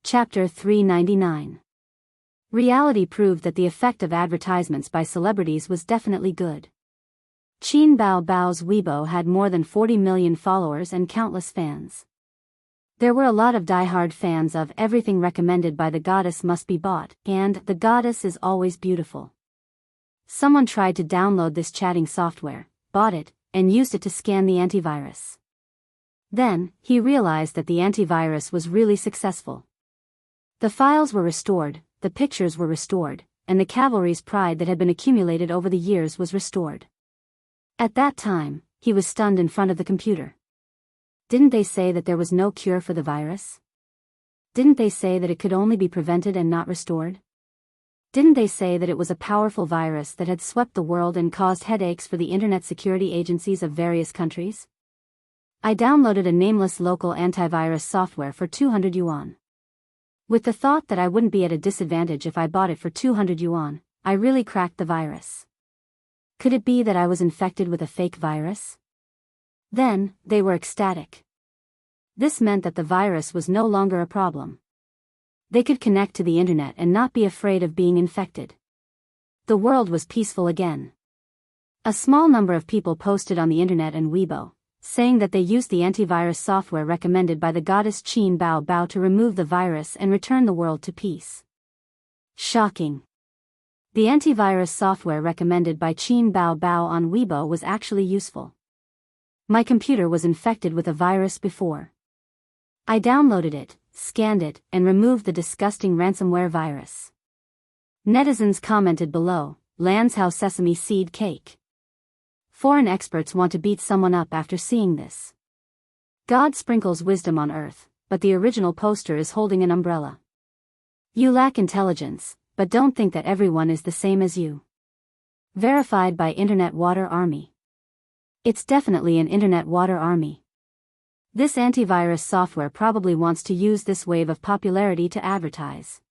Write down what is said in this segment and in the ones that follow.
Chapter 399. Reality proved that the effect of advertisements by celebrities was definitely good. Bao's Weibo had more than 40 million followers and countless fans. There were a lot of die-hard fans of everything recommended by the goddess must be bought, and the goddess is always beautiful. Someone tried to download this chatting software, bought it, and used it to scan the antivirus. Then, he realized that the antivirus was really successful. The files were restored, the pictures were restored, and the cavalry's pride that had been accumulated over the years was restored. At that time, he was stunned in front of the computer. Didn't they say that there was no cure for the virus? Didn't they say that it could only be prevented and not restored? Didn't they say that it was a powerful virus that had swept the world and caused headaches for the internet security agencies of various countries? I downloaded a nameless local antivirus software for 200 yuan. With the thought that I wouldn't be at a disadvantage if I bought it for 200 yuan, I really cracked the virus. Could it be that I was infected with a fake virus? Then, they were ecstatic. This meant that the virus was no longer a problem. They could connect to the internet and not be afraid of being infected. The world was peaceful again. A small number of people posted on the internet and Weibo, saying that they used the antivirus software recommended by the goddess Bao to remove the virus and return the world to peace. Shocking. The antivirus software recommended by Bao on Weibo was actually useful. My computer was infected with a virus before. I downloaded it, scanned it, and removed the disgusting ransomware virus. Netizens commented below, "Lands how sesame seed cake." Foreign experts want to beat someone up after seeing this. God sprinkles wisdom on earth, but the original poster is holding an umbrella. You lack intelligence, but don't think that everyone is the same as you. Verified by Internet Water Army. It's definitely an Internet Water Army. This antivirus software probably wants to use this wave of popularity to advertise.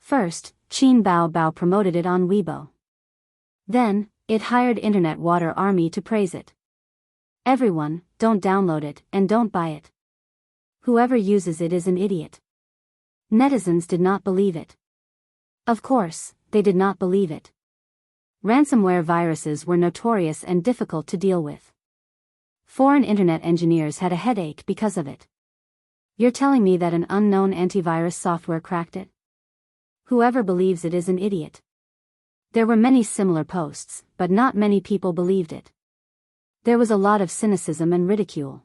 First, Bao promoted it on Weibo. Then, it hired Internet Water Army to praise it. Everyone, don't download it and don't buy it. Whoever uses it is an idiot. Netizens did not believe it. Of course, they did not believe it. Ransomware viruses were notorious and difficult to deal with. Foreign internet engineers had a headache because of it. You're telling me that an unknown antivirus software cracked it? Whoever believes it is an idiot. There were many similar posts, but not many people believed it. There was a lot of cynicism and ridicule.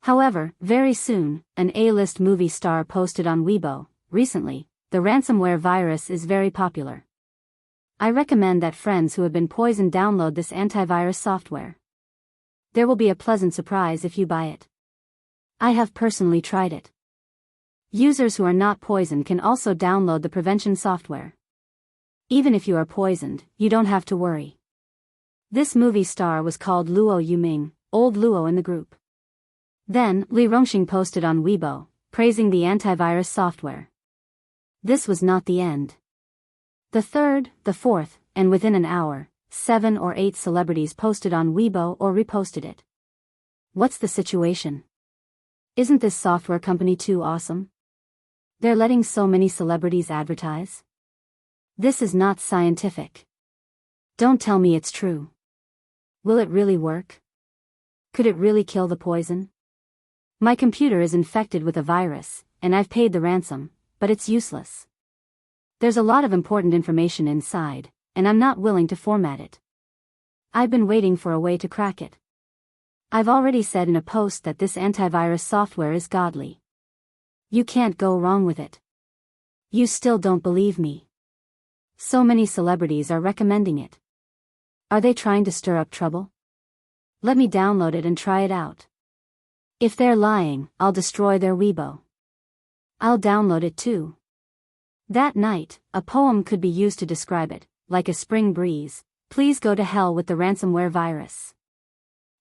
However, very soon, an A-list movie star posted on Weibo, "Recently, the ransomware virus is very popular. I recommend that friends who have been poisoned download this antivirus software. There will be a pleasant surprise if you buy it. I have personally tried it. Users who are not poisoned can also download the prevention software. Even if you are poisoned, you don't have to worry." This movie star was called Luo Yuming, old Luo in the group. Then, Li Rongxing posted on Weibo, praising the antivirus software. This was not the end. The third, the fourth, and within an hour, 7 or 8 celebrities posted on Weibo or reposted it. What's the situation? Isn't this software company too awesome? They're letting so many celebrities advertise? This is not scientific. Don't tell me it's true. Will it really work? Could it really kill the poison? My computer is infected with a virus, and I've paid the ransom, but it's useless. There's a lot of important information inside, and I'm not willing to format it. I've been waiting for a way to crack it. I've already said in a post that this antivirus software is godly. You can't go wrong with it. You still don't believe me. So many celebrities are recommending it. Are they trying to stir up trouble? Let me download it and try it out. If they're lying, I'll destroy their Weibo. I'll download it too. That night, a poem could be used to describe it, like a spring breeze, please go to hell with the ransomware virus.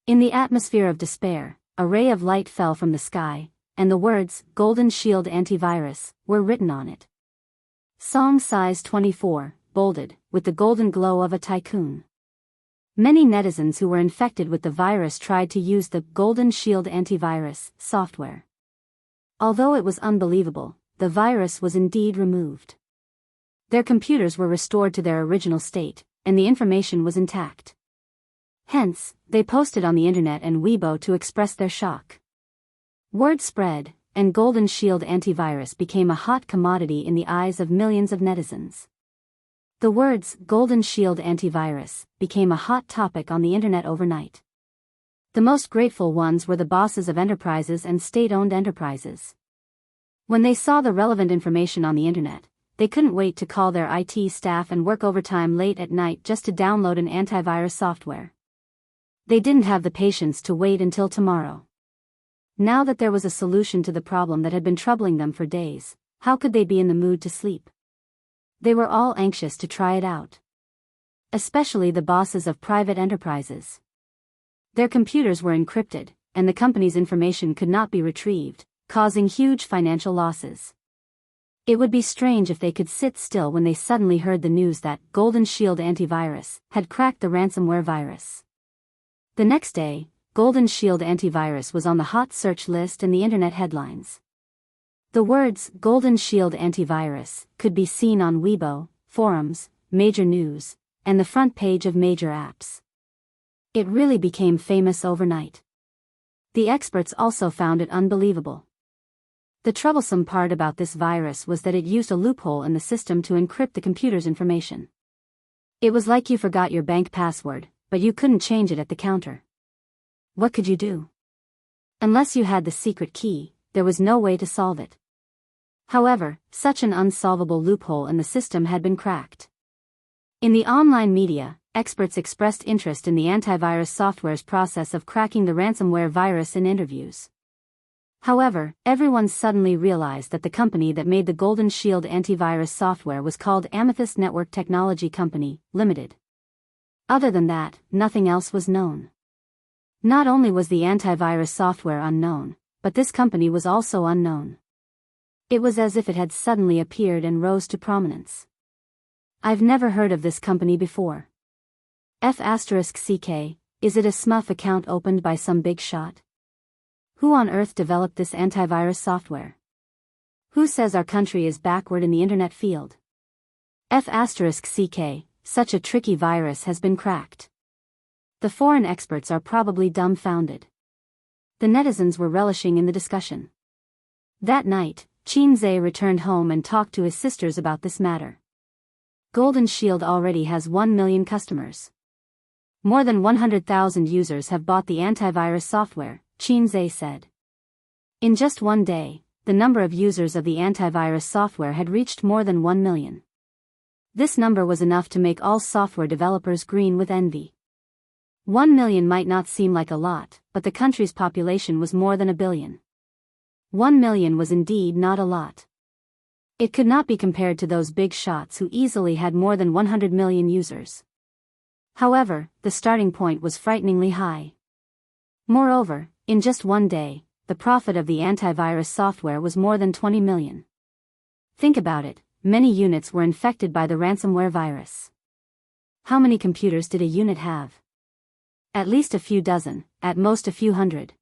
In the atmosphere of despair, a ray of light fell from the sky, and the words, Golden Shield Antivirus, were written on it. Song size 24, bolded, with the golden glow of a tycoon. Many netizens who were infected with the virus tried to use the Golden Shield antivirus software. Although it was unbelievable, the virus was indeed removed. Their computers were restored to their original state, and the information was intact. Hence, they posted on the internet and Weibo to express their shock. Word spread, and Golden Shield antivirus became a hot commodity in the eyes of millions of netizens. The words Golden Shield antivirus became a hot topic on the internet overnight. The most grateful ones were the bosses of enterprises and state-owned enterprises. When they saw the relevant information on the internet, they couldn't wait to call their IT staff and work overtime late at night just to download an antivirus software. They didn't have the patience to wait until tomorrow. Now that there was a solution to the problem that had been troubling them for days, how could they be in the mood to sleep? They were all anxious to try it out. Especially the bosses of private enterprises. Their computers were encrypted, and the company's information could not be retrieved, causing huge financial losses. It would be strange if they could sit still when they suddenly heard the news that Golden Shield antivirus had cracked the ransomware virus. The next day, Golden Shield antivirus was on the hot search list and the internet headlines. The words Golden Shield antivirus could be seen on Weibo, forums, major news, and the front page of major apps. It really became famous overnight. The experts also found it unbelievable. The troublesome part about this virus was that it used a loophole in the system to encrypt the computer's information. It was like you forgot your bank password, but you couldn't change it at the counter. What could you do? Unless you had the secret key, there was no way to solve it. However, such an unsolvable loophole in the system had been cracked. In the online media, experts expressed interest in the antivirus software's process of cracking the ransomware virus in interviews. However, everyone suddenly realized that the company that made the Golden Shield antivirus software was called Amethyst Network Technology Company, Limited. Other than that, nothing else was known. Not only was the antivirus software unknown, but this company was also unknown. It was as if it had suddenly appeared and rose to prominence. I've never heard of this company before. F***CK, is it a SMUF account opened by some big shot? Who on earth developed this antivirus software? Who says our country is backward in the internet field? F***CK, such a tricky virus has been cracked. The foreign experts are probably dumbfounded. The netizens were relishing in the discussion. That night, Qin Zhe returned home and talked to his sisters about this matter. Golden Shield already has 1 million customers. More than 100,000 users have bought the antivirus software, Qin Zhe said. In just one day, the number of users of the antivirus software had reached more than 1 million. This number was enough to make all software developers green with envy. 1 million might not seem like a lot, but the country's population was more than a billion. 1 million was indeed not a lot. It could not be compared to those big shots who easily had more than 100 million users. However, the starting point was frighteningly high. Moreover, in just one day, the profit of the antivirus software was more than 20 million. Think about it, many units were infected by the ransomware virus. How many computers did a unit have? At least a few dozen, at most a few hundred.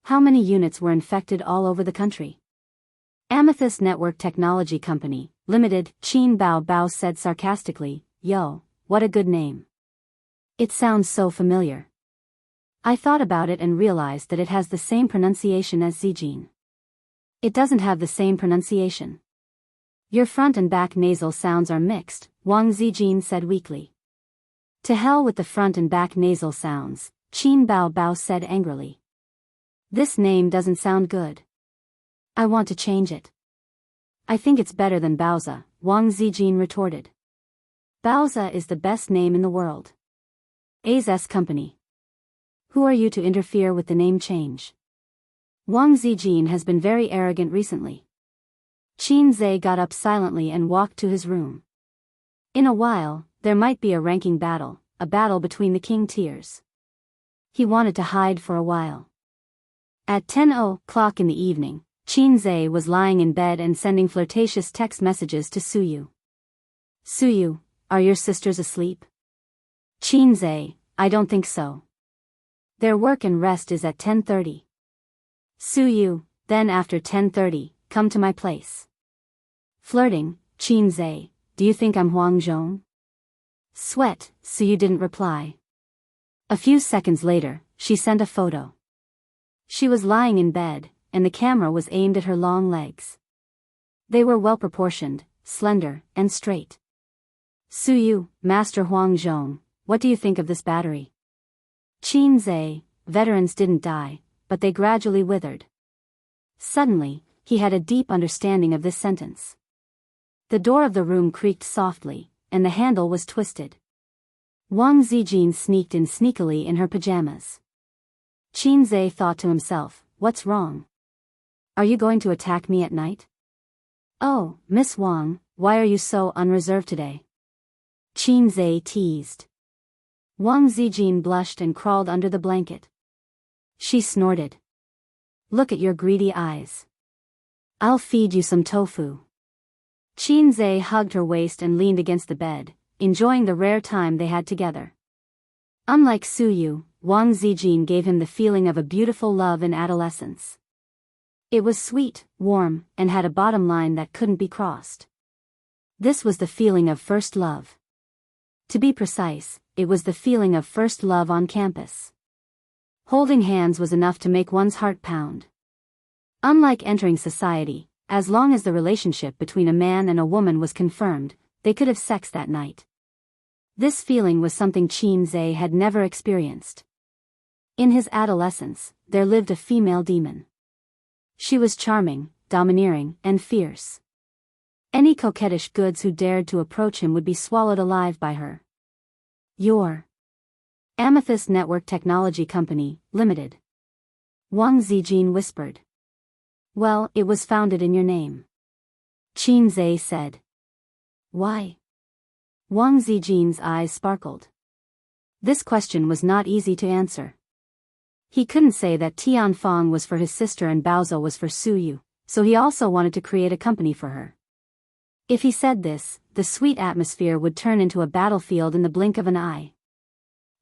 How many units were infected all over the country? Amethyst Network Technology Company, Limited, Qin Bao said sarcastically, "Yo, what a good name. It sounds so familiar." I thought about it and realized that it has the same pronunciation as Zijin. It doesn't have the same pronunciation. Your front and back nasal sounds are mixed, Wang Zijin said weakly. To hell with the front and back nasal sounds, Qin Bao said angrily. This name doesn't sound good. I want to change it. I think it's better than Baoza, Wang Zijin retorted. Baoza is the best name in the world. A's company. Who are you to interfere with the name change? Wang Zijin has been very arrogant recently. Qin Zhe got up silently and walked to his room. In a while, there might be a ranking battle, a battle between the king tiers. He wanted to hide for a while. At 10:00 in the evening, Qin Zhe was lying in bed and sending flirtatious text messages to Suyu. Suyu, are your sisters asleep? Qin Zhe, I don't think so. Their work and rest is at 10:30. Suyu, then after 10:30, come to my place. Flirting, Qin Zhe, do you think I'm Huang Zhong? Sweat, so you didn't reply. A few seconds later, she sent a photo. She was lying in bed, and the camera was aimed at her long legs. They were well-proportioned, slender, and straight. Suyu, Master Huang Zhong, what do you think of this battery? Qin Zhe, veterans didn't die, but they gradually withered. Suddenly, he had a deep understanding of this sentence. The door of the room creaked softly, and the handle was twisted. Wang Zijin sneaked in sneakily in her pajamas. Qin Zhe thought to himself, what's wrong? Are you going to attack me at night? Oh, Miss Wang, why are you so unreserved today? Qin Zhe teased. Wang Zijin blushed and crawled under the blanket. She snorted. Look at your greedy eyes. I'll feed you some tofu. Qin Zhe hugged her waist and leaned against the bed, enjoying the rare time they had together. Unlike Suyu, Wang Zijin gave him the feeling of a beautiful love in adolescence. It was sweet, warm, and had a bottom line that couldn't be crossed. This was the feeling of first love. To be precise, it was the feeling of first love on campus. Holding hands was enough to make one's heart pound. Unlike entering society, as long as the relationship between a man and a woman was confirmed, they could have sex that night. This feeling was something Qin Zhe had never experienced. In his adolescence, there lived a female demon. She was charming, domineering, and fierce. Any coquettish goods who dared to approach him would be swallowed alive by her. Your Amethyst Network Technology Company, Limited. Wang Zijin whispered. Well, it was founded in your name. Qin Zhe said. Why? Wang Zijin's eyes sparkled. This question was not easy to answer. He couldn't say that Tianfang was for his sister and Baozhou was for Suyu, so he also wanted to create a company for her. If he said this, the sweet atmosphere would turn into a battlefield in the blink of an eye.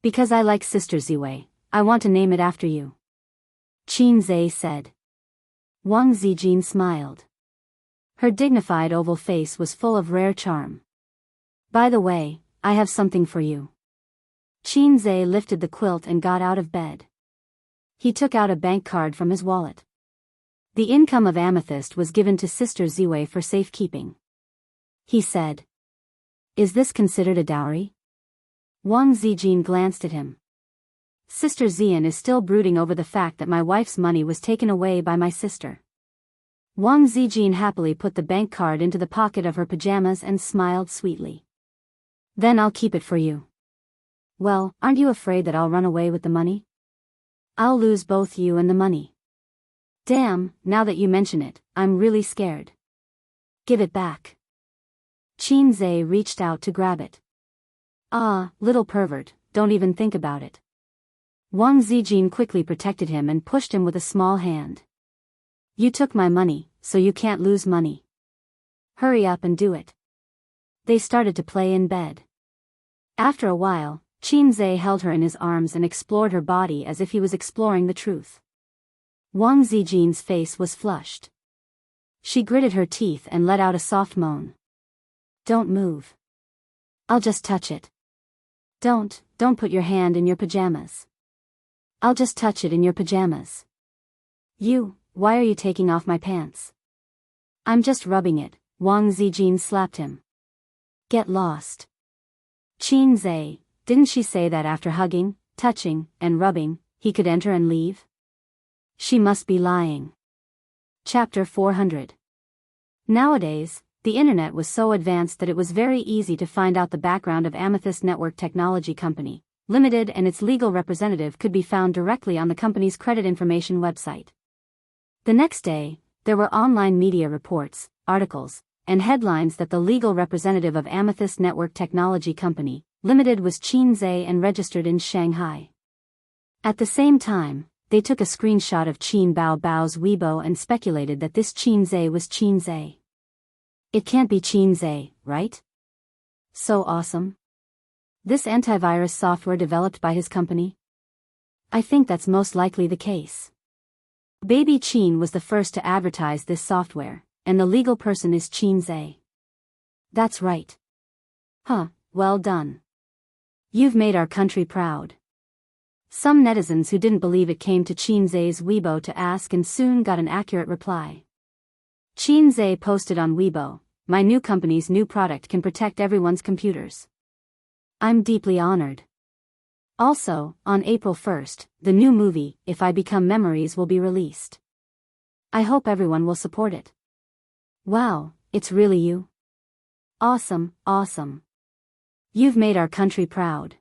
Because I like Sister Ziwei, I want to name it after you. Qin Zhe said. Wang Zijin smiled. Her dignified oval face was full of rare charm. By the way, I have something for you. Qin Zhe lifted the quilt and got out of bed. He took out a bank card from his wallet. The income of Amethyst was given to Sister Ziwei for safekeeping. He said. Is this considered a dowry? Wang Zijin glanced at him. Sister Zian is still brooding over the fact that my wife's money was taken away by my sister. Wang Zijin happily put the bank card into the pocket of her pajamas and smiled sweetly. Then I'll keep it for you. Well, aren't you afraid that I'll run away with the money? I'll lose both you and the money. Damn, now that you mention it, I'm really scared. Give it back. Qin Zhe reached out to grab it. Ah, little pervert, don't even think about it. Wang Zijin quickly protected him and pushed him with a small hand. You took my money, so you can't lose money. Hurry up and do it. They started to play in bed. After a while, Qin Zhe held her in his arms and explored her body as if he was exploring the truth. Wang Zijin's face was flushed. She gritted her teeth and let out a soft moan. Don't move. I'll just touch it. Don't put your hand in your pajamas. I'll just touch it in your pajamas. Why are you taking off my pants? I'm just rubbing it, Wang Zijin slapped him. Get lost. Qin Zhe, didn't she say that after hugging, touching, and rubbing, he could enter and leave? She must be lying. Chapter 400. Nowadays, the internet was so advanced that it was very easy to find out the background of Amethyst Network Technology Company, Limited, and its legal representative could be found directly on the company's credit information website. The next day, there were online media reports, articles, and headlines that the legal representative of Amethyst Network Technology Company, Limited was Qin Zhe and registered in Shanghai. At the same time, they took a screenshot of Qin Bao's Weibo and speculated that this Qin Zhe was Qin Zhe. It can't be Qin Zhe, right? So awesome. This antivirus software developed by his company? I think that's most likely the case. Baby Qin was the first to advertise this software, and the legal person is Qin Zhe. That's right. Huh, well done. You've made our country proud. Some netizens who didn't believe it came to Qin Zhe's Weibo to ask and soon got an accurate reply. Qin Zhe posted on Weibo, "My new company's new product can protect everyone's computers. I'm deeply honored." Also, on April 1st, the new movie, If I Become Memories, will be released. I hope everyone will support it. Wow, it's really you? Awesome, awesome. You've made our country proud.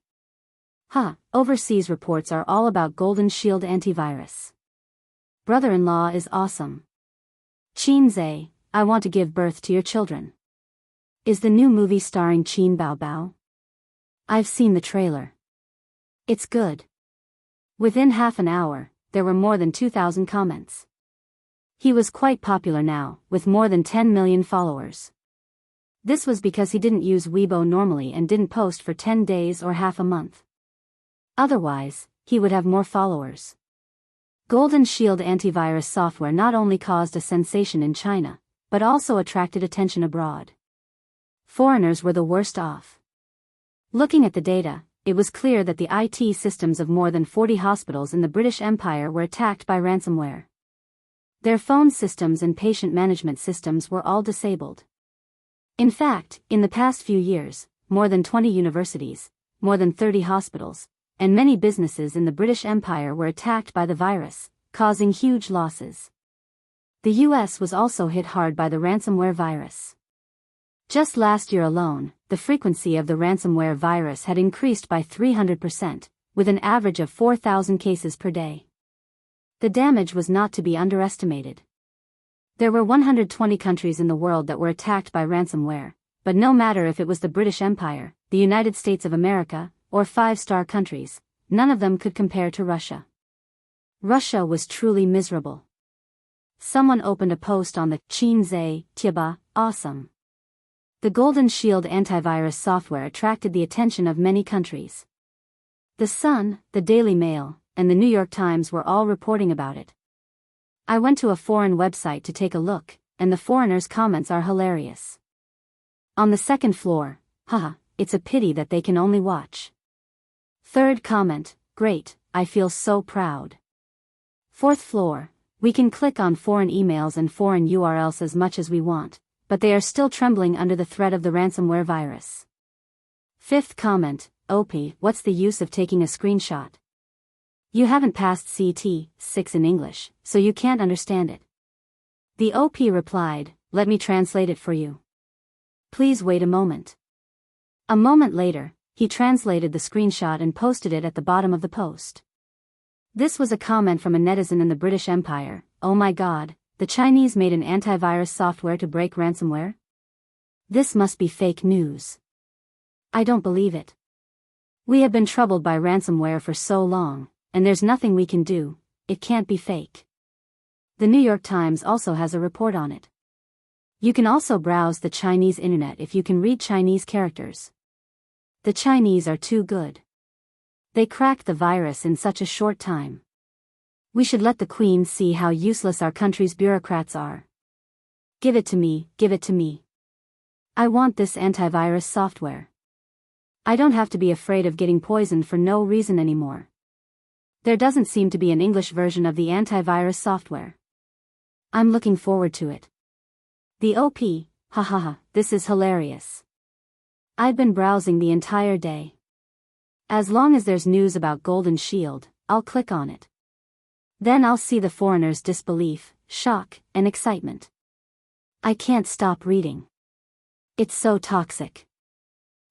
Overseas reports are all about Golden Shield antivirus. Brother-in-law is awesome. Qin Zhe, I want to give birth to your children. Is the new movie starring Qin Bao? I've seen the trailer. It's good. Within half an hour, there were more than 2,000 comments. He was quite popular now, with more than 10 million followers. This was because he didn't use Weibo normally and didn't post for 10 days or half a month. Otherwise, he would have more followers. Golden Shield antivirus software not only caused a sensation in China, but also attracted attention abroad. Foreigners were the worst off. Looking at the data, it was clear that the IT systems of more than 40 hospitals in the British Empire were attacked by ransomware. Their phone systems and patient management systems were all disabled. In fact, in the past few years, more than 20 universities, more than 30 hospitals, and many businesses in the British Empire were attacked by the virus, causing huge losses. The US was also hit hard by the ransomware virus. Just last year alone, the frequency of the ransomware virus had increased by 300%, with an average of 4,000 cases per day. The damage was not to be underestimated. There were 120 countries in the world that were attacked by ransomware, but no matter if it was the British Empire, the United States of America, or five-star countries, none of them could compare to Russia. Russia was truly miserable. Someone opened a post on the Qin Zhe Tieba, awesome. The Golden Shield antivirus software attracted the attention of many countries. The Sun, the Daily Mail, and the New York Times were all reporting about it. I went to a foreign website to take a look, and the foreigners' comments are hilarious. On the second floor, it's a pity that they can only watch. Third comment, great, I feel so proud. Fourth floor, we can click on foreign emails and foreign URLs as much as we want, but they are still trembling under the threat of the ransomware virus. Fifth comment, OP, what's the use of taking a screenshot? You haven't passed CT 6 in English, so you can't understand it. The OP replied, let me translate it for you. Please wait a moment. A moment later, he translated the screenshot and posted it at the bottom of the post. This was a comment from a netizen in the British Empire, oh my god, the Chinese made an antivirus software to break ransomware? This must be fake news. I don't believe it. We have been troubled by ransomware for so long, and there's nothing we can do, it can't be fake. The New York Times also has a report on it. You can also browse the Chinese internet if you can read Chinese characters. The Chinese are too good. They cracked the virus in such a short time. We should let the Queen see how useless our country's bureaucrats are. Give it to me, give it to me. I want this antivirus software. I don't have to be afraid of getting poisoned for no reason anymore. There doesn't seem to be an English version of the antivirus software. I'm looking forward to it. The OP, this is hilarious. I've been browsing the entire day. As long as there's news about Golden Shield, I'll click on it. Then I'll see the foreigners' disbelief, shock, and excitement. I can't stop reading. It's so toxic.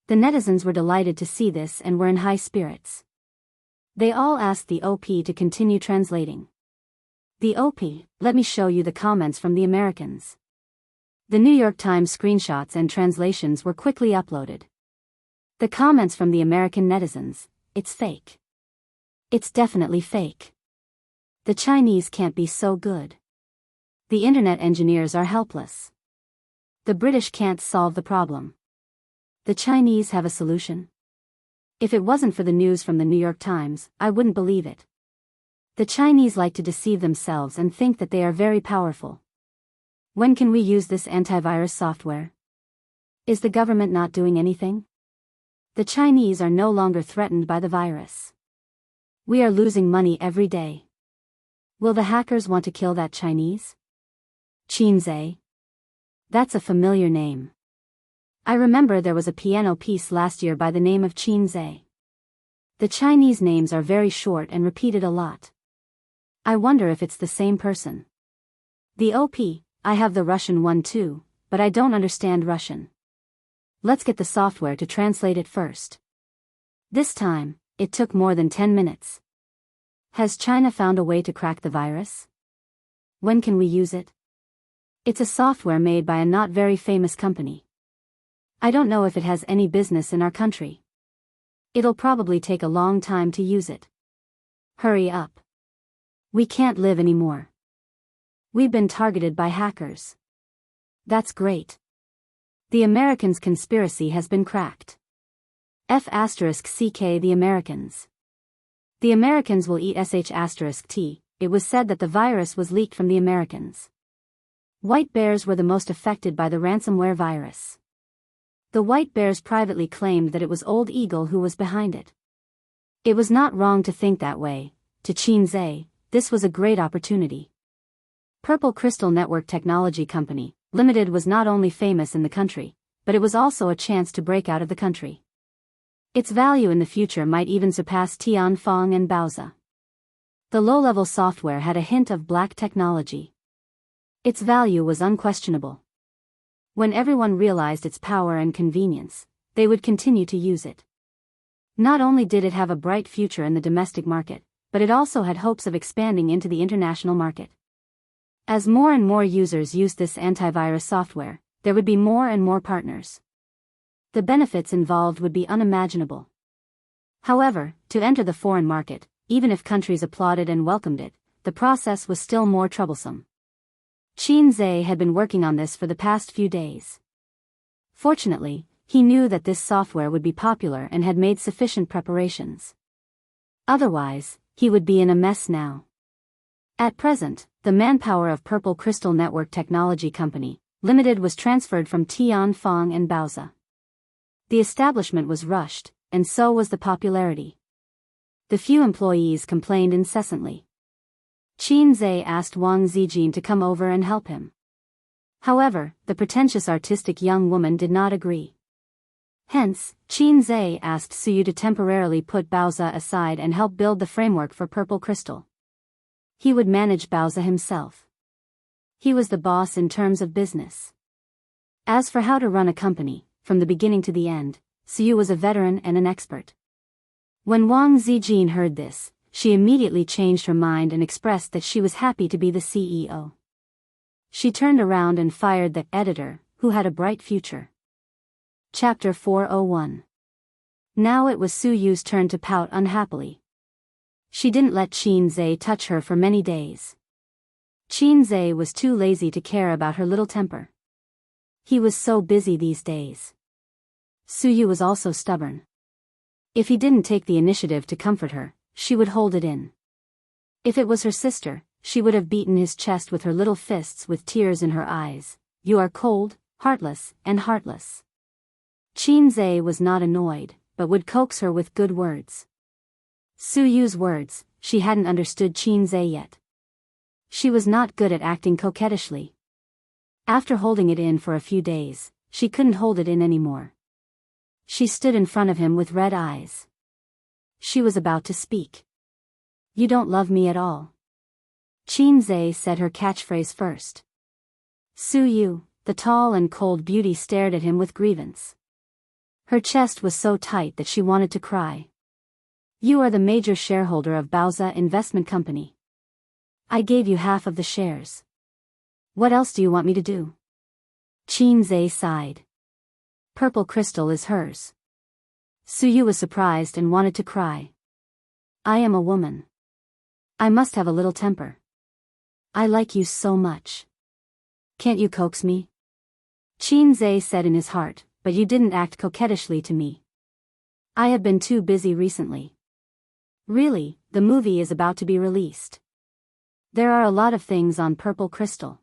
The netizens were delighted to see this and were in high spirits. They all asked the OP to continue translating. The OP, let me show you the comments from the Americans. The New York Times screenshots and translations were quickly uploaded. The comments from the American netizens, it's fake. It's definitely fake. The Chinese can't be so good. The internet engineers are helpless. The British can't solve the problem. The Chinese have a solution. If it wasn't for the news from the New York Times, I wouldn't believe it. The Chinese like to deceive themselves and think that they are very powerful. When can we use this antivirus software? Is the government not doing anything? The Chinese are no longer threatened by the virus. We are losing money every day. Will the hackers want to kill that Chinese? Qinzai. That's a familiar name. I remember there was a piano piece last year by the name of Qinzai. The Chinese names are very short and repeated a lot. I wonder if it's the same person. The OP, I have the Russian one too, but I don't understand Russian. Let's get the software to translate it first. This time, it took more than 10 minutes. Has China found a way to crack the virus? When can we use it? It's a software made by a not very famous company. I don't know if it has any business in our country. It'll probably take a long time to use it. Hurry up. We can't live anymore. We've been targeted by hackers. That's great. The Americans' conspiracy has been cracked. F***ck the Americans. The Americans will eat sh**t. It was said that the virus was leaked from the Americans. White bears were the most affected by the ransomware virus. The white bears privately claimed that it was Old Eagle who was behind it. It was not wrong to think that way. To Qinzai, this was a great opportunity. Purple Crystal Network Technology Company Limited was not only famous in the country, but it was also a chance to break out of the country. Its value in the future might even surpass Tianfeng and Baoza. The low-level software had a hint of black technology. Its value was unquestionable. When everyone realized its power and convenience, they would continue to use it. Not only did it have a bright future in the domestic market, but it also had hopes of expanding into the international market. As more and more users used this antivirus software, there would be more and more partners. The benefits involved would be unimaginable. However, to enter the foreign market, even if countries applauded and welcomed it, the process was still more troublesome. Qinzai had been working on this for the past few days. Fortunately, he knew that this software would be popular and had made sufficient preparations. Otherwise, he would be in a mess now. At present, the manpower of Purple Crystal Network Technology Company Limited was transferred from Tianfeng and Baoza. The establishment was rushed, and so was the popularity. The few employees complained incessantly. Qinzai asked Wang Zijin to come over and help him. However, the pretentious artistic young woman did not agree. Hence, Qinzai asked Suyu to temporarily put Baoza aside and help build the framework for Purple Crystal. He would manage Baoza himself. He was the boss in terms of business. As for how to run a company, from the beginning to the end, Suyu was a veteran and an expert. When Wang Zijin heard this, she immediately changed her mind and expressed that she was happy to be the CEO. She turned around and fired the editor, who had a bright future. Chapter 401. Now it was Suyu's turn to pout unhappily. She didn't let Qinzai touch her for many days. Qinzai was too lazy to care about her little temper. He was so busy these days. Suyu was also stubborn. If he didn't take the initiative to comfort her, she would hold it in. If it was her sister, she would have beaten his chest with her little fists with tears in her eyes. You are cold, heartless, and heartless. Qinzai was not annoyed, but would coax her with good words. Suyu's words, she hadn't understood Qinzai yet. She was not good at acting coquettishly. After holding it in for a few days, she couldn't hold it in anymore. She stood in front of him with red eyes. She was about to speak. You don't love me at all. Qinzai said her catchphrase first. Suyu, the tall and cold beauty, stared at him with grievance. Her chest was so tight that she wanted to cry. You are the major shareholder of Baoza Investment Company. I gave you half of the shares. What else do you want me to do? Qinzai sighed. Purple Crystal is hers. Suyu was surprised and wanted to cry. I am a woman. I must have a little temper. I like you so much. Can't you coax me? Qinzai said in his heart, but you didn't act coquettishly to me. I have been too busy recently. Really, the movie is about to be released. There are a lot of things on Purple Crystal.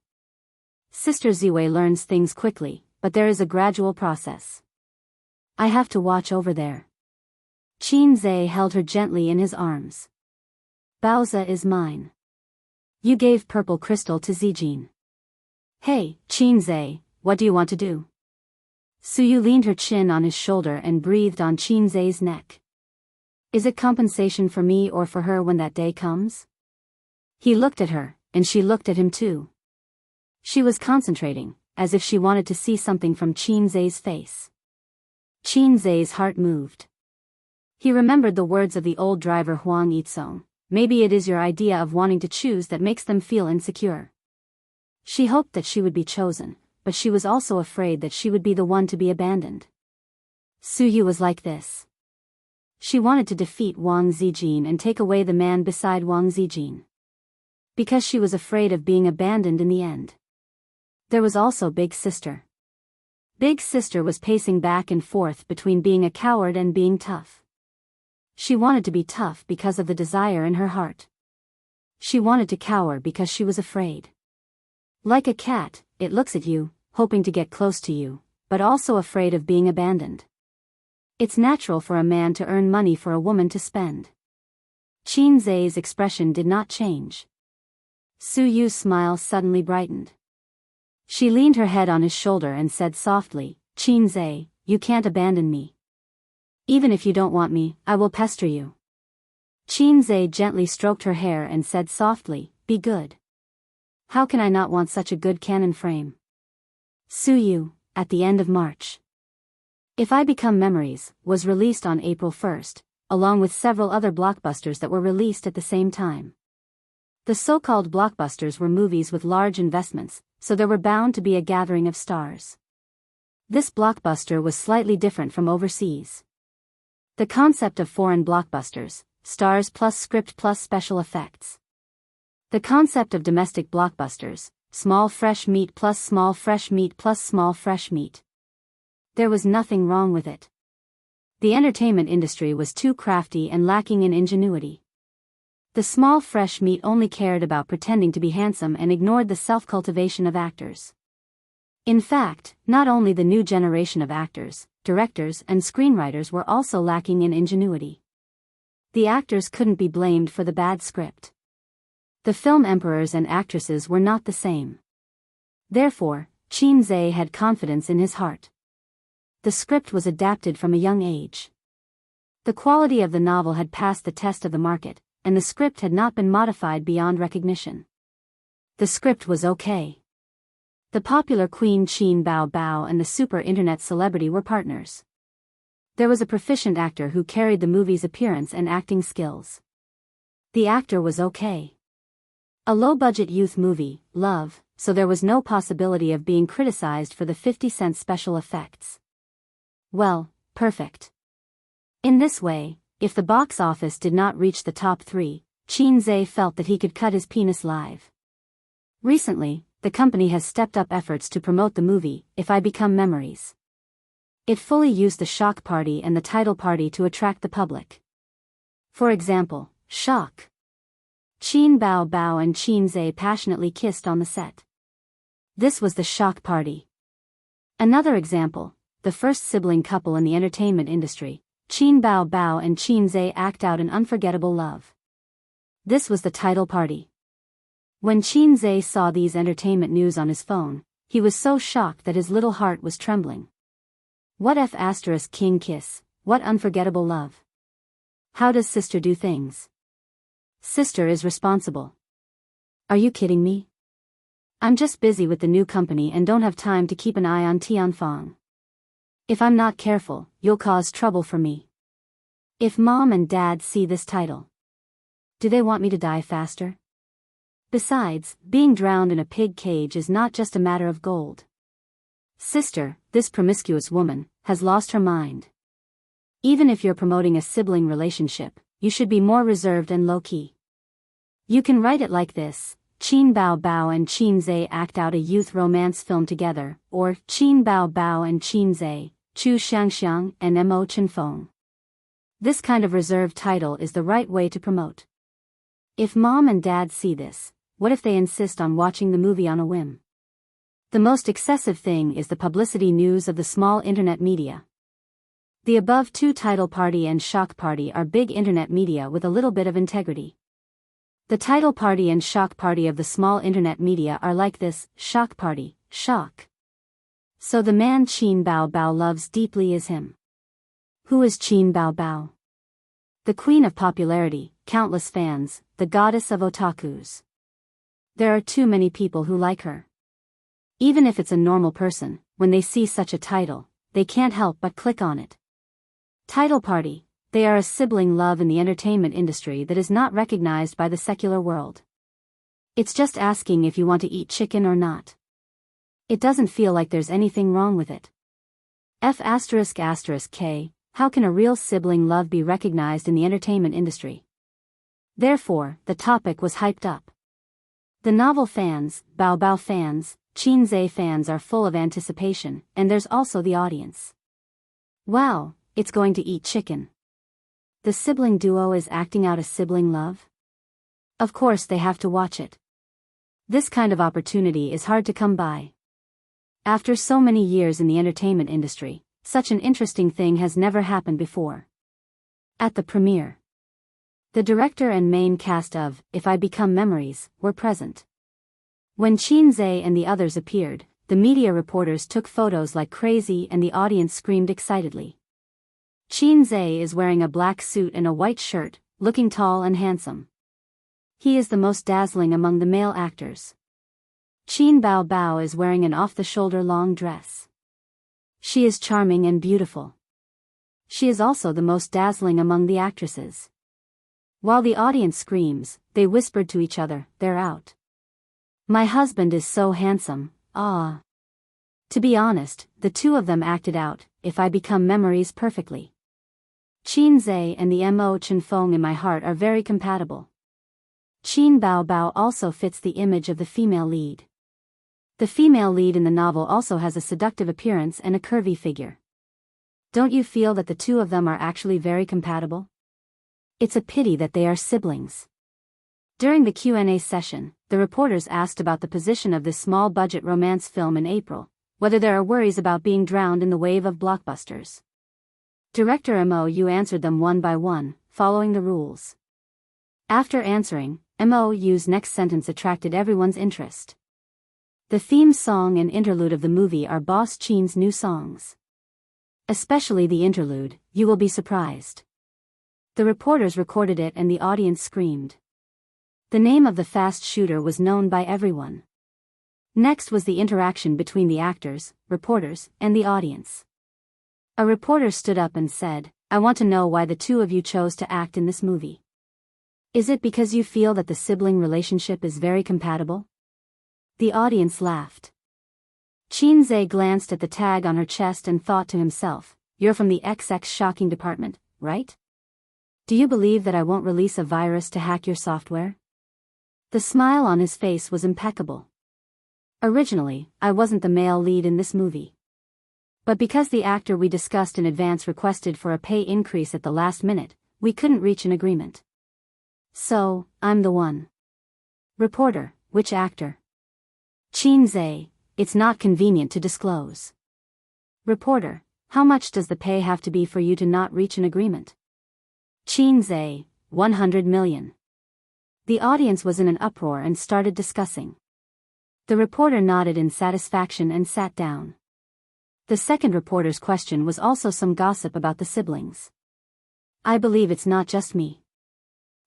Sister Ziwei learns things quickly, but there is a gradual process. I have to watch over there. Qin Zhe held her gently in his arms. Baozi is mine. You gave purple crystal to Zijin. Hey, Qin Zhe, what do you want to do? Suyu leaned her chin on his shoulder and breathed on Qin Zhe's neck. Is it compensation for me or for her when that day comes? He looked at her, and she looked at him too. She was concentrating, as if she wanted to see something from Qin Zhe's face. Qin Zhe's heart moved. He remembered the words of the old driver Huang Yizong. Maybe it is your idea of wanting to choose that makes them feel insecure. She hoped that she would be chosen, but she was also afraid that she would be the one to be abandoned. Suyu was like this. She wanted to defeat Wang Zijin and take away the man beside Wang Zijin. Because she was afraid of being abandoned in the end. There was also Big Sister. Big Sister was pacing back and forth between being a coward and being tough. She wanted to be tough because of the desire in her heart. She wanted to cower because she was afraid. Like a cat, it looks at you, hoping to get close to you, but also afraid of being abandoned. It's natural for a man to earn money for a woman to spend. Qin Zhe's expression did not change. Suyu's smile suddenly brightened. She leaned her head on his shoulder and said softly, Qin Zhe, you can't abandon me. Even if you don't want me, I will pester you. Qin Zhe gently stroked her hair and said softly, be good. How can I not want such a good cannon frame? Suyu, at the end of March. If I Become Memories, was released on April 1st, along with several other blockbusters that were released at the same time. The so-called blockbusters were movies with large investments, so there were bound to be a gathering of stars. This blockbuster was slightly different from overseas. The concept of foreign blockbusters, stars plus script plus special effects. The concept of domestic blockbusters, small fresh meat plus small fresh meat plus small fresh meat. There was nothing wrong with it. The entertainment industry was too crafty and lacking in ingenuity. The small fresh meat only cared about pretending to be handsome and ignored the self-cultivation of actors. In fact, not only the new generation of actors, directors and screenwriters were also lacking in ingenuity. The actors couldn't be blamed for the bad script. The film emperors and actresses were not the same. Therefore, Qin Zhe had confidence in his heart. The script was adapted from a young age. The quality of the novel had passed the test of the market, and the script had not been modified beyond recognition. The script was okay. The popular Queen Qin Bao Bao and the super internet celebrity were partners. There was a proficient actor who carried the movie's appearance and acting skills. The actor was okay. A low-budget youth movie, love, so there was no possibility of being criticized for the 50-cent special effects. Well, perfect. In this way, if the box office did not reach the top 3, Qin Zhe felt that he could cut his penis live. Recently, the company has stepped up efforts to promote the movie, If I Become Memories. It fully used the shock party and the title party to attract the public. For example, shock. Qin Bao Bao and Qin Zhe passionately kissed on the set. This was the shock party. Another example, the first sibling couple in the entertainment industry, Qin Bao Bao and Qin Zhe act out an unforgettable love. This was the title party. When Qin Zhe saw these entertainment news on his phone, he was so shocked that his little heart was trembling. What F*** king kiss, what unforgettable love. How does sister do things? Sister is responsible. Are you kidding me? I'm just busy with the new company and don't have time to keep an eye on Tianfang. If I'm not careful, you'll cause trouble for me. If mom and dad see this title, do they want me to die faster? Besides, being drowned in a pig cage is not just a matter of gold. Sister, this promiscuous woman, has lost her mind. Even if you're promoting a sibling relationship, you should be more reserved and low-key. You can write it like this: Qin Bao Bao and Qin Zhe act out a youth romance film together, or Qin Bao Bao and Qin Zhe, Chu Xiangxiang and Mo Chenfeng. This kind of reserved title is the right way to promote. If mom and dad see this, what if they insist on watching the movie on a whim? The most excessive thing is the publicity news of the small internet media. The above two, Title Party and Shock Party, are big internet media with a little bit of integrity. The Title Party and Shock Party of the small internet media are like this: Shock Party, shock. So the man Qin Bao Bao loves deeply is him. Who is Qin Bao Bao? The queen of popularity, countless fans, the goddess of otakus. There are too many people who like her. Even if it's a normal person, when they see such a title, they can't help but click on it. Title Party, they are a sibling love in the entertainment industry that is not recognized by the secular world. It's just asking if you want to eat chicken or not. It doesn't feel like there's anything wrong with it. F***K, how can a real sibling love be recognized in the entertainment industry? Therefore, the topic was hyped up. The novel fans, Bao Bao fans, Qin Zhe fans are full of anticipation, and there's also the audience. Wow, it's going to eat chicken. The sibling duo is acting out a sibling love? Of course they have to watch it. This kind of opportunity is hard to come by. After so many years in the entertainment industry, such an interesting thing has never happened before. At the premiere, the director and main cast of If I Become Memories were present. When Qin Zhe and the others appeared, the media reporters took photos like crazy and the audience screamed excitedly. Qin Zhe is wearing a black suit and a white shirt, looking tall and handsome. He is the most dazzling among the male actors. Qin Bao Bao is wearing an off-the-shoulder long dress. She is charming and beautiful. She is also the most dazzling among the actresses. While the audience screams, they whispered to each other, "They're out. My husband is so handsome, ah." To be honest, the two of them acted out If I Become Memories perfectly. Qin Zhe and the Mo Chenfeng in my heart are very compatible. Qin Bao Bao also fits the image of the female lead. The female lead in the novel also has a seductive appearance and a curvy figure. Don't you feel that the two of them are actually very compatible? It's a pity that they are siblings. During the Q&A session, the reporters asked about the position of this small-budget romance film in April, whether there are worries about being drowned in the wave of blockbusters. Director Mou answered them one by one, following the rules. After answering, Mou's next sentence attracted everyone's interest. The theme song and interlude of the movie are Boss Qin's new songs. Especially the interlude, You Will Be Surprised. The reporters recorded it and the audience screamed. The name of the fast shooter was known by everyone. Next was the interaction between the actors, reporters, and the audience. A reporter stood up and said, "I want to know why the two of you chose to act in this movie. Is it because you feel that the sibling relationship is very compatible?" The audience laughed. Qin Zhe glanced at the tag on her chest and thought to himself, "You're from the XX shocking department, right? Do you believe that I won't release a virus to hack your software?" The smile on his face was impeccable. Originally, I wasn't the male lead in this movie. But because the actor we discussed in advance requested for a pay increase at the last minute, we couldn't reach an agreement. So, I'm the one. Reporter, which actor? Qin Zhe, it's not convenient to disclose. Reporter, how much does the pay have to be for you to not reach an agreement? Qin Zhe, 100 million. The audience was in an uproar and started discussing. The reporter nodded in satisfaction and sat down. The second reporter's question was also some gossip about the siblings. I believe it's not just me.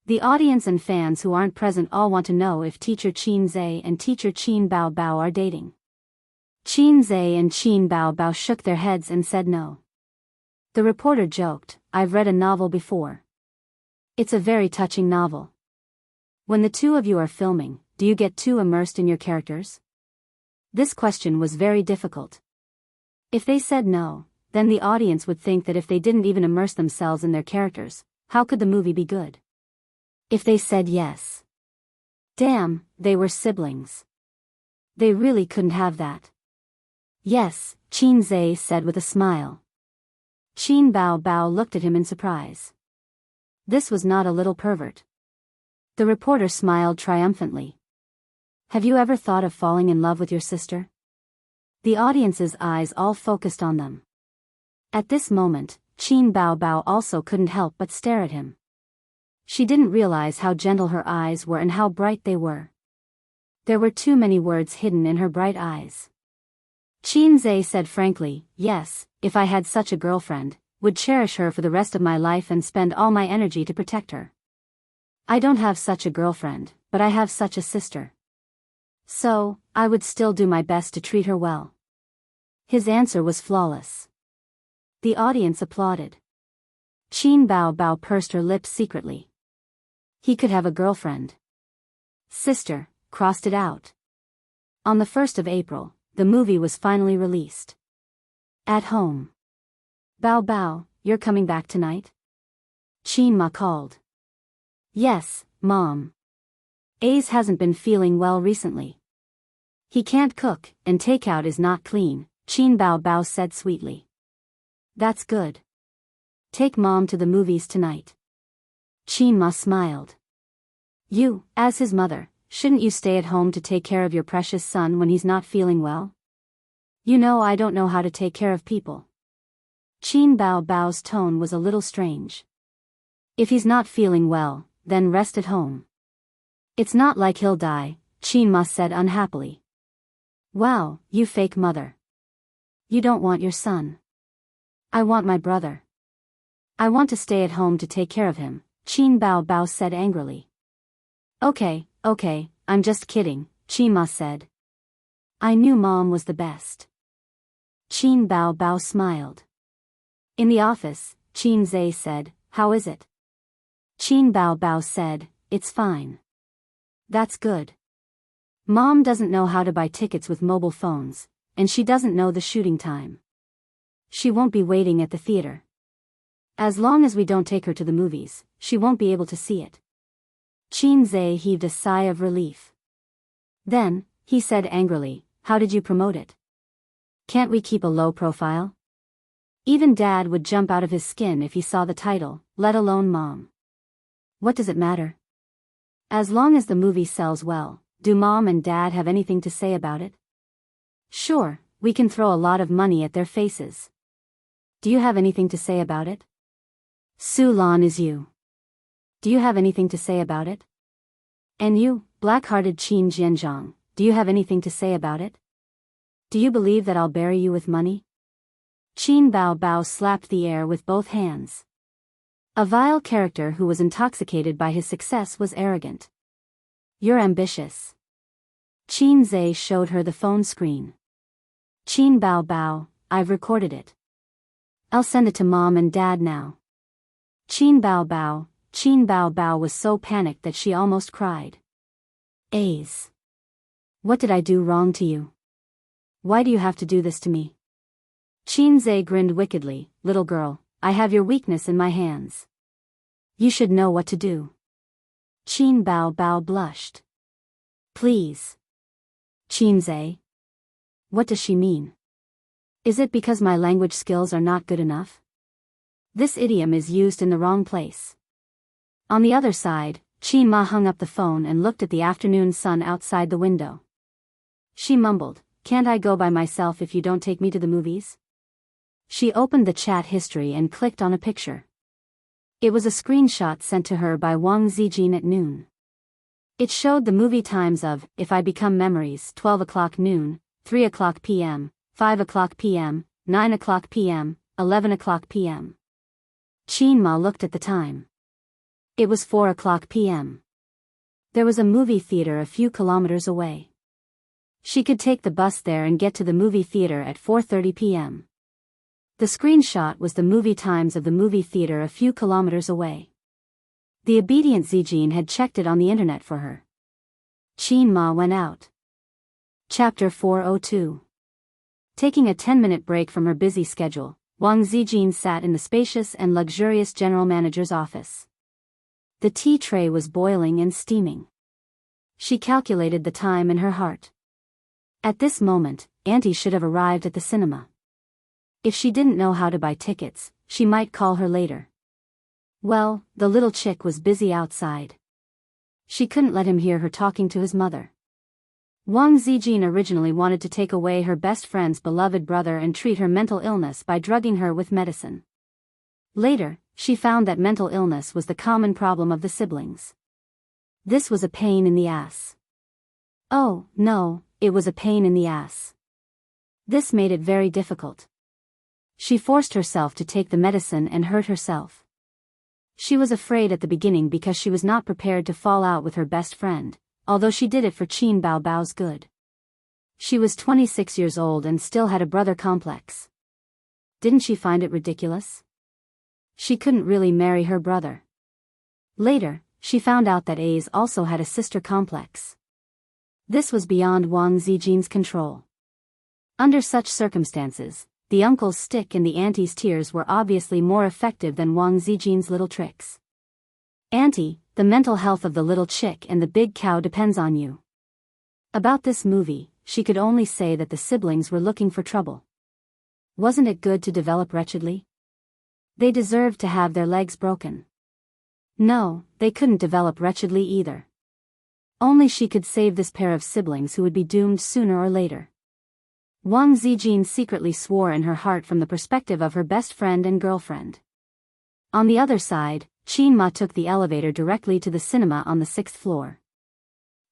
The audience and fans who aren't present all want to know if teacher Qin Zhe and teacher Qin Bao Bao are dating. Qin Zhe and Qin Bao Bao shook their heads and said no. The reporter joked, "I've read a novel before. It's a very touching novel. When the two of you are filming, do you get too immersed in your characters?" This question was very difficult. If they said no, then the audience would think that if they didn't even immerse themselves in their characters, how could the movie be good? If they said yes, damn, they were siblings. They really couldn't have that. Yes, Qin Zhe said with a smile. Qin Bao Bao looked at him in surprise. This was not a little pervert. The reporter smiled triumphantly. Have you ever thought of falling in love with your sister? The audience's eyes all focused on them. At this moment, Qin Bao Bao also couldn't help but stare at him. She didn't realize how gentle her eyes were and how bright they were. There were too many words hidden in her bright eyes. Qin Zhe said frankly, yes, if I had such a girlfriend, would cherish her for the rest of my life and spend all my energy to protect her. I don't have such a girlfriend, but I have such a sister. So, I would still do my best to treat her well. His answer was flawless. The audience applauded. Qin Bao Bao pursed her lips secretly. He could have a girlfriend. Sister, crossed it out. On the 1st of April, the movie was finally released. At home. Bao Bao, you're coming back tonight? Qin Ma called. Yes, Mom. Ace hasn't been feeling well recently. He can't cook, and takeout is not clean, Qin Bao Bao said sweetly. That's good. Take Mom to the movies tonight. Qin Ma smiled. You, as his mother, shouldn't you stay at home to take care of your precious son when he's not feeling well? You know I don't know how to take care of people. Qin Bao Bao's tone was a little strange. If he's not feeling well, then rest at home. It's not like he'll die, Qin Ma said unhappily. Wow, you fake mother. You don't want your son. I want my brother. I want to stay at home to take care of him, Qin Bao Bao said angrily. Okay, I'm just kidding, Qin Ma said. I knew Mom was the best. Qin Bao Bao smiled. In the office, Qin Zhe said, how is it? Qin Bao Bao said, it's fine. That's good. Mom doesn't know how to buy tickets with mobile phones, and she doesn't know the shooting time. She won't be waiting at the theater. As long as we don't take her to the movies, she won't be able to see it. Qin Zhe heaved a sigh of relief. Then, he said angrily, how did you promote it? Can't we keep a low profile? Even Dad would jump out of his skin if he saw the title, let alone Mom. What does it matter? As long as the movie sells well, do Mom and Dad have anything to say about it? Sure, we can throw a lot of money at their faces. Do you have anything to say about it? Su Lan is you. Do you have anything to say about it? And you, black-hearted Qin Jianzhang, do you have anything to say about it? Do you believe that I'll bury you with money? Qin Bao Bao slapped the air with both hands. A vile character who was intoxicated by his success was arrogant. You're ambitious. Qin Zhe showed her the phone screen. Qin Bao Bao, I've recorded it. I'll send it to Mom and Dad now. Qin Bao Bao was so panicked that she almost cried. Ace. What did I do wrong to you? Why do you have to do this to me? Qin Zhe grinned wickedly, little girl, I have your weakness in my hands. You should know what to do. Qin Bao Bao blushed. Please. Qin Zhe. What does she mean? Is it because my language skills are not good enough? This idiom is used in the wrong place. On the other side, Qin Ma hung up the phone and looked at the afternoon sun outside the window. She mumbled, can't I go by myself if you don't take me to the movies? She opened the chat history and clicked on a picture. It was a screenshot sent to her by Wang Zijin at noon. It showed the movie times of If I Become Memories, 12 o'clock noon, 3 o'clock p.m., 5 o'clock p.m., 9 o'clock p.m., 11 o'clock p.m. Qin Ma looked at the time. It was 4 o'clock p.m. There was a movie theater a few kilometers away. She could take the bus there and get to the movie theater at 4:30 p.m. The screenshot was the movie times of the movie theater a few kilometers away. The obedient Zijin had checked it on the internet for her. Qin Ma went out. Chapter 402. Taking a 10-minute break from her busy schedule, Wang Zijin sat in the spacious and luxurious general manager's office. The tea tray was boiling and steaming. She calculated the time in her heart. At this moment, Auntie should have arrived at the cinema. If she didn't know how to buy tickets, she might call her later. Well, the little chick was busy outside. She couldn't let him hear her talking to his mother. Wang Zijin originally wanted to take away her best friend's beloved brother and treat her mental illness by drugging her with medicine. Later, she found that mental illness was the common problem of the siblings. This was a pain in the ass. Oh, no, it was a pain in the ass. This made it very difficult. She forced herself to take the medicine and hurt herself. She was afraid at the beginning because she was not prepared to fall out with her best friend, although she did it for Qin Baobao's good. She was 26 years old and still had a brother complex. Didn't she find it ridiculous? She couldn't really marry her brother. Later, she found out that A's also had a sister complex. This was beyond Wang Zijin's control. Under such circumstances, the uncle's stick and the auntie's tears were obviously more effective than Wang Zijin's little tricks. Auntie, the mental health of the little chick and the big cow depends on you. About this movie, she could only say that the siblings were looking for trouble. Wasn't it good to develop wretchedly? They deserved to have their legs broken. No, they couldn't develop wretchedly either. Only she could save this pair of siblings who would be doomed sooner or later. Wang Zijin secretly swore in her heart from the perspective of her best friend and girlfriend. On the other side, Qin Ma took the elevator directly to the cinema on the 6th floor.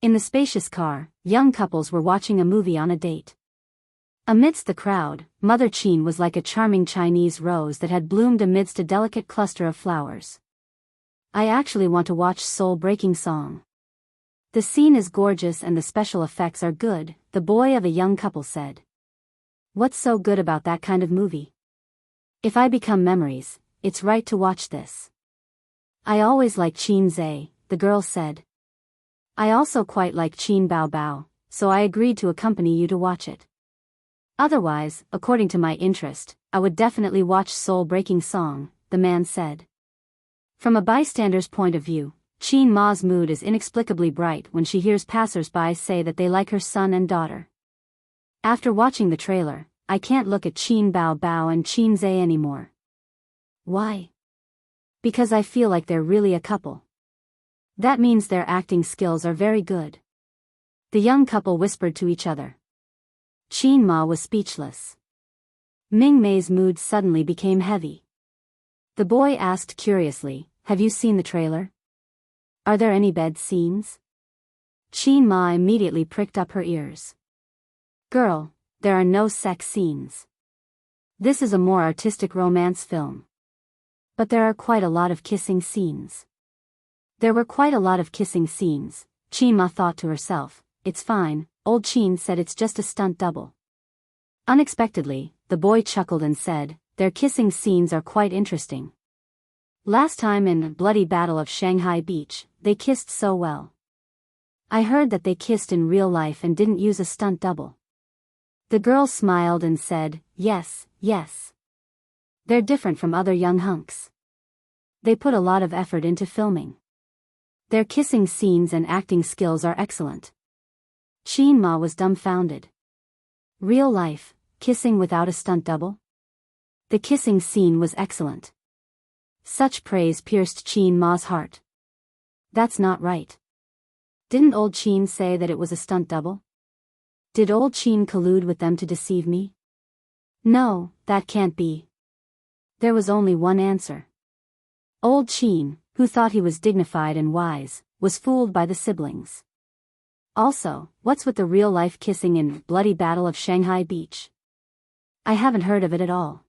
In the spacious car, young couples were watching a movie on a date. Amidst the crowd, Mother Qin was like a charming Chinese rose that had bloomed amidst a delicate cluster of flowers. I actually want to watch Soul-Breaking Song. The scene is gorgeous and the special effects are good, the boy of a young couple said. What's so good about that kind of movie? If I become memories, it's right to watch this. I always like Qin Zhe, the girl said. I also quite like Qin Baobao, so I agreed to accompany you to watch it. Otherwise, according to my interest, I would definitely watch Soul-Breaking Song, the man said. From a bystander's point of view, Qin Ma's mood is inexplicably bright when she hears passers-by say that they like her son and daughter. After watching the trailer, I can't look at Qin Baobao and Qin Zhe anymore. Why? Because I feel like they're really a couple. That means their acting skills are very good. The young couple whispered to each other. Qin Ma was speechless. Ming Mei's mood suddenly became heavy. The boy asked curiously, "Have you seen the trailer? Are there any bed scenes?" Qin Ma immediately pricked up her ears. "Girl, there are no sex scenes. This is a more artistic romance film. But there are quite a lot of kissing scenes." There were quite a lot of kissing scenes, Qin Ma thought to herself. It's fine, old Qin said it's just a stunt double. Unexpectedly, the boy chuckled and said, "Their kissing scenes are quite interesting. Last time in Bloody Battle of Shanghai Beach, they kissed so well. I heard that they kissed in real life and didn't use a stunt double." The girl smiled and said, "Yes, yes. They're different from other young hunks. They put a lot of effort into filming. Their kissing scenes and acting skills are excellent." Qin Ma was dumbfounded. Real life, kissing without a stunt double? The kissing scene was excellent. Such praise pierced Qin Ma's heart. That's not right. Didn't old Qin say that it was a stunt double? Did old Qin collude with them to deceive me? No, that can't be. There was only one answer. Old Qin, who thought he was dignified and wise, was fooled by the siblings. Also, what's with the real-life kissing in Bloody Battle of Shanghai Beach? I haven't heard of it at all.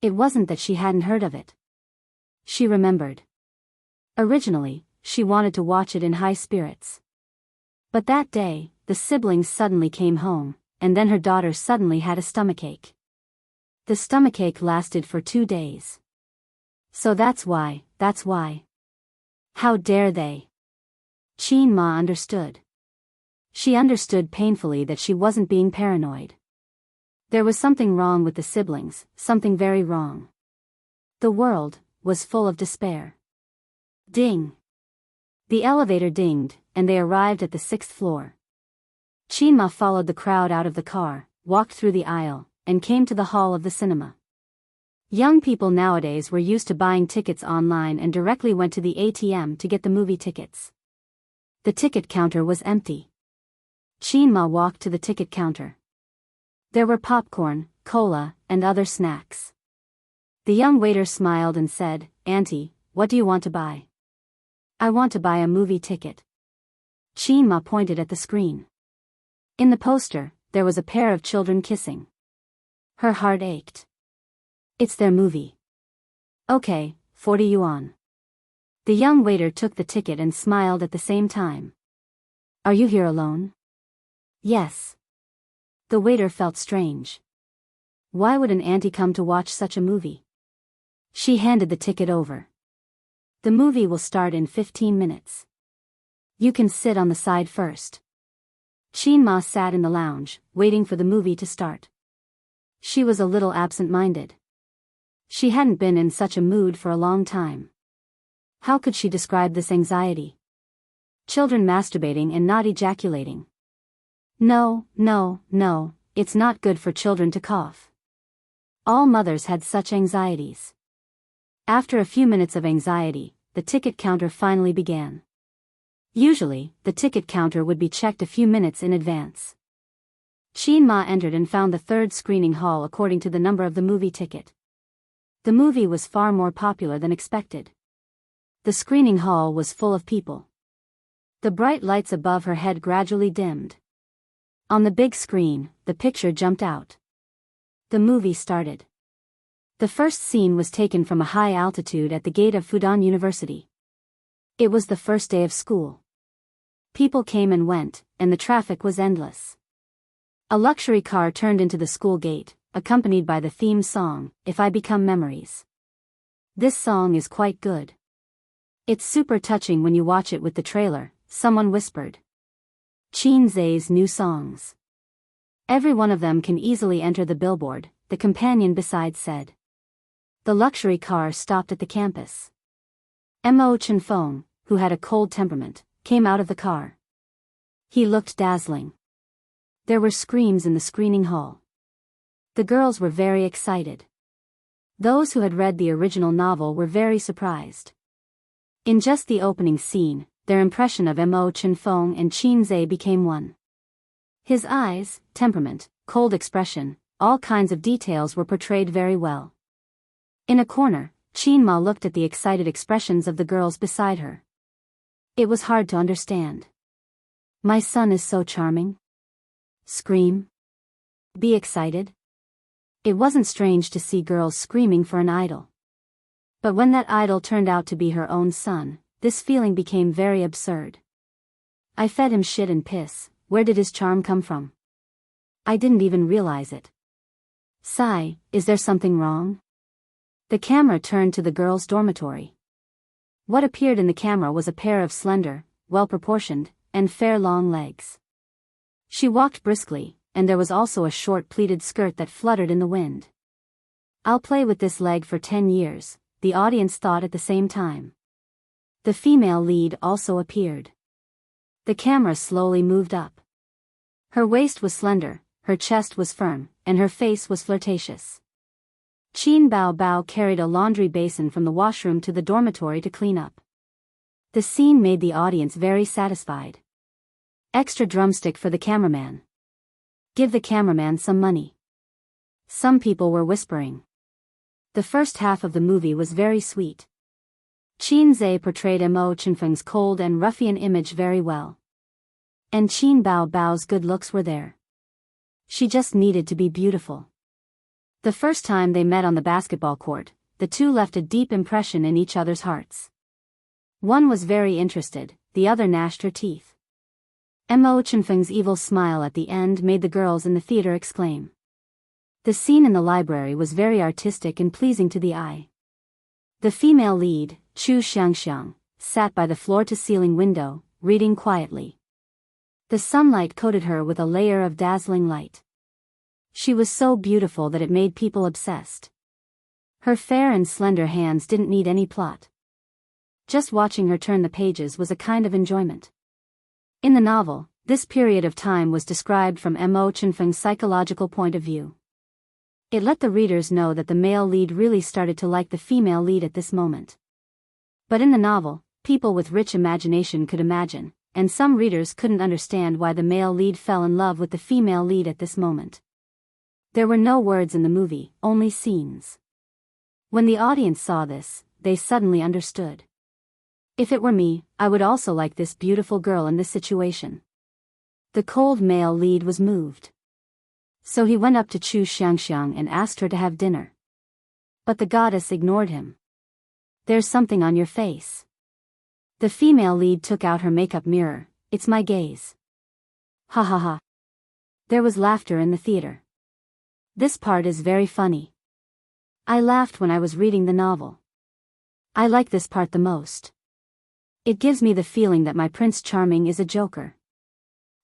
It wasn't that she hadn't heard of it. She remembered. Originally, she wanted to watch it in high spirits. But that day, the siblings suddenly came home, and then her daughter suddenly had a stomachache. The stomachache lasted for 2 days. So that's why. How dare they? Qin Ma understood. She understood painfully that she wasn't being paranoid. There was something wrong with the siblings, something very wrong. The world was full of despair. Ding! The elevator dinged, and they arrived at the 6th floor. Qin Ma followed the crowd out of the car, walked through the aisle, and came to the hall of the cinema. Young people nowadays were used to buying tickets online and directly went to the ATM to get the movie tickets. The ticket counter was empty. Qin Ma walked to the ticket counter. There were popcorn, cola, and other snacks. The young waiter smiled and said, "Auntie, what do you want to buy?" "I want to buy a movie ticket." Qin Ma pointed at the screen. In the poster, there was a pair of children kissing. Her heart ached. "It's their movie." "Okay, 40 yuan." The young waiter took the ticket and smiled at the same time. "Are you here alone?" "Yes." The waiter felt strange. Why would an auntie come to watch such a movie? She handed the ticket over. "The movie will start in 15 minutes. You can sit on the side first." Qin Ma sat in the lounge, waiting for the movie to start. She was a little absent-minded. She hadn't been in such a mood for a long time. How could she describe this anxiety? Children masturbating and not ejaculating. No, it's not good for children to cough. All mothers had such anxieties. After a few minutes of anxiety, the ticket counter finally began. Usually, the ticket counter would be checked a few minutes in advance. Qin Ma entered and found the third screening hall according to the number of the movie ticket. The movie was far more popular than expected. The screening hall was full of people. The bright lights above her head gradually dimmed. On the big screen, the picture jumped out. The movie started. The first scene was taken from a high altitude at the gate of Fudan University. It was the first day of school. People came and went, and the traffic was endless. A luxury car turned into the school gate, accompanied by the theme song, "If I Become Memories." This song is quite good. It's super touching when you watch it with the trailer, someone whispered. Qin Zhe's new songs. Every one of them can easily enter the billboard, the companion beside said. The luxury car stopped at the campus. Mo Chenfeng, who had a cold temperament, came out of the car. He looked dazzling. There were screams in the screening hall. The girls were very excited. Those who had read the original novel were very surprised. In just the opening scene, their impression of Mo Chenfeng and Qin Zhe became one. His eyes, temperament, cold expression, all kinds of details were portrayed very well. In a corner, Qin Ma looked at the excited expressions of the girls beside her. It was hard to understand. My son is so charming. Scream. Be excited. It wasn't strange to see girls screaming for an idol. But when that idol turned out to be her own son, this feeling became very absurd. I fed him shit and piss, where did his charm come from? I didn't even realize it. Sigh, is there something wrong? The camera turned to the girls' dormitory. What appeared in the camera was a pair of slender, well-proportioned, and fair long legs. She walked briskly, and there was also a short pleated skirt that fluttered in the wind. I'll play with this leg for 10 years, the audience thought at the same time. The female lead also appeared. The camera slowly moved up. Her waist was slender, her chest was firm, and her face was flirtatious. Qin Bao carried a laundry basin from the washroom to the dormitory to clean up. The scene made the audience very satisfied. Extra drumstick for the cameraman. Give the cameraman some money. Some people were whispering. The first half of the movie was very sweet. Qin Zhe portrayed Mo Chenfeng's cold and ruffian image very well. And Qin Bao's good looks were there. She just needed to be beautiful. The first time they met on the basketball court, the two left a deep impression in each other's hearts. One was very interested, the other gnashed her teeth. Mo Chenfeng's evil smile at the end made the girls in the theater exclaim. The scene in the library was very artistic and pleasing to the eye. The female lead, Chu Xiangxiang, sat by the floor-to-ceiling window, reading quietly. The sunlight coated her with a layer of dazzling light. She was so beautiful that it made people obsessed. Her fair and slender hands didn't need any plot. Just watching her turn the pages was a kind of enjoyment. In the novel, this period of time was described from Mo Chenfeng's psychological point of view. It let the readers know that the male lead really started to like the female lead at this moment. But in the novel, people with rich imagination could imagine, and some readers couldn't understand why the male lead fell in love with the female lead at this moment. There were no words in the movie, only scenes. When the audience saw this, they suddenly understood. If it were me, I would also like this beautiful girl in this situation. The cold male lead was moved. So he went up to Chu Xiangxiang and asked her to have dinner. But the goddess ignored him. "There's something on your face." The female lead took out her makeup mirror. "It's my gaze." Ha ha ha. There was laughter in the theater. This part is very funny. I laughed when I was reading the novel. I like this part the most. It gives me the feeling that my Prince Charming is a joker.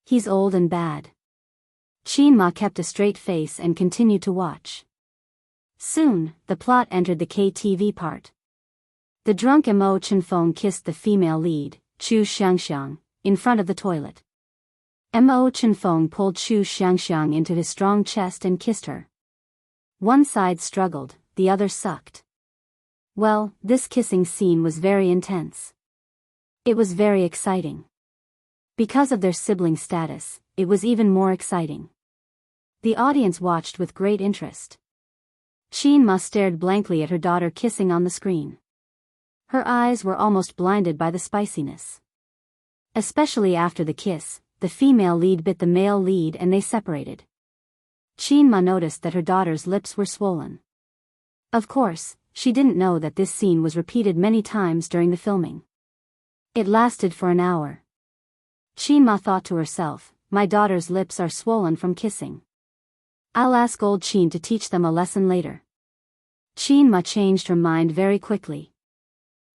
He's old and bad. Qin Ma kept a straight face and continued to watch. Soon, the plot entered the KTV part. The drunk Mo Chenfeng kissed the female lead, Chu Xiangxiang, in front of the toilet. Mo Chenfeng pulled Chu Xiangxiang into his strong chest and kissed her. One side struggled, the other sucked. Well, this kissing scene was very intense. It was very exciting. Because of their sibling status, it was even more exciting. The audience watched with great interest. Qin Ma stared blankly at her daughter kissing on the screen. Her eyes were almost blinded by the spiciness. Especially after the kiss, the female lead bit the male lead and they separated. Qin Ma noticed that her daughter's lips were swollen. Of course, she didn't know that this scene was repeated many times during the filming. It lasted for an hour. Qin Ma thought to herself, "My daughter's lips are swollen from kissing. I'll ask old Qin to teach them a lesson later." Qin Ma changed her mind very quickly.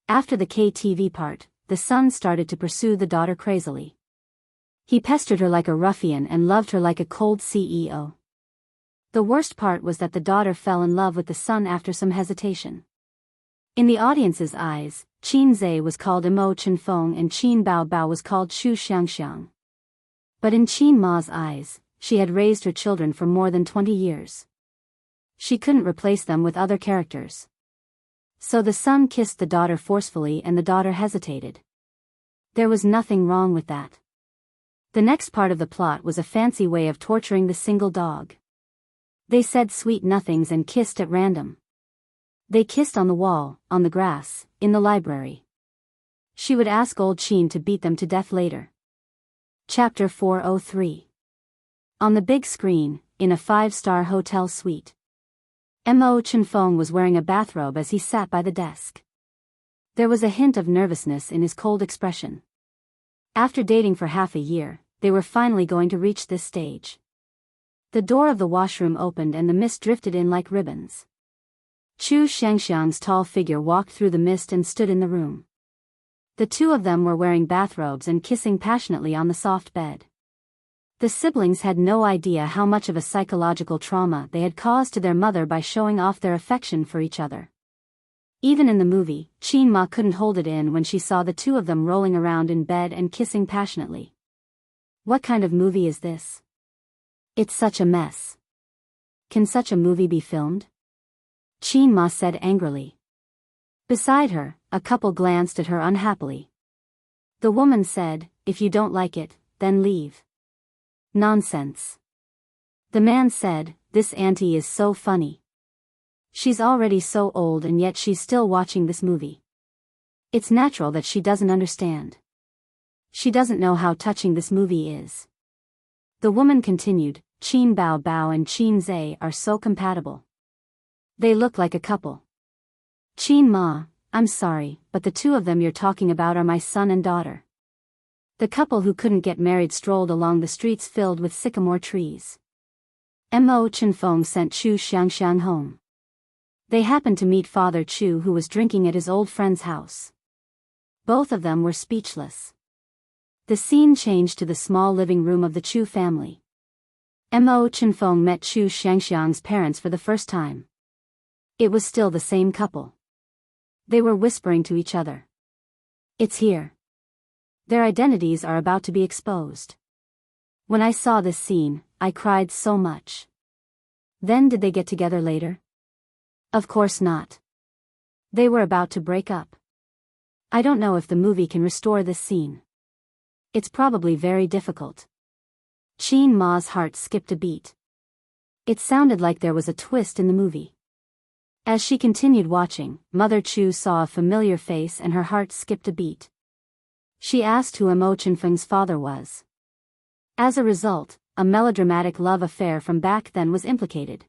After the KTV part, the son started to pursue the daughter crazily. He pestered her like a ruffian and loved her like a cold CEO. The worst part was that the daughter fell in love with the son after some hesitation. In the audience's eyes, Qin Zhe was called Mo Chenfeng and Qin Bao Bao was called Chu Xiangxiang. But in Qin Ma's eyes, she had raised her children for more than 20 years. She couldn't replace them with other characters. So the son kissed the daughter forcefully and the daughter hesitated. There was nothing wrong with that. The next part of the plot was a fancy way of torturing the single dog. They said sweet nothings and kissed at random. They kissed on the wall, on the grass, in the library. She would ask old Qin to beat them to death later. Chapter 403. On the big screen, in a 5-star hotel suite. Mo Chenfeng was wearing a bathrobe as he sat by the desk. There was a hint of nervousness in his cold expression. After dating for half a year, they were finally going to reach this stage. The door of the washroom opened and the mist drifted in like ribbons. Chu Xiangxiang's tall figure walked through the mist and stood in the room. The two of them were wearing bathrobes and kissing passionately on the soft bed. The siblings had no idea how much of a psychological trauma they had caused to their mother by showing off their affection for each other. Even in the movie, Qin Ma couldn't hold it in when she saw the two of them rolling around in bed and kissing passionately. What kind of movie is this? It's such a mess. Can such a movie be filmed? Qin Ma said angrily. Beside her, a couple glanced at her unhappily. The woman said, "If you don't like it, then leave." Nonsense. The man said, "This auntie is so funny. She's already so old and yet she's still watching this movie. It's natural that she doesn't understand. She doesn't know how touching this movie is." The woman continued, "Qin Bao Bao and Qin Zhe are so compatible. They look like a couple. Qin Ma, I'm sorry, but the two of them you're talking about are my son and daughter." The couple who couldn't get married strolled along the streets filled with sycamore trees. Mo Chenfeng sent Chu Xiangxiang home. They happened to meet Father Chu, who was drinking at his old friend's house. Both of them were speechless. The scene changed to the small living room of the Chu family. Mo Chenfeng met Chu Xiangxiang's parents for the first time. It was still the same couple. They were whispering to each other. "It's here. Their identities are about to be exposed." When I saw this scene, I cried so much. Then did they get together later? Of course not. They were about to break up. I don't know if the movie can restore this scene. It's probably very difficult. Qin Ma's heart skipped a beat. It sounded like there was a twist in the movie. As she continued watching, Mother Chu saw a familiar face and her heart skipped a beat. She asked who Mo Chenfeng's father was. As a result, a melodramatic love affair from back then was implicated.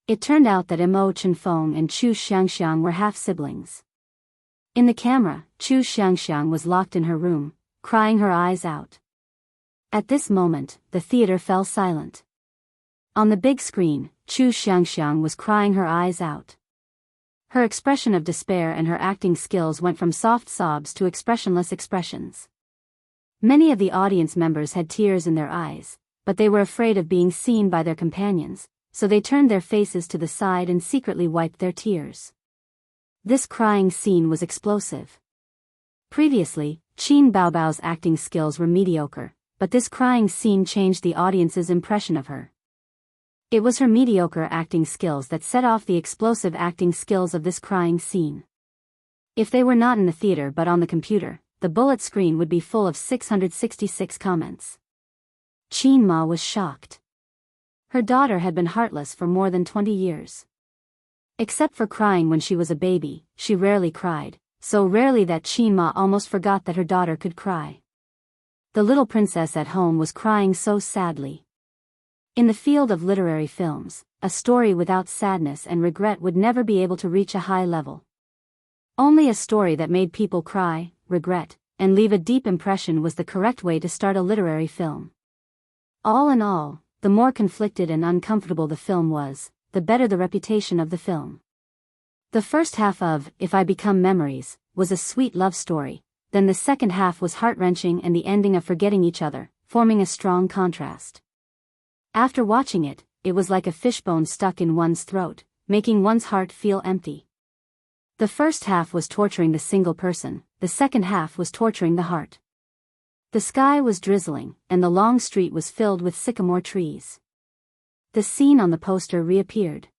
It turned out that Mo Chenfeng and Chu Xiangxiang were half-siblings. In the camera, Chu Xiangxiang was locked in her room, crying her eyes out. At this moment, the theater fell silent. On the big screen, Chu Xiangxiang was crying her eyes out. Her expression of despair and her acting skills went from soft sobs to expressionless expressions. Many of the audience members had tears in their eyes, but they were afraid of being seen by their companions, so they turned their faces to the side and secretly wiped their tears. This crying scene was explosive. Previously, Qin Baobao's acting skills were mediocre, but this crying scene changed the audience's impression of her. It was her mediocre acting skills that set off the explosive acting skills of this crying scene. If they were not in the theater but on the computer, the bullet screen would be full of 666 comments. Qin Ma was shocked. Her daughter had been heartless for more than 20 years. Except for crying when she was a baby, she rarely cried, so rarely that Qin Ma almost forgot that her daughter could cry. The little princess at home was crying so sadly. In the field of literary films, a story without sadness and regret would never be able to reach a high level. Only a story that made people cry, regret, and leave a deep impression was the correct way to start a literary film. All in all, the more conflicted and uncomfortable the film was, the better the reputation of the film. The first half of If I Become Memories was a sweet love story, then the second half was heart-wrenching and the ending of forgetting each other, forming a strong contrast. After watching it, it was like a fishbone stuck in one's throat, making one's heart feel empty. The first half was torturing the single person, the second half was torturing the heart. The sky was drizzling, and the long street was filled with sycamore trees. The scene on the poster reappeared.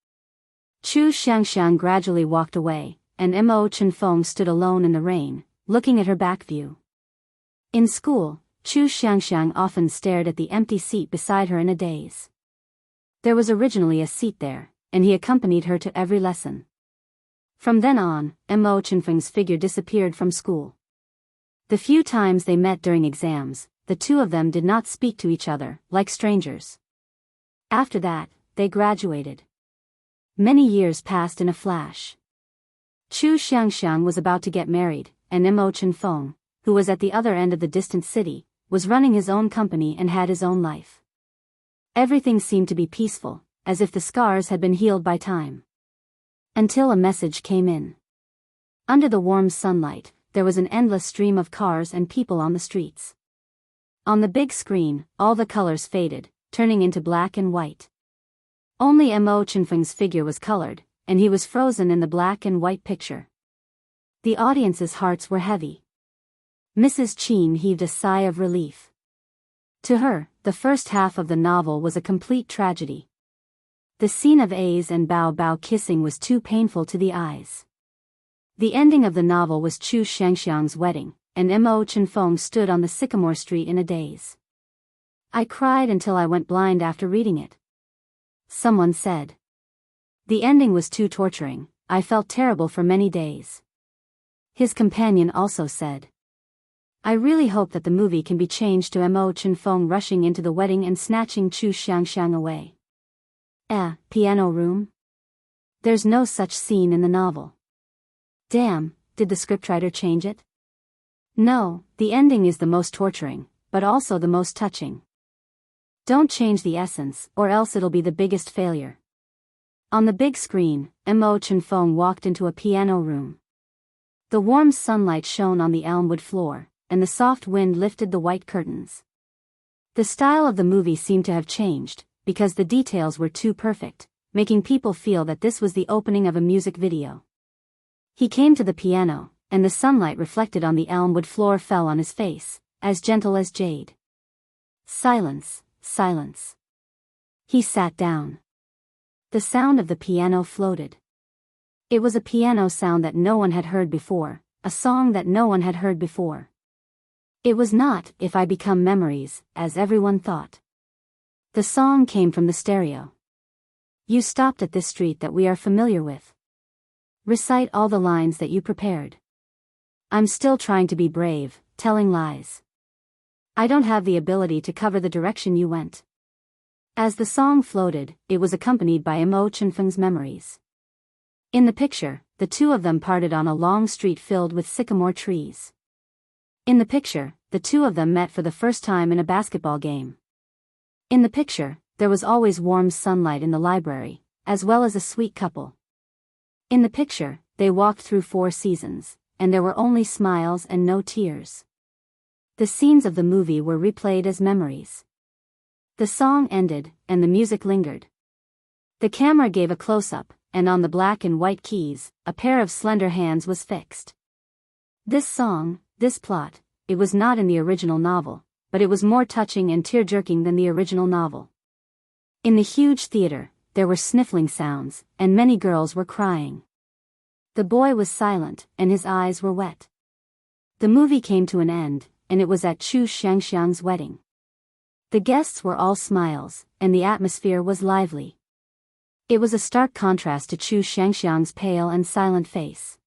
Chu Xiangxiang gradually walked away, and Mo Chenfeng stood alone in the rain, looking at her back view. In school, Chu Xiangxiang often stared at the empty seat beside her in a daze. There was originally a seat there, and he accompanied her to every lesson. From then on, Mo Chenfeng's figure disappeared from school. The few times they met during exams, the two of them did not speak to each other, like strangers. After that, they graduated. Many years passed in a flash. Chu Xiangxiang was about to get married, and Mo Chenfeng, who was at the other end of the distant city, was running his own company and had his own life. Everything seemed to be peaceful, as if the scars had been healed by time. Until a message came in. Under the warm sunlight, there was an endless stream of cars and people on the streets. On the big screen, all the colors faded, turning into black and white. Only Mo Chenfeng's figure was colored, and he was frozen in the black and white picture. The audience's hearts were heavy. Mrs. Qin heaved a sigh of relief. To her, the first half of the novel was a complete tragedy. The scene of A's and Bao Bao kissing was too painful to the eyes. The ending of the novel was Chu Xiangxiang's wedding, and Mo Chenfeng stood on the sycamore street in a daze. I cried until I went blind after reading it. Someone said. The ending was too torturing, I felt terrible for many days. His companion also said. I really hope that the movie can be changed to Mo Chenfeng rushing into the wedding and snatching Chu Xiangxiang away. Piano room? There's no such scene in the novel. Damn, did the scriptwriter change it? No, the ending is the most torturing, but also the most touching. Don't change the essence, or else it'll be the biggest failure. On the big screen, Mo Chenfeng walked into a piano room. The warm sunlight shone on the elmwood floor, and the soft wind lifted the white curtains. The style of the movie seemed to have changed, because the details were too perfect, making people feel that this was the opening of a music video. He came to the piano, and the sunlight reflected on the elmwood floor fell on his face, as gentle as jade. Silence, silence. He sat down. The sound of the piano floated. It was a piano sound that no one had heard before, a song that no one had heard before. It was not If I Become Memories, as everyone thought. The song came from the stereo. You stopped at this street that we are familiar with. Recite all the lines that you prepared. I'm still trying to be brave, telling lies. I don't have the ability to cover the direction you went. As the song floated, it was accompanied by Mo Chenfeng's memories. In the picture, the two of them parted on a long street filled with sycamore trees. In the picture, the two of them met for the first time in a basketball game. In the picture, there was always warm sunlight in the library, as well as a sweet couple. In the picture, they walked through 4 seasons, and there were only smiles and no tears. The scenes of the movie were replayed as memories. The song ended, and the music lingered. The camera gave a close-up, and on the black and white keys, a pair of slender hands was fixed. This song, this plot, it was not in the original novel, but it was more touching and tear-jerking than the original novel. In the huge theater, there were sniffling sounds, and many girls were crying. The boy was silent, and his eyes were wet. The movie came to an end, and it was at Chu Xiangxiang's wedding. The guests were all smiles, and the atmosphere was lively. It was a stark contrast to Chu Xiangxiang's pale and silent face.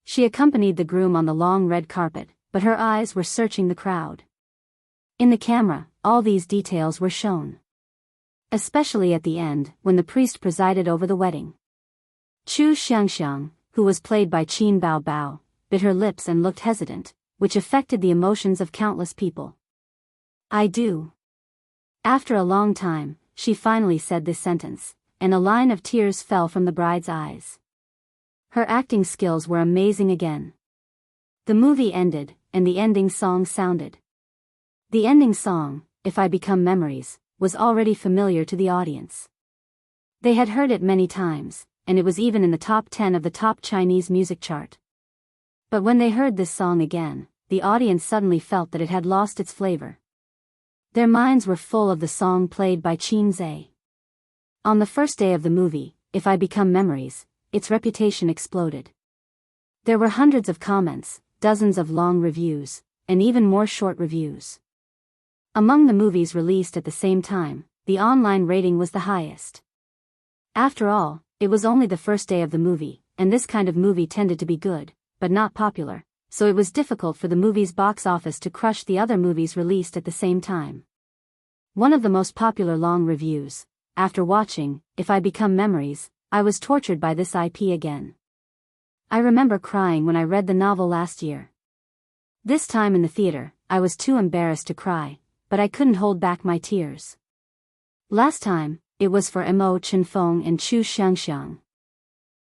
She accompanied the groom on the long red carpet, but her eyes were searching the crowd. In the camera, all these details were shown. Especially at the end, when the priest presided over the wedding. Chu Xiangxiang, who was played by Qin Bao, bit her lips and looked hesitant, which affected the emotions of countless people. I do. After a long time, she finally said this sentence, and a line of tears fell from the bride's eyes. Her acting skills were amazing again. The movie ended, and the ending song sounded. The ending song, If I Become Memories, was already familiar to the audience. They had heard it many times, and it was even in the top 10 of the top Chinese music chart. But when they heard this song again, the audience suddenly felt that it had lost its flavor. Their minds were full of the song played by Qin Zhe. On the first day of the movie, If I Become Memories, its reputation exploded. There were hundreds of comments, dozens of long reviews, and even more short reviews. Among the movies released at the same time, the online rating was the highest. After all, it was only the first day of the movie, and this kind of movie tended to be good, but not popular, so it was difficult for the movie's box office to crush the other movies released at the same time. One of the most popular long reviews: after watching If I Become Memories, I was tortured by this IP again. I remember crying when I read the novel last year. This time in the theater, I was too embarrassed to cry, but I couldn't hold back my tears. Last time, it was for Mo Chenfeng and Chu Xiangxiang.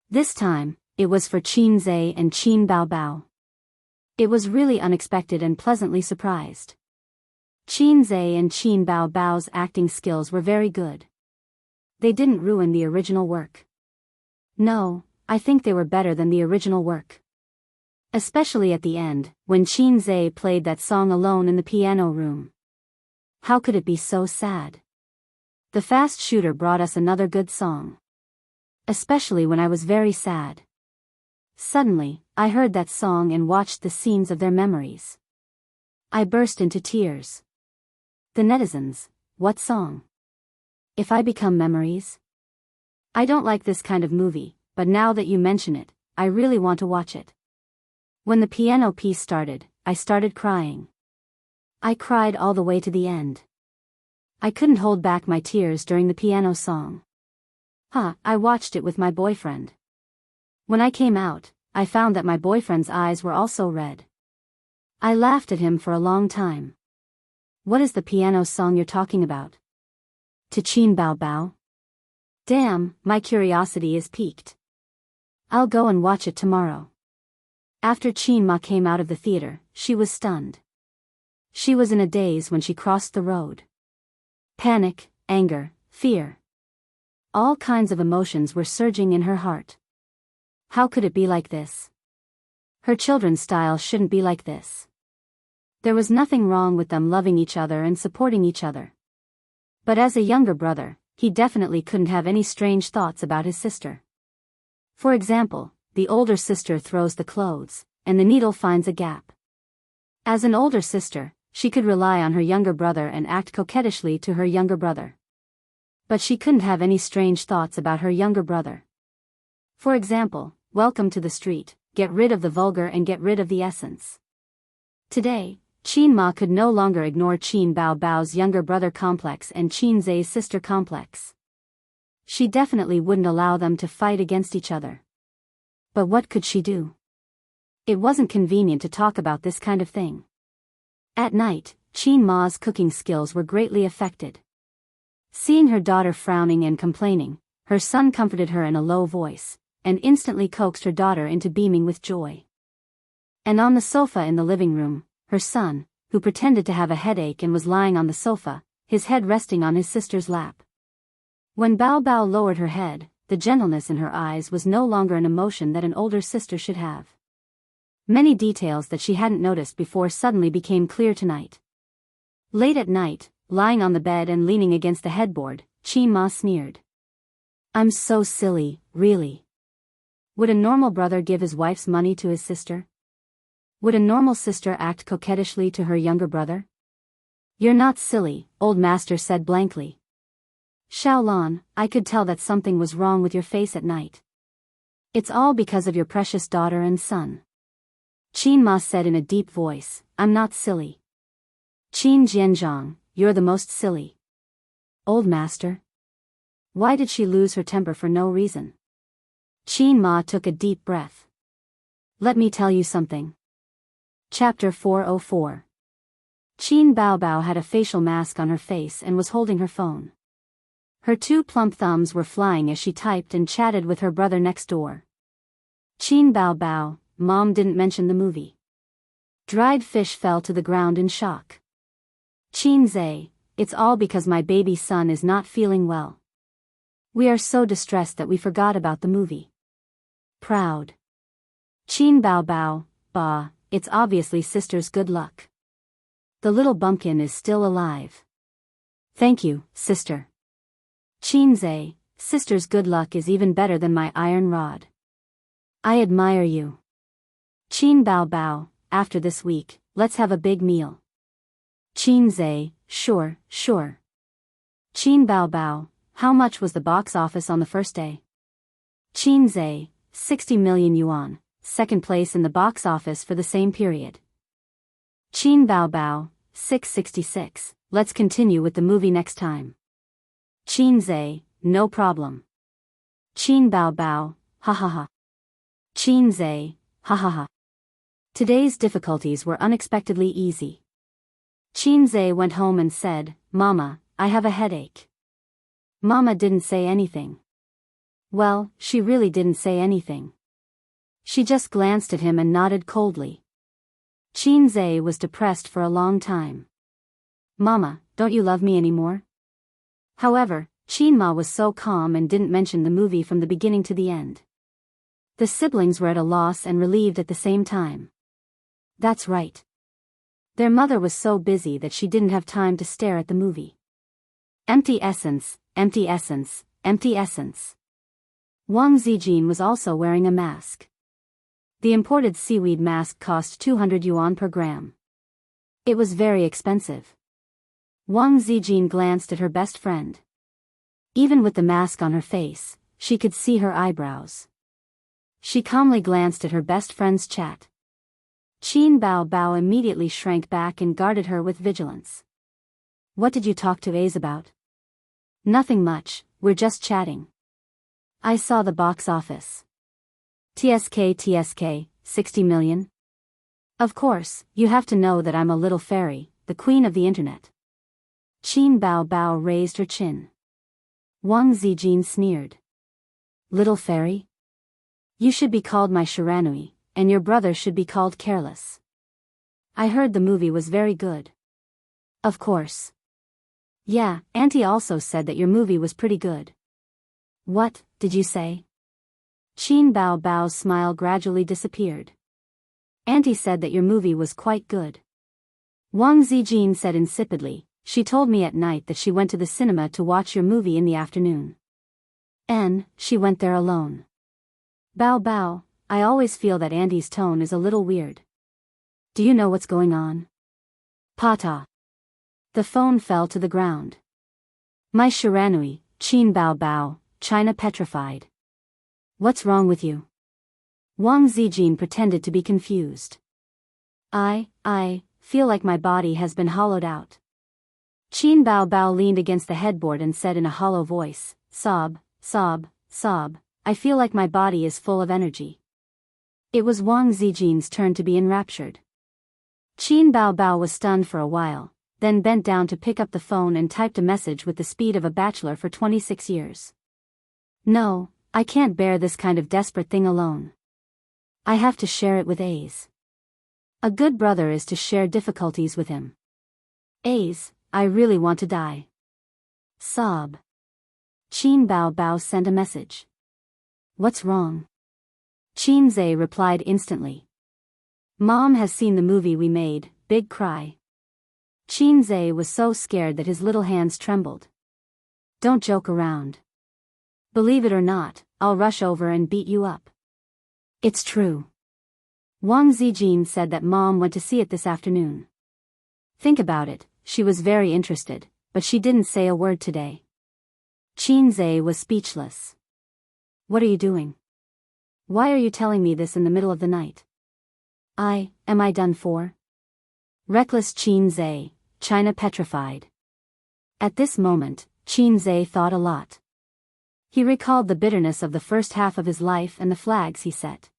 This time, it was for Qin Zhe and Qin Bao. It was really unexpected and pleasantly surprised. Qin Zhe and Qin Bao's acting skills were very good. They didn't ruin the original work. No, I think they were better than the original work. Especially at the end, when Qin Zhe played that song alone in the piano room. How could it be so sad? The Fast Shooter brought us another good song. Especially when I was very sad. Suddenly, I heard that song and watched the scenes of their memories. I burst into tears. The netizens, what song? If I Become Memories? I don't like this kind of movie, but now that you mention it, I really want to watch it. When the piano piece started, I started crying. I cried all the way to the end. I couldn't hold back my tears during the piano song. I watched it with my boyfriend. When I came out, I found that my boyfriend's eyes were also red. I laughed at him for a long time. What is the piano song you're talking about? To Qin Bao? Damn, my curiosity is piqued. I'll go and watch it tomorrow. After Qin Ma came out of the theater, she was stunned. She was in a daze when she crossed the road. Panic, anger, fear. All kinds of emotions were surging in her heart. How could it be like this? Her children's style shouldn't be like this. There was nothing wrong with them loving each other and supporting each other. But as a younger brother, he definitely couldn't have any strange thoughts about his sister. For example, the older sister throws the clothes, and the needle finds a gap. As an older sister, she could rely on her younger brother and act coquettishly to her younger brother. But she couldn't have any strange thoughts about her younger brother. For example, welcome to the street, get rid of the vulgar and get rid of the essence. Today, Qin Ma could no longer ignore Qin Bao Bao's younger brother complex and Qin Zhe's sister complex. She definitely wouldn't allow them to fight against each other. But what could she do? It wasn't convenient to talk about this kind of thing. At night, Qin Ma's cooking skills were greatly affected. Seeing her daughter frowning and complaining, her son comforted her in a low voice, and instantly coaxed her daughter into beaming with joy. And on the sofa in the living room, her son, who pretended to have a headache and was lying on the sofa, his head resting on his sister's lap. When Bao Bao lowered her head, the gentleness in her eyes was no longer an emotion that an older sister should have. Many details that she hadn't noticed before suddenly became clear tonight. Late at night, lying on the bed and leaning against the headboard, Qin Ma sneered. "I'm so silly, really. Would a normal brother give his wife's money to his sister? Would a normal sister act coquettishly to her younger brother?" "You're not silly," old master said blankly. "Xiaolan, I could tell that something was wrong with your face at night. It's all because of your precious daughter and son." Qin Ma said in a deep voice, "I'm not silly. Qin Jianzhang, you're the most silly." "Old master? Why did she lose her temper for no reason?" Qin Ma took a deep breath. "Let me tell you something." Chapter 404. Qin Bao Bao had a facial mask on her face and was holding her phone. Her two plump thumbs were flying as she typed and chatted with her brother next door. "Qin Bao Bao, Mom didn't mention the movie." Dried fish fell to the ground in shock. "Qin Zhe, it's all because my baby son is not feeling well. We are so distressed that we forgot about the movie." Proud. "Qin Bao Bao, Ba, it's obviously sister's good luck. The little bumpkin is still alive." "Thank you, sister." "Qin Zhe, sister's good luck is even better than my iron rod. I admire you." "Qin Bao Bao, after this week, let's have a big meal." "Qin Zhe, sure, sure." "Qin Bao Bao, how much was the box office on the first day?" "Qin Zhe, 60 million yuan, second place in the box office for the same period." "Qin Bao Bao, 666, let's continue with the movie next time." "Qin Zhe, no problem." "Qin Bao Bao, ha ha ha." "Qin Zhe, ha ha ha." Today's difficulties were unexpectedly easy. Qin Zhe went home and said, "Mama, I have a headache." Mama didn't say anything. Well, she really didn't say anything. She just glanced at him and nodded coldly. Qin Zhe was depressed for a long time. "Mama, don't you love me anymore?" However, Qin Ma was so calm and didn't mention the movie from the beginning to the end. The siblings were at a loss and relieved at the same time. That's right. Their mother was so busy that she didn't have time to stare at the movie. Empty essence, empty essence, empty essence. Wang Zijin was also wearing a mask. The imported seaweed mask cost 200 yuan per gram. It was very expensive. Wang Zijin glanced at her best friend. Even with the mask on her face, she could see her eyebrows. She calmly glanced at her best friend's chat. Qin Bao Bao immediately shrank back and guarded her with vigilance. "What did you talk to Ace about?" "Nothing much, we're just chatting." "I saw the box office. TSK, 60 million? Of course, you have to know that I'm a little fairy, the queen of the internet." Qin Bao Bao raised her chin. Wang Zijin sneered. "Little fairy? You should be called my Shiranui, and your brother should be called Careless. I heard the movie was very good." "Of course. Yeah, Auntie also said that your movie was pretty good." "What, did you say?" Qin Bao Bao's smile gradually disappeared. "Auntie said that your movie was quite good." Wang Zijin said insipidly, "She told me at night that she went to the cinema to watch your movie in the afternoon. And she went there alone." "Bao Bao, I always feel that Auntie's tone is a little weird." Do you know what's going on? Pata. The phone fell to the ground. My Shiranui, Qin Bao Bao, China petrified. What's wrong with you? Wang Zijin pretended to be confused. I feel like my body has been hollowed out. Qin Bao Bao leaned against the headboard and said in a hollow voice, sob, sob, sob, I feel like my body is full of energy. It was Wang Zijin's turn to be enraptured. Qin Bao Bao was stunned for a while, then bent down to pick up the phone and typed a message with the speed of a bachelor for 26 years. No, I can't bear this kind of desperate thing alone. I have to share it with Ace. A good brother is to share difficulties with him. Ace, I really want to die. Sob. Qin Bao Bao sent a message. What's wrong? Qin Zhe replied instantly. Mom has seen the movie we made, big cry. Qin Zhe was so scared that his little hands trembled. Don't joke around. Believe it or not, I'll rush over and beat you up. It's true. Wang Zijin said that Mom went to see it this afternoon. Think about it, she was very interested, but she didn't say a word today. Qin Zhe was speechless. What are you doing? Why are you telling me this in the middle of the night? Am I done for? Reckless Qin Zhe, China petrified. At this moment, Qin Zhe thought a lot. He recalled the bitterness of the first half of his life and the flags he set.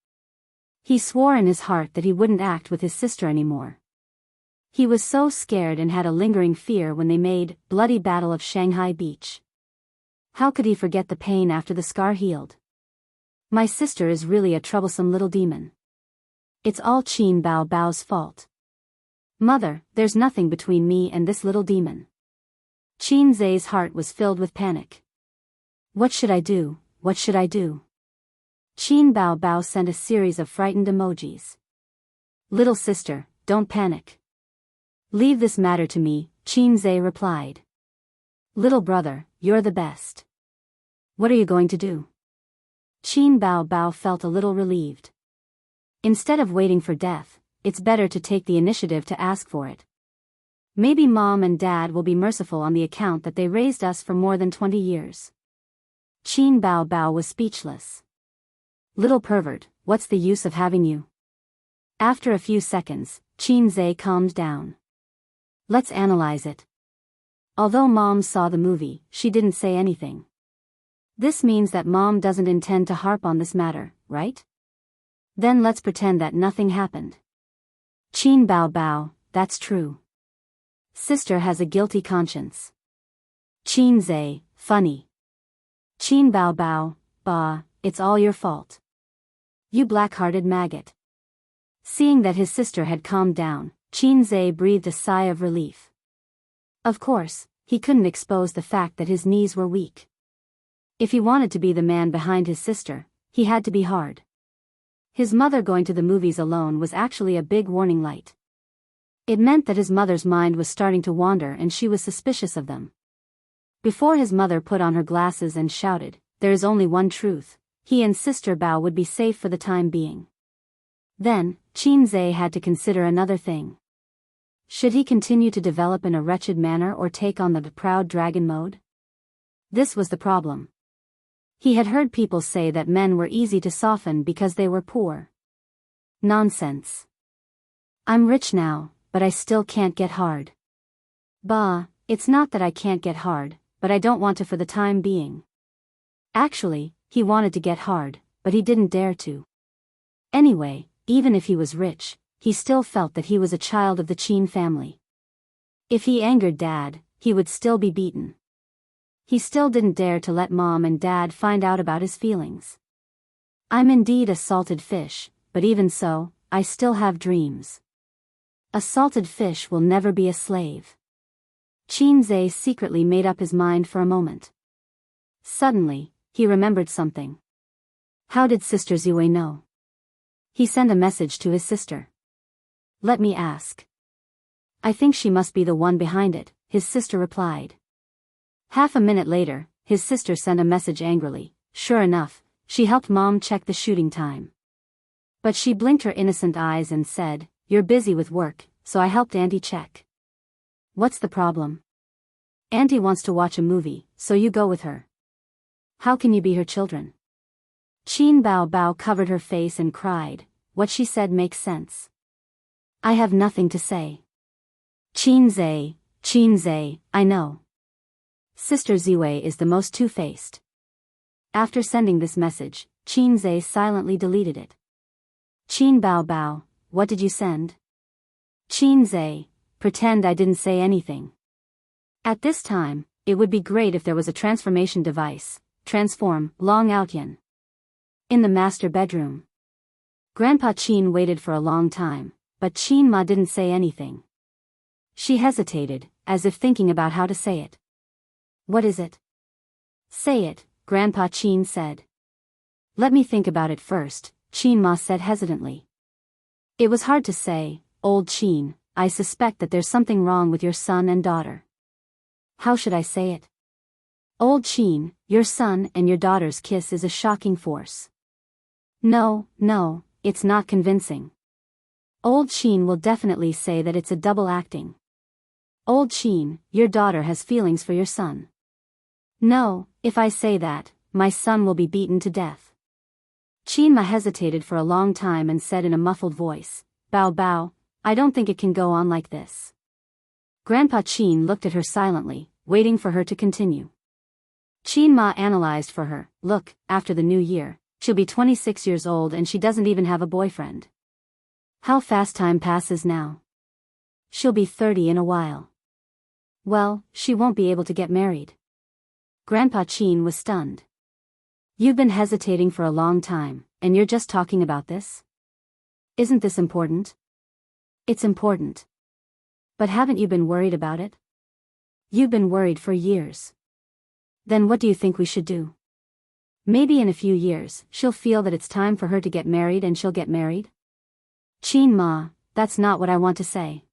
He swore in his heart that he wouldn't act with his sister anymore. He was so scared and had a lingering fear when they made bloody Battle of Shanghai Beach. How could he forget the pain after the scar healed? My sister is really a troublesome little demon. It's all Qin Bao Bao's fault. Mother, there's nothing between me and this little demon. Qin Zhe's heart was filled with panic. What should I do? What should I do? Qin Bao Bao sent a series of frightened emojis. Little sister, don't panic. Leave this matter to me, Qin Zhe replied. Little brother, you're the best. What are you going to do? Qin Bao Bao felt a little relieved. Instead of waiting for death, it's better to take the initiative to ask for it. Maybe Mom and Dad will be merciful on the account that they raised us for more than 20 years. Qin Bao Bao was speechless. Little pervert, what's the use of having you? After a few seconds, Qin Zhe calmed down. Let's analyze it. Although Mom saw the movie, she didn't say anything. This means that Mom doesn't intend to harp on this matter, right? Then let's pretend that nothing happened. Qin Bao Bao, that's true. Sister has a guilty conscience. Qin Zhe, funny. Qin Bao Bao, bah, it's all your fault. You black-hearted maggot. Seeing that his sister had calmed down, Qin Zhe breathed a sigh of relief. Of course, he couldn't expose the fact that his knees were weak. If he wanted to be the man behind his sister, he had to be hard. His mother going to the movies alone was actually a big warning light. It meant that his mother's mind was starting to wander and she was suspicious of them. Before his mother put on her glasses and shouted, "There is only one truth," he and Sister Bao would be safe for the time being. Then, Qin Zhe had to consider another thing. Should he continue to develop in a wretched manner or take on the proud dragon mode? This was the problem. He had heard people say that men were easy to soften because they were poor. Nonsense. I'm rich now, but I still can't get hard. Bah, it's not that I can't get hard, but I don't want to for the time being. Actually, he wanted to get hard, but he didn't dare to. Anyway, even if he was rich, he still felt that he was a child of the Qin family. If he angered Dad, he would still be beaten. He still didn't dare to let Mom and Dad find out about his feelings. I'm indeed a salted fish, but even so, I still have dreams. A salted fish will never be a slave. Qin Zhe secretly made up his mind for a moment. Suddenly, he remembered something. How did Sister Zue know? He sent a message to his sister. Let me ask. I think she must be the one behind it, his sister replied. Half a minute later, his sister sent a message angrily. Sure enough, she helped Mom check the shooting time. But she blinked her innocent eyes and said, you're busy with work, so I helped Auntie check. What's the problem? Auntie wants to watch a movie, so you go with her. How can you be her children? Qin Bao Bao covered her face and cried. What she said makes sense. I have nothing to say. Qin Zhe, I know. Sister Ziwei is the most two-faced. After sending this message, Qin Zhe silently deleted it. Qin Bao Bao, what did you send? Qin Zhe, pretend I didn't say anything. At this time, it would be great if there was a transformation device. Transform, Long Outyan. In the master bedroom. Grandpa Qin waited for a long time, but Qin Ma didn't say anything. She hesitated, as if thinking about how to say it. What is it? Say it, Grandpa Qin said. Let me think about it first, Qin Ma said hesitantly. It was hard to say, old Qin, I suspect that there's something wrong with your son and daughter. How should I say it? Old Qin, your son and your daughter's kiss is a shocking force. No, it's not convincing. Old Qin will definitely say that it's a double acting. Old Qin, your daughter has feelings for your son. No, if I say that, my son will be beaten to death. Qin Ma hesitated for a long time and said in a muffled voice, Bao Bao, I don't think it can go on like this. Grandpa Qin looked at her silently, waiting for her to continue. Qin Ma analyzed for her, look, after the new year, she'll be 26 years old and she doesn't even have a boyfriend. How fast time passes now. She'll be 30 in a while. Well, she won't be able to get married. Grandpa Qin was stunned. You've been hesitating for a long time, and you're just talking about this? Isn't this important? It's important. But haven't you been worried about it? You've been worried for years. Then what do you think we should do? Maybe in a few years, she'll feel that it's time for her to get married and she'll get married? Qin Ma, that's not what I want to say.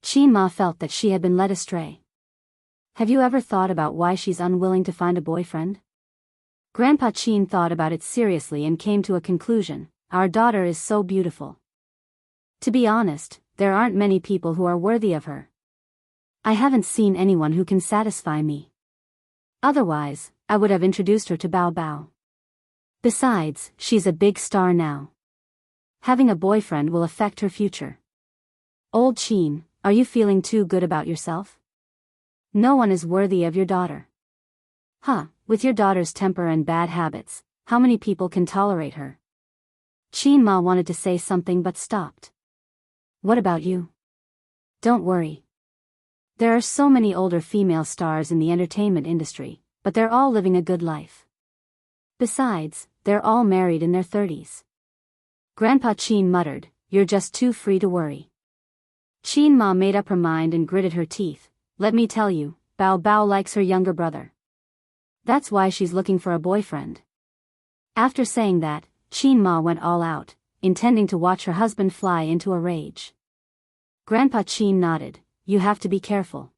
Qin Ma felt that she had been led astray. Have you ever thought about why she's unwilling to find a boyfriend? Grandpa Qin thought about it seriously and came to a conclusion. Our daughter is so beautiful. To be honest, there aren't many people who are worthy of her. I haven't seen anyone who can satisfy me. Otherwise, I would have introduced her to Bao Bao. Besides, she's a big star now. Having a boyfriend will affect her future. Old Qin, are you feeling too good about yourself? No one is worthy of your daughter. With your daughter's temper and bad habits, how many people can tolerate her? Qin Ma wanted to say something but stopped. What about you? Don't worry. There are so many older female stars in the entertainment industry, but they're all living a good life. Besides, they're all married in their 30s. Grandpa Qin muttered, you're just too free to worry. Qin Ma made up her mind and gritted her teeth. Let me tell you, Bao Bao likes her younger brother. That's why she's looking for a boyfriend. After saying that, Qin Ma went all out, intending to watch her husband fly into a rage. Grandpa Qin nodded, you have to be careful.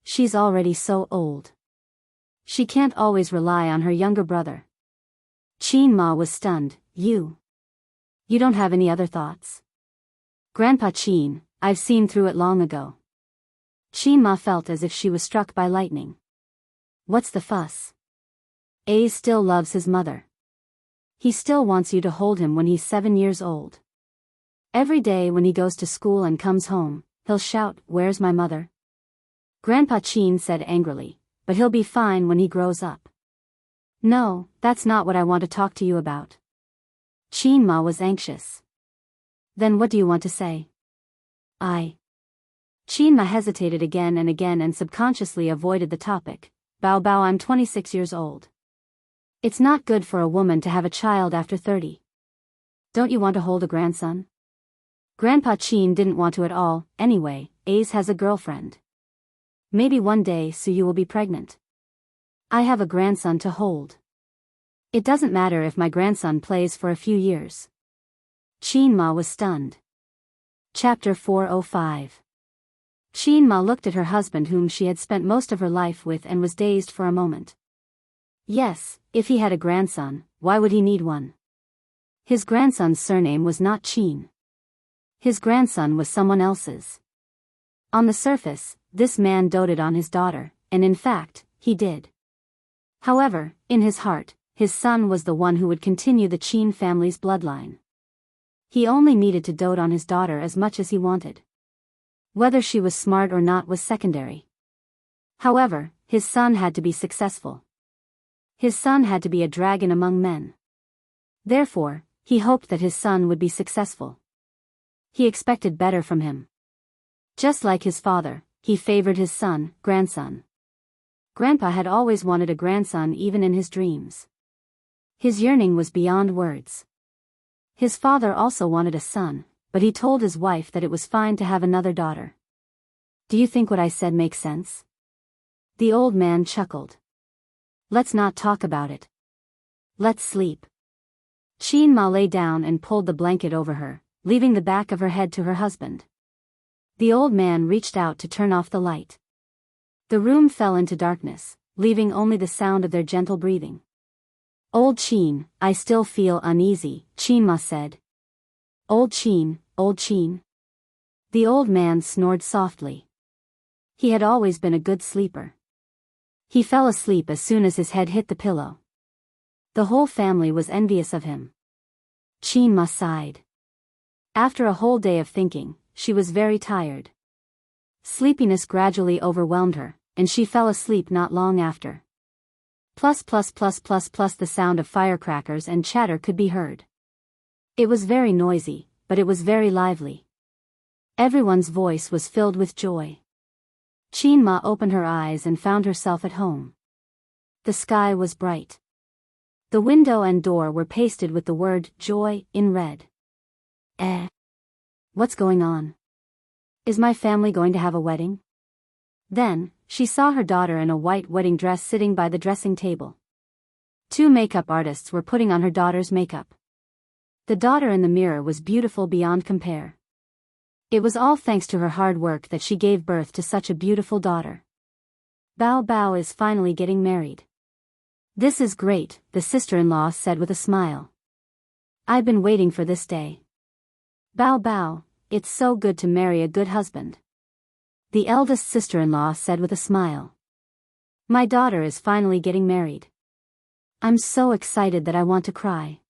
She's already so old. She can't always rely on her younger brother. Qin Ma was stunned, You don't have any other thoughts? Grandpa Qin, I've seen through it long ago. Qin Ma felt as if she was struck by lightning. What's the fuss? A still loves his mother. He still wants you to hold him when he's 7 years old. Every day when he goes to school and comes home, he'll shout, where's my mother? Grandpa Qin said angrily, but he'll be fine when he grows up. No, that's not what I want to talk to you about. Qin Ma was anxious. Then what do you want to say? Qin Ma hesitated again and subconsciously avoided the topic. Bao Bao, I'm 26 years old. It's not good for a woman to have a child after 30. Don't you want to hold a grandson? Grandpa Qin didn't want to at all. Anyway, Ace has a girlfriend. Maybe one day Suyu will be pregnant. I have a grandson to hold. It doesn't matter if my grandson plays for a few years. Qin Ma was stunned. Chapter 405. Qin Ma looked at her husband whom she had spent most of her life with and was dazed for a moment. Yes, if he had a grandson, why would he need one? His grandson's surname was not Qin. His grandson was someone else's. On the surface, this man doted on his daughter, and in fact, he did. However, in his heart, his son was the one who would continue the Qin family's bloodline. He only needed to dote on his daughter as much as he wanted. Whether she was smart or not was secondary. However, his son had to be successful. His son had to be a dragon among men. Therefore, he hoped that his son would be successful. He expected better from him. Just like his father, he favored his grandson. Grandpa had always wanted a grandson even in his dreams. His yearning was beyond words. His father also wanted a son, but he told his wife that it was fine to have another daughter. Do you think what I said makes sense? The old man chuckled. Let's not talk about it. Let's sleep. Qin Ma lay down and pulled the blanket over her, leaving the back of her head to her husband. The old man reached out to turn off the light. The room fell into darkness, leaving only the sound of their gentle breathing. Old Qin, I still feel uneasy, Qin Ma said. Old Qin, old Qin. The old man snored softly. He had always been a good sleeper. He fell asleep as soon as his head hit the pillow. The whole family was envious of him. Qin Ma sighed. After a whole day of thinking, she was very tired. Sleepiness gradually overwhelmed her, and she fell asleep not long after. The sound of firecrackers and chatter could be heard. It was very noisy, but it was very lively. Everyone's voice was filled with joy. Qin Ma opened her eyes and found herself at home. The sky was bright. The window and door were pasted with the word joy in red. What's going on? Is my family going to have a wedding? Then, she saw her daughter in a white wedding dress sitting by the dressing table. 2 makeup artists were putting on her daughter's makeup. The daughter in the mirror was beautiful beyond compare. It was all thanks to her hard work that she gave birth to such a beautiful daughter. Bao is finally getting married. This is great, the sister-in-law said with a smile. I've been waiting for this day. Bao, it's so good to marry a good husband. The eldest sister-in-law said with a smile. My daughter is finally getting married. I'm so excited that I want to cry.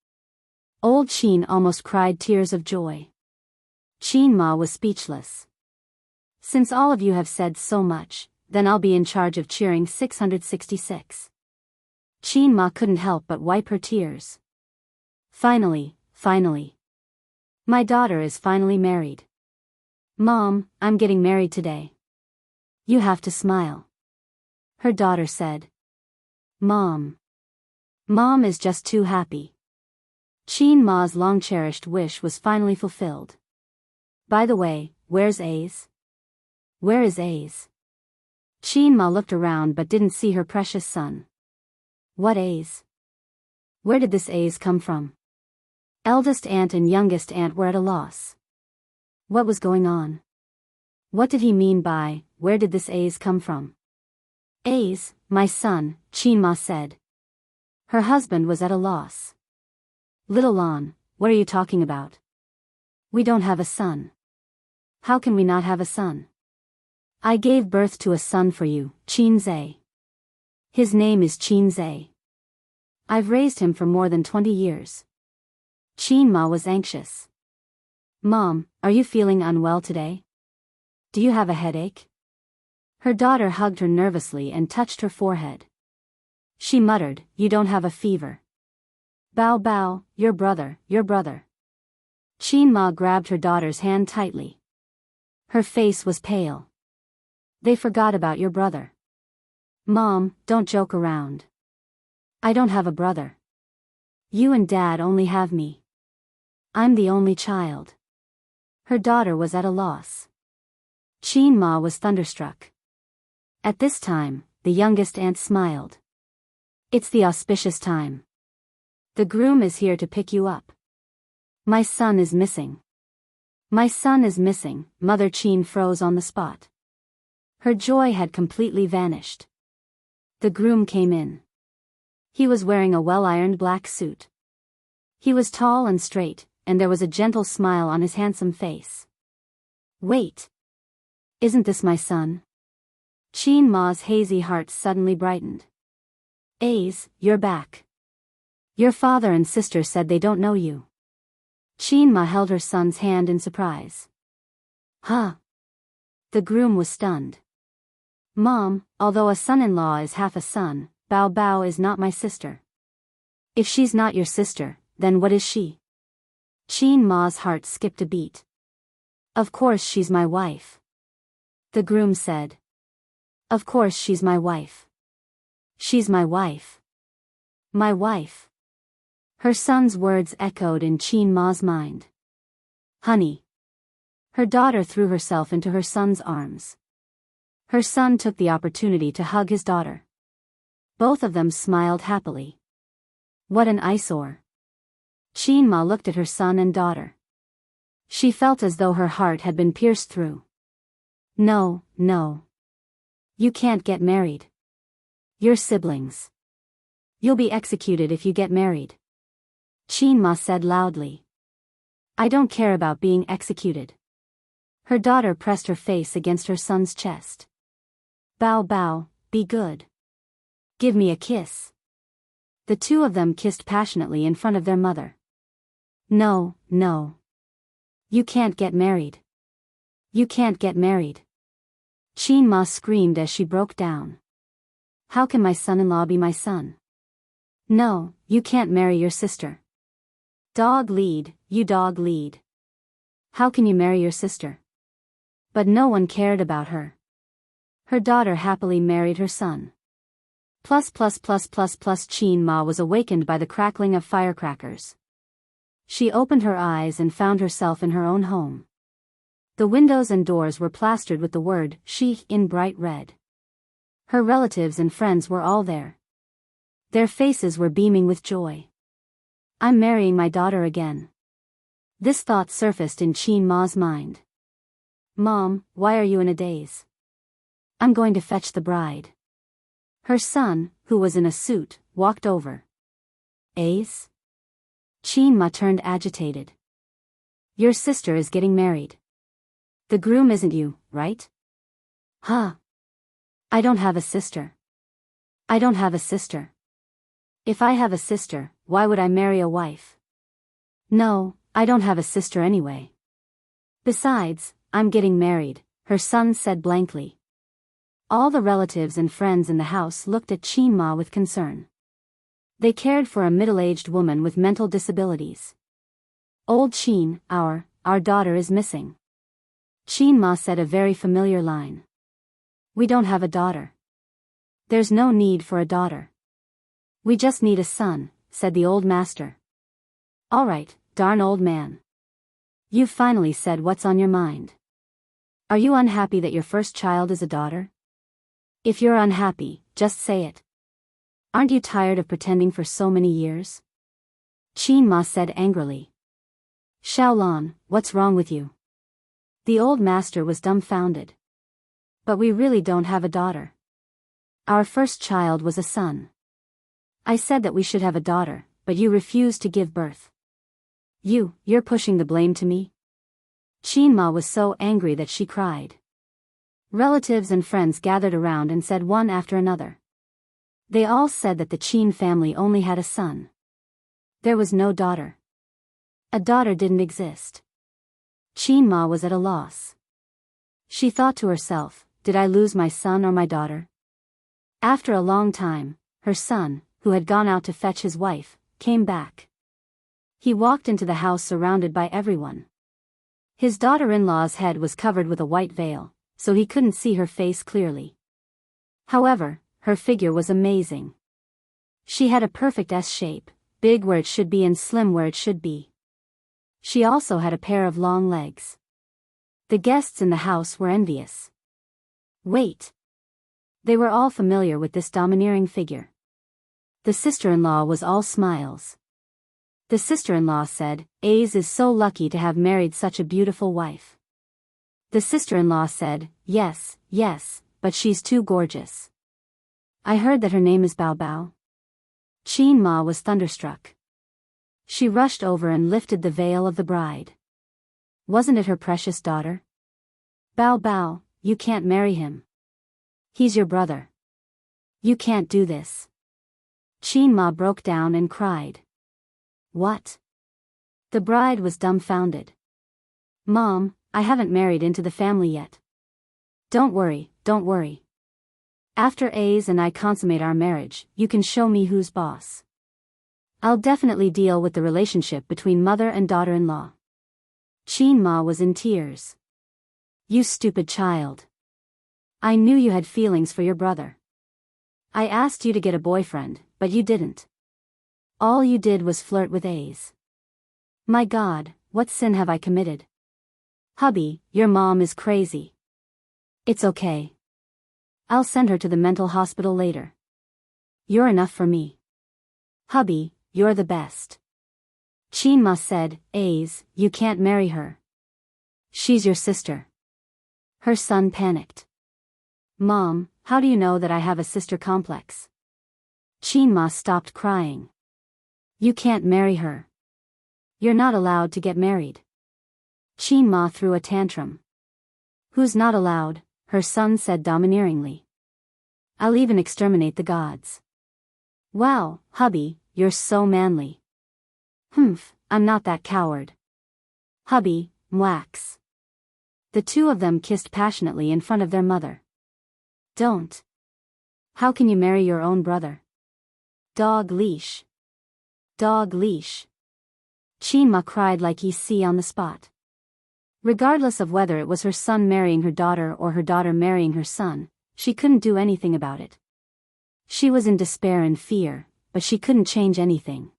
Old Qin almost cried tears of joy. Qin Ma was speechless. Since all of you have said so much, then I'll be in charge of cheering 666. Qin Ma couldn't help but wipe her tears. Finally. My daughter is finally married. Mom, I'm getting married today. You have to smile. Her daughter said. Mom is just too happy. Qin Ma's long-cherished wish was finally fulfilled. By the way, where's Ace? Where is Ace? Qin Ma looked around but didn't see her precious son. What Ace? Where did this Ace come from? Eldest aunt and youngest aunt were at a loss. What was going on? What did he mean by, where did this Ace come from? Ace, my son, Qin Ma said. Her husband was at a loss. Little Lon, what are you talking about? We don't have a son. How can we not have a son? I gave birth to a son for you, Qin Zhe. His name is Qin Zhe. I've raised him for more than 20 years. Qin Ma was anxious. Mom, are you feeling unwell today? Do you have a headache? Her daughter hugged her nervously and touched her forehead. She muttered, You don't have a fever. Bao, your brother. Qin Ma grabbed her daughter's hand tightly. Her face was pale. They forgot about your brother. Mom, don't joke around. I don't have a brother. You and Dad only have me. I'm the only child. Her daughter was at a loss. Qin Ma was thunderstruck. At this time, the youngest aunt smiled. It's the auspicious time. The groom is here to pick you up. My son is missing. My son is missing, Mother Qin froze on the spot. Her joy had completely vanished. The groom came in. He was wearing a well-ironed black suit. He was tall and straight, and there was a gentle smile on his handsome face. Wait! Isn't this my son? Qin Ma's hazy heart suddenly brightened. Ace, you're back. Your father and sister said they don't know you. Qin Ma held her son's hand in surprise. Huh? The groom was stunned. Mom, although a son-in-law is half a son, Bao Bao is not my sister. If she's not your sister, then what is she? Qin Ma's heart skipped a beat. Of course she's my wife. The groom said. Of course she's my wife. She's my wife. My wife. Her son's words echoed in Qin Ma's mind. Honey. Her daughter threw herself into her son's arms. Her son took the opportunity to hug his daughter. Both of them smiled happily. What an eyesore. Qin Ma looked at her son and daughter. She felt as though her heart had been pierced through. No, no. You can't get married. You're siblings. You'll be executed if you get married. Qin Ma said loudly. I don't care about being executed. Her daughter pressed her face against her son's chest. Bao Bao, be good. Give me a kiss. The two of them kissed passionately in front of their mother. No, no. You can't get married. You can't get married. Qin Ma screamed as she broke down. How can my son-in-law be my son? No, you can't marry your sister. Dog lead, you dog lead. How can you marry your sister? But no one cared about her. Her daughter happily married her son. Qin Ma was awakened by the crackling of firecrackers. She opened her eyes and found herself in her own home. The windows and doors were plastered with the word "She" in bright red. Her relatives and friends were all there. Their faces were beaming with joy. I'm marrying my daughter again. This thought surfaced in Qin Ma's mind. Mom, why are you in a daze? I'm going to fetch the bride. Her son, who was in a suit, walked over. Ace? Qin Ma turned agitated. Your sister is getting married. The groom isn't you, right? Huh? I don't have a sister. I don't have a sister. If I have a sister, why would I marry a wife? No, I don't have a sister anyway. Besides, I'm getting married, her son said blankly. All the relatives and friends in the house looked at Qin Ma with concern. They cared for a middle-aged woman with mental disabilities. Old Qin, our daughter is missing. Qin Ma said a very familiar line. We don't have a daughter. There's no need for a daughter. We just need a son, said the old master. All right, darn old man. You've finally said what's on your mind. Are you unhappy that your first child is a daughter? If you're unhappy, just say it. Aren't you tired of pretending for so many years? Qin Ma said angrily. Xiaolan, what's wrong with you? The old master was dumbfounded. But we really don't have a daughter. Our first child was a son. I said that we should have a daughter, but you refused to give birth. You're pushing the blame to me? Qin Ma was so angry that she cried. Relatives and friends gathered around and said one after another. They all said that the Qin family only had a son. There was no daughter. A daughter didn't exist. Qin Ma was at a loss. She thought to herself, did I lose my son or my daughter? After a long time, her son, who had gone out to fetch his wife, came back. He walked into the house surrounded by everyone. His daughter-in-law's head was covered with a white veil, so he couldn't see her face clearly. However, her figure was amazing. She had a perfect S shape, big where it should be and slim where it should be. She also had a pair of long legs. The guests in the house were envious. Wait. They were all familiar with this domineering figure. The sister-in-law was all smiles. The sister-in-law said, Ace is so lucky to have married such a beautiful wife. The sister-in-law said, yes, but she's too gorgeous. I heard that her name is Bao Bao. Qin Ma was thunderstruck. She rushed over and lifted the veil of the bride. Wasn't it her precious daughter? Bao Bao, you can't marry him. He's your brother. You can't do this. Qin Ma broke down and cried. What? The bride was dumbfounded. Mom, I haven't married into the family yet. Don't worry, don't worry. After A's and I consummate our marriage, you can show me who's boss. I'll definitely deal with the relationship between mother and daughter-in-law. Qin Ma was in tears. You stupid child. I knew you had feelings for your brother. I asked you to get a boyfriend, but you didn't. All you did was flirt with A's. My God, what sin have I committed? Hubby, your mom is crazy. It's okay. I'll send her to the mental hospital later. You're enough for me. Hubby, you're the best. Qin Ma said, A's, you can't marry her. She's your sister. Her son panicked. Mom, how do you know that I have a sister complex? Qin Ma stopped crying. You can't marry her. You're not allowed to get married. Qin Ma threw a tantrum. Who's not allowed? Her son said domineeringly. I'll even exterminate the gods. Wow, hubby, you're so manly. Humph, I'm not that coward. Hubby, mwax. The two of them kissed passionately in front of their mother. Don't. How can you marry your own brother? Dog leash. Dog leash. Qin Ma cried like he's see on the spot. Regardless of whether it was her son marrying her daughter or her daughter marrying her son, she couldn't do anything about it. She was in despair and fear, but she couldn't change anything.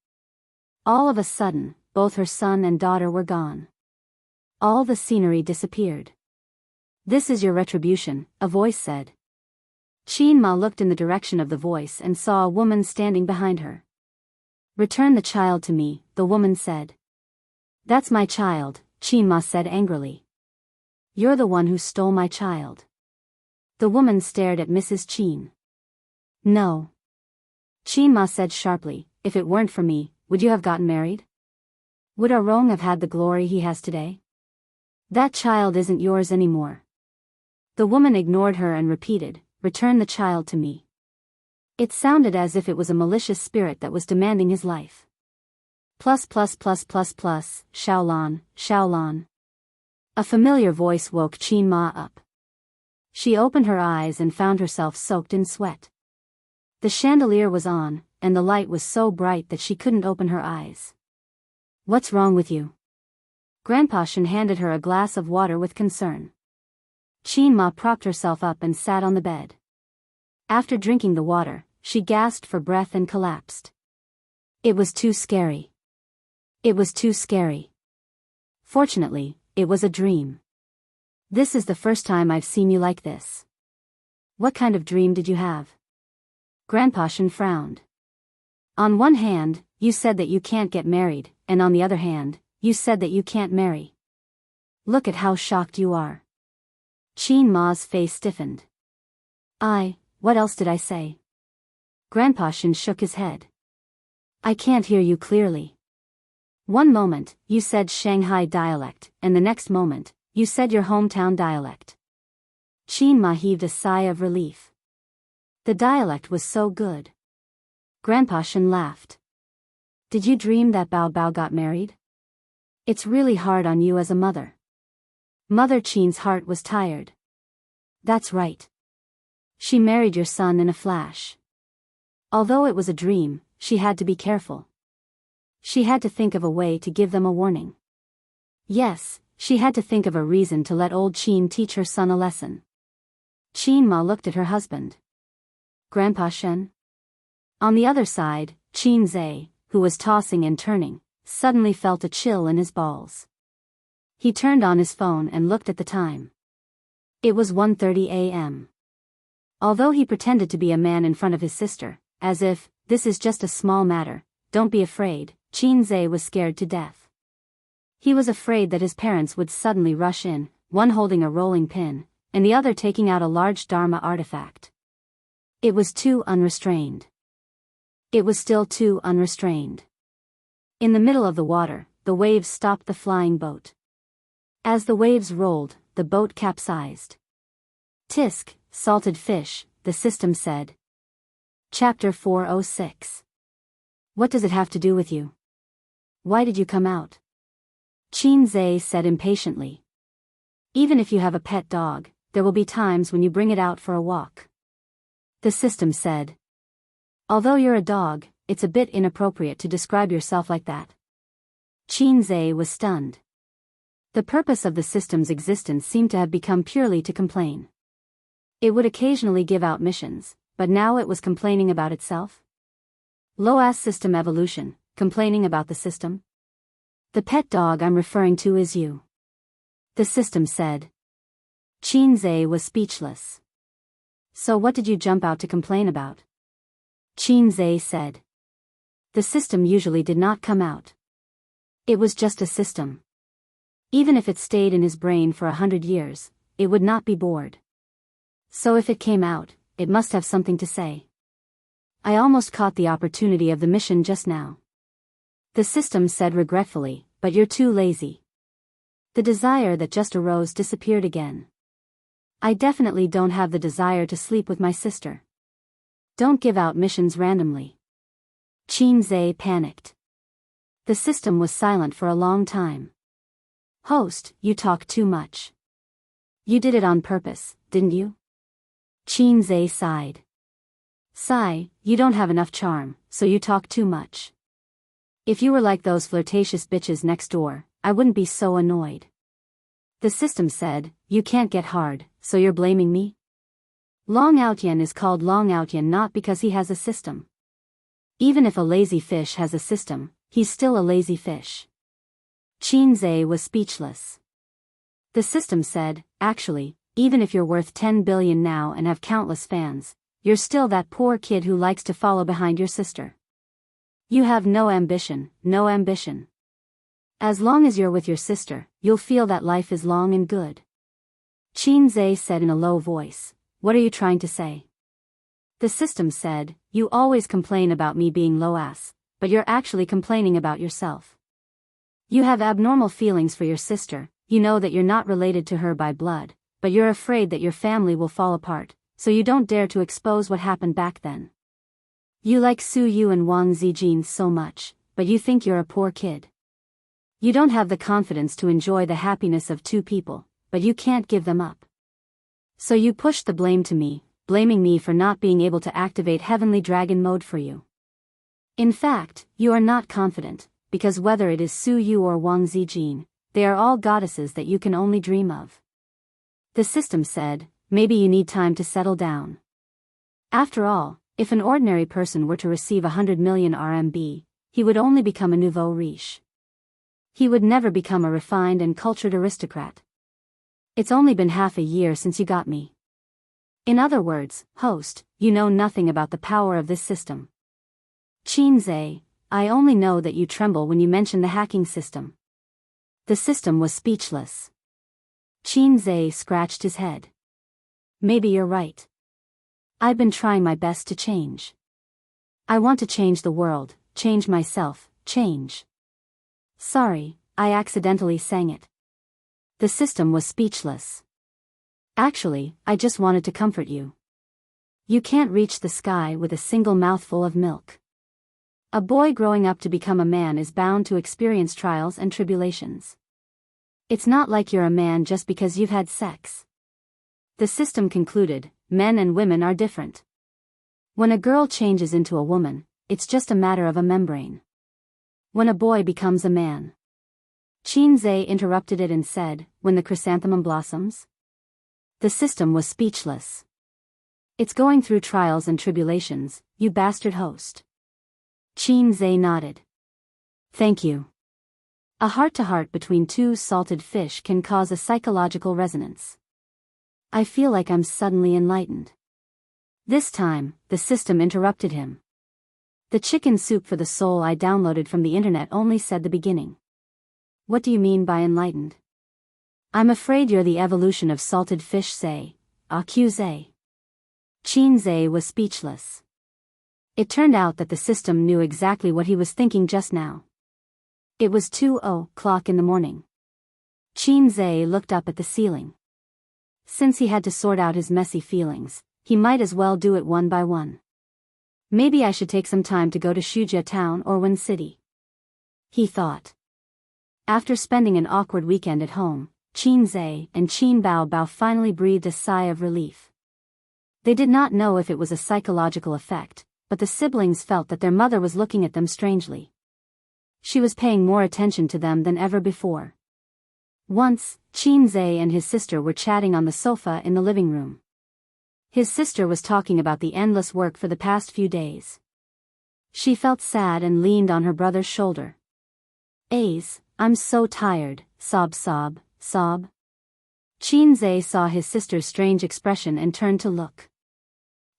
All of a sudden, both her son and daughter were gone. All the scenery disappeared. This is your retribution, a voice said. Qin Ma looked in the direction of the voice and saw a woman standing behind her. Return the child to me, the woman said. That's my child, Qin Ma said angrily. You're the one who stole my child. The woman stared at Mrs. Qin. No. Qin Ma said sharply, if it weren't for me, would you have gotten married? Would Arong have had the glory he has today? That child isn't yours anymore. The woman ignored her and repeated, return the child to me. It sounded as if it was a malicious spirit that was demanding his life. Shaolan, Shaolan. A familiar voice woke Qin Ma up. She opened her eyes and found herself soaked in sweat. The chandelier was on, and the light was so bright that she couldn't open her eyes. What's wrong with you? Grandpa Shen handed her a glass of water with concern. Qin Ma propped herself up and sat on the bed. After drinking the water, she gasped for breath and collapsed. It was too scary. It was too scary. Fortunately, it was a dream. This is the first time I've seen you like this. What kind of dream did you have? Grandpa Shen frowned. On one hand, you said that you can't get married, and on the other hand, you said that you can't marry. Look at how shocked you are. Qin Ma's face stiffened. What else did I say? Grandpa Shen shook his head. I can't hear you clearly. One moment, you said Shanghai dialect, and the next moment, you said your hometown dialect. Qin Ma heaved a sigh of relief. The dialect was so good. Grandpa Shen laughed. Did you dream that Bao Bao got married? It's really hard on you as a mother. Mother Qin's heart was tired. That's right. She married your son in a flash. Although it was a dream, she had to be careful. She had to think of a way to give them a warning. Yes, she had to think of a reason to let old Qin teach her son a lesson. Qin Ma looked at her husband. Grandpa Shen? On the other side, Qin Zhe, who was tossing and turning, suddenly felt a chill in his balls. He turned on his phone and looked at the time. It was 1:30 a.m. Although he pretended to be a man in front of his sister, as if, this is just a small matter, don't be afraid, Qin Zhe was scared to death. He was afraid that his parents would suddenly rush in, one holding a rolling pin, and the other taking out a large Dharma artifact. It was too unrestrained. It was still too unrestrained. In the middle of the water, the waves stopped the flying boat. As the waves rolled, the boat capsized. Tisk, salted fish, the system said. Chapter 406. What does it have to do with you? Why did you come out? Qin Zhe said impatiently. Even if you have a pet dog, there will be times when you bring it out for a walk. The system said. Although you're a dog, it's a bit inappropriate to describe yourself like that. Qin Zhe was stunned. The purpose of the system's existence seemed to have become purely to complain. It would occasionally give out missions, but now it was complaining about itself? Low-ass system evolution, complaining about the system? The pet dog I'm referring to is you. The system said. Qin Zhe was speechless. So what did you jump out to complain about? Qin Zhe said. The system usually did not come out. It was just a system. Even if it stayed in his brain for 100 years, it would not be bored. So if it came out, it must have something to say. I almost caught the opportunity of the mission just now. The system said regretfully, but you're too lazy. The desire that just arose disappeared again. I definitely don't have the desire to sleep with my sister. Don't give out missions randomly. Qin Zhe panicked. The system was silent for a long time. Host, you talk too much. You did it on purpose, didn't you? Qin Zhe sighed. Sigh, you don't have enough charm, so you talk too much. If you were like those flirtatious bitches next door, I wouldn't be so annoyed. The system said, you can't get hard, so you're blaming me? Long Outyen is called Long Outyen not because he has a system. Even if a lazy fish has a system, he's still a lazy fish. Qin Zhe was speechless. The system said, actually, even if you're worth 10 billion now and have countless fans, you're still that poor kid who likes to follow behind your sister. You have no ambition, no ambition. As long as you're with your sister, you'll feel that life is long and good. Qin Zhe said in a low voice, what are you trying to say? The system said, you always complain about me being low-ass, but you're actually complaining about yourself. You have abnormal feelings for your sister, you know that you're not related to her by blood, but you're afraid that your family will fall apart, so you don't dare to expose what happened back then. You like Su Yu and Wang Zijin so much, but you think you're a poor kid. You don't have the confidence to enjoy the happiness of two people, but you can't give them up. So you push the blame to me, blaming me for not being able to activate Heavenly Dragon mode for you. In fact, you are not confident, because whether it is Su Yu or Wang Zijin, they are all goddesses that you can only dream of. The system said, maybe you need time to settle down. After all, if an ordinary person were to receive 100 million RMB, he would only become a nouveau riche. He would never become a refined and cultured aristocrat. It's only been half a year since you got me. In other words, host, you know nothing about the power of this system. Qin Zhe, I only know that you tremble when you mention the hacking system. The system was speechless. Qin Zhe scratched his head. Maybe you're right. I've been trying my best to change. I want to change the world, change myself, change. Sorry, I accidentally sang it. The system was speechless. Actually, I just wanted to comfort you. You can't reach the sky with a single mouthful of milk. A boy growing up to become a man is bound to experience trials and tribulations. It's not like you're a man just because you've had sex. The system concluded, men and women are different. When a girl changes into a woman, it's just a matter of a membrane. When a boy becomes a man. Qin Zhe interrupted it and said, when the chrysanthemum blossoms? The system was speechless. It's going through trials and tribulations, you bastard host. Qin Zhe nodded. Thank you. A heart-to-heart between two salted fish can cause a psychological resonance. I feel like I'm suddenly enlightened. This time, the system interrupted him. The chicken soup for the soul I downloaded from the internet only said the beginning. What do you mean by enlightened? I'm afraid you're the evolution of salted fish say, accuse. Qin Zhe was speechless. It turned out that the system knew exactly what he was thinking just now. It was 2:00 in the morning. Qin Zhe looked up at the ceiling. Since he had to sort out his messy feelings, he might as well do it one by one. Maybe I should take some time to go to Shujia town or Wen City, he thought. After spending an awkward weekend at home, Qin Zhe and Qin Bao finally breathed a sigh of relief. They did not know if it was a psychological effect, but the siblings felt that their mother was looking at them strangely. She was paying more attention to them than ever before. Once, Qin Zhe and his sister were chatting on the sofa in the living room. His sister was talking about the endless work for the past few days. She felt sad and leaned on her brother's shoulder. I'm so tired, sob. Qin Zhe saw his sister's strange expression and turned to look.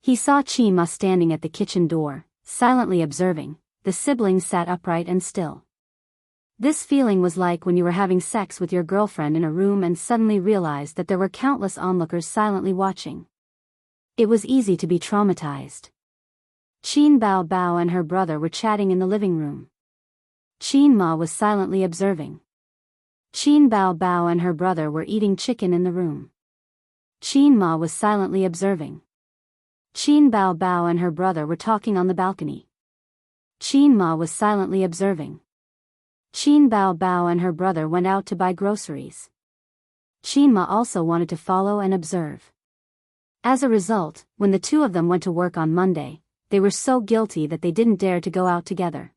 He saw Qin Ma standing at the kitchen door, silently observing. The siblings sat upright and still. This feeling was like when you were having sex with your girlfriend in a room and suddenly realized that there were countless onlookers silently watching. It was easy to be traumatized. Qin Bao and her brother were chatting in the living room. Qin Ma was silently observing. Qin Bao and her brother were eating chicken in the room. Qin Ma was silently observing. Qin Bao and her brother were talking on the balcony. Qin Ma was silently observing. Qin Bao and her brother went out to buy groceries. Qin Ma also wanted to follow and observe. As a result, when the two of them went to work on Monday, they were so guilty that they didn't dare to go out together.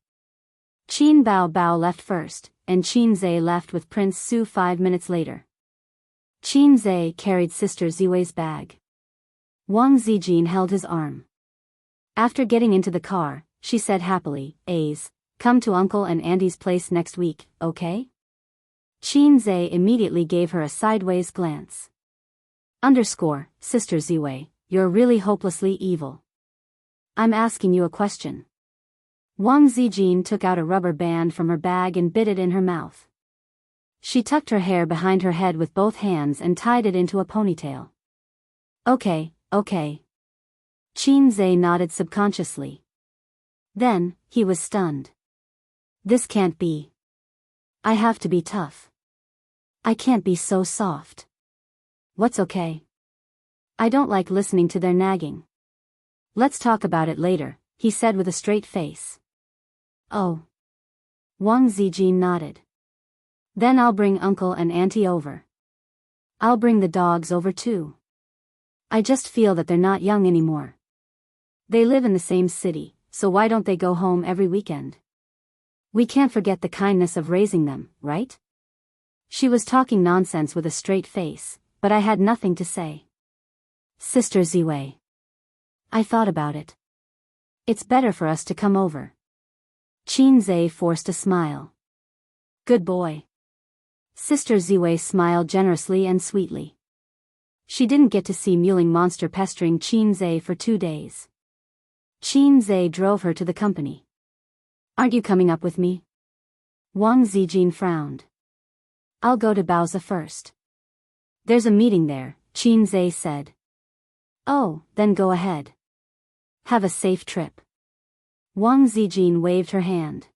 Qin Bao left first, and Qin Zhe left with Prince Su 5 minutes later. Qin Zhe carried Sister Ziwei's bag. Wang Zijin held his arm. After getting into the car, she said happily, come to Uncle and Auntie's place next week, okay? Qin Zhe immediately gave her a sideways glance. Sister Ziwei, you're really hopelessly evil. I'm asking you a question. Wang Zijin took out a rubber band from her bag and bit it in her mouth. She tucked her hair behind her head with both hands and tied it into a ponytail. Okay. Qin Zhe nodded subconsciously. Then, he was stunned. This can't be. I have to be tough. I can't be so soft. What's okay? I don't like listening to their nagging. Let's talk about it later, he said with a straight face. Oh. Wang Zijin nodded. Then I'll bring Uncle and Auntie over. I'll bring the dogs over too. I just feel that they're not young anymore. They live in the same city, so why don't they go home every weekend? We can't forget the kindness of raising them, right? She was talking nonsense with a straight face, but I had nothing to say. Sister Ziwei. I thought about it. It's better for us to come over. Qin Zhe forced a smile. Good boy. Sister Ziwei smiled generously and sweetly. She didn't get to see mewling monster pestering Qin Zhe for 2 days. Qin Zhe drove her to the company. Aren't you coming up with me? Wang Zijin frowned. I'll go to Baozi first. There's a meeting there, Qin Zhe said. Oh, then go ahead. Have a safe trip. Wang Zijin waved her hand.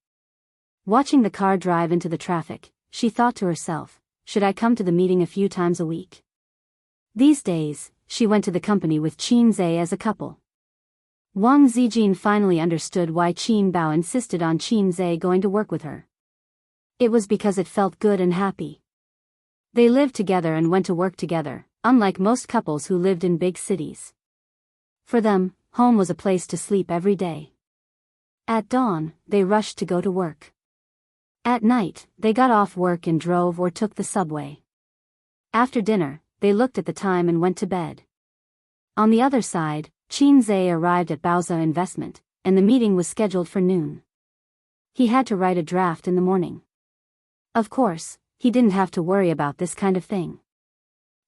Watching the car drive into the traffic, she thought to herself, should I come to the meeting a few times a week? These days, she went to the company with Qin Zhe as a couple. Wang Zijin finally understood why Qin Bao insisted on Qin Zhe going to work with her. It was because it felt good and happy. They lived together and went to work together, unlike most couples who lived in big cities. For them, home was a place to sleep every day. At dawn, they rushed to go to work. At night, they got off work and drove or took the subway. After dinner, they looked at the time and went to bed. On the other side, Qin Zhe arrived at Baozi Investment, and the meeting was scheduled for noon. He had to write a draft in the morning. Of course, he didn't have to worry about this kind of thing.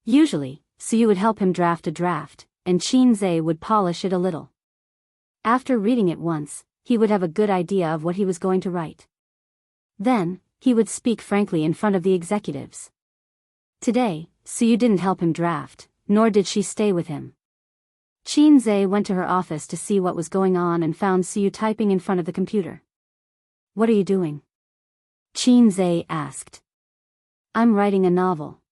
Usually, Suyu would help him draft a draft, and Qin Zhe would polish it a little. After reading it once, he would have a good idea of what he was going to write. Then, he would speak frankly in front of the executives. Today, Suyu didn't help him draft, nor did she stay with him. Qin Zhe went to her office to see what was going on and found Suyu typing in front of the computer. What are you doing? Qin asked. I'm writing a novel.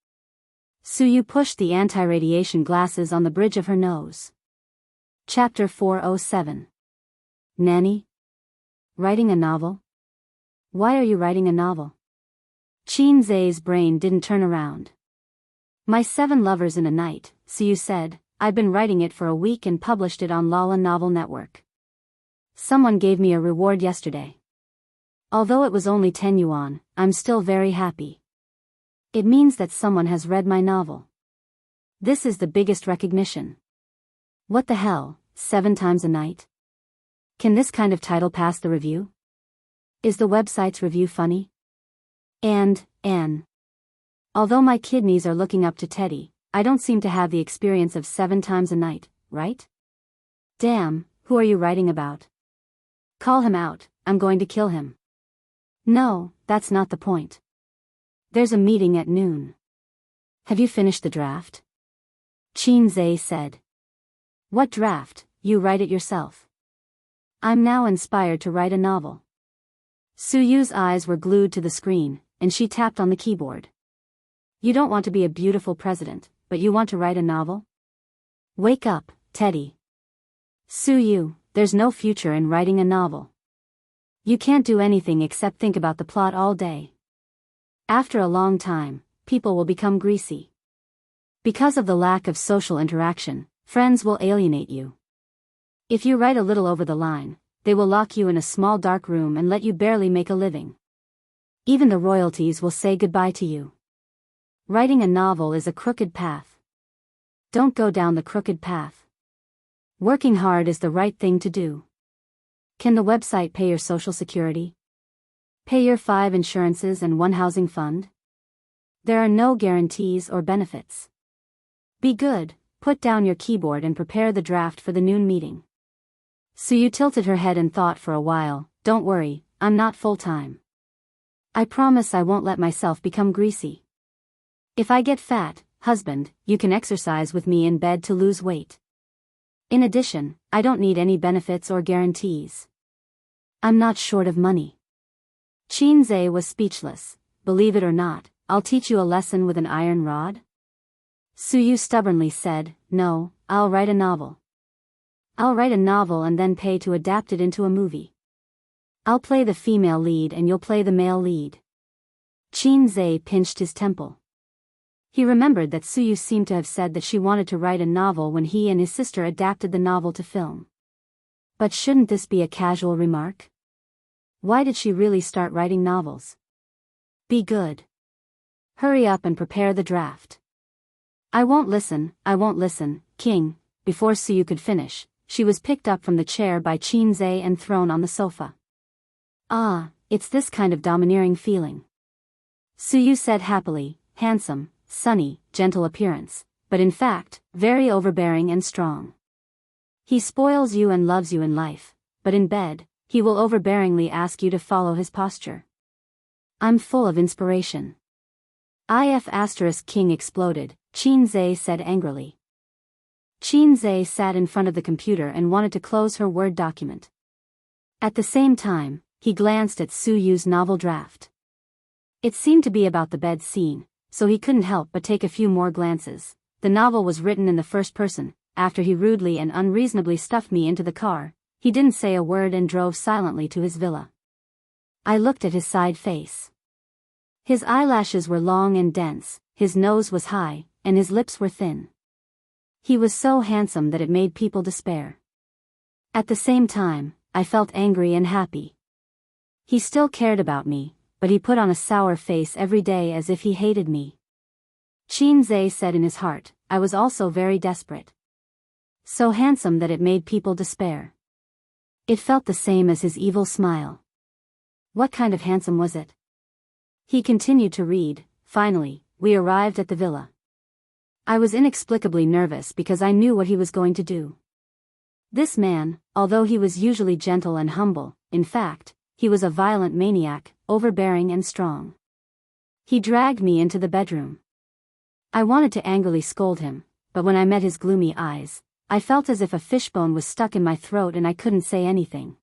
Suyu pushed the anti-radiation glasses on the bridge of her nose. Chapter 407. Nanny? Writing a novel? Why are you writing a novel? Qin's brain didn't turn around. My 7 Lovers in a Night, Suyu said. I've been writing it for a week and published it on Lala Novel Network. Someone gave me a reward yesterday. Although it was only 10 yuan, I'm still very happy. It means that someone has read my novel. This is the biggest recognition. What the hell, 7 times a night? Can this kind of title pass the review? Is the website's review funny? And, although my kidneys are looking up to Teddy, I don't seem to have the experience of 7 times a night, right? Damn, who are you writing about? Call him out, I'm going to kill him. No, that's not the point. There's a meeting at noon. Have you finished the draft? Qin said. What draft? You write it yourself. I'm now inspired to write a novel. Suyu's eyes were glued to the screen, and she tapped on the keyboard. You don't want to be a beautiful president, but you want to write a novel? Wake up, Teddy. Suyu, there's no future in writing a novel. You can't do anything except think about the plot all day. After a long time, people will become greasy. Because of the lack of social interaction, friends will alienate you. If you write a little over the line, they will lock you in a small dark room and let you barely make a living. Even the royalties will say goodbye to you. Writing a novel is a crooked path. Don't go down the crooked path. Working hard is the right thing to do. Can the website pay your social security? Pay your 5 insurances and 1 housing fund? There are no guarantees or benefits. Be good, put down your keyboard and prepare the draft for the noon meeting. Suyu tilted her head and thought for a while. Don't worry, I'm not full-time. I promise I won't let myself become greasy. If I get fat, husband, you can exercise with me in bed to lose weight. In addition, I don't need any benefits or guarantees. I'm not short of money. Qin was speechless. Believe it or not, I'll teach you a lesson with an iron rod? Suyu stubbornly said, no, I'll write a novel. I'll write a novel and then pay to adapt it into a movie. I'll play the female lead and you'll play the male lead. Qin pinched his temple. He remembered that Suyu seemed to have said that she wanted to write a novel when he and his sister adapted the novel to film. But shouldn't this be a casual remark? Why did she really start writing novels? Be good. Hurry up and prepare the draft. I won't listen, King. Before Suyu could finish, she was picked up from the chair by Qin and thrown on the sofa. Ah, it's this kind of domineering feeling. Suyu said happily, handsome, sunny, gentle appearance, but in fact, very overbearing and strong. He spoils you and loves you in life, but in bed, he will overbearingly ask you to follow his posture. I'm full of inspiration. King exploded, Qin said angrily. Qin sat in front of the computer and wanted to close her Word document. At the same time, he glanced at Suyu's novel draft. It seemed to be about the bed scene, so he couldn't help but take a few more glances. The novel was written in the first person. After he rudely and unreasonably stuffed me into the car, he didn't say a word and drove silently to his villa. I looked at his side face. His eyelashes were long and dense, his nose was high, and his lips were thin. He was so handsome that it made people despair. At the same time, I felt angry and happy. He still cared about me, but he put on a sour face every day as if he hated me. Qin said in his heart, I was also very desperate. So handsome that it made people despair. It felt the same as his evil smile. What kind of handsome was it? He continued to read. Finally, we arrived at the villa. I was inexplicably nervous because I knew what he was going to do. This man, although he was usually gentle and humble, in fact, he was a violent maniac, overbearing and strong. He dragged me into the bedroom. I wanted to angrily scold him, but when I met his gloomy eyes, I felt as if a fishbone was stuck in my throat and I couldn't say anything.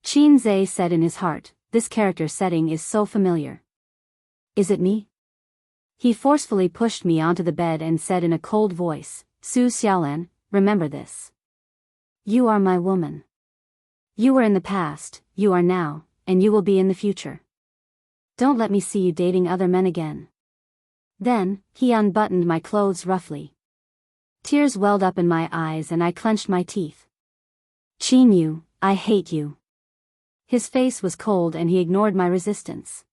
Qin said in his heart, this character setting is so familiar. Is it me? He forcefully pushed me onto the bed and said in a cold voice, Su Xiaolan, remember this. You are my woman. You were in the past, you are now, and you will be in the future. Don't let me see you dating other men again. Then, he unbuttoned my clothes roughly. Tears welled up in my eyes and I clenched my teeth. Qin Yu, I hate you. His face was cold and he ignored my resistance.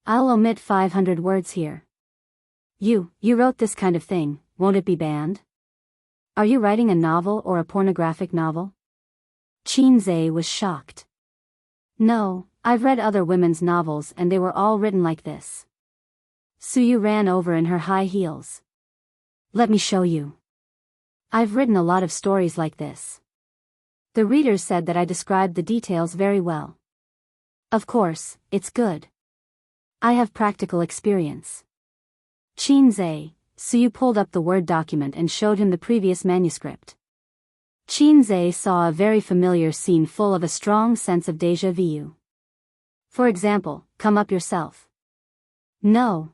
I'll omit 500 words here. You wrote this kind of thing, won't it be banned? Are you writing a novel or a pornographic novel? Qin Zhe was shocked. No, I've read other women's novels and they were all written like this. Suyu ran over in her high heels. Let me show you. I've written a lot of stories like this. The readers said that I described the details very well. Of course, it's good. I have practical experience. Qin Zhe, Suyu pulled up the Word document and showed him the previous manuscript. Qin Zhe saw a very familiar scene full of a strong sense of déjà vu. For example, come up yourself. No.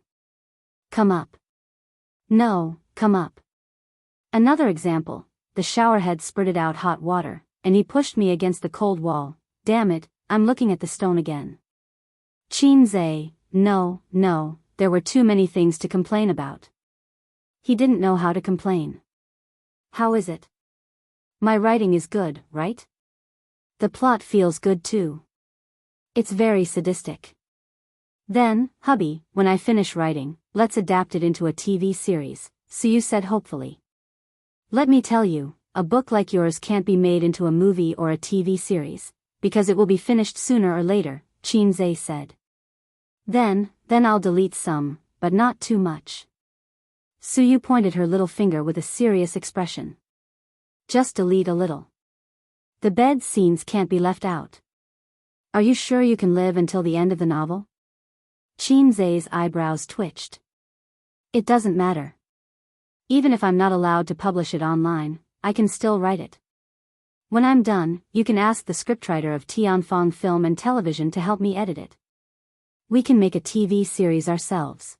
Come up. No, come up. Another example, the showerhead spurted out hot water, and he pushed me against the cold wall. Damn it, I'm looking at the stone again. Qin Zhe, no, there were too many things to complain about. He didn't know how to complain. How is it? My writing is good, right? The plot feels good too. It's very sadistic. Then, hubby, when I finish writing, let's adapt it into a TV series, Suyu said hopefully. Let me tell you, a book like yours can't be made into a movie or a TV series, because it will be finished sooner or later, Qin Zhe said. Then I'll delete some, but not too much. Suyu pointed her little finger with a serious expression. Just delete a little. The bed scenes can't be left out. Are you sure you can live until the end of the novel? Qin Zhe's eyebrows twitched. It doesn't matter. Even if I'm not allowed to publish it online, I can still write it. When I'm done, you can ask the scriptwriter of Tianfeng Film and Television to help me edit it. We can make a TV series ourselves.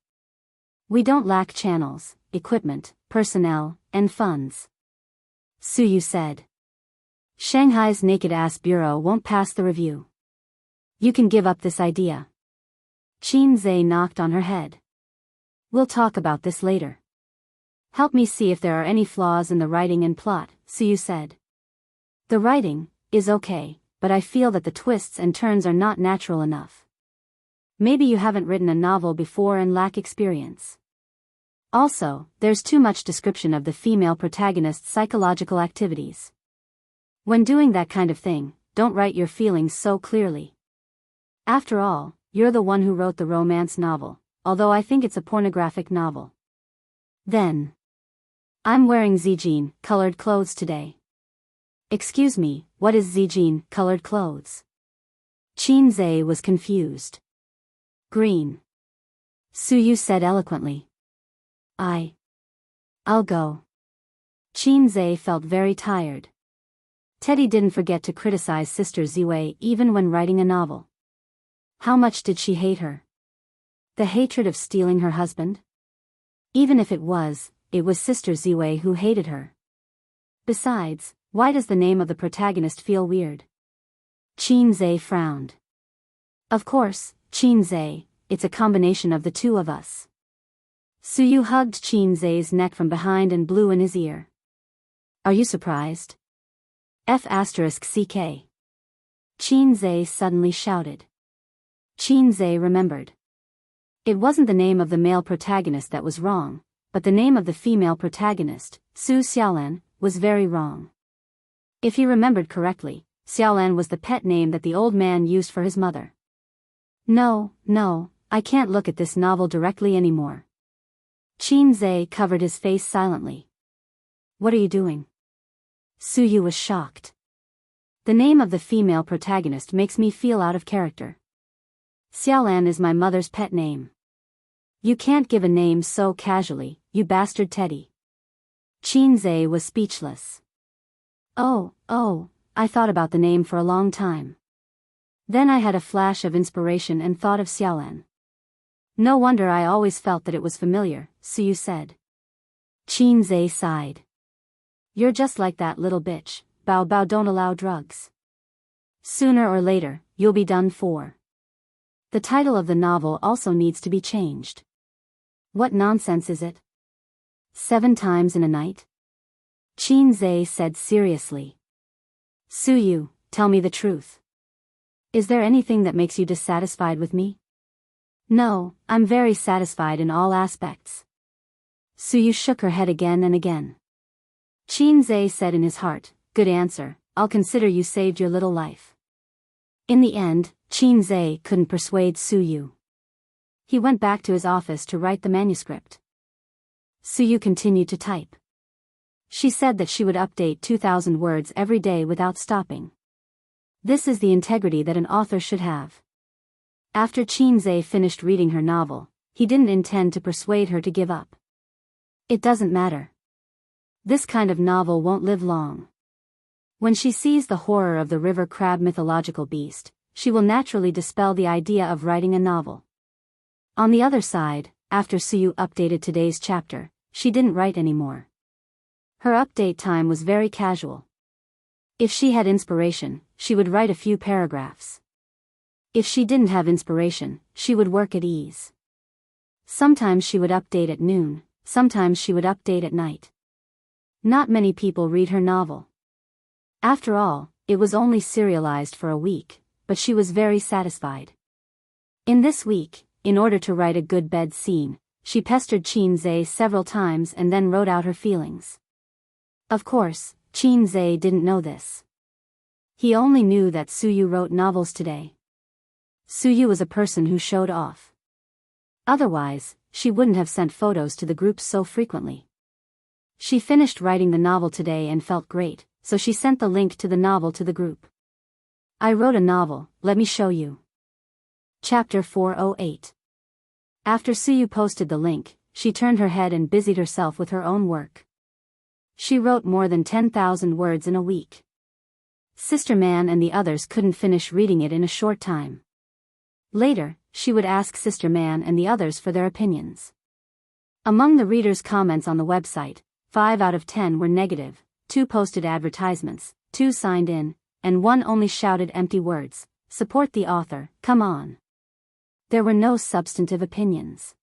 We don't lack channels, equipment, personnel, and funds. Suyu said. Shanghai's Naked Ass Bureau won't pass the review. You can give up this idea. Qin Zhe knocked on her head. We'll talk about this later. Help me see if there are any flaws in the writing and plot, Suyu said. The writing is okay, but I feel that the twists and turns are not natural enough. Maybe you haven't written a novel before and lack experience. Also, there's too much description of the female protagonist's psychological activities. When doing that kind of thing, don't write your feelings so clearly. After all, you're the one who wrote the romance novel, although I think it's a pornographic novel. Then. I'm wearing Zijin colored clothes today. Excuse me, what is Zijin colored clothes? Qin Zhe was confused. Green. Suyu said eloquently. I'll go. Qin Zhe felt very tired. Teddy didn't forget to criticize Sister Ziwei even when writing a novel. How much did she hate her? The hatred of stealing her husband? Even if it was Sister Ziwei who hated her. Besides, why does the name of the protagonist feel weird? Qin Zhe frowned. Of course, Qin Zhe, it's a combination of the two of us. Suyu hugged Qin Zhe's neck from behind and blew in his ear. Are you surprised? F***ck. Qin Zhe suddenly shouted. Qin Zhe remembered. It wasn't the name of the male protagonist that was wrong, but the name of the female protagonist, Su Xiaolan, was very wrong. If he remembered correctly, Xiaolan was the pet name that the old man used for his mother. No, I can't look at this novel directly anymore. Qin Zhe covered his face silently. What are you doing? Suyu was shocked. The name of the female protagonist makes me feel out of character. Xiaolan is my mother's pet name. You can't give a name so casually, you bastard Teddy. Qin Zhe was speechless. Oh, I thought about the name for a long time. Then I had a flash of inspiration and thought of Xiaolan. No wonder I always felt that it was familiar, Suyu said. Qin Zhe sighed. You're just like that little bitch, Bao Bao don't allow drugs. Sooner or later, you'll be done for. The title of the novel also needs to be changed. What nonsense is it? 7 times in a night? Qin Zhe said seriously. Suyu, tell me the truth. Is there anything that makes you dissatisfied with me? No, I'm very satisfied in all aspects. Suyu shook her head again and again. Qin Zhe said in his heart, good answer, I'll consider you saved your little life. In the end, Qin Zhe couldn't persuade Suyu. He went back to his office to write the manuscript. Suyu continued to type. She said that she would update 2,000 words every day without stopping. This is the integrity that an author should have. After Qin Zhe finished reading her novel, he didn't intend to persuade her to give up. It doesn't matter. This kind of novel won't live long. When she sees the horror of the river crab mythological beast, she will naturally dispel the idea of writing a novel. On the other side, after Suyu updated today's chapter, she didn't write anymore. Her update time was very casual. If she had inspiration, she would write a few paragraphs. If she didn't have inspiration, she would work at ease. Sometimes she would update at noon, sometimes she would update at night. Not many people read her novel. After all, it was only serialized for a week, but she was very satisfied. In this week, in order to write a good bed scene, she pestered Qin Zhe several times and then wrote out her feelings. Of course, Qin Zhe didn't know this. He only knew that Suyu wrote novels today. Suyu was a person who showed off. Otherwise, she wouldn't have sent photos to the groups so frequently. She finished writing the novel today and felt great, so she sent the link to the novel to the group. I wrote a novel, let me show you. Chapter 408. After Suyu posted the link, she turned her head and busied herself with her own work. She wrote more than 10,000 words in a week. Sister Man and the others couldn't finish reading it in a short time. Later, she would ask Sister Man and the others for their opinions. Among the readers' comments on the website, 5 out of 10 were negative, 2 posted advertisements, 2 signed in, and 1 only shouted empty words, support the author, come on. There were no substantive opinions.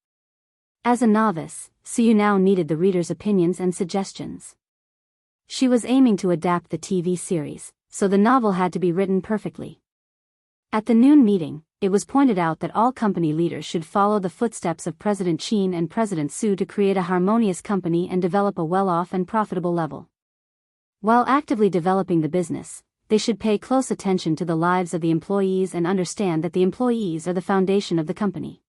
As a novice, Suyu now needed the readers' opinions and suggestions. She was aiming to adapt the TV series, so the novel had to be written perfectly. At the noon meeting, it was pointed out that all company leaders should follow the footsteps of President Qin and President Su to create a harmonious company and develop a well-off and profitable level. While actively developing the business, they should pay close attention to the lives of the employees and understand that the employees are the foundation of the company.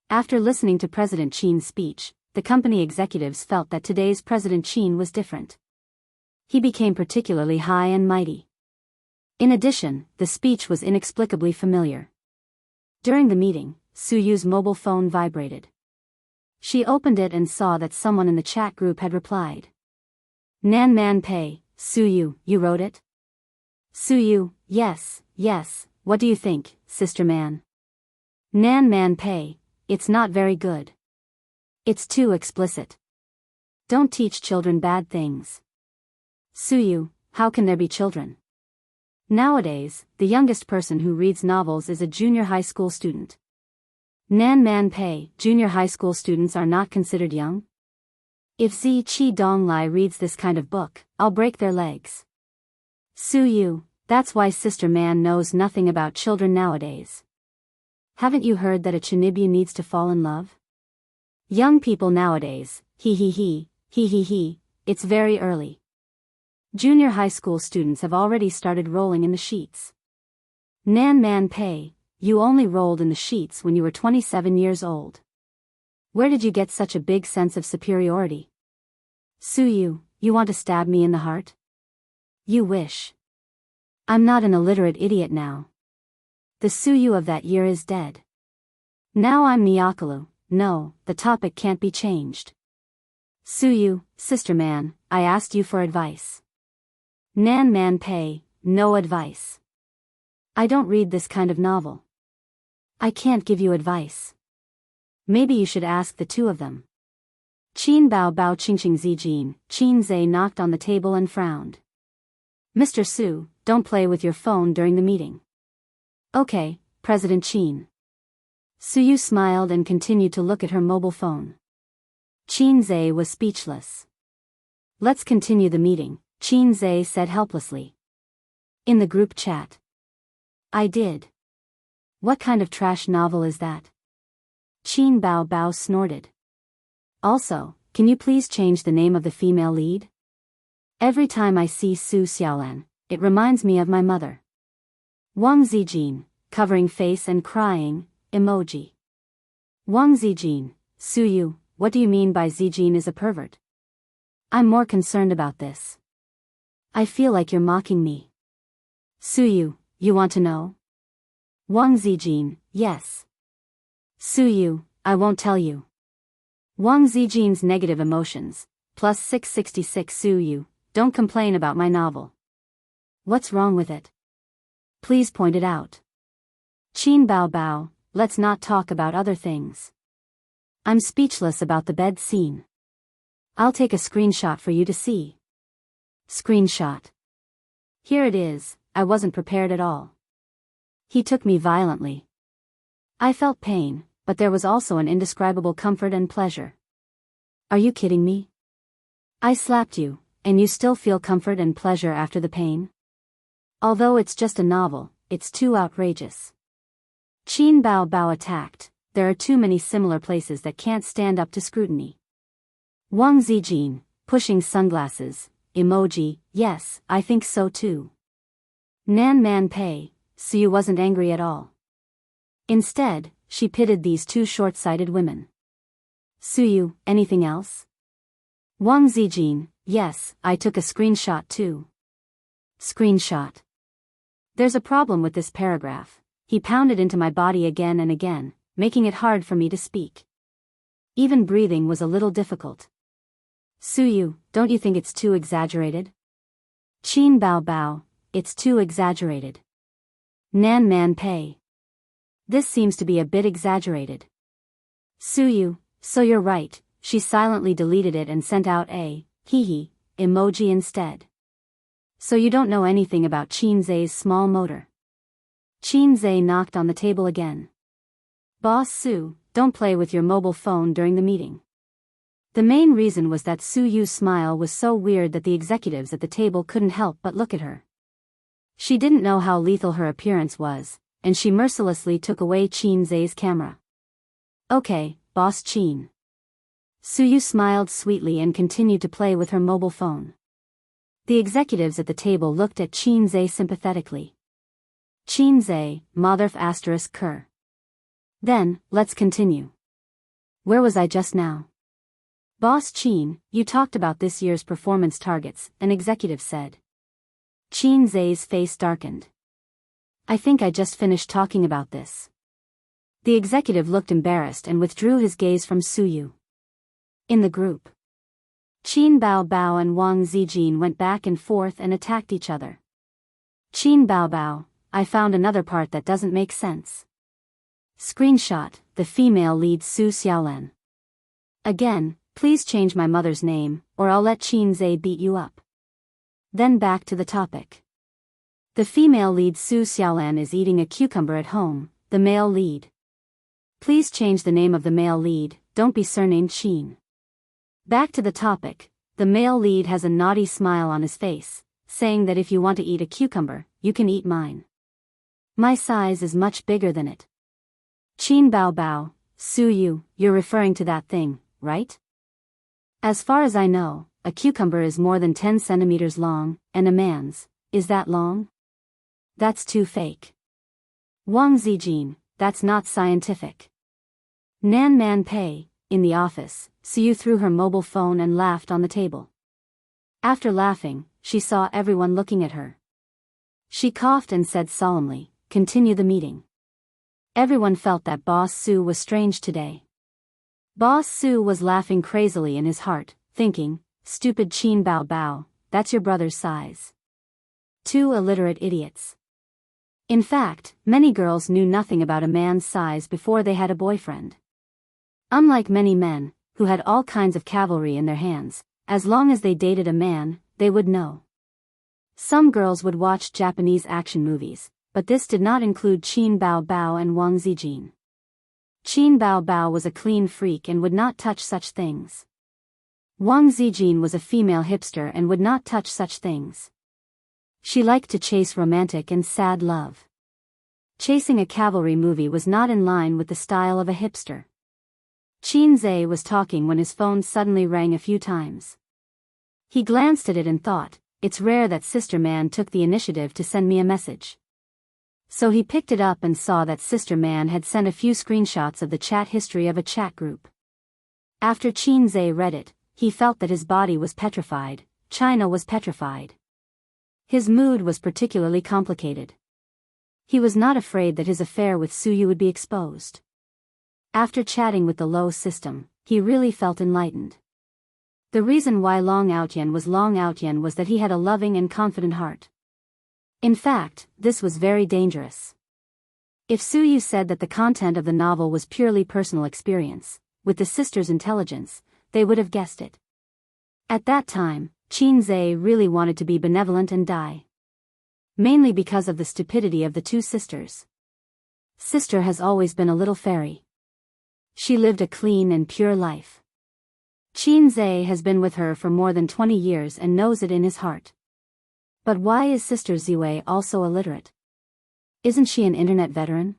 After listening to President Qin's speech, the company executives felt that today's President Qin was different. He became particularly high and mighty. In addition, the speech was inexplicably familiar. During the meeting, Suyu's mobile phone vibrated. She opened it and saw that someone in the chat group had replied. Nan Man Pei, Suyu, you wrote it? Suyu, yes, what do you think, Sister Man? Nan Man Pei, it's not very good. It's too explicit. Don't teach children bad things. Suyu, how can there be children? Nowadays, the youngest person who reads novels is a junior high school student. Nan Man Pei, junior high school students are not considered young? If Zi Qi Donglai reads this kind of book, I'll break their legs. Suyu, that's why Sister Man knows nothing about children nowadays. Haven't you heard that a Chinibyu needs to fall in love? Young people nowadays, he, it's very early. Junior high school students have already started rolling in the sheets. Nan Man Pei, you only rolled in the sheets when you were 27 years old. Where did you get such a big sense of superiority? Suyu, you want to stab me in the heart? You wish. I'm not an illiterate idiot now. The Suyu of that year is dead. Now I'm Miyakalu, no, the topic can't be changed. Suyu, Sister Man, I asked you for advice. Nan Man Pei, no advice. I don't read this kind of novel. I can't give you advice. Maybe you should ask the two of them. Qin Bao Bao Qingqing Zijin, Qin Zai knocked on the table and frowned. Mr. Su, don't play with your phone during the meeting. Okay, President Qin. Suyu smiled and continued to look at her mobile phone. Qin Zai was speechless. Let's continue the meeting, Qin Zai said helplessly. In the group chat. I did. What kind of trash novel is that? Qin Bao Bao snorted. Also, can you please change the name of the female lead? Every time I see Su Xiaolan, it reminds me of my mother. Wang Zijin, covering face and crying, emoji. Wang Zijin, Suyu, what do you mean by Zijin is a pervert? I'm more concerned about this. I feel like you're mocking me. Suyu, you want to know? Wang Zijin, yes. Suyu, I won't tell you. Wang Zijin's negative emotions, plus 666 Suyu, don't complain about my novel. What's wrong with it? Please point it out. Qin Bao Bao, let's not talk about other things. I'm speechless about the bed scene. I'll take a screenshot for you to see. Screenshot. Here it is, I wasn't prepared at all. He took me violently. I felt pain, but there was also an indescribable comfort and pleasure. Are you kidding me? I slapped you, and you still feel comfort and pleasure after the pain? Although it's just a novel, it's too outrageous. Qin Bao Bao attacked, there are too many similar places that can't stand up to scrutiny. Wang Zijin, pushing sunglasses, emoji, yes, I think so too. Nan Man Pei, Suyu wasn't angry at all. Instead, she pitied these two short-sighted women. Suyu, anything else? Wang Zijin, yes, I took a screenshot too. Screenshot. There's a problem with this paragraph. He pounded into my body again and again, making it hard for me to speak. Even breathing was a little difficult. Suyu, don't you think it's too exaggerated? Qin Bao Bao, it's too exaggerated. Nan Man Pei. This seems to be a bit exaggerated. Suyu, so you're right, she silently deleted it and sent out a, hee emoji instead. So you don't know anything about Qin Zai's small motor. Qin Zai knocked on the table again. Boss Su, don't play with your mobile phone during the meeting. The main reason was that Su Yu's smile was so weird that the executives at the table couldn't help but look at her. She didn't know how lethal her appearance was, and she mercilessly took away Qin Zai's camera. Okay, Boss Qin. Su Yu smiled sweetly and continued to play with her mobile phone. The executives at the table looked at Qin Zai sympathetically. Qin Zai, Motherf asterisk Ker. Then, let's continue. Where was I just now? Boss Qin, you talked about this year's performance targets, an executive said. Qin Zai's face darkened. I think I just finished talking about this. The executive looked embarrassed and withdrew his gaze from Suyu. In the group, Qin Bao Bao and Wang Zijin went back and forth and attacked each other. Qin Bao Bao, I found another part that doesn't make sense. Screenshot, the female lead Su Xiaolan. Again, please change my mother's name, or I'll let Qin Zai beat you up. Then back to the topic. The female lead Su Xiaolan is eating a cucumber at home, the male lead. Please change the name of the male lead, don't be surnamed Qin. Back to the topic, the male lead has a naughty smile on his face, saying that if you want to eat a cucumber, you can eat mine. My size is much bigger than it. Qin Bao Bao, Su Yu, you're referring to that thing, right? As far as I know, a cucumber is more than 10 centimeters long, and a man's, is that long? That's too fake. Wang Zijin, that's not scientific. Nan Man Pei, in the office, Suyu threw her mobile phone and laughed on the table. After laughing, she saw everyone looking at her. She coughed and said solemnly, continue the meeting. Everyone felt that Boss Su was strange today. Boss Su was laughing crazily in his heart, thinking, stupid Qin Bao Bao, that's your brother's size. Two illiterate idiots. In fact, many girls knew nothing about a man's size before they had a boyfriend. Unlike many men, who had all kinds of cavalry in their hands, as long as they dated a man, they would know. Some girls would watch Japanese action movies, but this did not include Qin Bao Bao and Wang Zijin. Qin Bao Bao was a clean freak and would not touch such things. Wang Zijin was a female hipster and would not touch such things. She liked to chase romantic and sad love. Chasing a cavalry movie was not in line with the style of a hipster. Qin Zhe was talking when his phone suddenly rang a few times. He glanced at it and thought, "It's rare that Sister Man took the initiative to send me a message." So he picked it up and saw that Sister Man had sent a few screenshots of the chat history of a chat group. After Qin Zhe read it, he felt that his body was petrified. China was petrified. His mood was particularly complicated. He was not afraid that his affair with Suyu would be exposed. After chatting with the Low system, he really felt enlightened. The reason why Long Outyen was that he had a loving and confident heart. In fact, this was very dangerous. If Suyu said that the content of the novel was purely personal experience, with the sisters' intelligence, they would have guessed it. At that time, Qin Zhe really wanted to be benevolent and die. Mainly because of the stupidity of the two sisters. Sister has always been a little fairy. She lived a clean and pure life. Qin Zhe has been with her for more than 20 years and knows it in his heart. But why is Sister Ziwei also illiterate? Isn't she an internet veteran?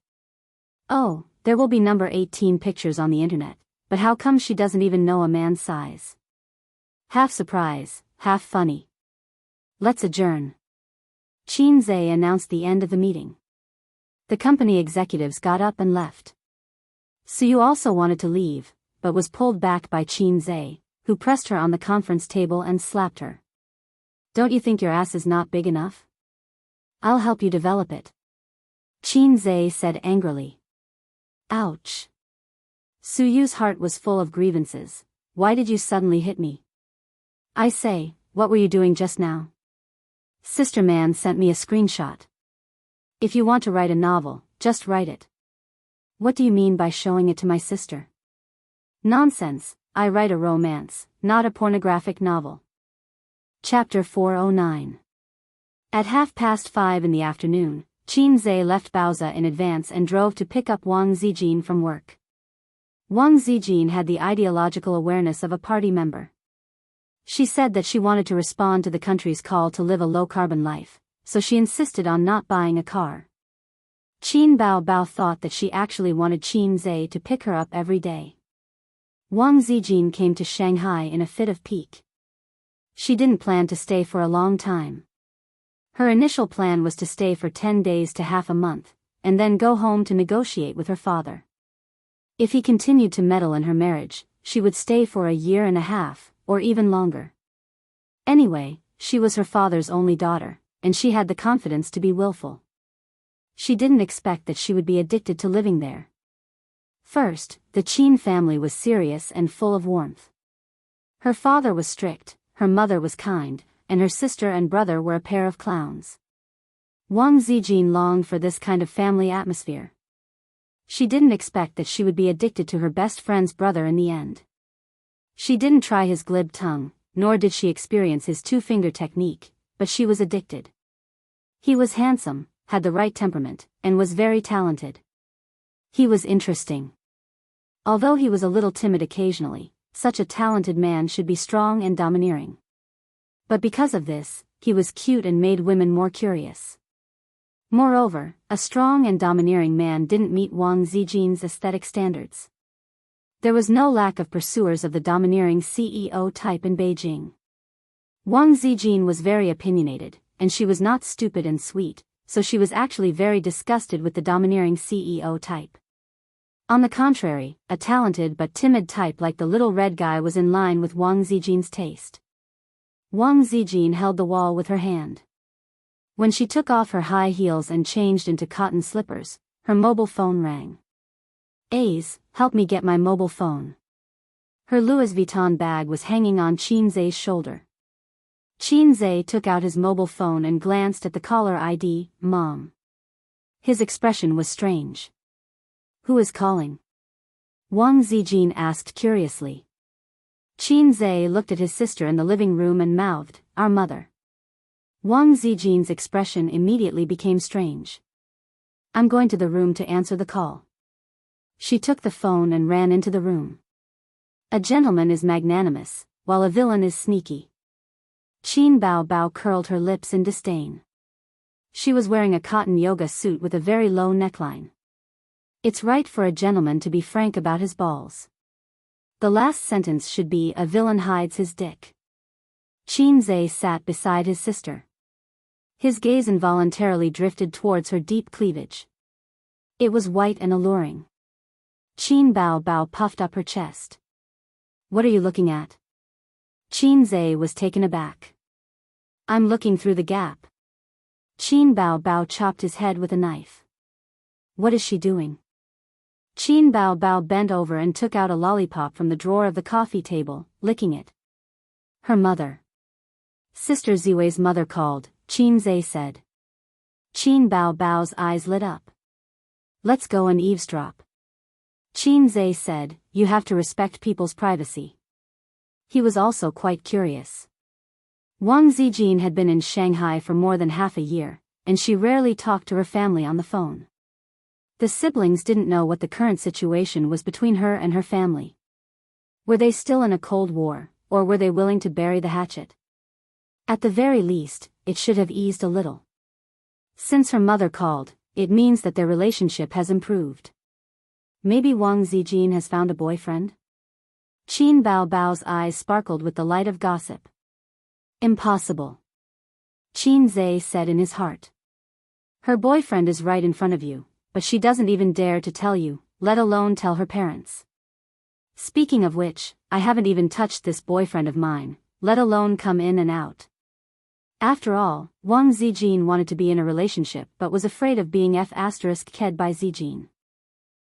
Oh, there will be number 18 pictures on the internet, but how come she doesn't even know a man's size? Half surprise, half funny. Let's adjourn. Qin Zhe announced the end of the meeting. The company executives got up and left. Suyu also wanted to leave, but was pulled back by Qin Zhe, who pressed her on the conference table and slapped her. "Don't you think your ass is not big enough? I'll help you develop it," Qin Zhe said angrily. Ouch. Suyu's heart was full of grievances. "Why did you suddenly hit me? I say, what were you doing just now? Sister Man sent me a screenshot. If you want to write a novel, just write it. What do you mean by showing it to my sister?" "Nonsense, I write a romance, not a pornographic novel." Chapter 409. At 5:30 in the afternoon, Qin Zhe left Baoza in advance and drove to pick up Wang Zijin from work. Wang Zijin had the ideological awareness of a party member. She said that she wanted to respond to the country's call to live a low-carbon life, so she insisted on not buying a car. Qin Bao Bao thought that she actually wanted Qin Zhe to pick her up every day. Wang Zijin came to Shanghai in a fit of pique. She didn't plan to stay for a long time. Her initial plan was to stay for 10 days to half a month, and then go home to negotiate with her father. If he continued to meddle in her marriage, she would stay for a year and a half, or even longer. Anyway, she was her father's only daughter, and she had the confidence to be willful. She didn't expect that she would be addicted to living there. First, the Qin family was serious and full of warmth. Her father was strict, her mother was kind, and her sister and brother were a pair of clowns. Wang Zijin longed for this kind of family atmosphere. She didn't expect that she would be addicted to her best friend's brother in the end. She didn't try his glib tongue, nor did she experience his two-finger technique, but she was addicted. He was handsome, had the right temperament, and was very talented. He was interesting. Although he was a little timid occasionally, such a talented man should be strong and domineering. But because of this, he was cute and made women more curious. Moreover, a strong and domineering man didn't meet Wang Zijin's aesthetic standards. There was no lack of pursuers of the domineering CEO type in Beijing. Wang Zijin was very opinionated, and she was not stupid and sweet, so she was actually very disgusted with the domineering CEO type. On the contrary, a talented but timid type like the little red guy was in line with Wang Zijin's taste. Wang Zijin held the wall with her hand. When she took off her high heels and changed into cotton slippers, her mobile phone rang. "Aze, help me get my mobile phone." Her Louis Vuitton bag was hanging on Qin Zhe's shoulder. Qin Zhe took out his mobile phone and glanced at the caller ID, Mom. His expression was strange. Who is calling? Wang Zijin asked curiously. Qin Zhe looked at his sister in the living room and mouthed, "Our mother." Wang Zijin's expression immediately became strange. "I'm going to the room to answer the call." She took the phone and ran into the room. A gentleman is magnanimous, while a villain is sneaky. Qin Bao curled her lips in disdain. She was wearing a cotton yoga suit with a very low neckline. It's right for a gentleman to be frank about his balls. The last sentence should be, "A villain hides his dick." Qin Zhe sat beside his sister. His gaze involuntarily drifted towards her deep cleavage. It was white and alluring. Qin Bao puffed up her chest. "What are you looking at?" Qin Zhe was taken aback. "I'm looking through the gap." Qin Bao chopped his head with a knife. "What is she doing?" Qin Bao bent over and took out a lollipop from the drawer of the coffee table, licking it. "Her mother." Sister Ziwei's mother called, Qin Zhe said. Qin Bao's eyes lit up. "Let's go and eavesdrop." Qin Zhe said, "You have to respect people's privacy." He was also quite curious. Wang Zijin had been in Shanghai for more than half a year, and she rarely talked to her family on the phone. The siblings didn't know what the current situation was between her and her family. Were they still in a Cold War, or were they willing to bury the hatchet? At the very least, it should have eased a little. Since her mother called, it means that their relationship has improved. Maybe Wang Zijin has found a boyfriend? Qin Bao's eyes sparkled with the light of gossip. "Impossible," Qin Zhe said in his heart. "Her boyfriend is right in front of you, but she doesn't even dare to tell you, let alone tell her parents. Speaking of which, I haven't even touched this boyfriend of mine, let alone come in and out." After all, Wang Zijin wanted to be in a relationship but was afraid of being f***ked by Zijin.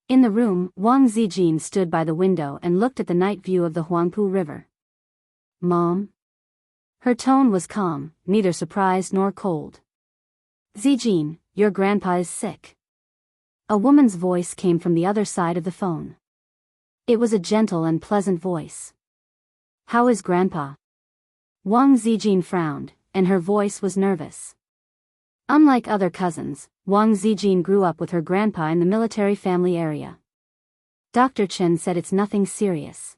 In the room, Wang Zijin stood by the window and looked at the night view of the Huangpu River. "Mom?" Her tone was calm, neither surprised nor cold. "Zijin, your grandpa is sick." A woman's voice came from the other side of the phone. It was a gentle and pleasant voice. "How is grandpa?" Wang Zijin frowned, and her voice was nervous. Unlike other cousins, Wang Zijin grew up with her grandpa in the military family area. Dr. Chen said it's nothing serious.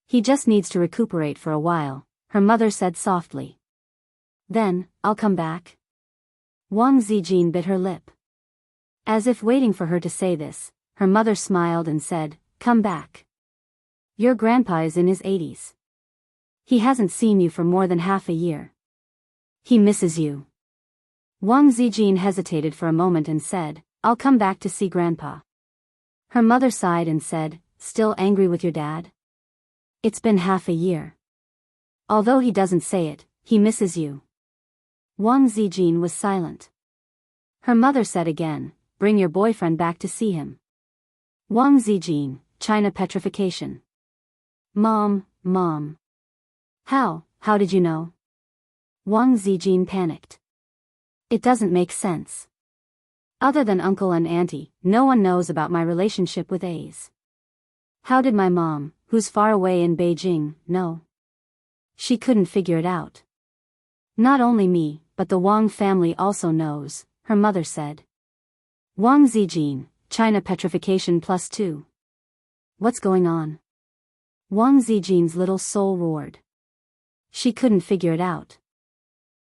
"He just needs to recuperate for a while," her mother said softly. "Then, I'll come back?" Wang Zijin bit her lip. As if waiting for her to say this, her mother smiled and said, "Come back. Your grandpa is in his 80s. He hasn't seen you for more than half a year. He misses you." Wang Zijin hesitated for a moment and said, "I'll come back to see grandpa." Her mother sighed and said, "Still angry with your dad?" "It's been half a year. Although he doesn't say it, he misses you." Wang Zijin was silent. Her mother said again, "Bring your boyfriend back to see him." Wang Zijin, China petrification. Mom. How did you know?" Wang Zijin panicked. "It doesn't make sense. Other than uncle and auntie, no one knows about my relationship with A's. How did my mom, who's far away in Beijing, know?" She couldn't figure it out. "Not only me, but the Wang family also knows," her mother said. Wang Zijin, China petrification +2. What's going on? Wang Zijin's little soul roared. She couldn't figure it out.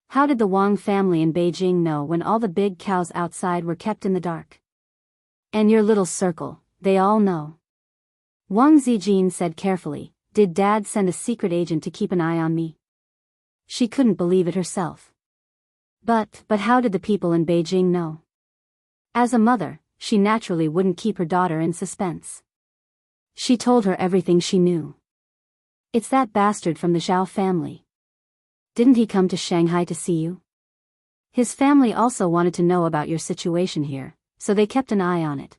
How did the Wang family in Beijing know when all the big cows outside were kept in the dark? "And your little circle, they all know." Wang Zijin said carefully, "Did Dad send a secret agent to keep an eye on me?" She couldn't believe it herself. But how did the people in Beijing know? As a mother, she naturally wouldn't keep her daughter in suspense. She told her everything she knew. "It's that bastard from the Zhao family. Didn't he come to Shanghai to see you? His family also wanted to know about your situation here, so they kept an eye on it.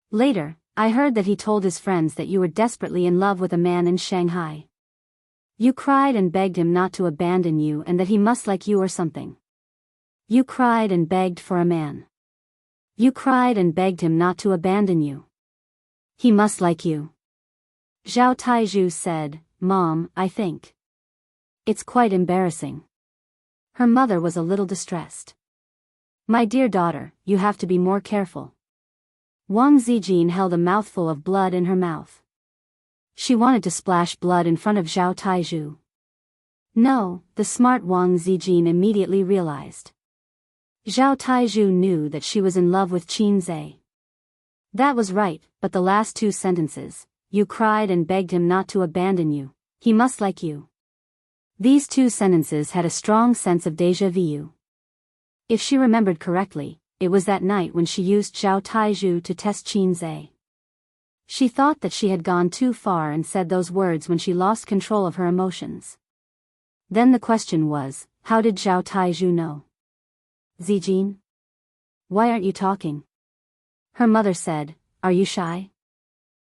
Later, I heard that he told his friends that you were desperately in love with a man in Shanghai. You cried and begged him not to abandon you and that he must like you or something. You cried and begged for a man." You cried and begged him not to abandon you. He must like you. Zhao Taizhu said, Mom, I think it's quite embarrassing. Her mother was a little distressed. My dear daughter, you have to be more careful. Wang Zijin held a mouthful of blood in her mouth. She wanted to splash blood in front of Zhao Taizhu. No, the smart Wang Zijin immediately realized. Zhao Taizhu knew that she was in love with Qin Zhe. That was right, but the last two sentences, you cried and begged him not to abandon you, he must like you. These two sentences had a strong sense of déjà vu. If she remembered correctly, it was that night when she used Zhao Taizhu to test Qin Zhe. She thought that she had gone too far and said those words when she lost control of her emotions. Then the question was, how did Zhao Taizhu know? Zijin? Why aren't you talking? Her mother said, are you shy?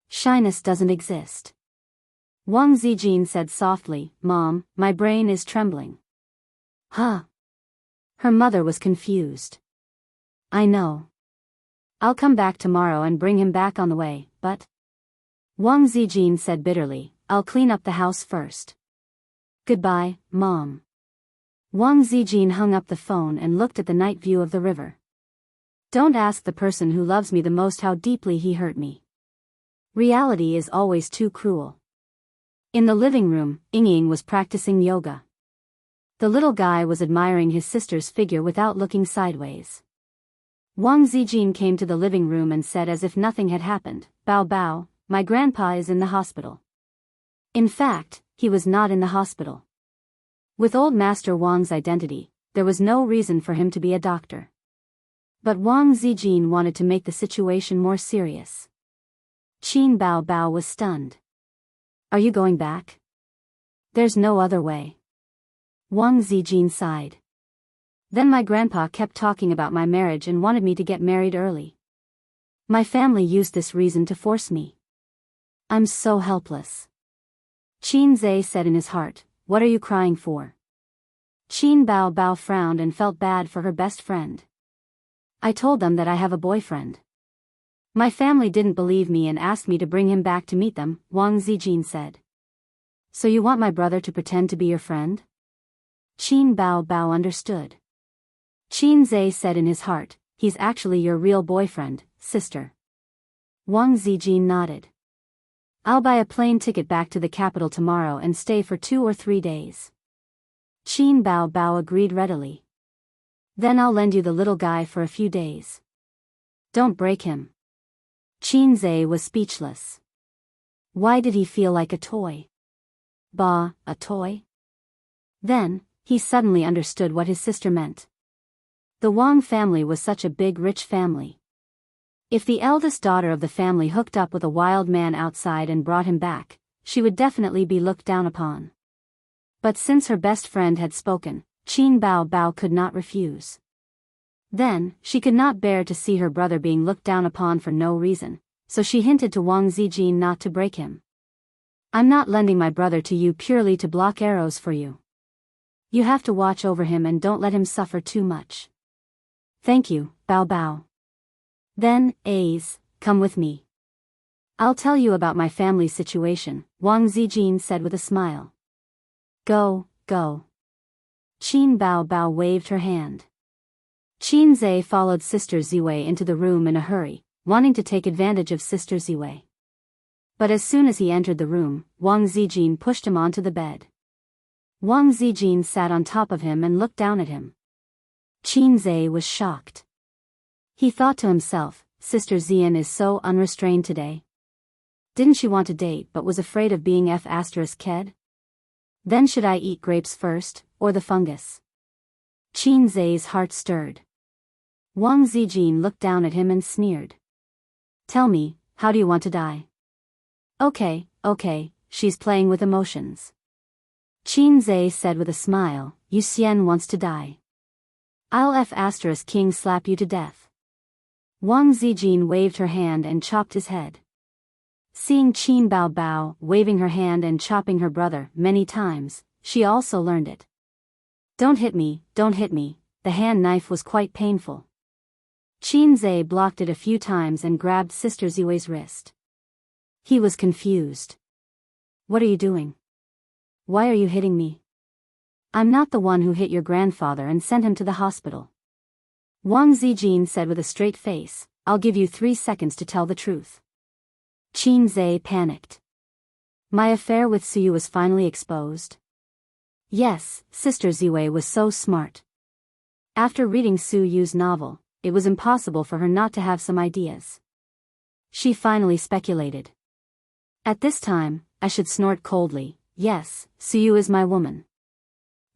Shyness doesn't exist. Wang Zijin said softly, Mom, my brain is trembling. Huh? Her mother was confused. I know. I'll come back tomorrow and bring him back on the way, but... Wang Zijin said bitterly, I'll clean up the house first. Goodbye, Mom. Wang Zijin hung up the phone and looked at the night view of the river. Don't ask the person who loves me the most how deeply he hurt me. Reality is always too cruel. In the living room, Ying was practicing yoga. The little guy was admiring his sister's figure without looking sideways. Wang Zijin came to the living room and said as if nothing had happened, Bao Bao, my grandpa is in the hospital. In fact, he was not in the hospital. With old Master Wang's identity, there was no reason for him to be a doctor. But Wang Zijin wanted to make the situation more serious. Qin Bao Bao was stunned. Are you going back? There's no other way. Wang Zijin sighed. Then my grandpa kept talking about my marriage and wanted me to get married early. My family used this reason to force me. I'm so helpless. Qin Zhe said in his heart, what are you crying for? Qin Bao Bao frowned and felt bad for her best friend. I told them that I have a boyfriend. My family didn't believe me and asked me to bring him back to meet them, Wang Zijin said. So you want my brother to pretend to be your friend? Qin Bao Bao understood. Qin Zhe said in his heart, he's actually your real boyfriend, sister. Wang Zijin nodded. I'll buy a plane ticket back to the capital tomorrow and stay for 2 or 3 days. Qin Bao Bao agreed readily. Then I'll lend you the little guy for a few days. Don't break him. Qin Zhe was speechless. Why did he feel like a toy? Bah, a toy? Then, he suddenly understood what his sister meant. The Wang family was such a big rich family. If the eldest daughter of the family hooked up with a wild man outside and brought him back, she would definitely be looked down upon. But since her best friend had spoken, Qin Bao Bao could not refuse. Then, she could not bear to see her brother being looked down upon for no reason, so she hinted to Wang Zijin not to break him. I'm not lending my brother to you purely to block arrows for you. You have to watch over him and don't let him suffer too much. Thank you, Bao Bao. Then, Ace, come with me. I'll tell you about my family's situation, Wang Zijin said with a smile. Go, go. Qin Bao Bao waved her hand. Qin Zhe followed Sister Ziwei into the room in a hurry, wanting to take advantage of Sister Ziwei. But as soon as he entered the room, Wang Zijin pushed him onto the bed. Wang Zijin sat on top of him and looked down at him. Qin Zhe was shocked. He thought to himself, Sister Zian is so unrestrained today. Didn't she want to date but was afraid of being F***ked? Then should I eat grapes first, or the fungus? Qin Zhe's heart stirred. Wang Zijin looked down at him and sneered. Tell me, how do you want to die? Okay, she's playing with emotions. Qin Zhe said with a smile, Yu Xian wants to die. I'll F***king slap you to death. Wang Zijin waved her hand and chopped his head. Seeing Qin Bao Bao waving her hand and chopping her brother many times, she also learned it. Don't hit me, the hand knife was quite painful. Qin Zhe blocked it a few times and grabbed Sister Ziwei's wrist. He was confused. What are you doing? Why are you hitting me? I'm not the one who hit your grandfather and sent him to the hospital. Wang Zijin said with a straight face, I'll give you 3 seconds to tell the truth. Qin Zhe panicked. My affair with Suyu was finally exposed. Yes, Sister Ziwei was so smart. After reading Suyu's novel, it was impossible for her not to have some ideas. She finally speculated. At this time, I should snort coldly, yes, Suyu is my woman.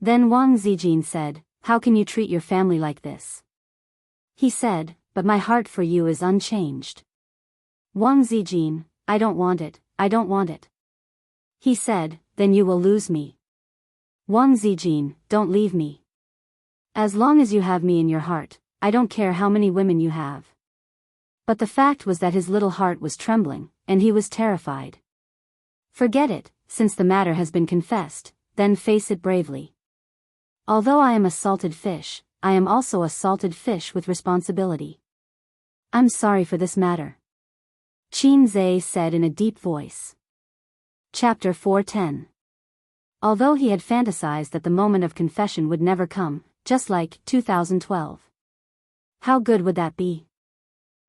Then Wang Zijin said, how can you treat your family like this? He said, but my heart for you is unchanged. Wang Zijin, I don't want it, I don't want it. He said, then you will lose me. Wang Zijin, don't leave me. As long as you have me in your heart, I don't care how many women you have. But the fact was that his little heart was trembling, and he was terrified. Forget it, since the matter has been confessed, then face it bravely. Although I am a salted fish, I am also a salted fish with responsibility. I'm sorry for this matter. Qin Zhe said in a deep voice. Chapter 410. Although he had fantasized that the moment of confession would never come, just like 2012. How good would that be?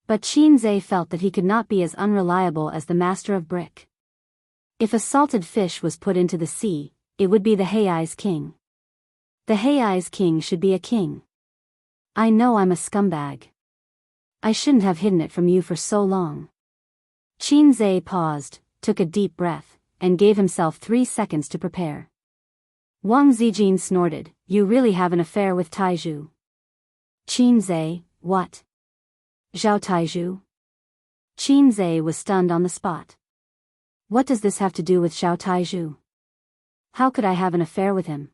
But Qin Zhe felt that he could not be as unreliable as the master of brick. If a salted fish was put into the sea, it would be the Heiai's king. The Heiai's king should be a king. I know I'm a scumbag. I shouldn't have hidden it from you for so long. Qin Zhe paused, took a deep breath, and gave himself 3 seconds to prepare. Wang Zijin snorted, you really have an affair with Taizhu. Qin Zhe, what? Zhao Taizhu? Qin Zhe was stunned on the spot. What does this have to do with Zhao Taizhu? How could I have an affair with him?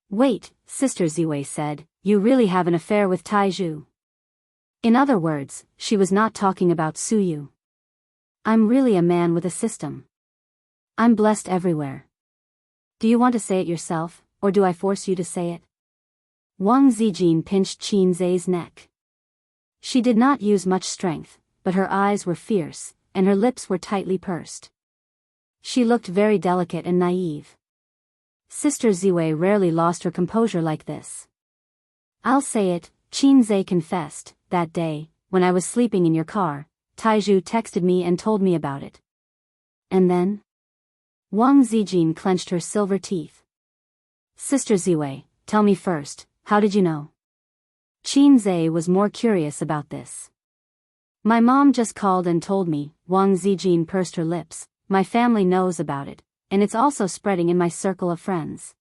Wait, Sister Ziwei said, you really have an affair with Taizhu. In other words, she was not talking about Suyu. I'm really a man with a system. I'm blessed everywhere. Do you want to say it yourself, or do I force you to say it? Wang Zijin pinched Qin Zhe's neck. She did not use much strength, but her eyes were fierce, and her lips were tightly pursed. She looked very delicate and naive. Sister Ziwei rarely lost her composure like this. I'll say it, Qin Zhe confessed, that day, when I was sleeping in your car, Taizhu texted me and told me about it. And then? Wang Zijin clenched her silver teeth. Sister Ziwei, tell me first, how did you know? Qin Zhe was more curious about this. My mom just called and told me, Wang Zijin pursed her lips, my family knows about it, and it's also spreading in my circle of friends.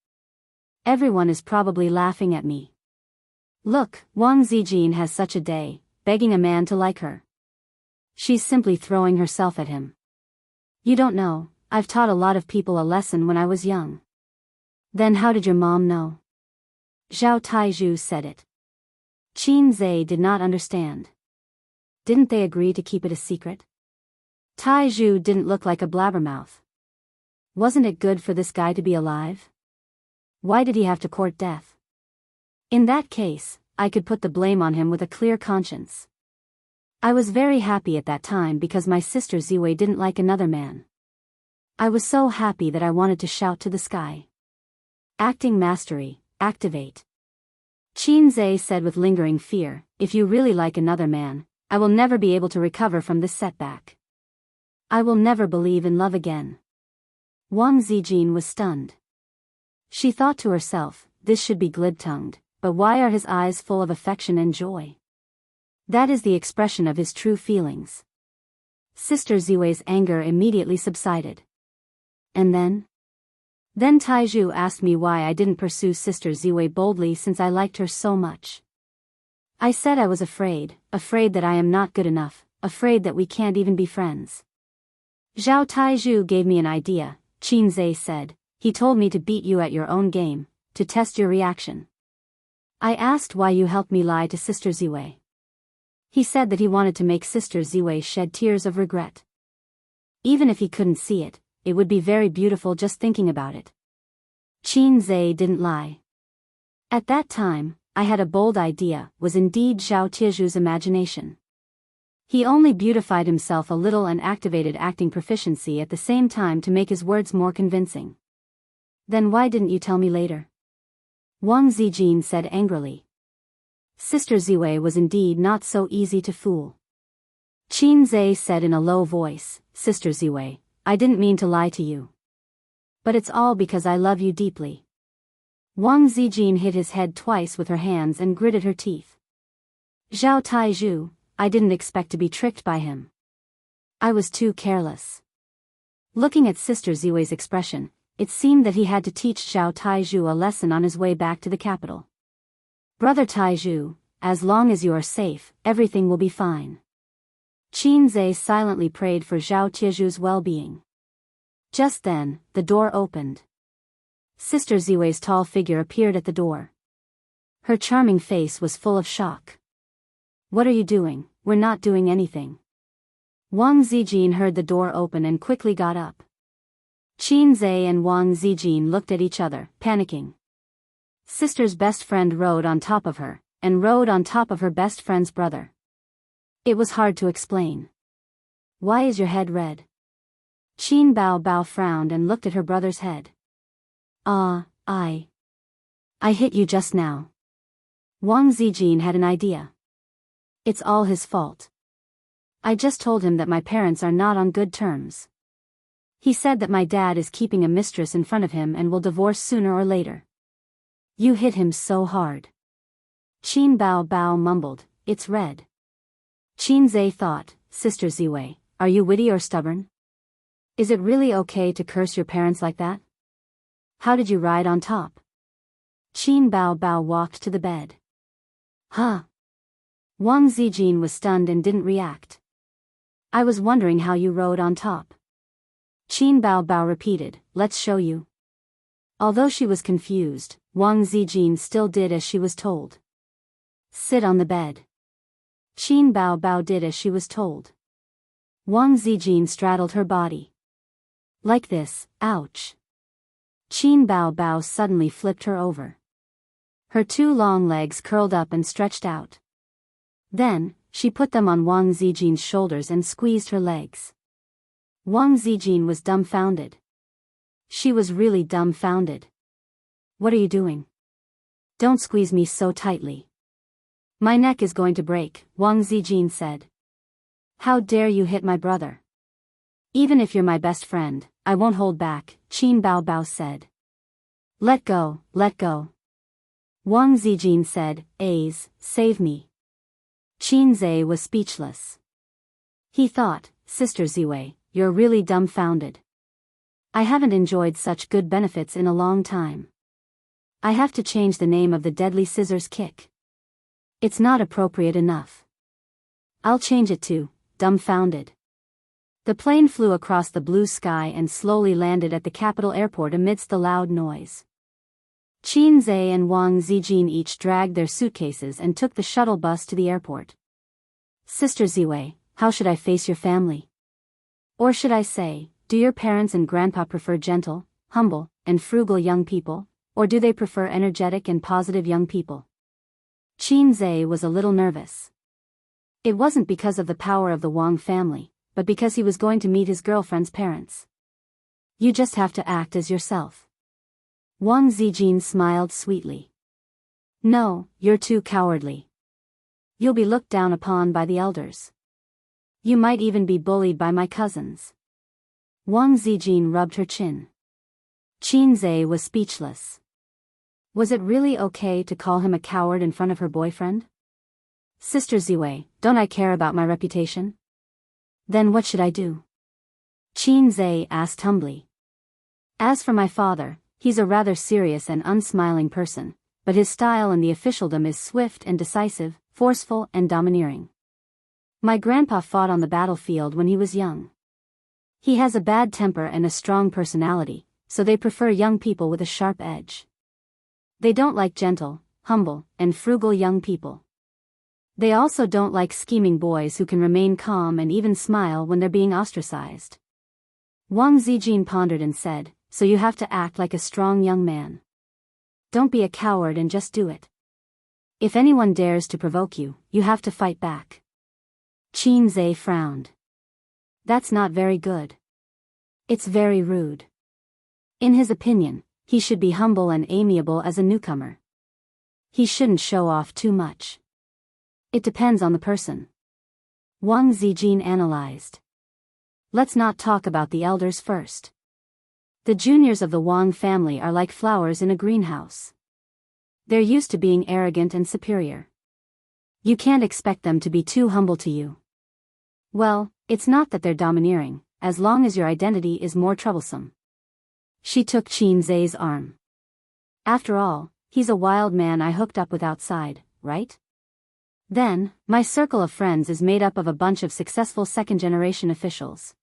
Everyone is probably laughing at me. Look, Wang Zijin has such a day, begging a man to like her. She's simply throwing herself at him. You don't know, I've taught a lot of people a lesson when I was young. Then how did your mom know? Zhao Taizhu said it. Qin Zhe did not understand. Didn't they agree to keep it a secret? Taizhu didn't look like a blabbermouth. Wasn't it good for this guy to be alive? Why did he have to court death? In that case, I could put the blame on him with a clear conscience. I was very happy at that time because my sister Ziwei didn't like another man. I was so happy that I wanted to shout to the sky. Acting mastery, activate. Qin Zhe said with lingering fear, if you really like another man, I will never be able to recover from this setback. I will never believe in love again. Wang Zijin was stunned. She thought to herself, this should be glib-tongued, but why are his eyes full of affection and joy? That is the expression of his true feelings. Sister Ziwei's anger immediately subsided. And then? Then Taizhu asked me why I didn't pursue Sister Ziwei boldly since I liked her so much. I said I was afraid that I am not good enough, afraid that we can't even be friends. Zhao Taizhu gave me an idea, Qin Zhe said, he told me to beat you at your own game, to test your reaction. I asked why you helped me lie to Sister Ziwei. He said that he wanted to make Sister Ziwei shed tears of regret. Even if he couldn't see it, it would be very beautiful just thinking about it. Qin Zhe didn't lie. At that time, I had a bold idea, was indeed Zhao Tieju's imagination. He only beautified himself a little and activated acting proficiency at the same time to make his words more convincing. Then why didn't you tell me later? Wang Zijin said angrily. Sister Ziwei was indeed not so easy to fool. Qin Zhe said in a low voice, Sister Ziwei, I didn't mean to lie to you. But it's all because I love you deeply. Wang Zijin hit his head twice with her hands and gritted her teeth. Zhao Taizhu, I didn't expect to be tricked by him. I was too careless. Looking at Sister Ziwei's expression, it seemed that he had to teach Zhao Taizhu a lesson on his way back to the capital. Brother Taizhu, as long as you are safe, everything will be fine. Qin Zhe silently prayed for Zhao Tieju's well-being. Just then, the door opened. Sister Ziwei's tall figure appeared at the door. Her charming face was full of shock. What are you doing? We're not doing anything. Wang Zijin heard the door open and quickly got up. Qin Zhe and Wang Zijin looked at each other, panicking. Sister's best friend rode on top of her, and rode on top of her best friend's brother. It was hard to explain. Why is your head red? Qin Bao frowned and looked at her brother's head. I hit you just now. Wang Zijin had an idea. It's all his fault. I just told him that my parents are not on good terms. He said that my dad is keeping a mistress in front of him and will divorce sooner or later. You hit him so hard. Qin Bao mumbled, it's red. Qin Zhe thought, Sister Ziwei, are you witty or stubborn? Is it really okay to curse your parents like that? How did you ride on top? Qin Bao walked to the bed. Huh? Wang Zijin was stunned and didn't react. I was wondering how you rode on top. Qin Bao repeated, let's show you. Although she was confused, Wang Zijin still did as she was told. Sit on the bed. Qin Bao did as she was told. Wang Zijin straddled her body. Like this, ouch. Qin Bao suddenly flipped her over. Her two long legs curled up and stretched out. Then, she put them on Wang Zijin's shoulders and squeezed her legs. Wang Zijin was dumbfounded. She was really dumbfounded. What are you doing? Don't squeeze me so tightly. My neck is going to break, Wang Zijin said. How dare you hit my brother? Even if you're my best friend, I won't hold back, Qin Bao said. Let go, let go. Wang Zijin said, save me. Qin Zhe was speechless. He thought, Sister Ziwei, you're really dumbfounded. I haven't enjoyed such good benefits in a long time. I have to change the name of the deadly scissors kick. It's not appropriate enough. I'll change it to, dumbfounded. The plane flew across the blue sky and slowly landed at the capital airport amidst the loud noise. Qin Zhe and Wang Zijin each dragged their suitcases and took the shuttle bus to the airport. Sister Ziwei, how should I face your family? Or should I say, do your parents and grandpa prefer gentle, humble, and frugal young people, or do they prefer energetic and positive young people? Qin Zhe was a little nervous. It wasn't because of the power of the Wang family, but because he was going to meet his girlfriend's parents. You just have to act as yourself. Wang Zijin smiled sweetly. No, you're too cowardly. You'll be looked down upon by the elders. You might even be bullied by my cousins. Wang Zijin rubbed her chin. Qin Zhe was speechless. Was it really okay to call him a coward in front of her boyfriend? Sister Ziwei, don't I care about my reputation? Then what should I do? Qin Zhe asked humbly. As for my father, he's a rather serious and unsmiling person, but his style in the officialdom is swift and decisive, forceful and domineering. My grandpa fought on the battlefield when he was young. He has a bad temper and a strong personality, so they prefer young people with a sharp edge. They don't like gentle, humble, and frugal young people. They also don't like scheming boys who can remain calm and even smile when they're being ostracized. Wang Zijin pondered and said, so you have to act like a strong young man. Don't be a coward and just do it. If anyone dares to provoke you, you have to fight back. Qin Zhe frowned. That's not very good. It's very rude. In his opinion, he should be humble and amiable as a newcomer. He shouldn't show off too much. It depends on the person. Wang Zijin analyzed. Let's not talk about the elders first. The juniors of the Wang family are like flowers in a greenhouse. They're used to being arrogant and superior. You can't expect them to be too humble to you. Well, it's not that they're domineering, as long as your identity is more troublesome. She took Qin Zhe's arm. After all, he's a wild man I hooked up with outside, right? Then, my circle of friends is made up of a bunch of successful second-generation officials.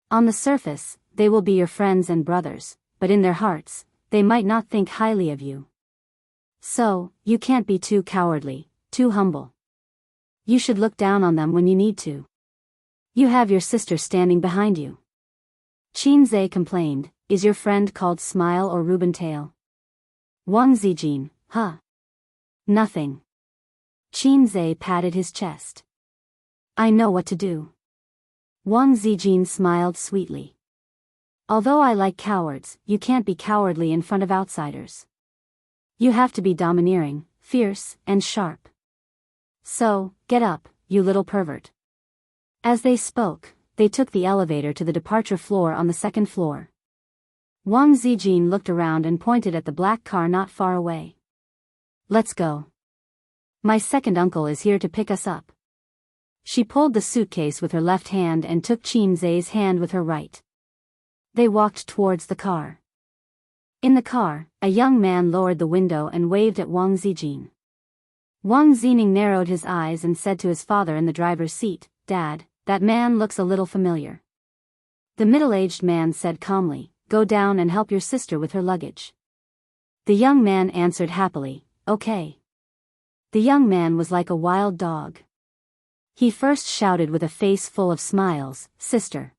On the surface, they will be your friends and brothers, but in their hearts, they might not think highly of you. So, you can't be too cowardly, too humble. You should look down on them when you need to. You have your sister standing behind you. Qin Zhe complained, is your friend called Smile or Rubentail? Wang Zijin, huh? Nothing. Qin Zhe patted his chest. I know what to do. Wang Zijin smiled sweetly. Although I like cowards, you can't be cowardly in front of outsiders. You have to be domineering, fierce, and sharp. So, get up, you little pervert. As they spoke, they took the elevator to the departure floor on the second floor. Wang Zijin looked around and pointed at the black car not far away. Let's go. My second uncle is here to pick us up. She pulled the suitcase with her left hand and took Qin Zhe's hand with her right. They walked towards the car. In the car, a young man lowered the window and waved at Wang Zijin. Wang Zining narrowed his eyes and said to his father in the driver's seat, Dad, that man looks a little familiar. The middle-aged man said calmly, Go down and help your sister with her luggage. The young man answered happily, Okay. The young man was like a wild dog. He first shouted with a face full of smiles, Sister.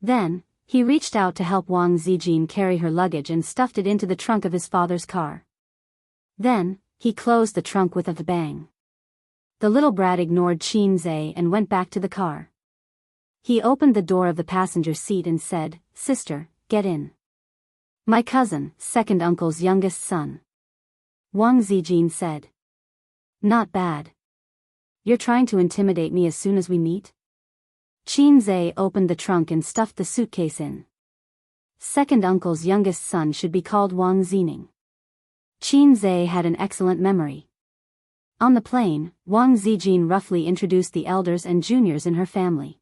Then, he reached out to help Wang Zijin carry her luggage and stuffed it into the trunk of his father's car. Then, he closed the trunk with a bang. The little brat ignored Qin Zhe and went back to the car. He opened the door of the passenger seat and said, Sister, get in. My cousin, second uncle's youngest son. Wang Zijin said. Not bad. You're trying to intimidate me as soon as we meet? Qin Zhe opened the trunk and stuffed the suitcase in. Second uncle's youngest son should be called Wang Zining. Qin Zhe had an excellent memory. On the plane, Wang Zijin roughly introduced the elders and juniors in her family.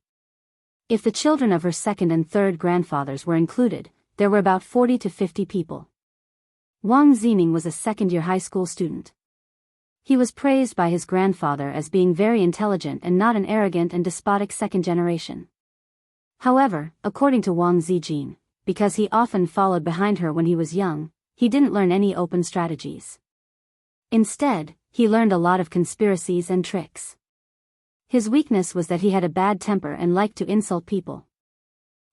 If the children of her second and third grandfathers were included, there were about 40 to 50 people. Wang Zining was a second-year high school student. He was praised by his grandfather as being very intelligent and not an arrogant and despotic second generation. However, according to Wang Zijin, because he often followed behind her when he was young, he didn't learn any open strategies. Instead, he learned a lot of conspiracies and tricks. His weakness was that he had a bad temper and liked to insult people.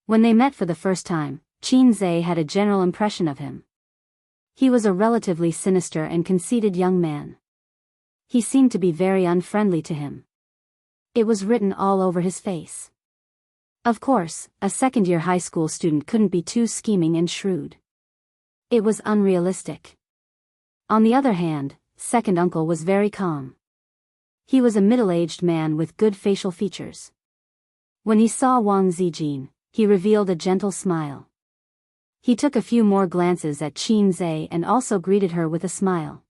When they met for the first time, Qin Zhe had a general impression of him. He was a relatively sinister and conceited young man. He seemed to be very unfriendly to him. It was written all over his face. Of course, a second-year high school student couldn't be too scheming and shrewd. It was unrealistic. On the other hand, second uncle was very calm. He was a middle-aged man with good facial features. When he saw Wang Zijin, he revealed a gentle smile. He took a few more glances at Qin Zhe and also greeted her with a smile.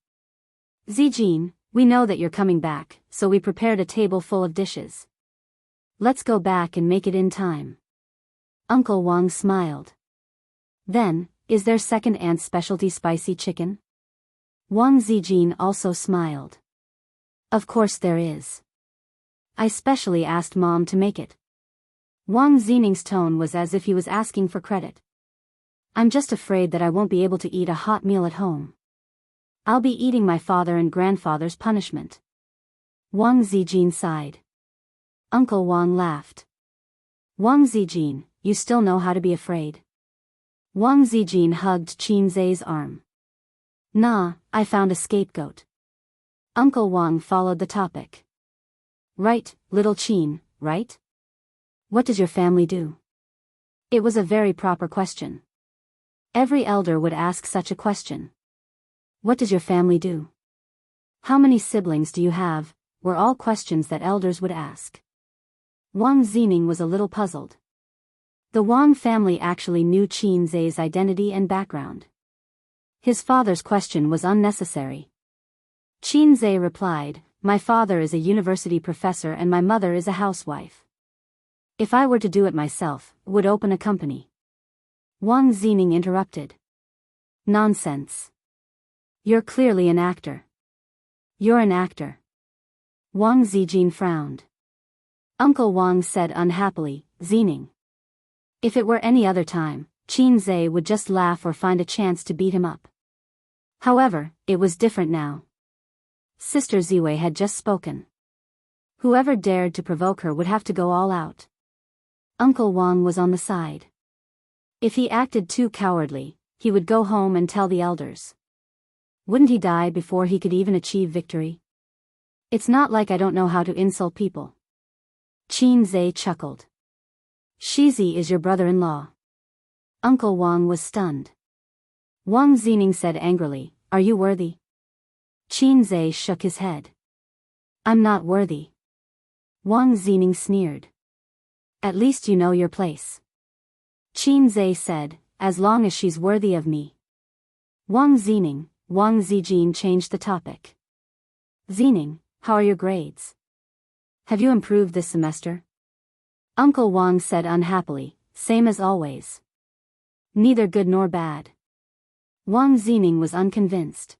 Zijin, we know that you're coming back, so we prepared a table full of dishes. Let's go back and make it in time. Uncle Wang smiled. Then, is there second aunt's specialty spicy chicken? Wang Zijin also smiled. Of course there is. I specially asked Mom to make it. Wang Zining's tone was as if he was asking for credit. I'm just afraid that I won't be able to eat a hot meal at home. I'll be eating my father and grandfather's punishment. Wang Zijin sighed. Uncle Wang laughed. Wang Zijin, you still know how to be afraid. Wang Zijin hugged Qin Zhe's arm. Nah, I found a scapegoat. Uncle Wang followed the topic. Right, little Qin, right? What does your family do? It was a very proper question. Every elder would ask such a question. What does your family do? How many siblings do you have? Were all questions that elders would ask. Wang Zining was a little puzzled. The Wang family actually knew Qin Zai's identity and background. His father's question was unnecessary. Qin Zai replied, "My father is a university professor and my mother is a housewife. If I were to do it myself, would open a company." Wang Zining interrupted. Nonsense. You're clearly an actor. You're an actor. Wang Zijin frowned. Uncle Wang said unhappily, "Zining. If it were any other time, Qin Zai would just laugh or find a chance to beat him up. However, it was different now. Sister Ziwei had just spoken. Whoever dared to provoke her would have to go all out. Uncle Wang was on the side. If he acted too cowardly, he would go home and tell the elders. Wouldn't he die before he could even achieve victory? It's not like I don't know how to insult people. Qin Zai chuckled. Shizi is your brother-in-law. Uncle Wang was stunned. Wang Zining said angrily, "Are you worthy?" Qin Zai shook his head. "I'm not worthy." Wang Zining sneered. "At least you know your place." Qin Zai said, "As long as she's worthy of me." Wang Zijin changed the topic. "Zining, how are your grades? Have you improved this semester?" Uncle Wang said unhappily, "Same as always. Neither good nor bad." Wang Zining was unconvinced.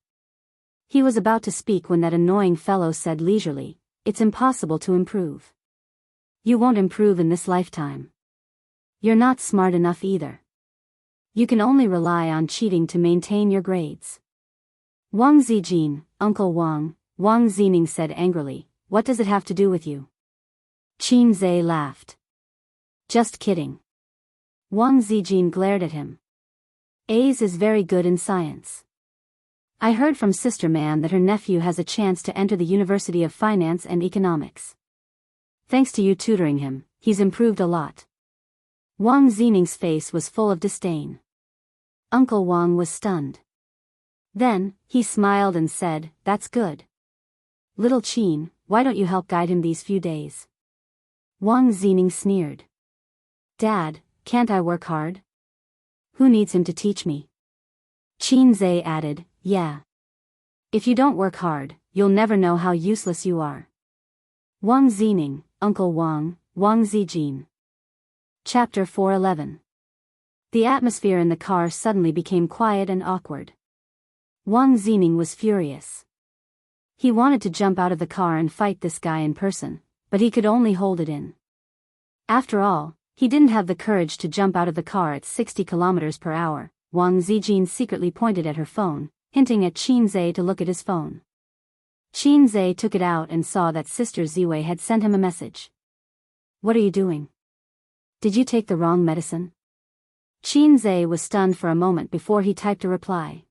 He was about to speak when that annoying fellow said leisurely, "It's impossible to improve. You won't improve in this lifetime. You're not smart enough either. You can only rely on cheating to maintain your grades." Wang Zijin, Uncle Wang Zining said angrily, "What does it have to do with you?" Qin Zai laughed. "Just kidding." Wang Zijin glared at him. "A's is very good in science. I heard from Sister Man that her nephew has a chance to enter the University of Finance and Economics. Thanks to you tutoring him, he's improved a lot." Wang Zining's face was full of disdain. Uncle Wang was stunned. Then, he smiled and said, "That's good. Little Qin, why don't you help guide him these few days?" Wang Zining sneered. "Dad, can't I work hard? Who needs him to teach me?" Qin Zai added, "Yeah. If you don't work hard, you'll never know how useless you are." Wang Zining, Uncle Wang Zijin. Chapter 411. The atmosphere in the car suddenly became quiet and awkward. Wang Zining was furious. He wanted to jump out of the car and fight this guy in person, but he could only hold it in. After all, he didn't have the courage to jump out of the car at 60 kilometers per hour. Wang Zijin secretly pointed at her phone, hinting at Qin Zai to look at his phone. Qin Zai took it out and saw that Sister Ziwei had sent him a message. "What are you doing? Did you take the wrong medicine?" Qin Zai was stunned for a moment before he typed a reply.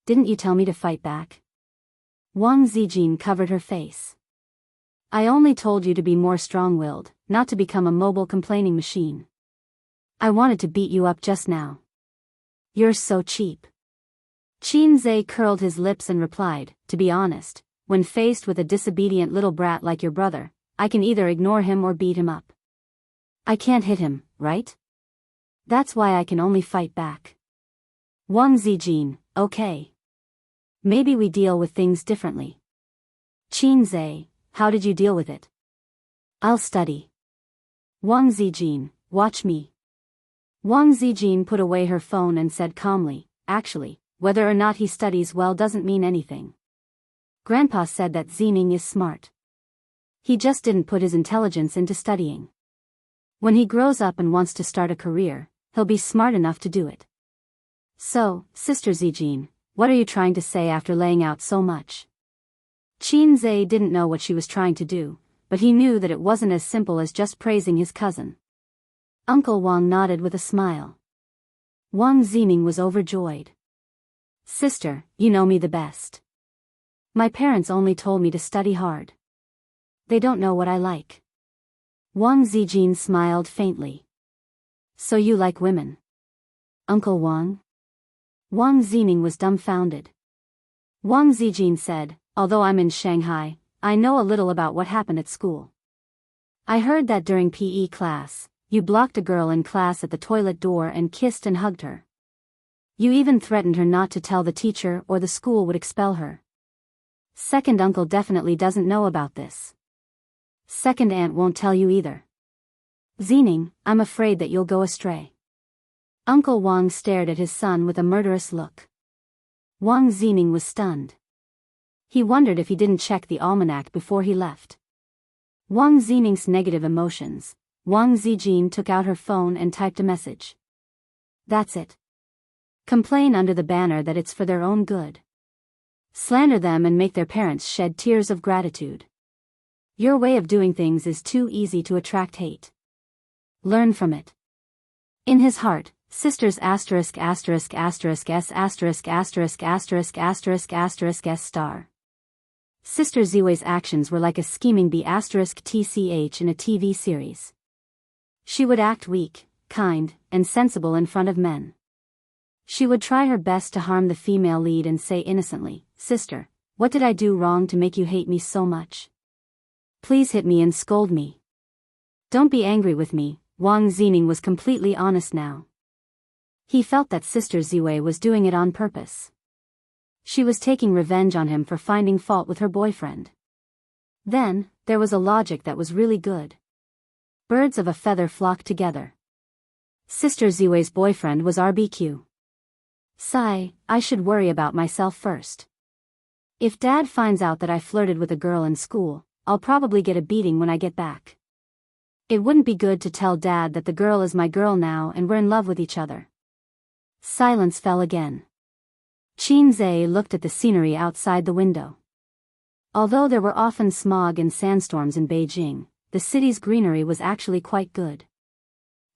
"Didn't you tell me to fight back?" Wang Zijin covered her face. "I only told you to be more strong-willed, not to become a mobile complaining machine. I wanted to beat you up just now. You're so cheap." Qin Zai curled his lips and replied, "To be honest, when faced with a disobedient little brat like your brother, I can either ignore him or beat him up. I can't hit him, right? That's why I can only fight back." Wang Zijin, "Okay. Maybe we deal with things differently." Qin Zai, "How did you deal with it?" "I'll study." Wang Zijin, "Watch me." Wang Zijin put away her phone and said calmly, "Actually, whether or not he studies well doesn't mean anything. Grandpa said that Zining is smart. He just didn't put his intelligence into studying. When he grows up and wants to start a career, he'll be smart enough to do it." "So, Sister Zijin, what are you trying to say after laying out so much?" Qin Zai didn't know what she was trying to do, but he knew that it wasn't as simple as just praising his cousin. Uncle Wang nodded with a smile. Wang Zining was overjoyed. "Sister, you know me the best. My parents only told me to study hard. They don't know what I like. Wang Zijin smiled faintly. So you like women? Uncle Wang? Wang Zining was dumbfounded. Wang Zijin said, although I'm in Shanghai, I know a little about what happened at school. I heard that during PE class, you blocked a girl in class at the toilet door and kissed and hugged her. You even threatened her not to tell the teacher or the school would expel her. Second uncle definitely doesn't know about this. Second aunt won't tell you either. Zining, I'm afraid that you'll go astray. Uncle Wang stared at his son with a murderous look. Wang Zining was stunned. He wondered if he didn't check the almanac before he left. Wang Zining's negative emotions. Wang Zijin took out her phone and typed a message. That's it. Complain under the banner that it's for their own good. Slander them and make their parents shed tears of gratitude. Your way of doing things is too easy to attract hate. Learn from it. In his heart, sisters asterisk asterisk asterisk s asterisk asterisk asterisk asterisk asterisk s star. Sister Ziwei's actions were like a scheming bee asterisk tch in a TV series. She would act weak, kind, and sensible in front of men. She would try her best to harm the female lead and say innocently, Sister, what did I do wrong to make you hate me so much? Please hit me and scold me. Don't be angry with me. Wang Zining was completely honest now. He felt that Sister Ziwei was doing it on purpose. She was taking revenge on him for finding fault with her boyfriend. Then, there was a logic that was really good. Birds of a feather flock together. Sister Ziwei's boyfriend was RBQ. Sigh, I should worry about myself first. If Dad finds out that I flirted with a girl in school, I'll probably get a beating when I get back. It wouldn't be good to tell Dad that the girl is my girl now and we're in love with each other. Silence fell again. Qin Zhe looked at the scenery outside the window. Although there were often smog and sandstorms in Beijing, the city's greenery was actually quite good.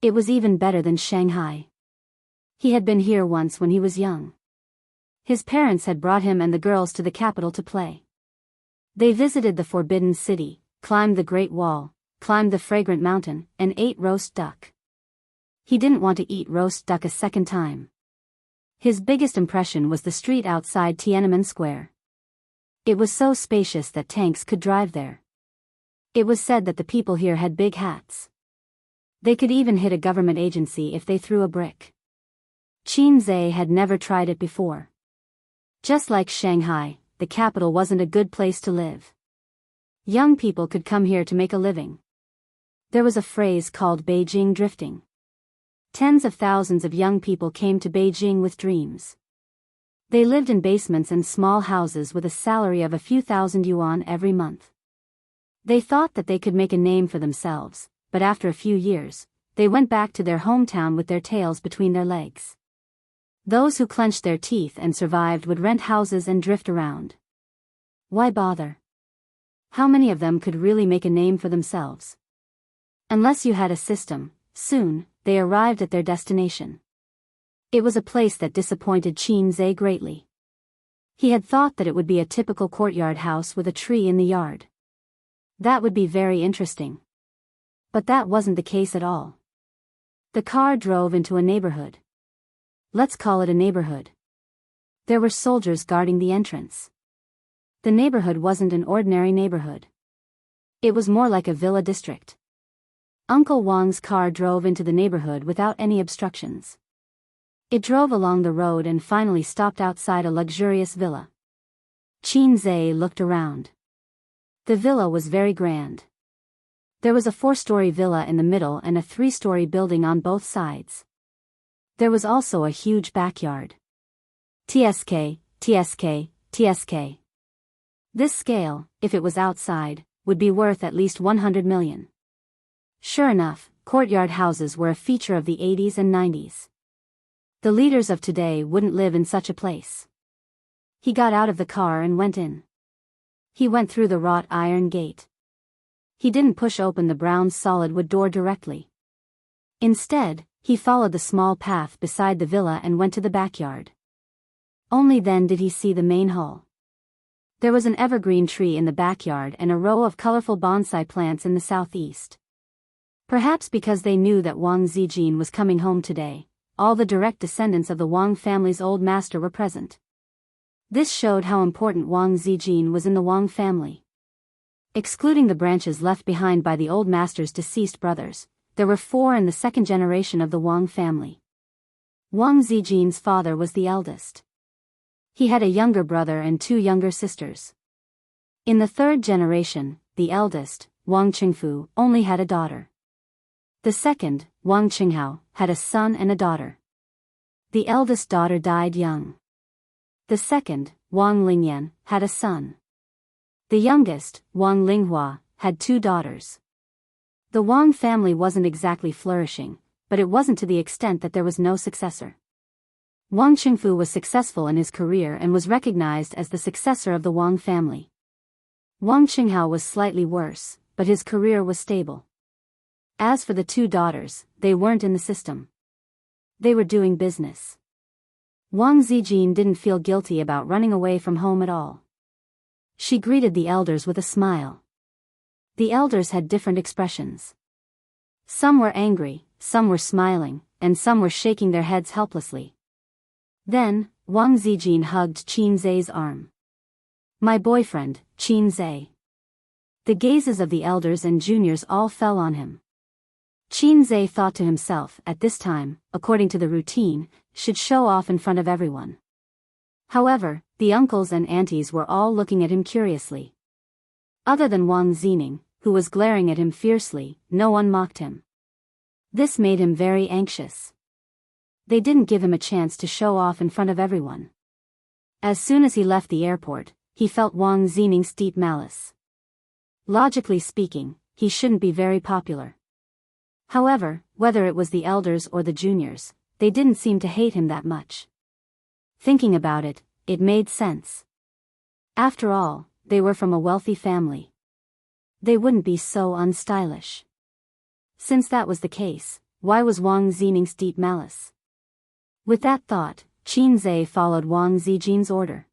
It was even better than Shanghai. He had been here once when he was young. His parents had brought him and the girls to the capital to play. They visited the Forbidden City, climbed the Great Wall, climbed the Fragrant Mountain, and ate roast duck. He didn't want to eat roast duck a second time. His biggest impression was the street outside Tiananmen Square. It was so spacious that tanks could drive there. It was said that the people here had big hats. They could even hit a government agency if they threw a brick. Qin Zhe had never tried it before. Just like Shanghai, the capital wasn't a good place to live. Young people could come here to make a living. There was a phrase called Beijing drifting. Tens of thousands of young people came to Beijing with dreams. They lived in basements and small houses with a salary of a few thousand yuan every month. They thought that they could make a name for themselves, but after a few years, they went back to their hometown with their tails between their legs. Those who clenched their teeth and survived would rent houses and drift around. Why bother? How many of them could really make a name for themselves? Unless you had a system, soon, they arrived at their destination. It was a place that disappointed Qin Zhe greatly. He had thought that it would be a typical courtyard house with a tree in the yard. That would be very interesting. But that wasn't the case at all. The car drove into a neighborhood. Let's call it a neighborhood. There were soldiers guarding the entrance. The neighborhood wasn't an ordinary neighborhood. It was more like a villa district. Uncle Wang's car drove into the neighborhood without any obstructions. It drove along the road and finally stopped outside a luxurious villa. Qin Zhe looked around. The villa was very grand. There was a 4-story villa in the middle and a 3-story building on both sides. There was also a huge backyard. TSK, TSK, TSK. This scale, if it was outside, would be worth at least 100 million. Sure enough, courtyard houses were a feature of the 80s and 90s. The leaders of today wouldn't live in such a place. He got out of the car and went in. He went through the wrought iron gate. He didn't push open the brown solid wood door directly. Instead, he followed the small path beside the villa and went to the backyard. Only then did he see the main hall. There was an evergreen tree in the backyard and a row of colorful bonsai plants in the southeast. Perhaps because they knew that Wang Zijin was coming home today, all the direct descendants of the Wang family's old master were present. This showed how important Wang Zijin was in the Wang family. Excluding the branches left behind by the old master's deceased brothers, there were 4 in the second generation of the Wang family. Wang Zijin's father was the eldest. He had a younger brother and 2 younger sisters. In the third generation, the eldest, Wang Qingfu, only had a daughter. The second, Wang Qinghao, had a son and a daughter. The eldest daughter died young. The second, Wang Lingyan, had a son. The youngest, Wang Linghua, had 2 daughters. The Wang family wasn't exactly flourishing, but it wasn't to the extent that there was no successor. Wang Qingfu was successful in his career and was recognized as the successor of the Wang family. Wang Qinghao was slightly worse, but his career was stable. As for the 2 daughters, they weren't in the system. They were doing business. Wang Zijin didn't feel guilty about running away from home at all. She greeted the elders with a smile. The elders had different expressions. Some were angry, some were smiling, and some were shaking their heads helplessly. Then, Wang Zijin hugged Qin Zai's arm. "My boyfriend, Qin Zai." The gazes of the elders and juniors all fell on him. Qin Zai thought to himself, at this time, according to the routine, should show off in front of everyone. However, the uncles and aunties were all looking at him curiously. Other than Wang Zining, who was glaring at him fiercely, no one mocked him. This made him very anxious. They didn't give him a chance to show off in front of everyone. As soon as he left the airport, he felt Wang Zining's deep malice. Logically speaking, he shouldn't be very popular. However, whether it was the elders or the juniors, they didn't seem to hate him that much. Thinking about it, it made sense. After all, they were from a wealthy family. They wouldn't be so unstylish. Since that was the case, why was Wang Zining's deep malice? With that thought, Qin Zai followed Wang Zijin's order.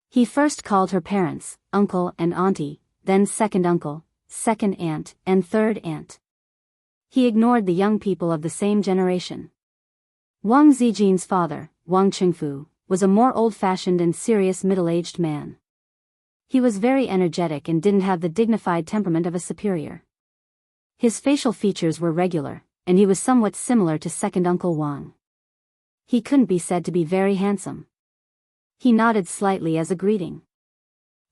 He first called her parents, uncle and auntie, then second uncle, second aunt, and third aunt. He ignored the young people of the same generation. Wang Zijin's father, Wang Qingfu, was a more old-fashioned and serious middle-aged man. He was very energetic and didn't have the dignified temperament of a superior. His facial features were regular, and he was somewhat similar to second uncle Wang. He couldn't be said to be very handsome. He nodded slightly as a greeting.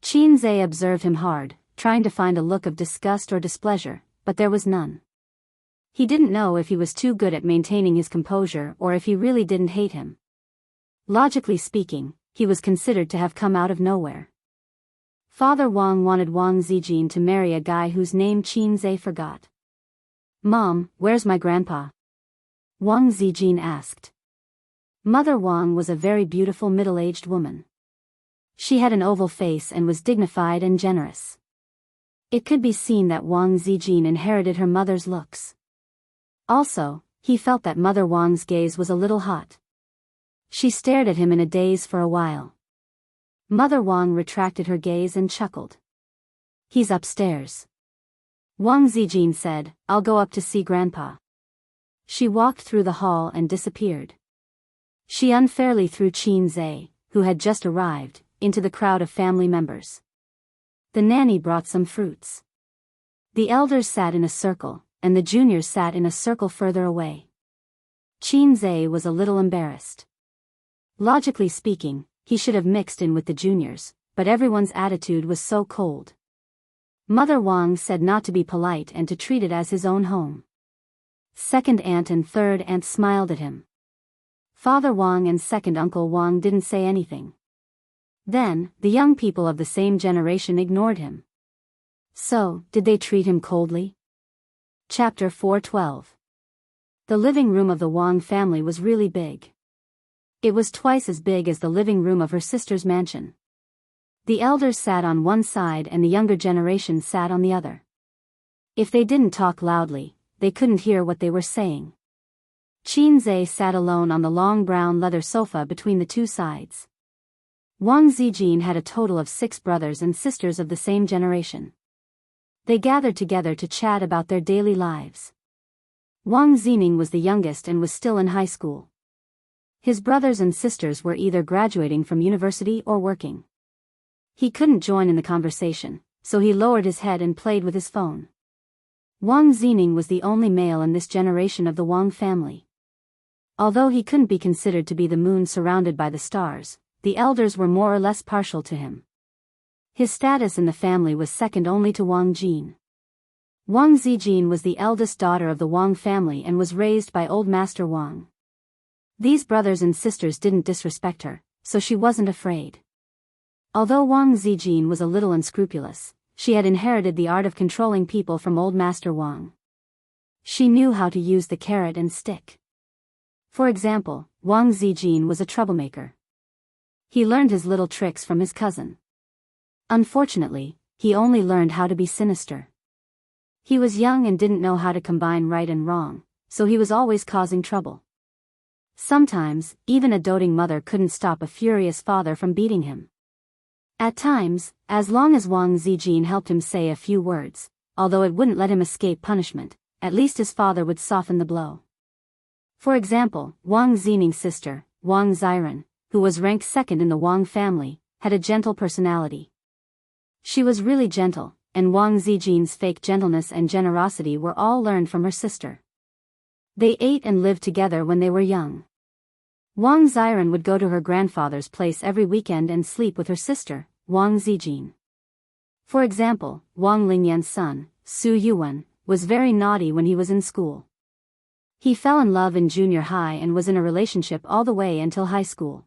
Qin Zai observed him hard, trying to find a look of disgust or displeasure, but there was none. He didn't know if he was too good at maintaining his composure or if he really didn't hate him. Logically speaking, he was considered to have come out of nowhere. Father Wang wanted Wang Zijin to marry a guy whose name Qin Zai forgot. "Mom, where's my grandpa?" Wang Zijin asked. Mother Wang was a very beautiful middle-aged woman. She had an oval face and was dignified and generous. It could be seen that Wang Zijin inherited her mother's looks. Also, he felt that Mother Wang's gaze was a little hot. She stared at him in a daze for a while. Mother Wang retracted her gaze and chuckled. "He's upstairs." Wang Zijin said, "I'll go up to see Grandpa." She walked through the hall and disappeared. She unfairly threw Qin Zai, who had just arrived, into the crowd of family members. The nanny brought some fruits. The elders sat in a circle, and the juniors sat in a circle further away. Qin Zai was a little embarrassed. Logically speaking, he should have mixed in with the juniors, but everyone's attitude was so cold. Mother Wang said not to be polite and to treat it as his own home. Second aunt and third aunt smiled at him. Father Wang and second uncle Wang didn't say anything. Then, the young people of the same generation ignored him. So, did they treat him coldly? Chapter 412. The living room of the Wang family was really big. It was twice as big as the living room of her sister's mansion. The elders sat on one side and the younger generation sat on the other. If they didn't talk loudly, they couldn't hear what they were saying. Qin Zai sat alone on the long brown leather sofa between the two sides. Wang Zijin had a total of 6 brothers and sisters of the same generation. They gathered together to chat about their daily lives. Wang Zining was the youngest and was still in high school. His brothers and sisters were either graduating from university or working. He couldn't join in the conversation, so he lowered his head and played with his phone. Wang Zining was the only male in this generation of the Wang family. Although he couldn't be considered to be the moon surrounded by the stars, the elders were more or less partial to him. His status in the family was second only to Wang Jin. Wang Zijin was the eldest daughter of the Wang family and was raised by Old Master Wang. These brothers and sisters didn't disrespect her, so she wasn't afraid. Although Wang Zijin was a little unscrupulous, she had inherited the art of controlling people from Old Master Wang. She knew how to use the carrot and stick. For example, Wang Zijin was a troublemaker. He learned his little tricks from his cousin. Unfortunately, he only learned how to be sinister. He was young and didn't know how to combine right and wrong, so he was always causing trouble. Sometimes, even a doting mother couldn't stop a furious father from beating him. At times, as long as Wang Zijin helped him say a few words, although it wouldn't let him escape punishment, at least his father would soften the blow. For example, Wang Zining's sister, Wang Ziren, who was ranked second in the Wang family, had a gentle personality. She was really gentle, and Wang Zijin's fake gentleness and generosity were all learned from her sister. They ate and lived together when they were young. Wang Ziren would go to her grandfather's place every weekend and sleep with her sister, Wang Zijin. For example, Wang Lingyan's son, Su Yuan, was very naughty when he was in school. He fell in love in junior high and was in a relationship all the way until high school.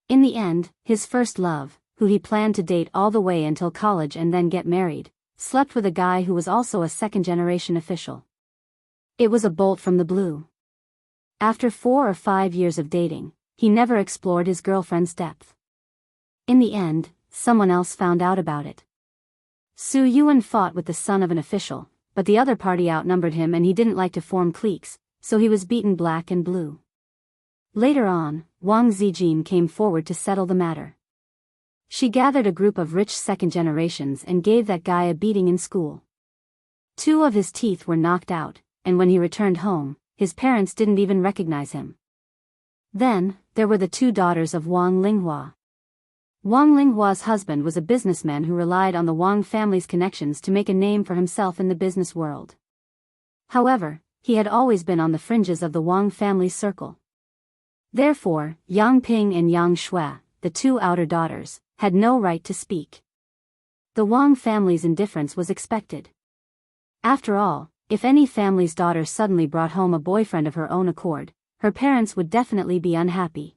In the end, his first love, who he planned to date all the way until college and then get married, slept with a guy who was also a second-generation official. It was a bolt from the blue. After 4 or 5 years of dating, he never explored his girlfriend's depth. In the end, someone else found out about it. Su Yuan fought with the son of an official, but the other party outnumbered him and he didn't like to form cliques, so he was beaten black and blue. Later on, Wang Zijin came forward to settle the matter. She gathered a group of rich second generations and gave that guy a beating in school. 2 of his teeth were knocked out, and when he returned home, his parents didn't even recognize him. Then, there were the 2 daughters of Wang Linghua. Wang Linghua's husband was a businessman who relied on the Wang family's connections to make a name for himself in the business world. However, he had always been on the fringes of the Wang family's circle. Therefore, Yang Ping and Yang Shui, the 2 outer daughters, had no right to speak. The Wang family's indifference was expected. After all, if any family's daughter suddenly brought home a boyfriend of her own accord, her parents would definitely be unhappy.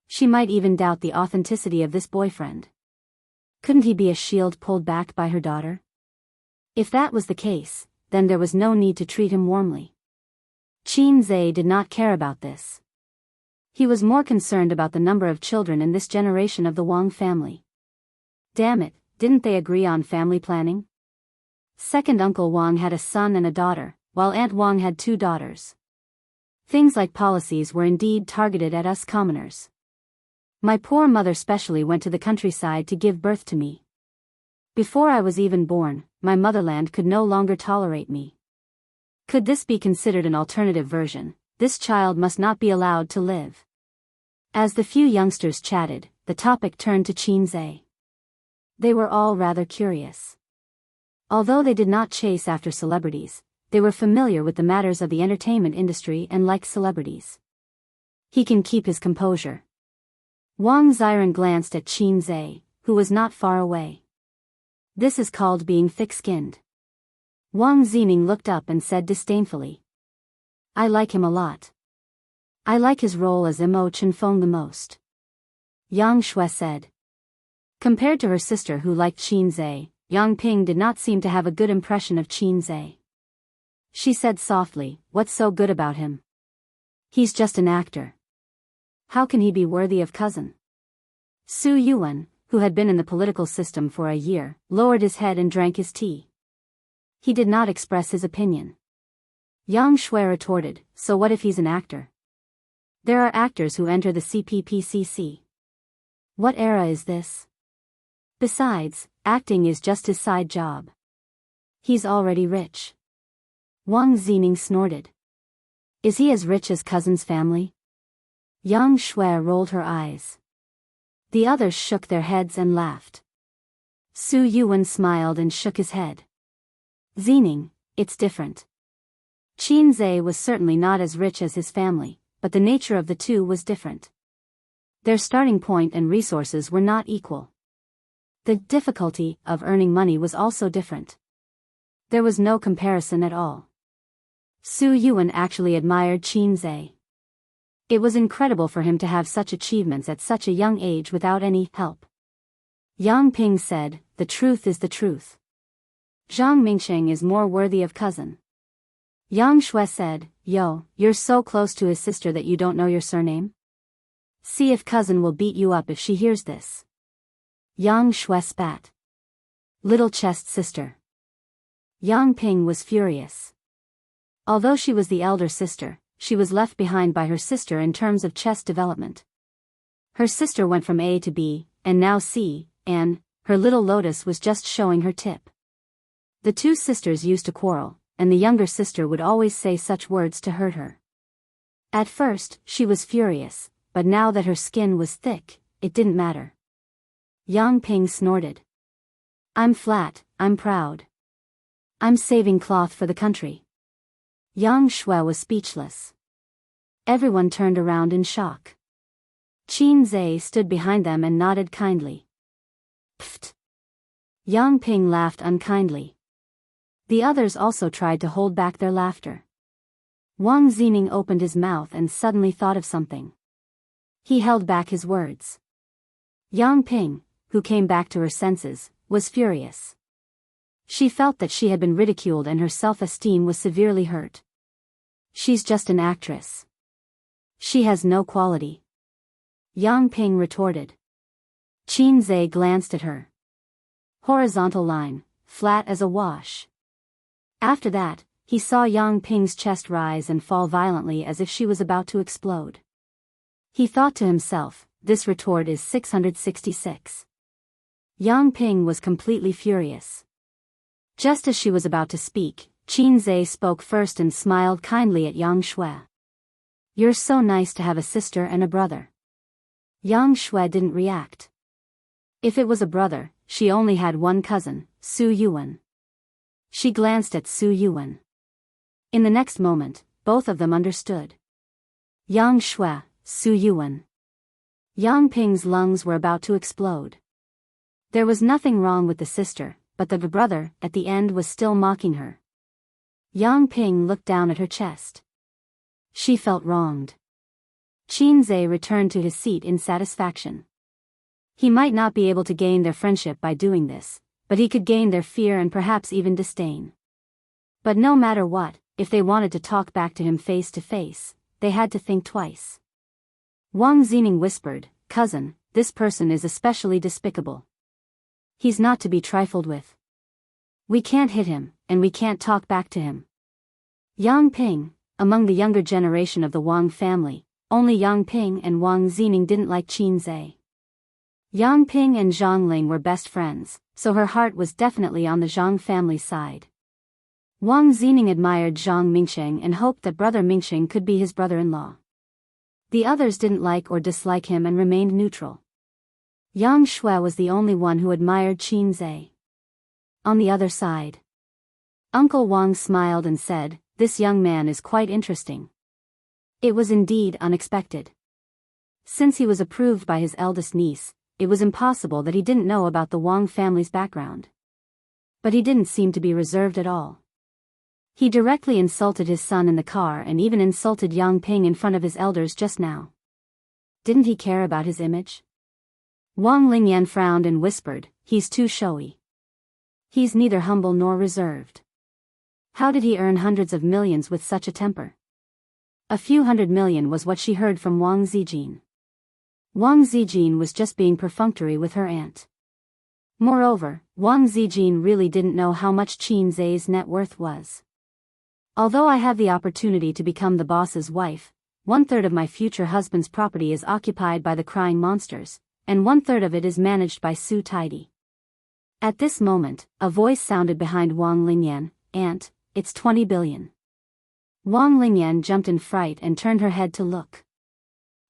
She might even doubt the authenticity of this boyfriend. Couldn't he be a shield pulled back by her daughter? If that was the case, then there was no need to treat him warmly. Qin Zhe did not care about this. He was more concerned about the number of children in this generation of the Wang family. Damn it, didn't they agree on family planning? Second Uncle Wang had a son and a daughter, while Aunt Wang had 2 daughters. Things like policies were indeed targeted at us commoners. My poor mother specially went to the countryside to give birth to me. Before I was even born, my motherland could no longer tolerate me. Could this be considered an alternative version? This child must not be allowed to live. As the few youngsters chatted, the topic turned to Qin Zhe. They were all rather curious. Although they did not chase after celebrities, they were familiar with the matters of the entertainment industry and liked celebrities. He can keep his composure. Wang Ziren glanced at Qin Zhe, who was not far away. This is called being thick-skinned. Wang Zining looked up and said disdainfully. I like him a lot. I like his role as Mo Chenfeng the most. Yang Shui said. Compared to her sister who liked Qin Zhe, Yang Ping did not seem to have a good impression of Qin Zhe. She said softly, what's so good about him? He's just an actor. How can he be worthy of cousin? Su Yuan, who had been in the political system for a year, lowered his head and drank his tea. He did not express his opinion. Yang Shui retorted, so what if he's an actor? There are actors who enter the CPPCC. What era is this? Besides, acting is just his side job. He's already rich. Wang Zining snorted. Is he as rich as cousin's family? Yang Shui rolled her eyes. The others shook their heads and laughed. Su Yuan smiled and shook his head. Zining, it's different. Qin Zhe was certainly not as rich as his family, but the nature of the two was different. Their starting point and resources were not equal. The difficulty of earning money was also different. There was no comparison at all. Su Yuan actually admired Qin Zhe. It was incredible for him to have such achievements at such a young age without any help. Yang Ping said, "The truth is the truth. Zhang Mingsheng is more worthy of cousin." Yang Shui said, "Yo, you're so close to his sister that you don't know your surname? See if cousin will beat you up if she hears this." Yang Shui spat. Little chest sister. Yang Ping was furious. Although she was the elder sister, she was left behind by her sister in terms of chess development. Her sister went from A to B, and now C, and her little lotus was just showing her tip. The two sisters used to quarrel, and the younger sister would always say such words to hurt her. At first, she was furious, but now that her skin was thick, it didn't matter. Yang Ping snorted. I'm flat, I'm proud. I'm saving cloth for the country. Yang Shui was speechless. Everyone turned around in shock. Qin Zhe stood behind them and nodded kindly. Pfft. Yang Ping laughed unkindly. The others also tried to hold back their laughter. Wang Zining opened his mouth and suddenly thought of something. He held back his words. Yang Ping, who came back to her senses, was furious. She felt that she had been ridiculed and her self-esteem was severely hurt. She's just an actress. She has no quality. Yang Ping retorted. Qin Zhe glanced at her. Horizontal line, flat as a wash. After that, he saw Yang Ping's chest rise and fall violently as if she was about to explode. He thought to himself, this retort is 666. Yang Ping was completely furious. Just as she was about to speak, Qin Zhe spoke first and smiled kindly at Yang Shui. You're so nice to have a sister and a brother. Yang Shui didn't react. If it was a brother, she only had one cousin, Su Yuan. She glanced at Su Yuan. In the next moment, both of them understood. Yang Shui, Su Yuan. Yang Ping's lungs were about to explode. There was nothing wrong with the sister, but the brother, at the end, was still mocking her. Yang Ping looked down at her chest. She felt wronged. Qin Zhe returned to his seat in satisfaction. He might not be able to gain their friendship by doing this, but he could gain their fear and perhaps even disdain. But no matter what, if they wanted to talk back to him face to face, they had to think twice. Wang Zining whispered, "Cousin, this person is especially despicable. He's not to be trifled with. We can't hit him, and we can't talk back to him." Yang Ping, among the younger generation of the Wang family, only Yang Ping and Wang Zining didn't like Qin Zhe. Yang Ping and Zhang Ling were best friends, so her heart was definitely on the Zhang family's side. Wang Zining admired Zhang Mingsheng and hoped that brother Mingsheng could be his brother-in-law. The others didn't like or dislike him and remained neutral. Yang Shui was the only one who admired Qin Zhe. On the other side, Uncle Wang smiled and said, "This young man is quite interesting." It was indeed unexpected. Since he was approved by his eldest niece, it was impossible that he didn't know about the Wang family's background. But he didn't seem to be reserved at all. He directly insulted his son in the car and even insulted Yang Ping in front of his elders just now. Didn't he care about his image? Wang Lingyan frowned and whispered, "He's too showy. He's neither humble nor reserved. How did he earn hundreds of millions with such a temper?" A few 100 million was what she heard from Wang Zijin. Wang Zijin was just being perfunctory with her aunt. Moreover, Wang Zijin really didn't know how much Qin Zhe's net worth was. Although I have the opportunity to become the boss's wife, 1/3 of my future husband's property is occupied by the crying monsters, and 1/3 of it is managed by Su Taidi. At this moment, a voice sounded behind Wang Lingyan, "Aunt, it's 20 billion. Wang Lingyan jumped in fright and turned her head to look.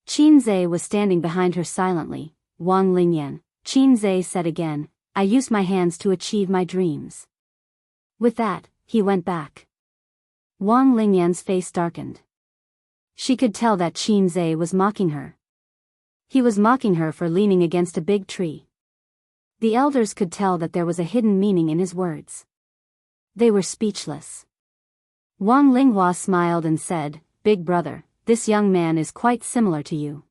Qin Zhe was standing behind her silently. "Wang Lingyan," Qin Zhe said again, "I used my hands to achieve my dreams." With that, he went back. Wang Lingyan's face darkened. She could tell that Qin Zhe was mocking her. He was mocking her for leaning against a big tree. The elders could tell that there was a hidden meaning in his words. They were speechless. Wang Linghua smiled and said, "Big brother, this young man is quite similar to you.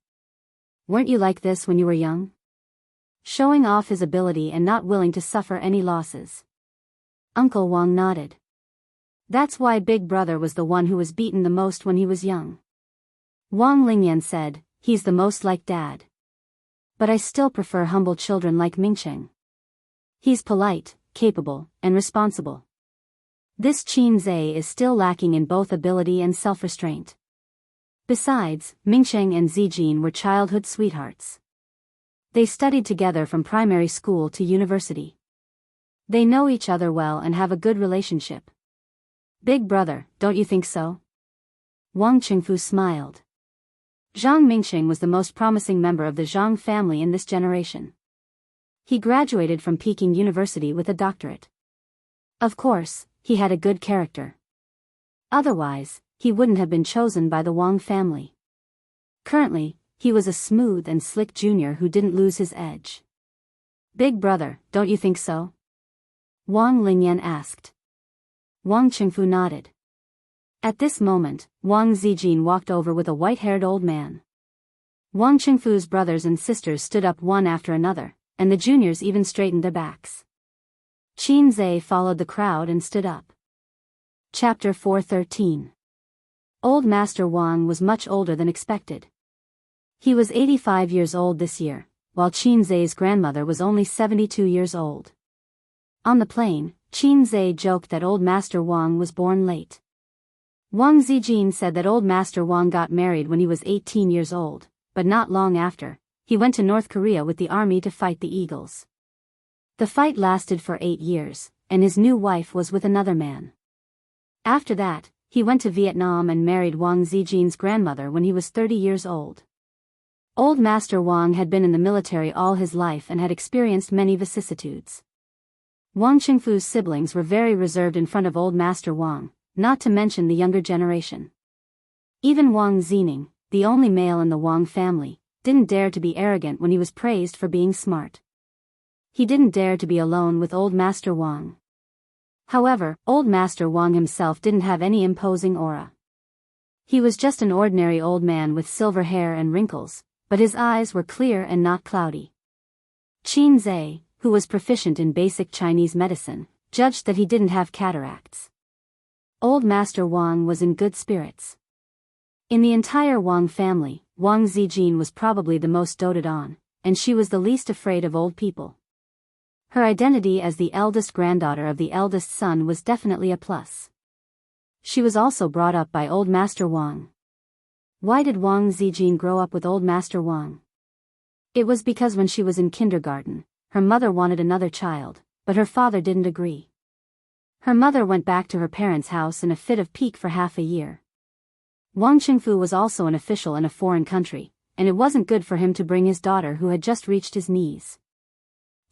Weren't you like this when you were young? Showing off his ability and not willing to suffer any losses." Uncle Wang nodded. "That's why Big Brother was the one who was beaten the most when he was young." Wang Lingyan said, "He's the most like Dad. But I still prefer humble children like Mingcheng. He's polite, capable, and responsible. This Qin Zhe is still lacking in both ability and self-restraint." Besides, Mingcheng and Zijin were childhood sweethearts. They studied together from primary school to university. They know each other well and have a good relationship. "Big brother, don't you think so?" Wang Qingfu smiled. Zhang Mingcheng was the most promising member of the Zhang family in this generation. He graduated from Peking University with a doctorate. Of course, he had a good character. Otherwise, he wouldn't have been chosen by the Wang family. Currently, he was a smooth and slick junior who didn't lose his edge. "Big brother, don't you think so?" Wang Lingyan asked. Wang Qingfu nodded. At this moment, Wang Zijin walked over with a white-haired old man. Wang Qingfu's brothers and sisters stood up one after another, and the juniors even straightened their backs. Qin Zhe followed the crowd and stood up. Chapter 413. Old Master Wang was much older than expected. He was 85 years old this year, while Qin Zhe's grandmother was only 72 years old. On the plane, Qin Zhe joked that Old Master Wang was born late. Wang Zijin said that Old Master Wang got married when he was 18 years old, but not long after, he went to North Korea with the army to fight the Eagles. The fight lasted for 8 years, and his new wife was with another man. After that, he went to Vietnam and married Wang Zijin's grandmother when he was 30 years old. Old Master Wang had been in the military all his life and had experienced many vicissitudes. Wang Qingfu's siblings were very reserved in front of Old Master Wang, not to mention the younger generation. Even Wang Zining, the only male in the Wang family, didn't dare to be arrogant when he was praised for being smart. He didn't dare to be alone with Old Master Wang. However, Old Master Wang himself didn't have any imposing aura. He was just an ordinary old man with silver hair and wrinkles, but his eyes were clear and not cloudy. Qin Zhe, who was proficient in basic Chinese medicine, judged that he didn't have cataracts. Old Master Wang was in good spirits. In the entire Wang family, Wang Zijin was probably the most doted on, and she was the least afraid of old people. Her identity as the eldest granddaughter of the eldest son was definitely a plus. She was also brought up by Old Master Wang. Why did Wang Zijin grow up with Old Master Wang? It was because when she was in kindergarten, her mother wanted another child, but her father didn't agree. Her mother went back to her parents' house in a fit of pique for half a year. Wang Qingfu was also an official in a foreign country, and it wasn't good for him to bring his daughter who had just reached his knees.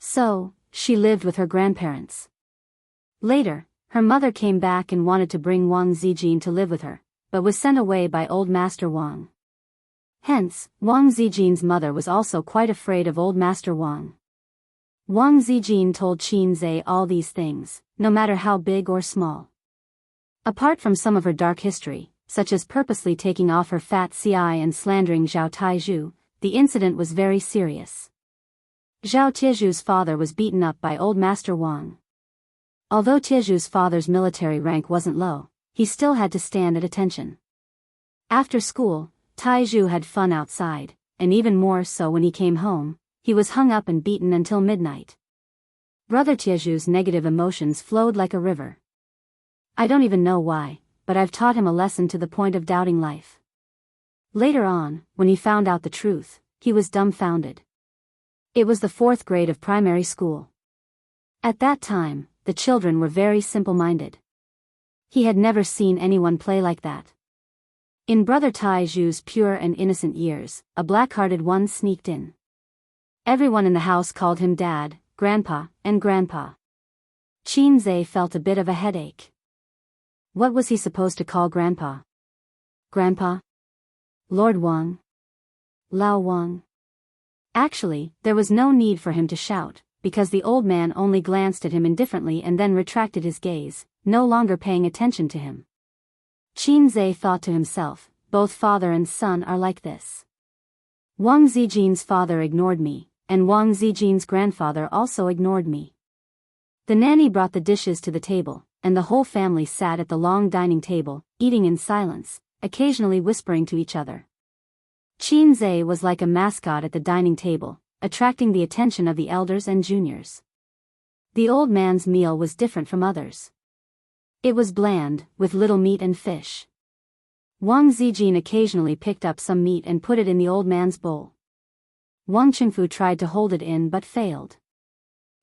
So, she lived with her grandparents. Later, her mother came back and wanted to bring Wang Zijin to live with her, but was sent away by Old Master Wang. Hence, Wang Zijin's mother was also quite afraid of Old Master Wang. Wang Zijin told Qin Zhe all these things, no matter how big or small. Apart from some of her dark history, such as purposely taking off her fat ci and slandering Zhao Taizhu, the incident was very serious. Zhao Tieju's father was beaten up by Old Master Wang. Although Tieju's father's military rank wasn't low, he still had to stand at attention. After school, Taizhu had fun outside, and even more so when he came home, he was hung up and beaten until midnight. Brother Tieju's negative emotions flowed like a river. I don't even know why, but I've taught him a lesson to the point of doubting life. Later on, when he found out the truth, he was dumbfounded. It was the 4th grade of primary school. At that time, the children were very simple-minded. He had never seen anyone play like that. In Brother Taiju's pure and innocent years, a black-hearted one sneaked in. Everyone in the house called him Dad, Grandpa, and Grandpa. Qin Zhe felt a bit of a headache. What was he supposed to call Grandpa? Grandpa? Lord Wang? Lao Wang? Actually, there was no need for him to shout, because the old man only glanced at him indifferently and then retracted his gaze, no longer paying attention to him. Qin Zhe thought to himself, both father and son are like this. Wang Zijin's father ignored me, and Wang Zijin's grandfather also ignored me. The nanny brought the dishes to the table, and the whole family sat at the long dining table, eating in silence, occasionally whispering to each other. Qin Zhe was like a mascot at the dining table, attracting the attention of the elders and juniors. The old man's meal was different from others. It was bland, with little meat and fish. Wang Zijin occasionally picked up some meat and put it in the old man's bowl. Wang Qingfu tried to hold it in but failed.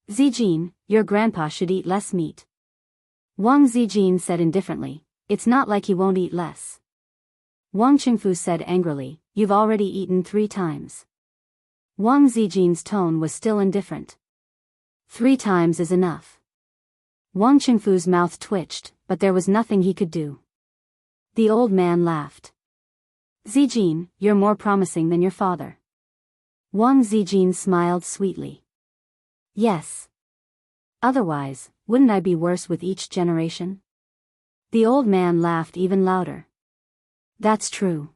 Zijin, your grandpa should eat less meat. Wang Zijin said indifferently, it's not like he won't eat less. Wang Qingfu said angrily, you've already eaten 3 times. Wang Zijin's tone was still indifferent. 3 times is enough. Wang Qingfu's mouth twitched, but there was nothing he could do. The old man laughed. Zijin, you're more promising than your father. Wang Zijin smiled sweetly. Yes. Otherwise, wouldn't I be worse with each generation? The old man laughed even louder. That's true.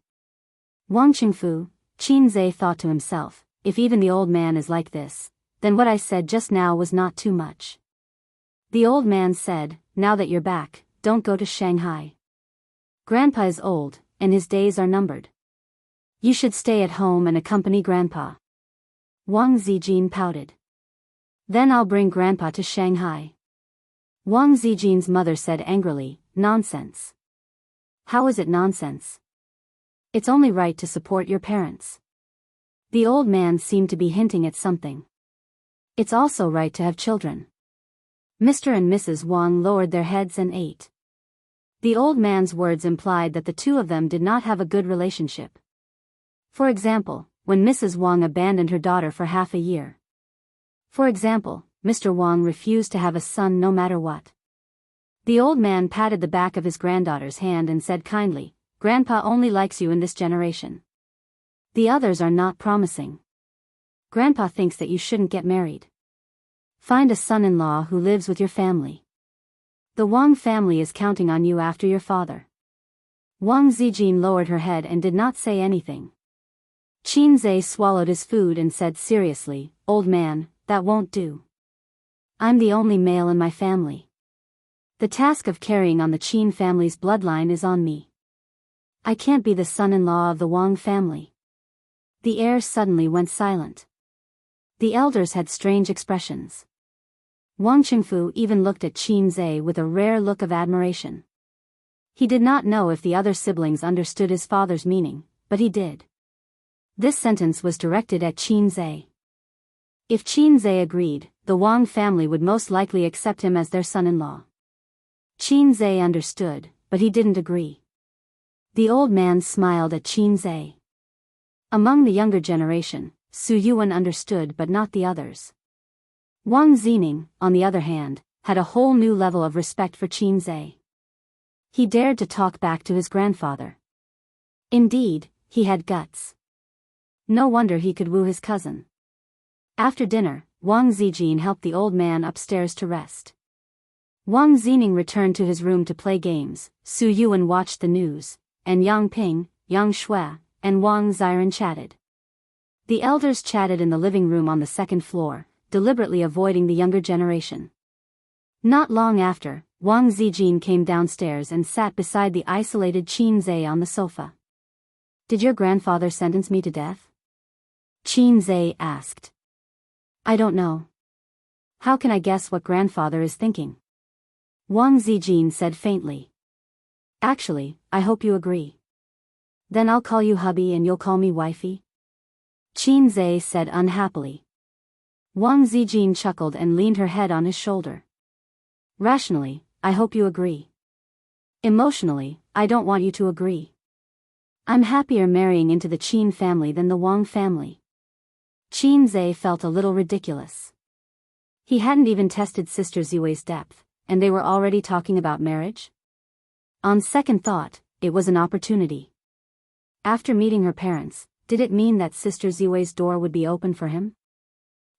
Wang Qingfu, Qin Zhe thought to himself, if even the old man is like this, then what I said just now was not too much. The old man said, now that you're back, don't go to Shanghai. Grandpa is old, and his days are numbered. You should stay at home and accompany Grandpa. Wang Zijin pouted. Then I'll bring Grandpa to Shanghai. Wang Zijin's mother said angrily, nonsense. How is it nonsense? It's only right to support your parents. The old man seemed to be hinting at something. It's also right to have children. Mr. and Mrs. Wang lowered their heads and ate. The old man's words implied that the two of them did not have a good relationship. For example, when Mrs. Wang abandoned her daughter for half a year. For example, Mr. Wang refused to have a son no matter what. The old man patted the back of his granddaughter's hand and said kindly, Grandpa only likes you in this generation. The others are not promising. Grandpa thinks that you shouldn't get married. Find a son-in-law who lives with your family. The Wang family is counting on you after your father. Wang Zijin lowered her head and did not say anything. Qin Zhe swallowed his food and said seriously, old man, that won't do. I'm the only male in my family. The task of carrying on the Qin family's bloodline is on me. I can't be the son-in-law of the Wang family. The air suddenly went silent. The elders had strange expressions. Wang Qingfu even looked at Qin Zhe with a rare look of admiration. He did not know if the other siblings understood his father's meaning, but he did. This sentence was directed at Qin Zhe. If Qin Zhe agreed, the Wang family would most likely accept him as their son-in-law. Qin Zhe understood, but he didn't agree. The old man smiled at Qin Zhe. Among the younger generation, Su Yuan understood but not the others. Wang Zining, on the other hand, had a whole new level of respect for Qin Zhe. He dared to talk back to his grandfather. Indeed, he had guts. No wonder he could woo his cousin. After dinner, Wang Zijin helped the old man upstairs to rest. Wang Zining returned to his room to play games, Su Yuan watched the news, and Yang Ping, Yang Shui, and Wang Ziren chatted. The elders chatted in the living room on the 2nd floor, deliberately avoiding the younger generation. Not long after, Wang Zijin came downstairs and sat beside the isolated Qin Zhe on the sofa. Did your grandfather sentence me to death? Qin Zhe asked. I don't know. How can I guess what grandfather is thinking? Wang Zijin said faintly. Actually, I hope you agree. Then I'll call you hubby and you'll call me wifey? Qin Zhe said unhappily. Wang Zijin chuckled and leaned her head on his shoulder. Rationally, I hope you agree. Emotionally, I don't want you to agree. I'm happier marrying into the Qin family than the Wang family. Qin Zhe felt a little ridiculous. He hadn't even tested Sister Ziwei's depth, and they were already talking about marriage? On second thought, it was an opportunity. After meeting her parents, did it mean that Sister Ziwei's door would be open for him?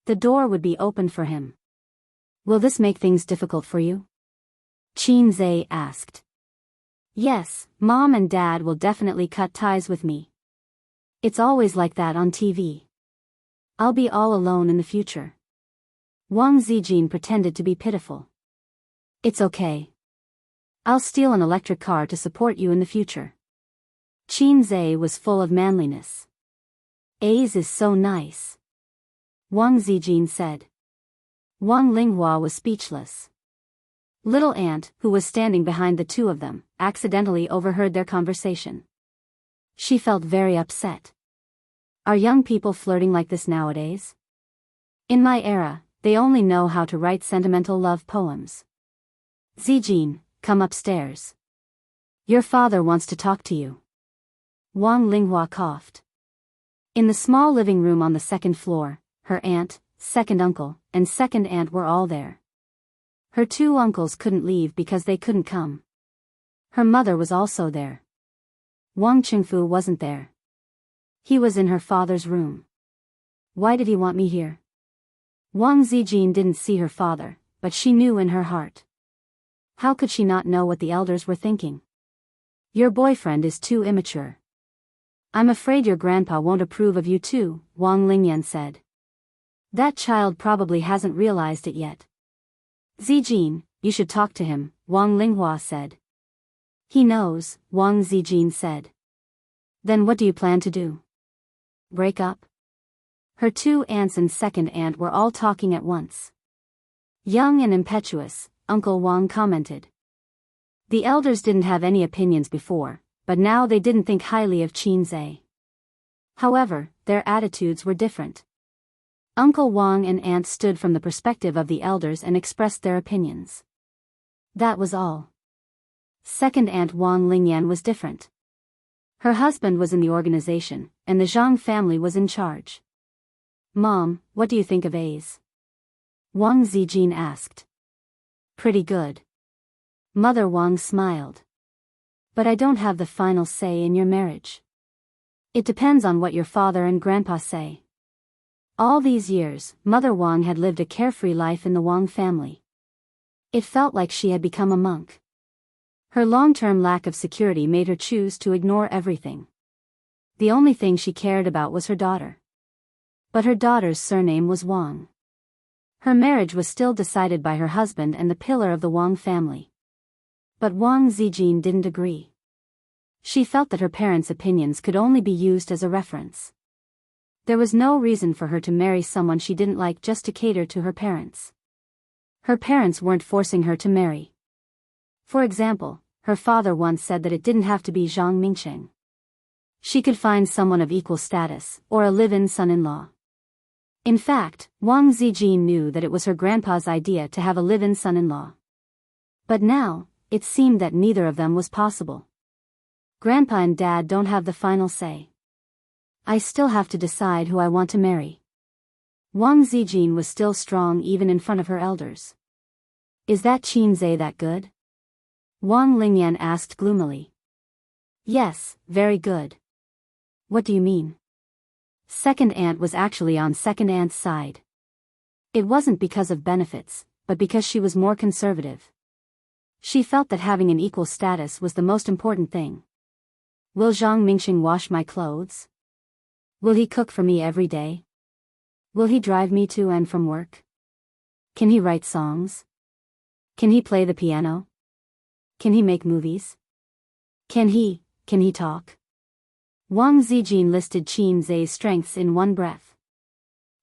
The door would be open for him. Will this make things difficult for you? Qin Zhe asked. Yes, Mom and Dad will definitely cut ties with me. It's always like that on TV. I'll be all alone in the future. Wang Zijin pretended to be pitiful. It's okay. I'll steal an electric car to support you in the future. Qin Zhe was full of manliness. A's is so nice. Wang Zijin said. Wang Linghua was speechless. Little Aunt, who was standing behind the two of them, accidentally overheard their conversation. She felt very upset. Are young people flirting like this nowadays? In my era, they only know how to write sentimental love poems. Zijin, come upstairs. Your father wants to talk to you. Wang Linghua coughed. In the small living room on the second floor, her aunt, second uncle, and second aunt were all there. Her two uncles couldn't leave because they couldn't come. Her mother was also there. Wang Qingfu wasn't there. He was in her father's room. Why did he want me here? Wang Zijin didn't see her father, but she knew in her heart. How could she not know what the elders were thinking? Your boyfriend is too immature. I'm afraid your grandpa won't approve of you too, Wang Lingyan said. That child probably hasn't realized it yet. Zijin, you should talk to him, Wang Linghua said. He knows, Wang Zijin said. Then what do you plan to do? Break up? Her two aunts and second aunt were all talking at once. Young and impetuous, Uncle Wang commented. The elders didn't have any opinions before, but now they didn't think highly of Qin Zhe. However, their attitudes were different. Uncle Wang and Aunt stood from the perspective of the elders and expressed their opinions. That was all. Second Aunt Wang Lingyan was different. Her husband was in the organization, and the Zhang family was in charge. Mom, what do you think of A's? Wang Zijin asked. Pretty good. Mother Wang smiled. But I don't have the final say in your marriage. It depends on what your father and grandpa say. All these years, Mother Wang had lived a carefree life in the Wang family. It felt like she had become a monk. Her long-term lack of security made her choose to ignore everything. The only thing she cared about was her daughter. But her daughter's surname was Wang. Her marriage was still decided by her husband and the pillar of the Wang family. But Wang Zijin didn't agree. She felt that her parents' opinions could only be used as a reference. There was no reason for her to marry someone she didn't like just to cater to her parents. Her parents weren't forcing her to marry. For example, her father once said that it didn't have to be Zhang Mingcheng. She could find someone of equal status, or a live-in son-in-law. In fact, Wang Zijin knew that it was her grandpa's idea to have a live-in son-in-law. But now, it seemed that neither of them was possible. Grandpa and Dad don't have the final say. I still have to decide who I want to marry. Wang Zijin was still strong even in front of her elders. Is that Qin Zhe that good? Wang Lingyan asked gloomily. Yes, very good. What do you mean? Second aunt was actually on second aunt's side. It wasn't because of benefits, but because she was more conservative. She felt that having an equal status was the most important thing. Will Zhang Mingxing wash my clothes? Will he cook for me every day? Will he drive me to and from work? Can he write songs? Can he play the piano? Can he make movies? Can he talk? Wang Zijin listed Qin Zhe's strengths in one breath.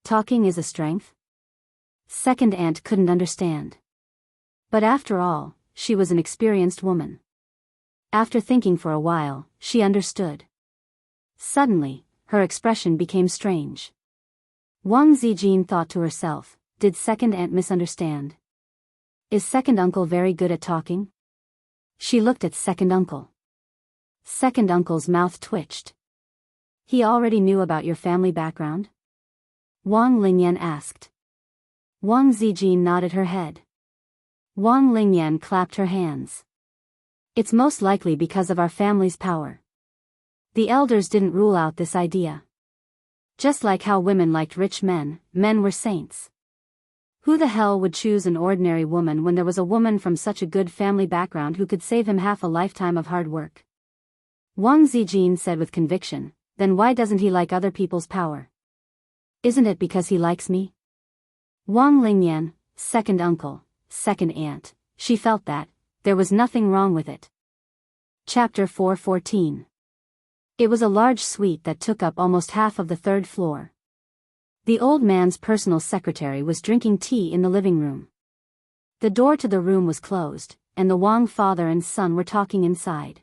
Talking is a strength? Second aunt couldn't understand. But after all, she was an experienced woman. After thinking for a while, she understood. Suddenly, her expression became strange. Wang Zijin thought to herself, did second aunt misunderstand? Is second uncle very good at talking? She looked at second uncle. Second uncle's mouth twitched. He already knew about your family background? Wang Lingyan asked. Wang Zijin nodded her head. Wang Lingyan clapped her hands. It's most likely because of our family's power. The elders didn't rule out this idea. Just like how women liked rich men, men were saints. Who the hell would choose an ordinary woman when there was a woman from such a good family background who could save him half a lifetime of hard work? Wang Zijin said with conviction, then why doesn't he like other people's power? Isn't it because he likes me? Wang Lingyan, second uncle, second aunt, she felt that, there was nothing wrong with it. Chapter 4:14. It was a large suite that took up almost half of the third floor. The old man's personal secretary was drinking tea in the living room. The door to the room was closed, and the Wang father and son were talking inside.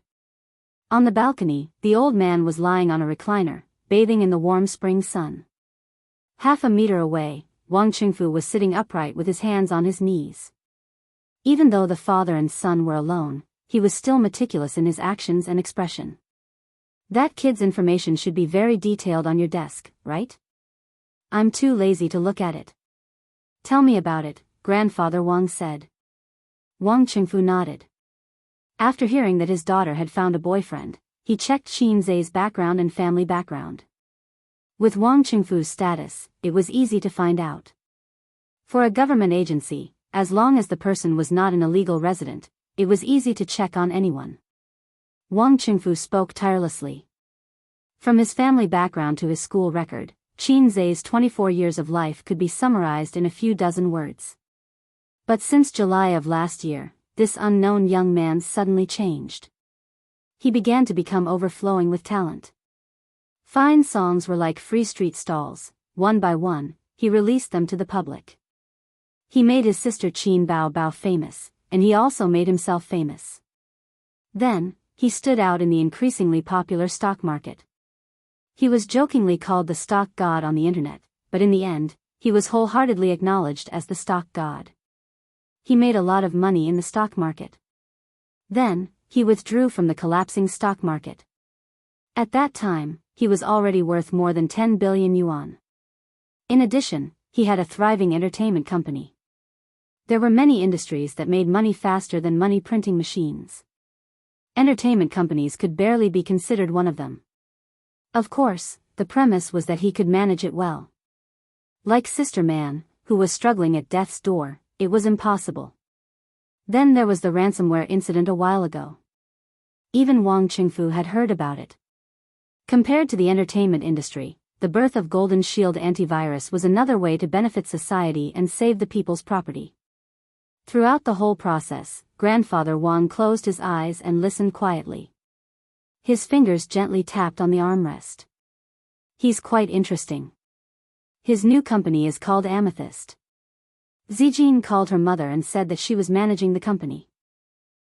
On the balcony, the old man was lying on a recliner, bathing in the warm spring sun. Half a meter away, Wang Qingfu was sitting upright with his hands on his knees. Even though the father and son were alone, he was still meticulous in his actions and expression. That kid's information should be very detailed on your desk, right? I'm too lazy to look at it. Tell me about it, Grandfather Wang said. Wang Qingfu nodded. After hearing that his daughter had found a boyfriend, he checked Qin Zai's background and family background. With Wang Qingfu's status, it was easy to find out. For a government agency, as long as the person was not an illegal resident, it was easy to check on anyone. Wang Qingfu spoke tirelessly. From his family background to his school record, Qin Zai's 24 years of life could be summarized in a few dozen words. But since July of last year, this unknown young man suddenly changed. He began to become overflowing with talent. Fine songs were like free street stalls. One by one, he released them to the public. He made his sister Qin Bao famous, and he also made himself famous. Then, he stood out in the increasingly popular stock market. He was jokingly called the stock god on the internet, but in the end, he was wholeheartedly acknowledged as the stock god. He made a lot of money in the stock market. Then, he withdrew from the collapsing stock market. At that time, he was already worth more than 10 billion yuan. In addition, he had a thriving entertainment company. There were many industries that made money faster than money printing machines. Entertainment companies could barely be considered one of them. Of course, the premise was that he could manage it well. Like Sister Man, who was struggling at death's door, it was impossible. Then there was the ransomware incident a while ago. Even Wang Qingfu had heard about it. Compared to the entertainment industry, the birth of Golden Shield antivirus was another way to benefit society and save the people's property. Throughout the whole process, Grandfather Wang closed his eyes and listened quietly. His fingers gently tapped on the armrest. He's quite interesting. His new company is called Amethyst. Zijin called her mother and said that she was managing the company.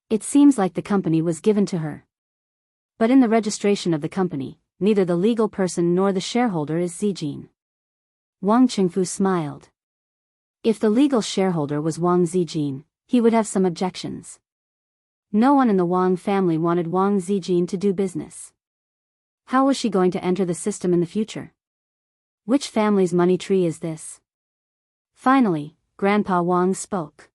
It seems like the company was given to her. But in the registration of the company, neither the legal person nor the shareholder is Zijin. Wang Qingfu smiled. If the legal shareholder was Wang Zijin, he would have some objections. No one in the Wang family wanted Wang Zijin to do business. How was she going to enter the system in the future? Which family's money tree is this? Finally, Grandpa Wang spoke.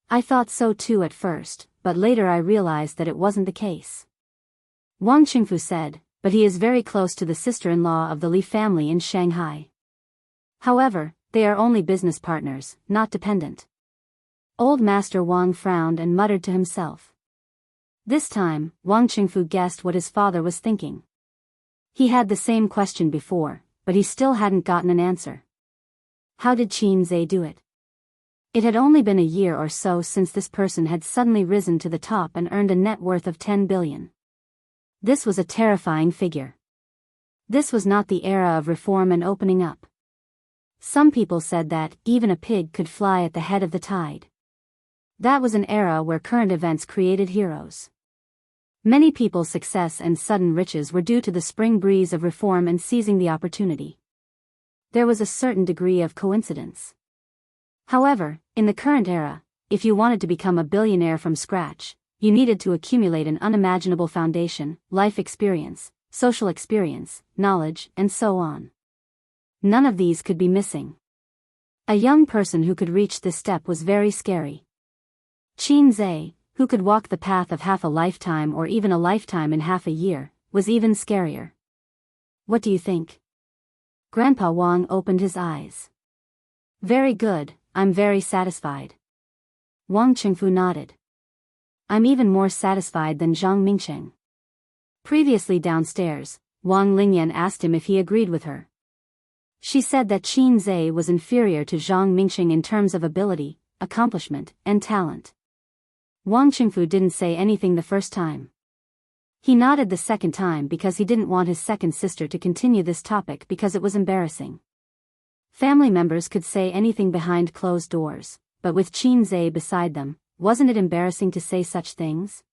I thought so too at first, but later I realized that it wasn't the case. Wang Qingfu said, but he is very close to the sister-in-law of the Li family in Shanghai. However, they are only business partners, not dependent. Old Master Wang frowned and muttered to himself. This time, Wang Qingfu guessed what his father was thinking. He had the same question before, but he still hadn't gotten an answer. How did Qin Zai do it? It had only been a year or so since this person had suddenly risen to the top and earned a net worth of 10 billion. This was a terrifying figure. This was not the era of reform and opening up. Some people said that even a pig could fly at the head of the tide. That was an era where current events created heroes. Many people's success and sudden riches were due to the spring breeze of reform and seizing the opportunity. There was a certain degree of coincidence. However, in the current era, if you wanted to become a billionaire from scratch, you needed to accumulate an unimaginable foundation, life experience, social experience, knowledge, and so on. None of these could be missing. A young person who could reach this step was very scary. Qin Zhe, who could walk the path of half a lifetime or even a lifetime in half a year, was even scarier. What do you think? Grandpa Wang opened his eyes. Very good, I'm very satisfied. Wang Qingfu nodded. I'm even more satisfied than Zhang Mingcheng. Previously downstairs, Wang Lingyan asked him if he agreed with her. She said that Qin Zhe was inferior to Zhang Mingcheng in terms of ability, accomplishment, and talent. Wang Qingfu didn't say anything the first time. He nodded the second time because he didn't want his second sister to continue this topic because it was embarrassing. Family members could say anything behind closed doors, but with Qin Zhe beside them, wasn't it embarrassing to say such things?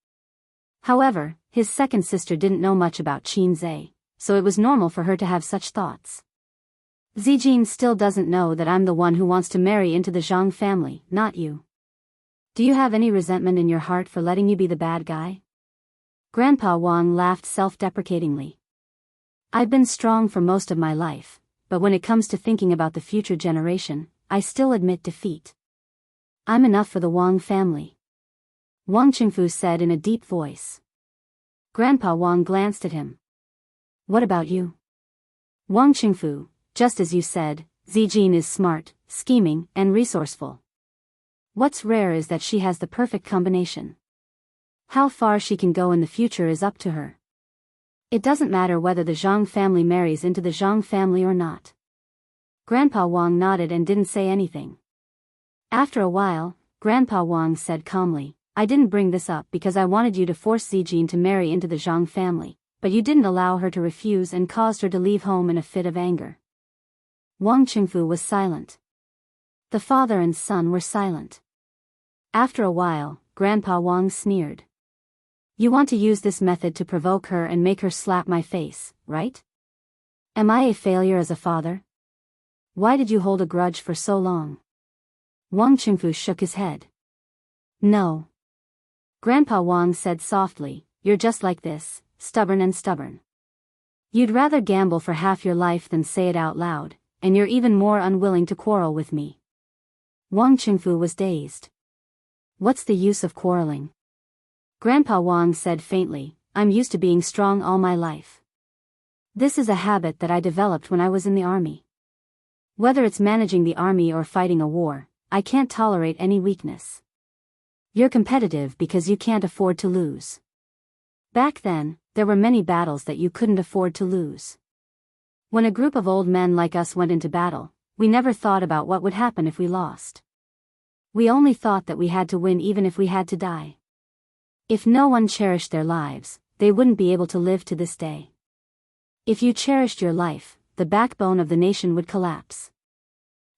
However, his second sister didn't know much about Qin Zhe, so it was normal for her to have such thoughts. Zijin still doesn't know that I'm the one who wants to marry into the Zhang family, not you. Do you have any resentment in your heart for letting you be the bad guy? Grandpa Wang laughed self-deprecatingly. I've been strong for most of my life, but when it comes to thinking about the future generation, I still admit defeat. I'm enough for the Wang family. Wang Qingfu said in a deep voice. Grandpa Wang glanced at him. What about you? Wang Qingfu, just as you said, Zijin is smart, scheming, and resourceful. What's rare is that she has the perfect combination. How far she can go in the future is up to her. It doesn't matter whether the Zhang family marries into the Zhang family or not. Grandpa Wang nodded and didn't say anything. After a while, Grandpa Wang said calmly, I didn't bring this up because I wanted you to force Zijin to marry into the Zhang family, but you didn't allow her to refuse and caused her to leave home in a fit of anger. Wang Qingfu was silent. The father and son were silent. After a while, Grandpa Wang sneered. You want to use this method to provoke her and make her slap my face, right? Am I a failure as a father? Why did you hold a grudge for so long? Wang Qingfu shook his head. No. Grandpa Wang said softly, you're just like this, stubborn and stubborn. You'd rather gamble for half your life than say it out loud, and you're even more unwilling to quarrel with me. Wang Qingfu was dazed. What's the use of quarreling? Grandpa Wang said faintly, I'm used to being strong all my life. This is a habit that I developed when I was in the army. Whether it's managing the army or fighting a war, I can't tolerate any weakness. You're competitive because you can't afford to lose. Back then, there were many battles that you couldn't afford to lose. When a group of old men like us went into battle, we never thought about what would happen if we lost. We only thought that we had to win even if we had to die. If no one cherished their lives, they wouldn't be able to live to this day. If you cherished your life, the backbone of the nation would collapse.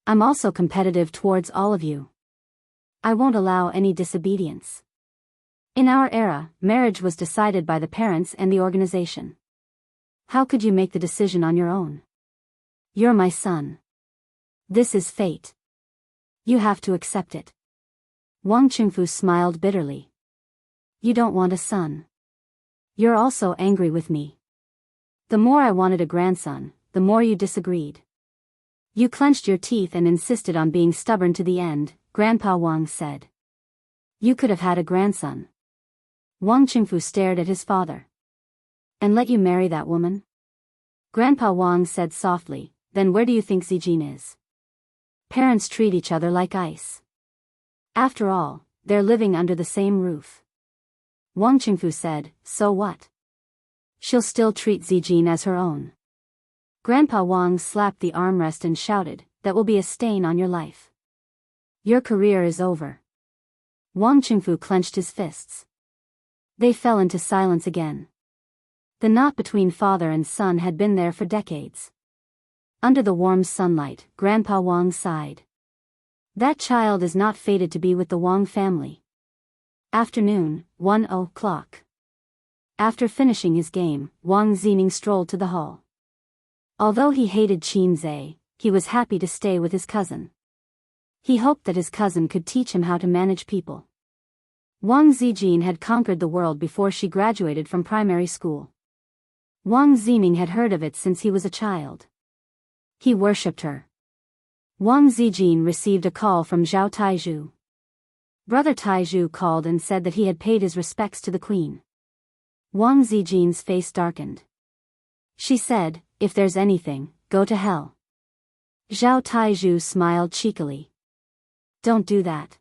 I'm also competitive towards all of you. I won't allow any disobedience. In our era, marriage was decided by the parents and the organization. How could you make the decision on your own? You're my son. This is fate. You have to accept it. Wang Qingfu smiled bitterly. You don't want a son. You're also angry with me. The more I wanted a grandson, the more you disagreed. You clenched your teeth and insisted on being stubborn to the end, Grandpa Wang said. You could have had a grandson. Wang Qingfu stared at his father. And let you marry that woman? Grandpa Wang said softly, then where do you think Zijin is? Parents treat each other like ice. After all, they're living under the same roof. Wang Qingfu said, so what? She'll still treat Zijin as her own. Grandpa Wang slapped the armrest and shouted, that will be a stain on your life. Your career is over. Wang Qingfu clenched his fists. They fell into silence again. The knot between father and son had been there for decades. Under the warm sunlight, Grandpa Wang sighed. That child is not fated to be with the Wang family. Afternoon, 1:00. After finishing his game, Wang Zining strolled to the hall. Although he hated Qin Zhe, he was happy to stay with his cousin. He hoped that his cousin could teach him how to manage people. Wang Zijin had conquered the world before she graduated from primary school. Wang Zining had heard of it since he was a child. He worshipped her. Wang Zijin received a call from Zhao Taizhu. Brother Taizhu called and said that he had paid his respects to the queen. Wang Zijin's face darkened. She said, "If there's anything, go to hell." Zhao Taizhu smiled cheekily. "Don't do that.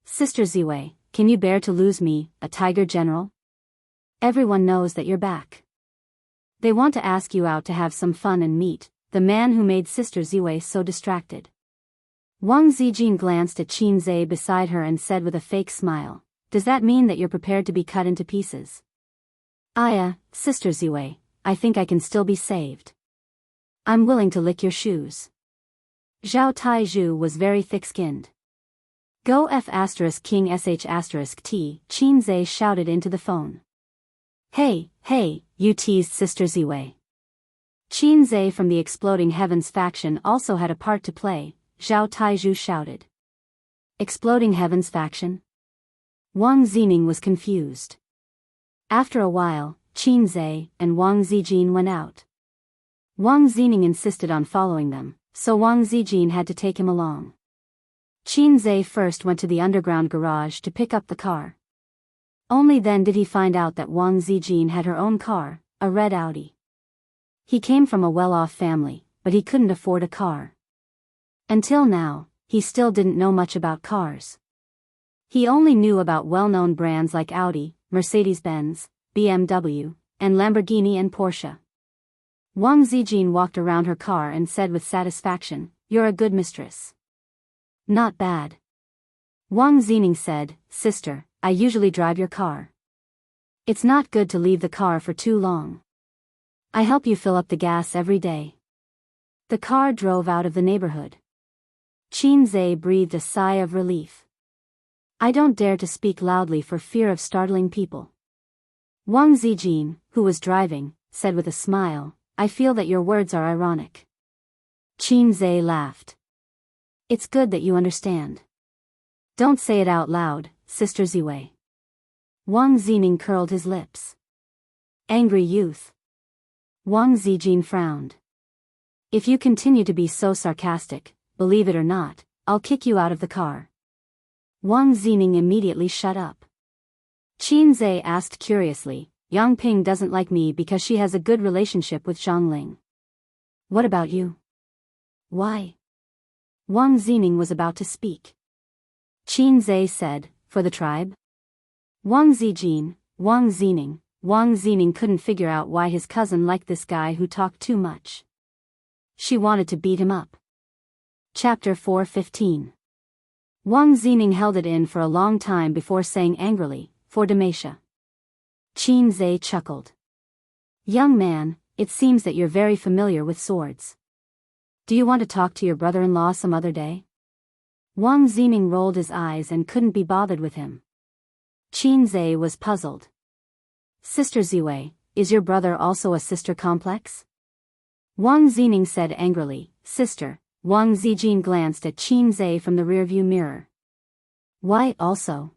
Sister Ziwei, can you bear to lose me, a tiger general? Everyone knows that you're back. They want to ask you out to have some fun and meet the man who made Sister Ziwei so distracted." Wang Zijin glanced at Qin Zhe beside her and said with a fake smile, "Does that mean that you're prepared to be cut into pieces?" Sister Ziwei, I think I can still be saved. I'm willing to lick your shoes." Zhao Taizhu was very thick-skinned. "Go F*** King sh*T, Qin Zhe shouted into the phone. Hey, you teased Sister Ziwei." Qin Zhe from the Exploding Heavens faction also had a part to play, Zhao Taizhu shouted. Exploding Heavens faction? Wang Zining was confused. After a while, Qin Zhe and Wang Zijin went out. Wang Zining insisted on following them, so Wang Zijin had to take him along. Qin Zhe first went to the underground garage to pick up the car. Only then did he find out that Wang Zijin had her own car, a red Audi. He came from a well-off family, but he couldn't afford a car. Until now, he still didn't know much about cars. He only knew about well-known brands like Audi, Mercedes-Benz, BMW, and Lamborghini and Porsche. Wang Zijin walked around her car and said with satisfaction, "You're a good mistress." "Not bad." Wang Zining said, "Sister, I usually drive your car. It's not good to leave the car for too long. I help you fill up the gas every day." The car drove out of the neighborhood. Qin Zhe breathed a sigh of relief. "I don't dare to speak loudly for fear of startling people." Wang Zijin, who was driving, said with a smile, "I feel that your words are ironic." Qin Zhe laughed. "It's good that you understand. Don't say it out loud, Sister Ziwei." Wang Zining curled his lips. "Angry youth." Wang Zijin frowned. "If you continue to be so sarcastic, believe it or not, I'll kick you out of the car." Wang Zining immediately shut up. Qin Zhe asked curiously, "Yang Ping doesn't like me because she has a good relationship with Zhangling. What about you?" "Why?" Wang Zining was about to speak. Qin Zhe said, "For the tribe." Wang Zining couldn't figure out why his cousin liked this guy who talked too much. She wanted to beat him up. Chapter 4:15. Wang Zining held it in for a long time before saying angrily, "For Demacia." Qin Zhe chuckled. "Young man, it seems that you're very familiar with swords. Do you want to talk to your brother-in-law some other day?" Wang Zining rolled his eyes and couldn't be bothered with him. Qin Zhe was puzzled. "Sister Ziwei, is your brother also a sister complex?" Wang Zining said angrily, "Sister." Wang Zijin glanced at Qin Zhe from the rearview mirror. "Why also?"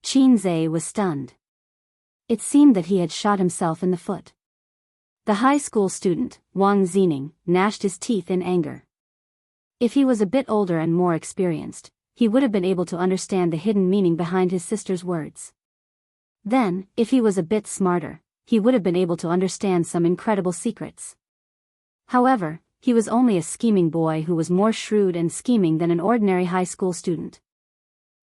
Qin Zhe was stunned. It seemed that he had shot himself in the foot. The high school student, Wang Zining, gnashed his teeth in anger. If he was a bit older and more experienced, he would have been able to understand the hidden meaning behind his sister's words. Then, if he was a bit smarter, he would have been able to understand some incredible secrets. However, he was only a scheming boy who was more shrewd and scheming than an ordinary high school student.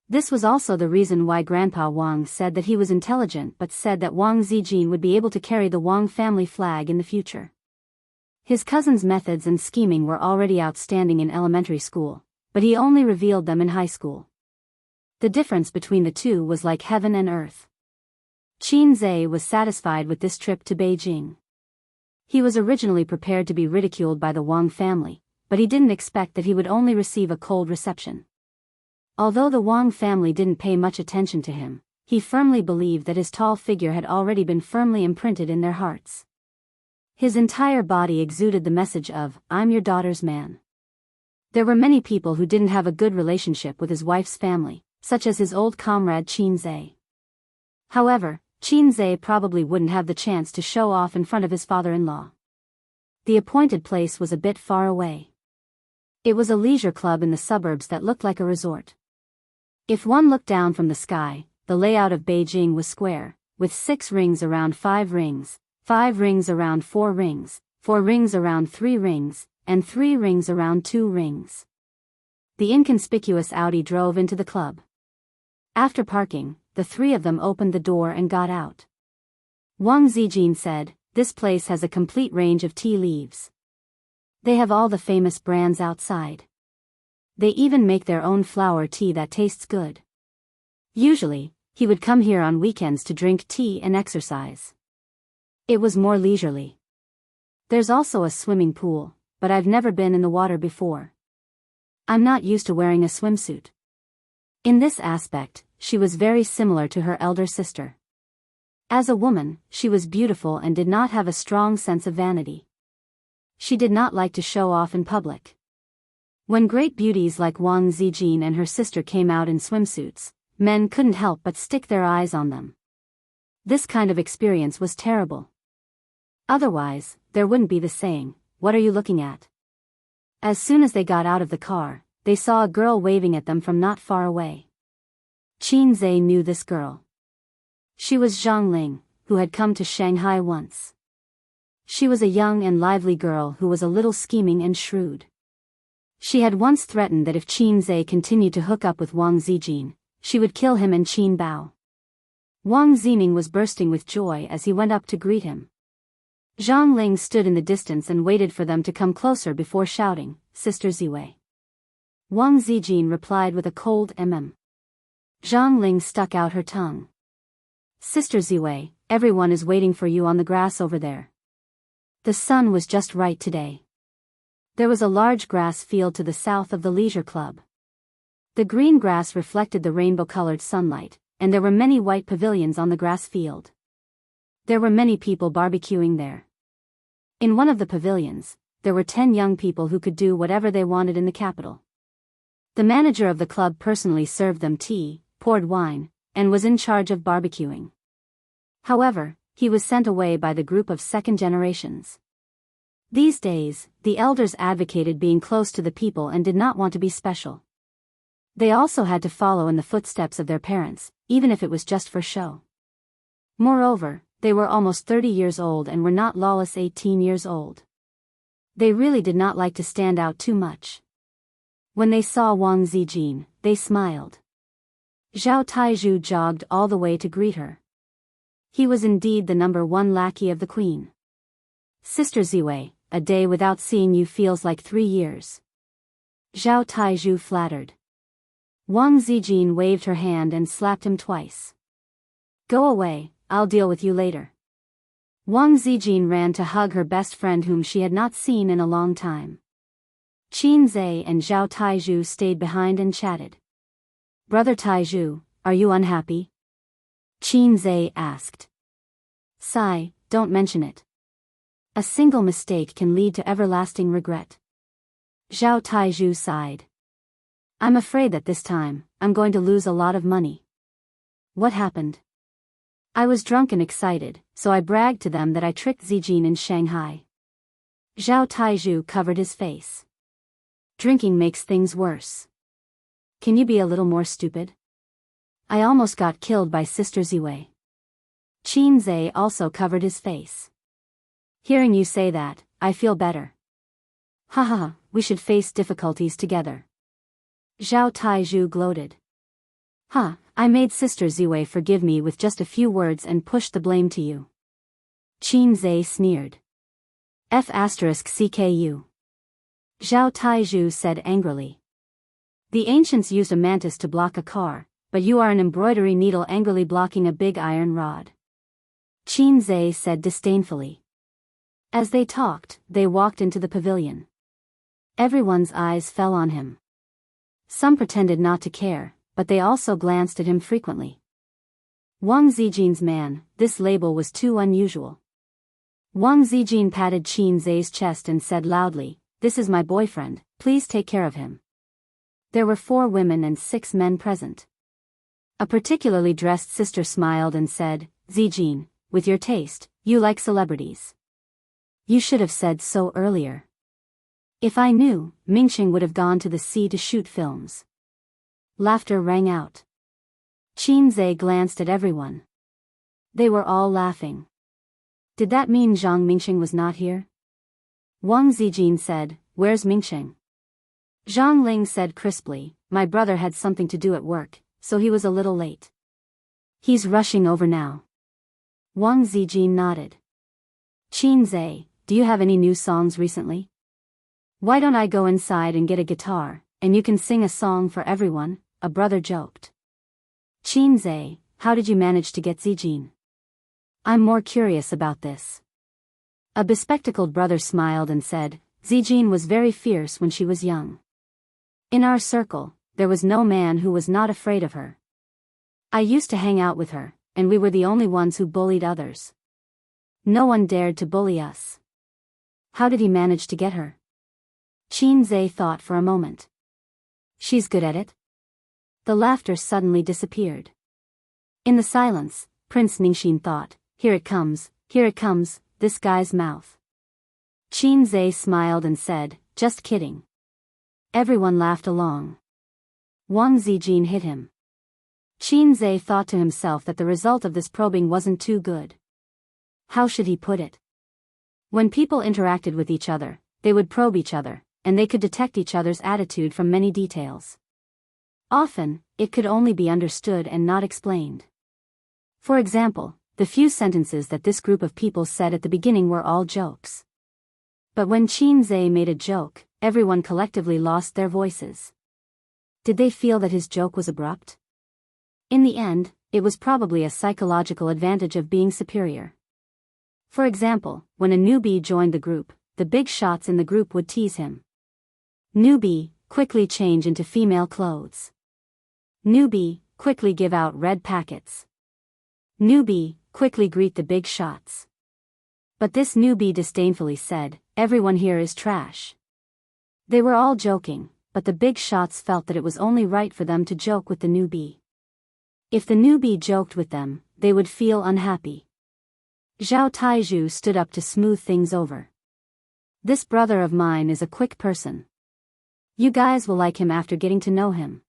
This was also the reason why Grandpa Wang said that he was intelligent but said that Wang Zijin would be able to carry the Wang family flag in the future. His cousin's methods and scheming were already outstanding in elementary school, but he only revealed them in high school. The difference between the two was like heaven and earth. Qin Zhe was satisfied with this trip to Beijing. He was originally prepared to be ridiculed by the Wang family, but he didn't expect that he would only receive a cold reception. Although the Wang family didn't pay much attention to him, he firmly believed that his tall figure had already been firmly imprinted in their hearts. His entire body exuded the message of, "I'm your daughter's man." There were many people who didn't have a good relationship with his wife's family, such as his old comrade Qin Zhe. However, Qin Zhe probably wouldn't have the chance to show off in front of his father-in-law. The appointed place was a bit far away. It was a leisure club in the suburbs that looked like a resort. If one looked down from the sky, the layout of Beijing was square, with 6 rings around 5 rings, 5 rings around 4 rings, 4 rings around 3 rings, and 3 rings around 2 rings. The inconspicuous Audi drove into the club. After parking, the 3 of them opened the door and got out. Wang Zijin said, "This place has a complete range of tea leaves. They have all the famous brands outside. They even make their own flower tea that tastes good." Usually, he would come here on weekends to drink tea and exercise. It was more leisurely. There's also a swimming pool, but I've never been in the water before. I'm not used to wearing a swimsuit. In this aspect, she was very similar to her elder sister. As a woman, she was beautiful and did not have a strong sense of vanity. She did not like to show off in public. When great beauties like Wang Zijin and her sister came out in swimsuits, men couldn't help but stick their eyes on them. This kind of experience was terrible. Otherwise, there wouldn't be the saying, "What are you looking at?" As soon as they got out of the car, they saw a girl waving at them from not far away. Qin Zhe knew this girl. She was Zhang Ling, who had come to Shanghai once. She was a young and lively girl who was a little scheming and shrewd. She had once threatened that if Qin Zhe continued to hook up with Wang Zijin, she would kill him and Qin Bao. Wang Zining was bursting with joy as he went up to greet him. Zhang Ling stood in the distance and waited for them to come closer before shouting, "Sister Ziwei." Wang Zijin replied with a cold Zhang Ling stuck out her tongue. "Sister Ziwei, everyone is waiting for you on the grass over there. The sun was just right today." There was a large grass field to the south of the leisure club. The green grass reflected the rainbow-colored sunlight, and there were many white pavilions on the grass field. There were many people barbecuing there. In one of the pavilions, there were 10 young people who could do whatever they wanted in the capital. The manager of the club personally served them tea, poured wine, and was in charge of barbecuing. However, he was sent away by the group of second generations. These days, the elders advocated being close to the people and did not want to be special. They also had to follow in the footsteps of their parents, even if it was just for show. Moreover, they were almost 30 years old and were not lawless 18 years old. They really did not like to stand out too much. When they saw Wang Zijin, they smiled. Zhao Taizhu jogged all the way to greet her. He was indeed the number 1 lackey of the queen. "Sister Ziwei, a day without seeing you feels like 3 years. Zhao Taizhu flattered. Wang Zijin waved her hand and slapped him twice. "Go away, I'll deal with you later." Wang Zijin ran to hug her best friend whom she had not seen in a long time. Qin Zhe and Zhao Taizhu stayed behind and chatted. "Brother Taizhu, are you unhappy?" Qin Zhe asked. "Sigh, don't mention it. A single mistake can lead to everlasting regret." Zhao Taizhu sighed. "I'm afraid that this time, I'm going to lose a lot of money." "What happened?" "I was drunk and excited, so I bragged to them that I tricked Zijin in Shanghai." Zhao Taizhu covered his face. "Drinking makes things worse. Can you be a little more stupid? I almost got killed by Sister Ziwei." Qin Zhe also covered his face. "Hearing you say that, I feel better. Haha, we should face difficulties together." Zhao Taizhu gloated. "Ha, I made Sister Ziwei forgive me with just a few words and pushed the blame to you." Qin Zhe sneered. F***CKU. Zhao Taizhu said angrily. "The ancients used a mantis to block a car, but you are an embroidery needle angrily blocking a big iron rod." Qin Zhe said disdainfully. As they talked, they walked into the pavilion. Everyone's eyes fell on him. Some pretended not to care, but they also glanced at him frequently. Wang Zijin's man, this label was too unusual. Wang Zijin patted Qin Zai's chest and said loudly, "This is my boyfriend, please take care of him." There were 4 women and 6 men present. A particularly dressed sister smiled and said, "Zijin, with your taste, you like celebrities. You should have said so earlier. If I knew, Mingqing would have gone to the sea to shoot films." Laughter rang out. Qin Zai glanced at everyone. They were all laughing. Did that mean Zhang Mingqing was not here? Wang Zijin said, "Where's Mingqing?" Zhang Ling said crisply, "My brother had something to do at work, so he was a little late. He's rushing over now." Wang Zijin nodded. "Qin Zai, do you have any new songs recently? Why don't I go inside and get a guitar, and you can sing a song for everyone?" a brother joked. "Qin Zai, how did you manage to get Zijin? I'm more curious about this." A bespectacled brother smiled and said, "Zijin was very fierce when she was young. In our circle, there was no man who was not afraid of her. I used to hang out with her, and we were the only ones who bullied others. No one dared to bully us." "How did he manage to get her?" Qin Zai thought for a moment. "She's good at it." The laughter suddenly disappeared. In the silence, Prince Ningxin thought, here it comes, this guy's mouth." Qin Zai smiled and said, "Just kidding." Everyone laughed along. Wang Zijin hit him. Qin Zai thought to himself that the result of this probing wasn't too good. How should he put it? When people interacted with each other, they would probe each other, and they could detect each other's attitude from many details. Often, it could only be understood and not explained. For example, the few sentences that this group of people said at the beginning were all jokes. But when Qin Zai made a joke, everyone collectively lost their voices. Did they feel that his joke was abrupt? In the end, it was probably a psychological advantage of being superior. For example, when a newbie joined the group, the big shots in the group would tease him. "Newbie, quickly change into female clothes. Newbie, quickly give out red packets. Newbie, quickly greet the big shots." But this newbie disdainfully said, "Everyone here is trash." They were all joking, but the big shots felt that it was only right for them to joke with the newbie. If the newbie joked with them, they would feel unhappy. Zhao Taizhu stood up to smooth things over. "This brother of mine is a quick person. You guys will like him after getting to know him."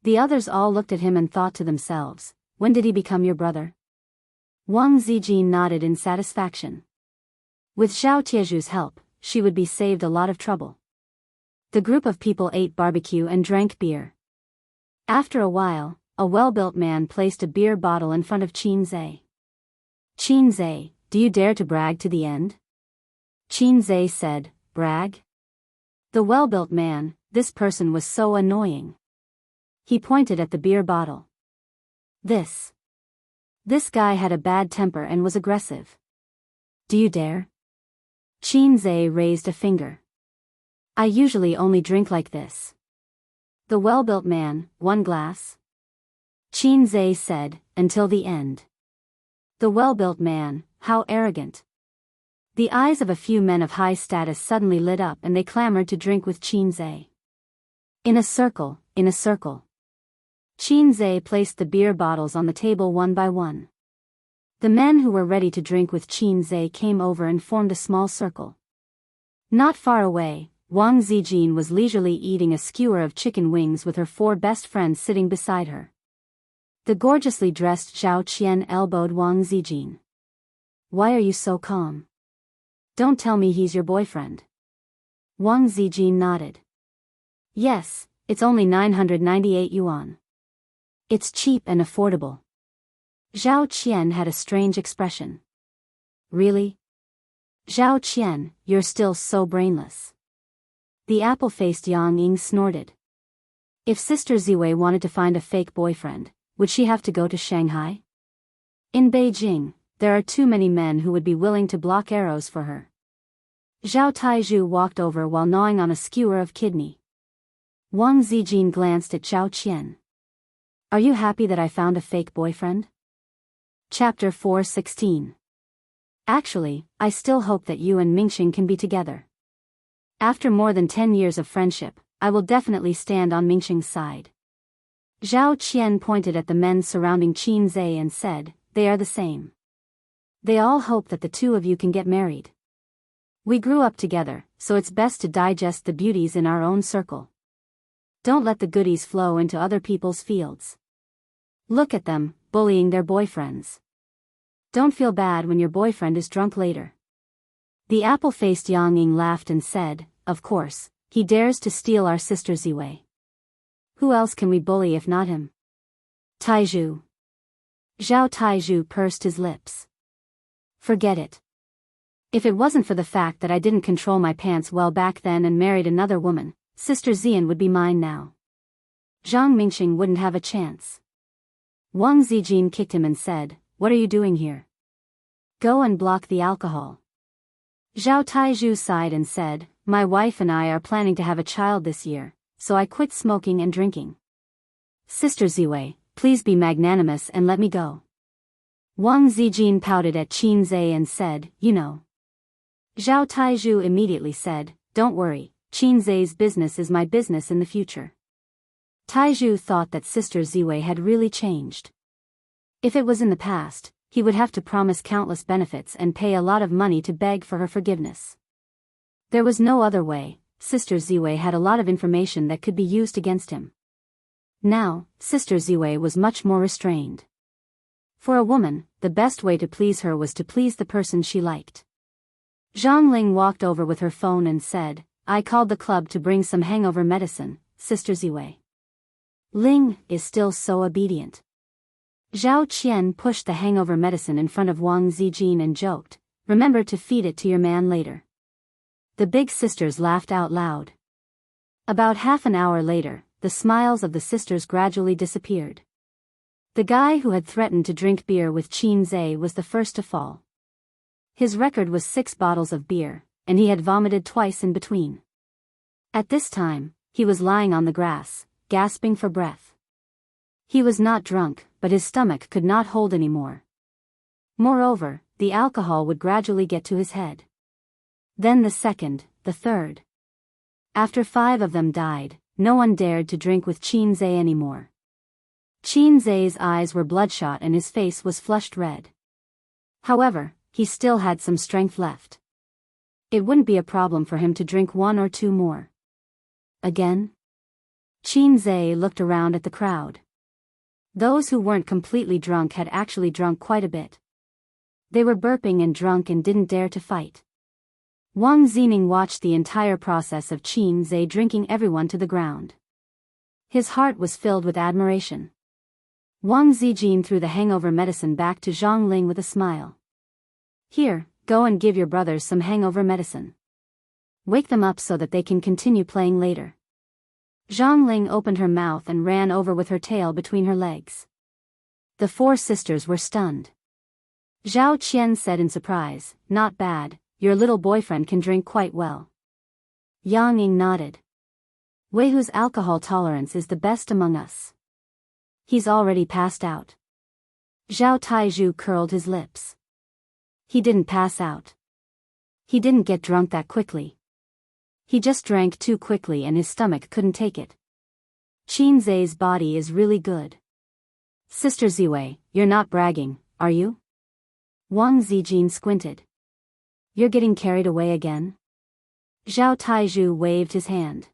The others all looked at him and thought to themselves, "When did he become your brother?" Wang Zijin nodded in satisfaction. With Zhao Tieju's help, she would be saved a lot of trouble. The group of people ate barbecue and drank beer. After a while, a well-built man placed a beer bottle in front of Qin Zai. "Qin Zai, do you dare to brag to the end?" Qin Zai said, "Brag?" The well-built man, this person was so annoying. He pointed at the beer bottle. This guy had a bad temper and was aggressive. "Do you dare?" Qin Zai raised a finger. "I usually only drink like this." The well-built man, "1 glass?" Qin Zai said, "Until the end." The well-built man, how arrogant. The eyes of a few men of high status suddenly lit up and they clamored to drink with Qin Zai. In a circle. Qin Zai placed the beer bottles on the table one by one. The men who were ready to drink with Qin Zai came over and formed a small circle. Not far away, Wang Zijin was leisurely eating a skewer of chicken wings with her 4 best friends sitting beside her. The gorgeously dressed Zhao Qian elbowed Wang Zijin. "Why are you so calm? Don't tell me he's your boyfriend." Wang Zijin nodded. "Yes, it's only 998 yuan. It's cheap and affordable." Zhao Qian had a strange expression. "Really? Zhao Qian, you're still so brainless." The apple-faced Yang Ying snorted. If Sister Ziwei wanted to find a fake boyfriend, would she have to go to Shanghai? In Beijing, there are too many men who would be willing to block arrows for her. Zhao Taizhu walked over while gnawing on a skewer of kidney. Wang Zijin glanced at Zhao Qian. "Are you happy that I found a fake boyfriend?" Chapter 4:16. Actually, I still hope that you and Mingxing can be together. After more than 10 years of friendship, I will definitely stand on Mingxing's side. Zhao Qian pointed at the men surrounding Qin Zhe and said, they are the same. They all hope that the two of you can get married. We grew up together, so it's best to digest the beauties in our own circle. Don't let the goodies flow into other people's fields. Look at them, bullying their boyfriends. Don't feel bad when your boyfriend is drunk later. The apple-faced Yang Ying laughed and said, of course, he dares to steal our sister Ziwei. Who else can we bully if not him? Taizhu. Zhao Taizhu pursed his lips. Forget it. If it wasn't for the fact that I didn't control my pants well back then and married another woman, Sister Xian would be mine now. Zhang Mingxing wouldn't have a chance. Wang Zijin kicked him and said, what are you doing here? Go and block the alcohol. Zhao Taizhu sighed and said, my wife and I are planning to have a child this year, so I quit smoking and drinking. Sister Ziwei, please be magnanimous and let me go. Wang Zijin pouted at Qin Zhe and said, you know. Zhao Taizhu immediately said, don't worry, Qin Zhe's business is my business in the future. Taizhu thought that Sister Ziwei had really changed. If it was in the past, he would have to promise countless benefits and pay a lot of money to beg for her forgiveness. There was no other way. Sister Ziwei had a lot of information that could be used against him. Now, Sister Ziwei was much more restrained. For a woman, the best way to please her was to please the person she liked. Zhang Ling walked over with her phone and said, I called the club to bring some hangover medicine, Sister Ziwei. Ling is still so obedient. Zhao Qian pushed the hangover medicine in front of Wang Zijin and joked, remember to feed it to your man later. The big sisters laughed out loud. About half an hour later, the smiles of the sisters gradually disappeared. The guy who had threatened to drink beer with Qin Zhe was the first to fall. His record was 6 bottles of beer, and he had vomited twice in between. At this time, he was lying on the grass, gasping for breath. He was not drunk, but his stomach could not hold any more. Moreover, the alcohol would gradually get to his head. Then the second, the third. After 5 of them died, no one dared to drink with Qin Zhe anymore. Qin Zhe's eyes were bloodshot and his face was flushed red. However, he still had some strength left. It wouldn't be a problem for him to drink 1 or 2 more. Again? Qin Zhe looked around at the crowd. Those who weren't completely drunk had actually drunk quite a bit. They were burping and drunk and didn't dare to fight. Wang Zining watched the entire process of Qin Zhe drinking everyone to the ground. His heart was filled with admiration. Wang Zijin threw the hangover medicine back to Zhang Ling with a smile. Here, go and give your brothers some hangover medicine. Wake them up so that they can continue playing later. Zhang Ling opened her mouth and ran over with her tail between her legs. The 4 sisters were stunned. Zhao Qian said in surprise, not bad, your little boyfriend can drink quite well. Yang Ying nodded. Weihu's alcohol tolerance is the best among us. He's already passed out. Zhao Taizhu curled his lips. He didn't pass out. He didn't get drunk that quickly. He just drank too quickly and his stomach couldn't take it. Qin Zhe's body is really good. Sister Ziwei, you're not bragging, are you? Wang Zijin squinted. You're getting carried away again? Zhao Taizhu waved his hand.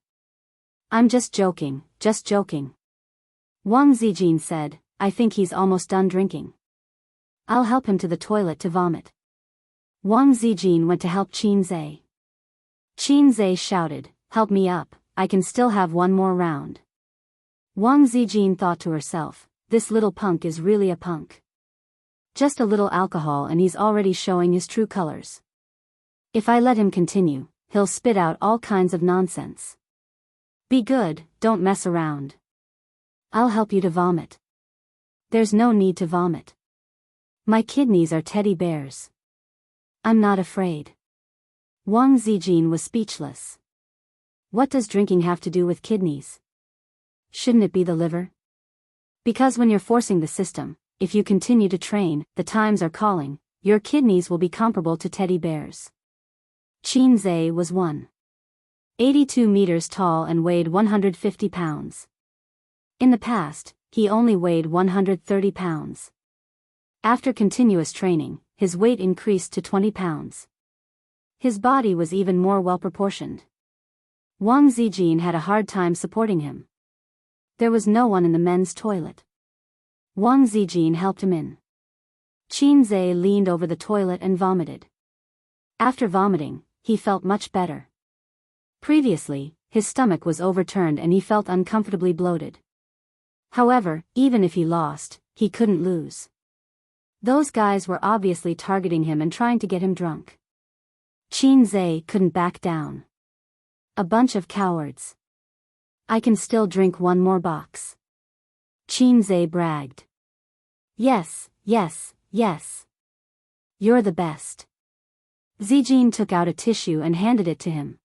I'm just joking, just joking. Wang Zijin said, I think he's almost done drinking. I'll help him to the toilet to vomit. Wang Zijin went to help Qin Zhe. Qin Zhe shouted, help me up, I can still have 1 more round. Wang Zijin thought to herself, this little punk is really a punk. Just a little alcohol and he's already showing his true colors. If I let him continue, he'll spit out all kinds of nonsense. Be good, don't mess around. I'll help you to vomit. There's no need to vomit. My kidneys are teddy bears. I'm not afraid. Wang Zijin was speechless. What does drinking have to do with kidneys? Shouldn't it be the liver? Because when you're forcing the system, if you continue to train, the times are calling, your kidneys will be comparable to teddy bears. Qin Zhe was 182 meters tall and weighed 150 pounds. In the past, he only weighed 130 pounds. After continuous training, his weight increased to 20 pounds. His body was even more well-proportioned. Wang Zijin had a hard time supporting him. There was no one in the men's toilet. Wang Zijin helped him in. Qin Zhe leaned over the toilet and vomited. After vomiting, he felt much better. Previously, his stomach was overturned and he felt uncomfortably bloated. However, even if he lost, he couldn't lose. Those guys were obviously targeting him and trying to get him drunk. Qin Zhe couldn't back down. A bunch of cowards. I can still drink one more box. Qin Zhe bragged. Yes, yes, yes. You're the best. Zijin took out a tissue and handed it to him.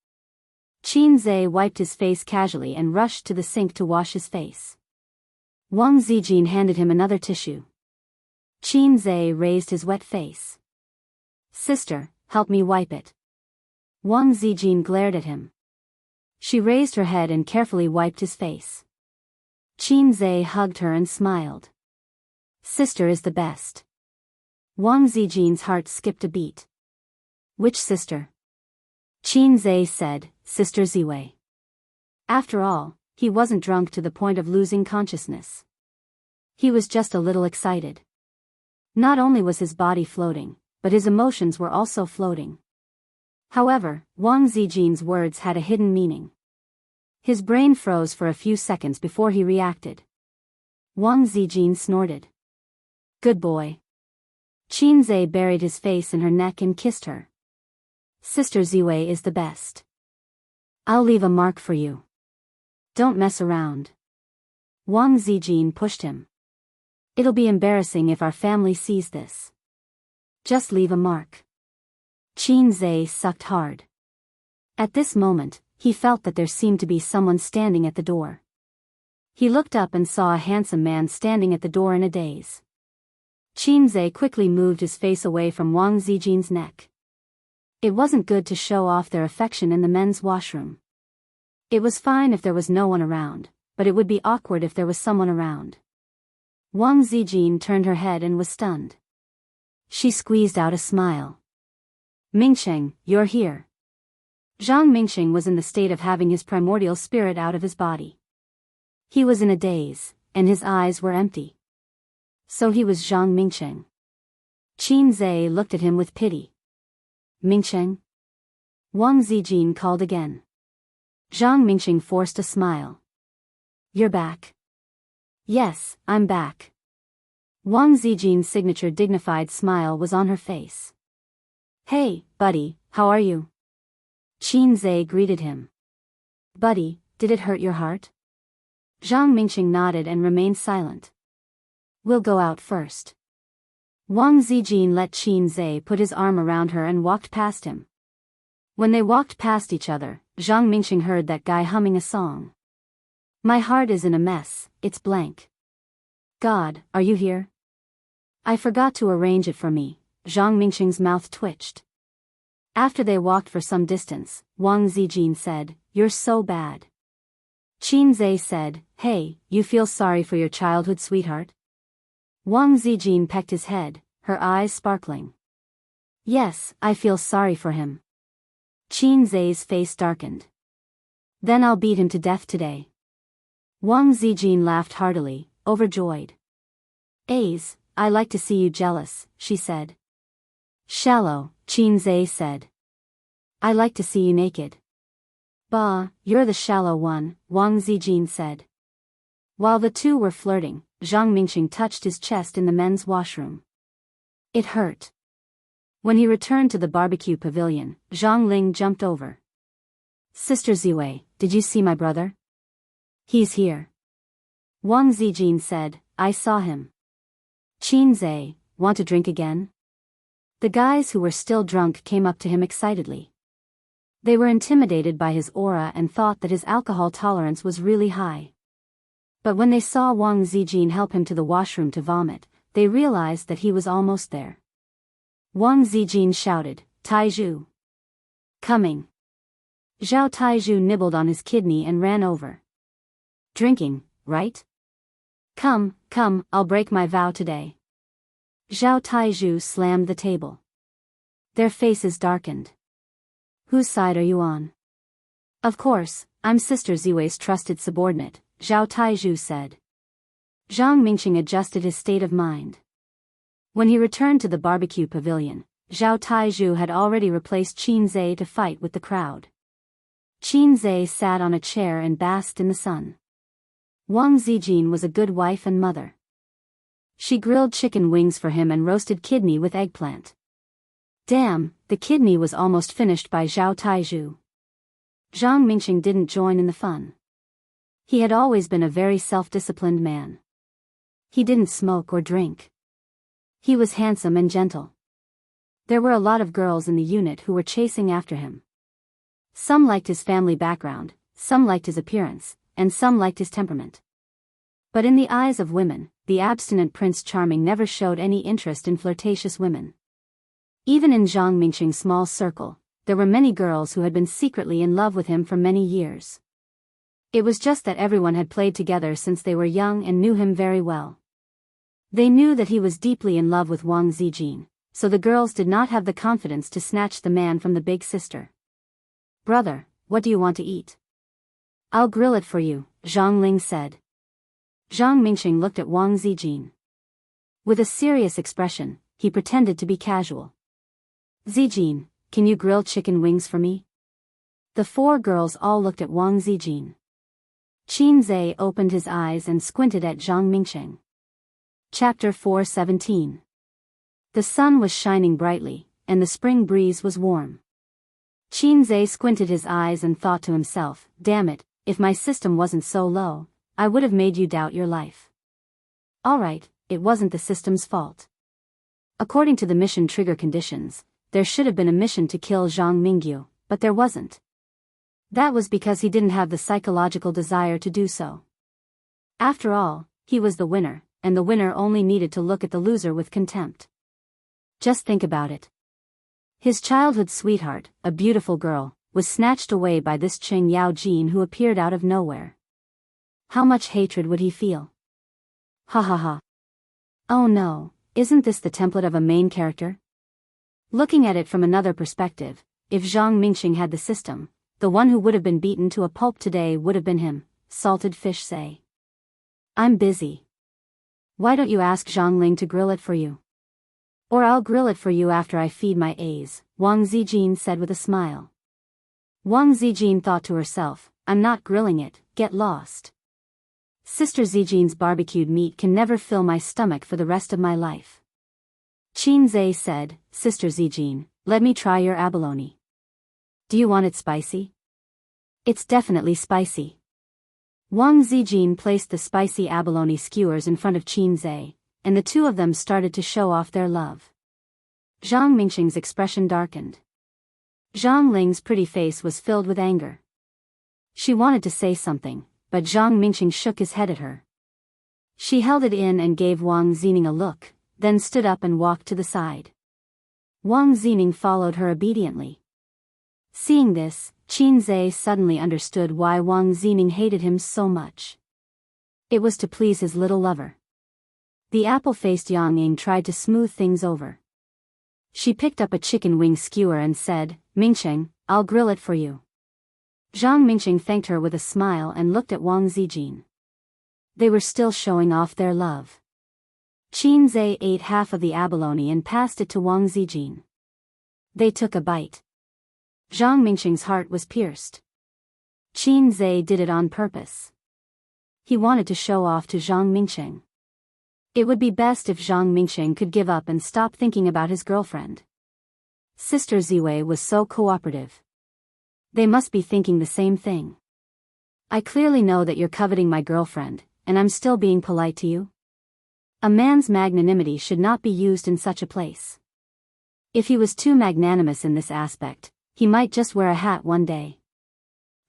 Qin Zhe wiped his face casually and rushed to the sink to wash his face. Wang Zijin handed him another tissue. Qin Zhe raised his wet face. Sister, help me wipe it. Wang Zijin glared at him. She raised her head and carefully wiped his face. Qin Zhe hugged her and smiled. Sister is the best. Wang Zijin's heart skipped a beat. Which sister? Qin Zhe said, Sister Ziwei. After all, he wasn't drunk to the point of losing consciousness. He was just a little excited. Not only was his body floating, but his emotions were also floating. However, Wang Zijin's words had a hidden meaning. His brain froze for a few seconds before he reacted. Wang Zijin snorted. Good boy. Qin Zhe buried his face in her neck and kissed her. Sister Ziwei is the best. I'll leave a mark for you. Don't mess around. Wang Zijin pushed him. It'll be embarrassing if our family sees this. Just leave a mark. Qin Zhe sucked hard. At this moment, he felt that there seemed to be someone standing at the door. He looked up and saw a handsome man standing at the door in a daze. Qin Zhe quickly moved his face away from Wang Zijin's neck. It wasn't good to show off their affection in the men's washroom. It was fine if there was no one around, but it would be awkward if there was someone around. Wang Zijin turned her head and was stunned. She squeezed out a smile. Mingsheng, you're here. Zhang Mingsheng was in the state of having his primordial spirit out of his body. He was in a daze, and his eyes were empty. So he was Zhang Mingsheng. Qin Zhe looked at him with pity. Mingsheng? Wang Zijin called again. Zhang Mingsheng forced a smile. You're back. Yes, I'm back. Wang Zijin's signature dignified smile was on her face. Hey, buddy, how are you? Qin Zhe greeted him. Buddy, did it hurt your heart? Zhang Mingsheng nodded and remained silent. We'll go out first. Wang Zijin let Qin Zhe put his arm around her and walked past him. When they walked past each other, Zhang Mingsheng heard that guy humming a song. My heart is in a mess, it's blank. God, are you here? I forgot to arrange it for me. Zhang Mingsheng's mouth twitched. After they walked for some distance, Wang Zijin said, You're so bad. Qin Zhe said, Hey, you feel sorry for your childhood sweetheart? Wang Zijin pecked his head, her eyes sparkling. Yes, I feel sorry for him. Qin Zhe's face darkened. Then I'll beat him to death today. Wang Zijin laughed heartily, overjoyed. Ace, I like to see you jealous, she said. Shallow, Qin Zhe said. I like to see you naked. Bah, you're the shallow one, Wang Zijin said. While the two were flirting, Zhang Mingsheng touched his chest in the men's washroom. It hurt. When he returned to the barbecue pavilion, Zhang Ling jumped over. Sister Ziwei, did you see my brother? He's here. Wang Zijin said, I saw him. Qin Zhe, want to drink again? The guys who were still drunk came up to him excitedly. They were intimidated by his aura and thought that his alcohol tolerance was really high. But when they saw Wang Zijin help him to the washroom to vomit, they realized that he was almost there. Wang Zijin shouted, Taizhu. Coming. Zhao Taizhu nibbled on his kidney and ran over. Drinking, right? Come, I'll break my vow today. Zhao Taizhu slammed the table. Their faces darkened. Whose side are you on? Of course, I'm Sister Ziwei's trusted subordinate, Zhao Taizhu said. Zhang Mingqing adjusted his state of mind. When he returned to the barbecue pavilion, Zhao Taizhu had already replaced Qin Zhe to fight with the crowd. Qin Zhe sat on a chair and basked in the sun. Wang Zijin was a good wife and mother. She grilled chicken wings for him and roasted kidney with eggplant. Damn, the kidney was almost finished by Zhao Taizhu. Zhang Mingqing didn't join in the fun. He had always been a very self-disciplined man. He didn't smoke or drink. He was handsome and gentle. There were a lot of girls in the unit who were chasing after him. Some liked his family background, some liked his appearance, and some liked his temperament. But in the eyes of women, the abstinent Prince Charming never showed any interest in flirtatious women. Even in Zhang Mingqing's small circle, there were many girls who had been secretly in love with him for many years. It was just that everyone had played together since they were young and knew him very well. They knew that he was deeply in love with Wang Zijin, so the girls did not have the confidence to snatch the man from the big sister. Brother, what do you want to eat? I'll grill it for you, Zhang Ling said. Zhang Mingqing looked at Wang Zijin. With a serious expression, he pretended to be casual. Zijin, can you grill chicken wings for me? The four girls all looked at Wang Zijin. Qin Zhe opened his eyes and squinted at Zhang Mingqing. Chapter 4:17. The sun was shining brightly, and the spring breeze was warm. Qin Zhe squinted his eyes and thought to himself, damn it, if my system wasn't so low, I would have made you doubt your life. Alright, it wasn't the system's fault. According to the mission trigger conditions, there should have been a mission to kill Zhang Mingyu, but there wasn't. That was because he didn't have the psychological desire to do so. After all, he was the winner, and the winner only needed to look at the loser with contempt. Just think about it. His childhood sweetheart, a beautiful girl, was snatched away by this Qing Yao Jin who appeared out of nowhere. How much hatred would he feel? Ha ha ha. Oh no, isn't this the template of a main character? Looking at it from another perspective, if Zhang Mingqing had the system, the one who would have been beaten to a pulp today would have been him, salted fish say. I'm busy. Why don't you ask Zhang Ling to grill it for you? Or I'll grill it for you after I feed my A's, Wang Zijin said with a smile. Wang Zijin thought to herself, I'm not grilling it, get lost. Sister Zijin's barbecued meat can never fill my stomach for the rest of my life. Qin Zhe said, Sister Zijin, let me try your abalone. Do you want it spicy? It's definitely spicy. Wang Zijin placed the spicy abalone skewers in front of Qin Zhe, and the two of them started to show off their love. Zhang Mingqing's expression darkened. Zhang Ling's pretty face was filled with anger. She wanted to say something, but Zhang Mingqing shook his head at her. She held it in and gave Wang Zining a look, then stood up and walked to the side. Wang Zining followed her obediently. Seeing this, Qin Zhe suddenly understood why Wang Zining hated him so much. It was to please his little lover. The apple-faced Yang Ying tried to smooth things over. She picked up a chicken wing skewer and said, Mingqing, I'll grill it for you. Zhang Mingqing thanked her with a smile and looked at Wang Zijin. They were still showing off their love. Qin Zhe ate half of the abalone and passed it to Wang Zijin. They took a bite. Zhang Mingqing's heart was pierced. Qin Zhe did it on purpose. He wanted to show off to Zhang Mingqing. It would be best if Zhang Mingqing could give up and stop thinking about his girlfriend. Sister Ziwei was so cooperative. They must be thinking the same thing. I clearly know that you're coveting my girlfriend, and I'm still being polite to you. A man's magnanimity should not be used in such a place. If he was too magnanimous in this aspect, he might just wear a hat one day.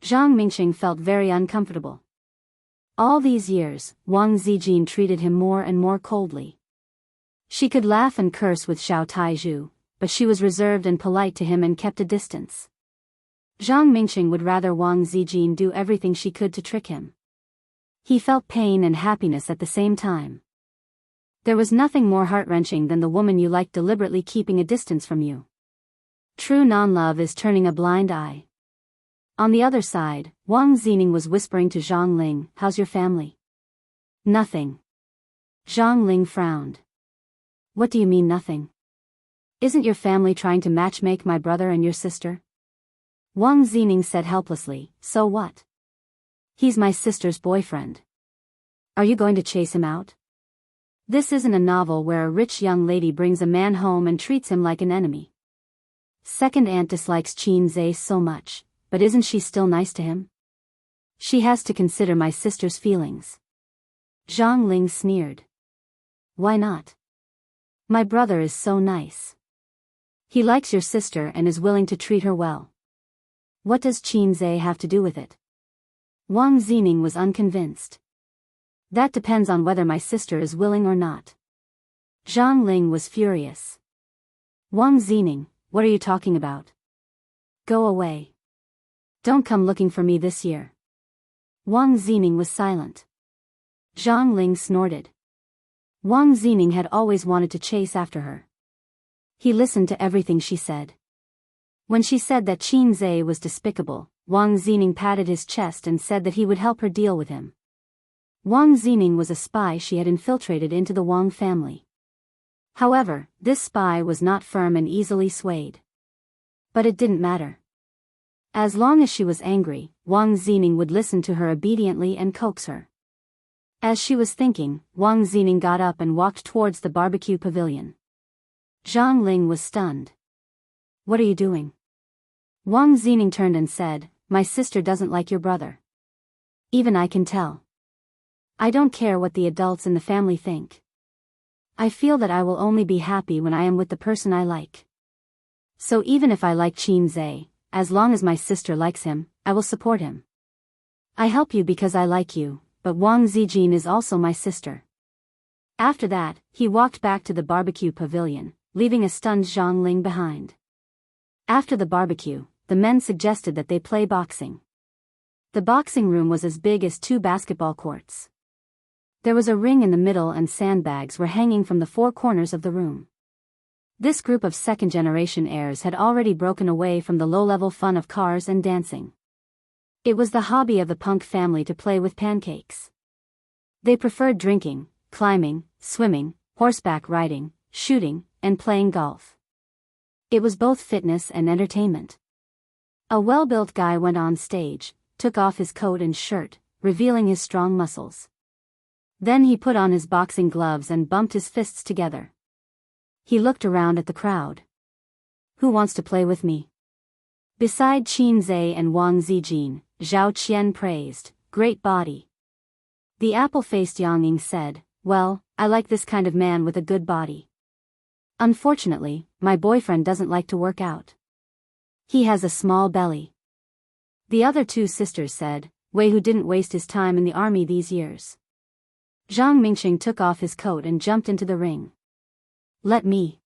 Zhang Mingqing felt very uncomfortable. All these years, Wang Zijin treated him more and more coldly. She could laugh and curse with Zhao Taizhu, but she was reserved and polite to him and kept a distance. Zhang Mingqing would rather Wang Zijin do everything she could to trick him. He felt pain and happiness at the same time. There was nothing more heart-wrenching than the woman you like deliberately keeping a distance from you. True non-love is turning a blind eye. On the other side, Wang Zining was whispering to Zhang Ling, "How's your family?" "Nothing." Zhang Ling frowned. "What do you mean nothing? Isn't your family trying to matchmake my brother and your sister?" Wang Zining said helplessly, "So what? He's my sister's boyfriend. Are you going to chase him out? This isn't a novel where a rich young lady brings a man home and treats him like an enemy. Second aunt dislikes Qin Zhe so much, but isn't she still nice to him? She has to consider my sister's feelings." Zhang Ling sneered. "Why not? My brother is so nice. He likes your sister and is willing to treat her well. What does Qin Zhe have to do with it?" Wang Zining was unconvinced. "That depends on whether my sister is willing or not." Zhang Ling was furious. "Wang Zining, what are you talking about? Go away. Don't come looking for me this year." Wang Zining was silent. Zhang Ling snorted. Wang Zining had always wanted to chase after her. He listened to everything she said. When she said that Qin Zhe was despicable, Wang Zining patted his chest and said that he would help her deal with him. Wang Zining was a spy she had infiltrated into the Wang family. However, this spy was not firm and easily swayed. But it didn't matter. As long as she was angry, Wang Zining would listen to her obediently and coax her. As she was thinking, Wang Zining got up and walked towards the barbecue pavilion. Zhang Ling was stunned. "What are you doing?" Wang Zining turned and said, "My sister doesn't like your brother. Even I can tell. I don't care what the adults in the family think. I feel that I will only be happy when I am with the person I like. So even if I like Qin Zhe, as long as my sister likes him, I will support him. I help you because I like you, but Wang Zijin is also my sister." After that, he walked back to the barbecue pavilion, leaving a stunned Zhang Ling behind. After the barbecue, the men suggested that they play boxing. The boxing room was as big as 2 basketball courts. There was a ring in the middle and sandbags were hanging from the 4 corners of the room. This group of second-generation heirs had already broken away from the low-level fun of cars and dancing. It was the hobby of the Punk family to play with pancakes. They preferred drinking, climbing, swimming, horseback riding, shooting, and playing golf. It was both fitness and entertainment. A well-built guy went on stage, took off his coat and shirt, revealing his strong muscles. Then he put on his boxing gloves and bumped his fists together. He looked around at the crowd. "Who wants to play with me?" Beside Qin Zhe and Wang Zijin, Zhao Qian praised, "Great body." The apple-faced Yang Ying said, "Well, I like this kind of man with a good body. Unfortunately, my boyfriend doesn't like to work out. He has a small belly." The other 2 sisters said, "Wei Hu didn't waste his time in the army these years." Zhang Mingqing took off his coat and jumped into the ring. "Let me."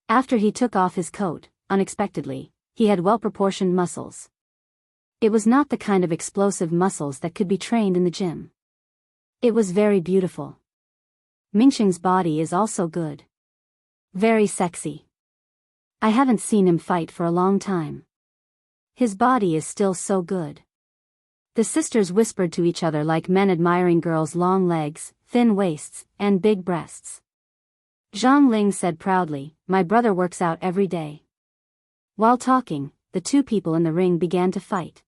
After he took off his coat, unexpectedly, he had well-proportioned muscles. It was not the kind of explosive muscles that could be trained in the gym. It was very beautiful. Mingqing's body is also good. Very sexy. I haven't seen him fight for a long time. His body is still so good. The sisters whispered to each other like men admiring girls' long legs, thin waists, and big breasts. Zhang Ling said proudly, "My brother works out every day." While talking, the 2 people in the ring began to fight.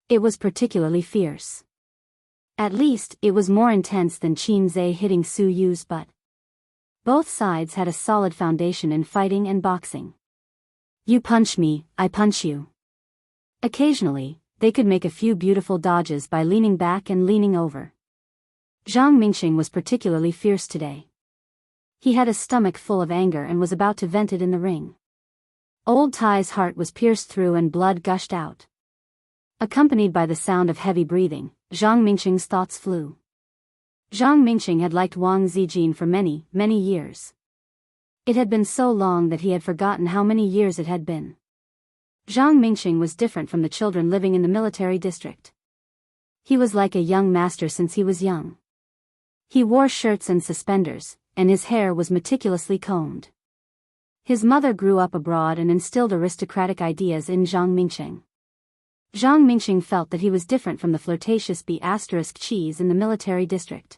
It was particularly fierce. At least, it was more intense than Qin Zhe hitting Su Yu's butt. Both sides had a solid foundation in fighting and boxing. You punch me, I punch you. Occasionally, they could make a few beautiful dodges by leaning back and leaning over. Zhang Mingqing was particularly fierce today. He had a stomach full of anger and was about to vent it in the ring. Old Tai's heart was pierced through and blood gushed out. Accompanied by the sound of heavy breathing, Zhang Mingqing's thoughts flew. Zhang Mingqing had liked Wang Zijin for many, many years. It had been so long that he had forgotten how many years it had been. Zhang Mingqing was different from the children living in the military district. He was like a young master since he was young. He wore shirts and suspenders, and his hair was meticulously combed. His mother grew up abroad and instilled aristocratic ideas in Zhang Mingqing. Zhang Mingqing felt that he was different from the flirtatious B***cheese in the military district.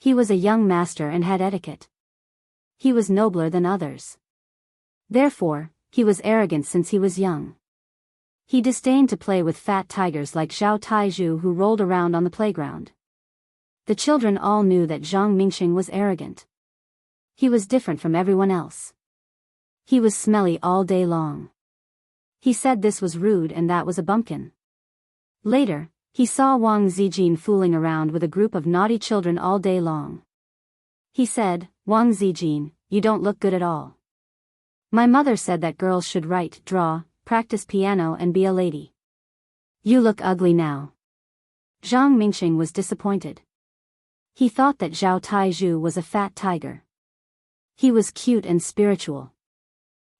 He was a young master and had etiquette. He was nobler than others. Therefore, he was arrogant since he was young. He disdained to play with fat tigers like Zhao Taizhu who rolled around on the playground. The children all knew that Zhang Mingqing was arrogant. He was different from everyone else. He was smelly all day long. He said this was rude and that was a bumpkin. Later, he saw Wang Zijin fooling around with a group of naughty children all day long. He said, "Wang Zijin, you don't look good at all. My mother said that girls should write, draw, practice piano and be a lady. You look ugly now." Zhang Mingqing was disappointed. He thought that Zhao Taizhu was a fat tiger. He was cute and spiritual.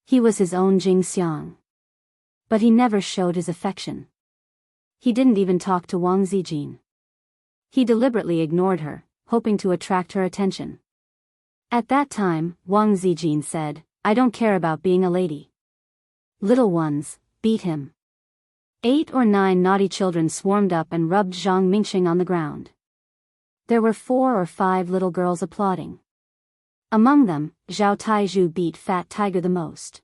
He was his own Jingxiang. But he never showed his affection. He didn't even talk to Wang Zijin. He deliberately ignored her, hoping to attract her attention. At that time, Wang Zijin said, "I don't care about being a lady. Little ones, beat him." 8 or 9 naughty children swarmed up and rubbed Zhang Mingqing on the ground. There were 4 or 5 little girls applauding. Among them, Zhao Taizhu beat Fat Tiger the most.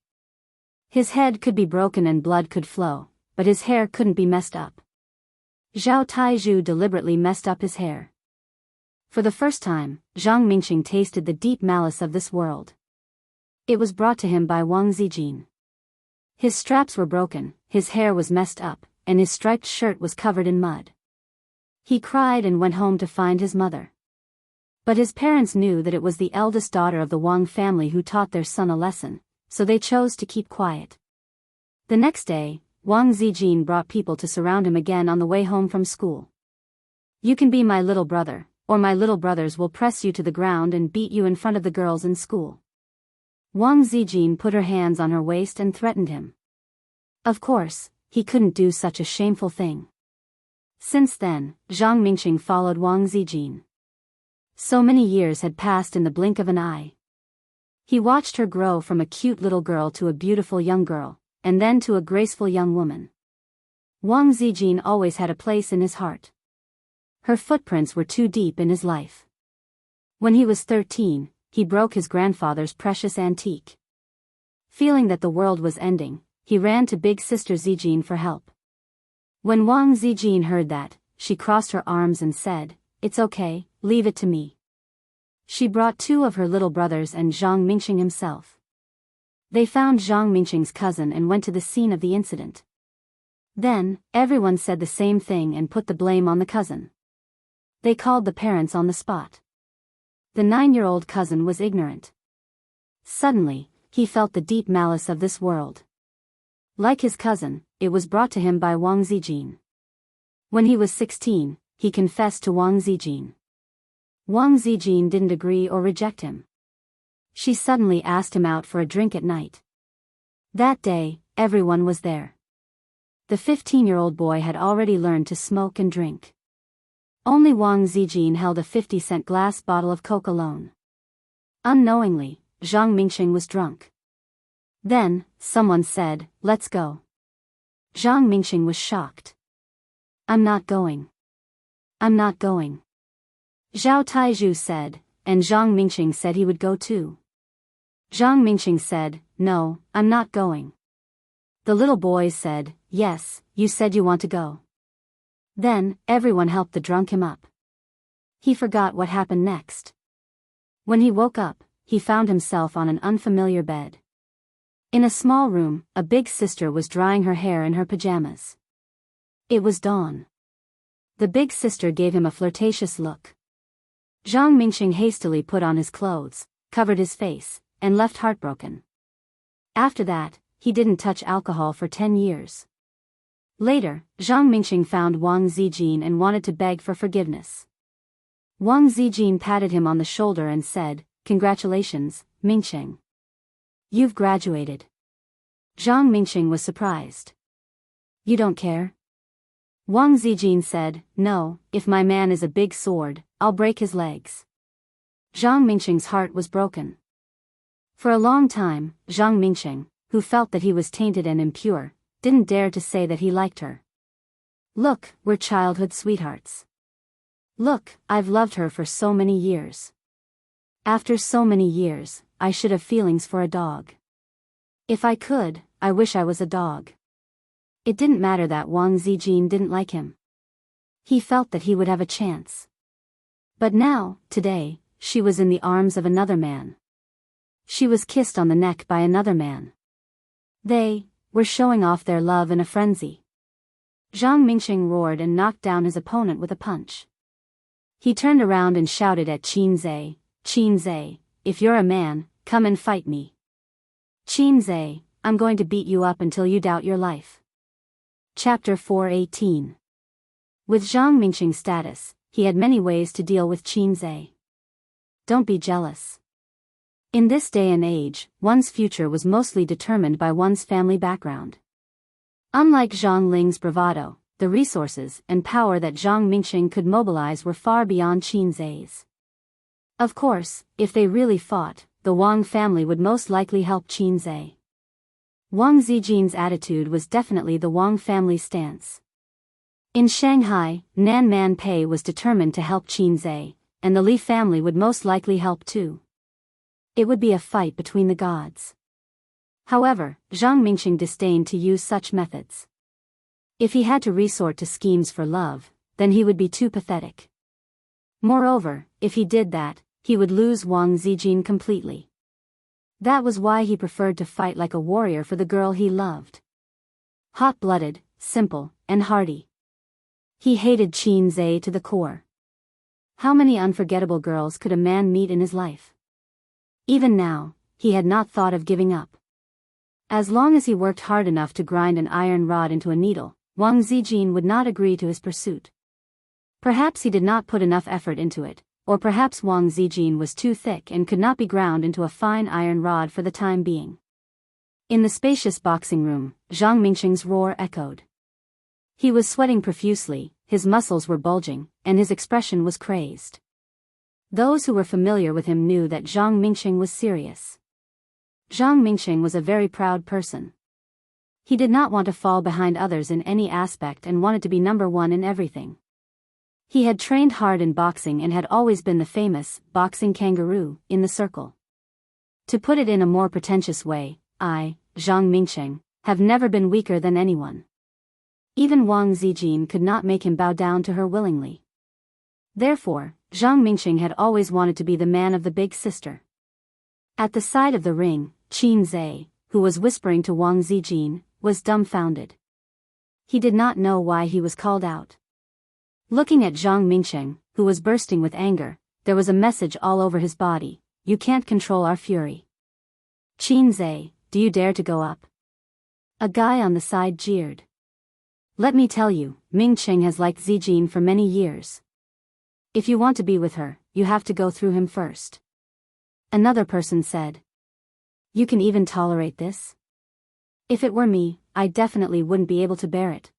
His head could be broken and blood could flow, but his hair couldn't be messed up. Zhao Taizhu deliberately messed up his hair. For the first time, Zhang Mingqing tasted the deep malice of this world. It was brought to him by Wang Zijin. His straps were broken, his hair was messed up, and his striped shirt was covered in mud. He cried and went home to find his mother. But his parents knew that it was the eldest daughter of the Wang family who taught their son a lesson, so they chose to keep quiet. The next day, Wang Zijin brought people to surround him again on the way home from school. "You can be my little brother, or my little brothers will press you to the ground and beat you in front of the girls in school." Wang Zijin put her hands on her waist and threatened him. Of course, he couldn't do such a shameful thing. Since then, Zhang Mingqing followed Wang Zijin. So many years had passed in the blink of an eye. He watched her grow from a cute little girl to a beautiful young girl, and then to a graceful young woman. Wang Zijin always had a place in his heart. Her footprints were too deep in his life. When he was 13, he broke his grandfather's precious antique. Feeling that the world was ending, he ran to big sister Zijin for help. When Wang Zijin heard that, she crossed her arms and said, "It's okay, leave it to me." She brought 2 of her little brothers and Zhang Mingqing himself. They found Zhang Mingqing's cousin and went to the scene of the incident. Then, everyone said the same thing and put the blame on the cousin. They called the parents on the spot. The 9-year-old cousin was ignorant. Suddenly, he felt the deep malice of this world. Like his cousin, it was brought to him by Wang Zijin. When he was 16, he confessed to Wang Zijin. Wang Zijin didn't agree or reject him. She suddenly asked him out for a drink at night. That day, everyone was there. The 15-year-old boy had already learned to smoke and drink. Only Wang Zijin held a 50-cent glass bottle of Coke alone. Unknowingly, Zhang Mingqing was drunk. Then, someone said, "Let's go." Zhang Mingqing was shocked. "I'm not going. I'm not going." Zhao Taizhu said, and Zhang Mingqing said he would go too. Zhang Mingqing said, "No, I'm not going." The little boys said, "Yes, you said you want to go." Then, everyone helped the drunk him up. He forgot what happened next. When he woke up, he found himself on an unfamiliar bed. In a small room, a big sister was drying her hair in her pajamas. It was dawn. The big sister gave him a flirtatious look. Zhang Mingqing hastily put on his clothes, covered his face, and left heartbroken. After that, he didn't touch alcohol for 10 years. Later, Zhang Mingqing found Wang Zijin and wanted to beg for forgiveness. Wang Zijin patted him on the shoulder and said, "Congratulations, Mingqing. You've graduated. Zhang Mingqing was surprised. You don't care? Wang Zijin said, no, if my man is a big sword, I'll break his legs. Zhang Mingqing's heart was broken. For a long time, Zhang Mingqing, who felt that he was tainted and impure, didn't dare to say that he liked her. Look, we're childhood sweethearts. Look, I've loved her for so many years. After so many years, I should have feelings for a dog. If I could, I wish I was a dog. It didn't matter that Wang Zijin didn't like him. He felt that he would have a chance. But now, today, she was in the arms of another man. She was kissed on the neck by another man. They were showing off their love in a frenzy. Zhang Mingqing roared and knocked down his opponent with a punch. He turned around and shouted at Qin Zhe, Qin Zhe, if you're a man, come and fight me. Qin Zhe, I'm going to beat you up until you doubt your life. Chapter 418. With Zhang Mingqing's status, he had many ways to deal with Qin Zhe. Don't be jealous. In this day and age, one's future was mostly determined by one's family background. Unlike Zhang Ling's bravado, the resources and power that Zhang Mingqing could mobilize were far beyond Qin Zhe's. Of course, if they really fought, the Wang family would most likely help Qin Zhe. Wang Zijin's attitude was definitely the Wang family's stance. In Shanghai, Nan Man Pei was determined to help Qin Zhe, and the Li family would most likely help too. It would be a fight between the gods. However, Zhang Mingqing disdained to use such methods. If he had to resort to schemes for love, then he would be too pathetic. Moreover, if he did that, he would lose Wang Zijin completely. That was why he preferred to fight like a warrior for the girl he loved. Hot-blooded, simple, and hardy. He hated Qin Zhe to the core. How many unforgettable girls could a man meet in his life? Even now, he had not thought of giving up. As long as he worked hard enough to grind an iron rod into a needle, Wang Zijin would not agree to his pursuit. Perhaps he did not put enough effort into it, or perhaps Wang Zijin was too thick and could not be ground into a fine iron rod for the time being. In the spacious boxing room, Zhang Mingqing's roar echoed. He was sweating profusely, his muscles were bulging, and his expression was crazed. Those who were familiar with him knew that Zhang Mingqing was serious. Zhang Mingqing was a very proud person. He did not want to fall behind others in any aspect and wanted to be number one in everything. He had trained hard in boxing and had always been the famous boxing kangaroo in the circle. To put it in a more pretentious way, I, Zhang Mingqing, have never been weaker than anyone. Even Wang Zijin could not make him bow down to her willingly. Therefore, Zhang Mingqing had always wanted to be the man of the big sister. At the side of the ring, Qin Zhe, who was whispering to Wang Zijin, was dumbfounded. He did not know why he was called out. Looking at Zhang Mingqing, who was bursting with anger, there was a message all over his body: you can't control our fury. Qin Zhe, do you dare to go up? A guy on the side jeered. Let me tell you, Mingqing has liked Zijin for many years. If you want to be with her, you have to go through him first. Another person said. You can even tolerate this? If it were me, I definitely wouldn't be able to bear it.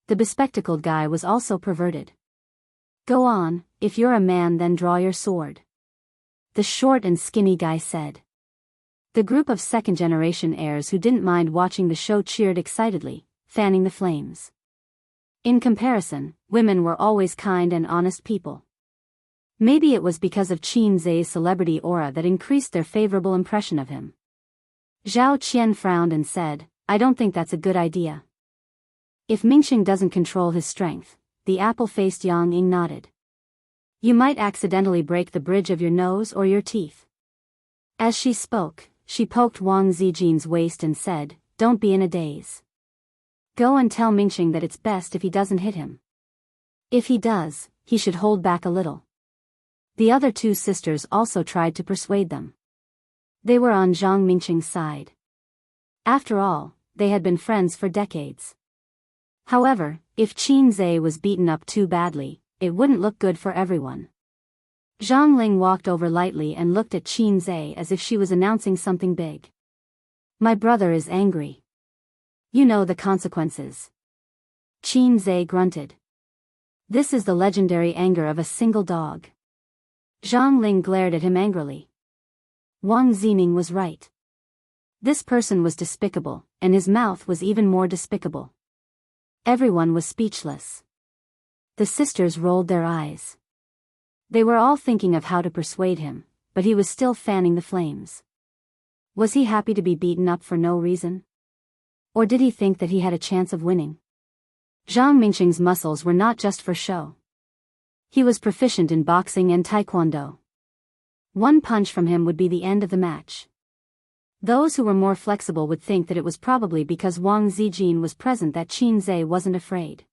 The bespectacled guy was also perverted. Go on, if you're a man then draw your sword. The short and skinny guy said. The group of second-generation heirs who didn't mind watching the show cheered excitedly, fanning the flames. In comparison, women were always kind and honest people. Maybe it was because of Qin Zhe's celebrity aura that increased their favorable impression of him. Zhao Qian frowned and said, I don't think that's a good idea. If Mingqing doesn't control his strength, the apple-faced Yang Ying nodded. You might accidentally break the bridge of your nose or your teeth. As she spoke, she poked Wang Zijin's waist and said, don't be in a daze. Go and tell Mingqing that it's best if he doesn't hit him. If he does, he should hold back a little. The other two sisters also tried to persuade them. They were on Zhang Mingqing's side. After all, they had been friends for decades. However, if Qin Zhe was beaten up too badly, it wouldn't look good for everyone. Zhang Ling walked over lightly and looked at Qin Zhe as if she was announcing something big. My brother is angry. You know the consequences. Qin Zhe grunted. This is the legendary anger of a single dog. Zhang Ling glared at him angrily. Wang Zining was right. This person was despicable, and his mouth was even more despicable. Everyone was speechless. The sisters rolled their eyes. They were all thinking of how to persuade him, but he was still fanning the flames. Was he happy to be beaten up for no reason? Or did he think that he had a chance of winning? Zhang Mingxing's muscles were not just for show. He was proficient in boxing and taekwondo. One punch from him would be the end of the match. Those who were more flexible would think that it was probably because Wang Zijin was present that Qin Zhe wasn't afraid.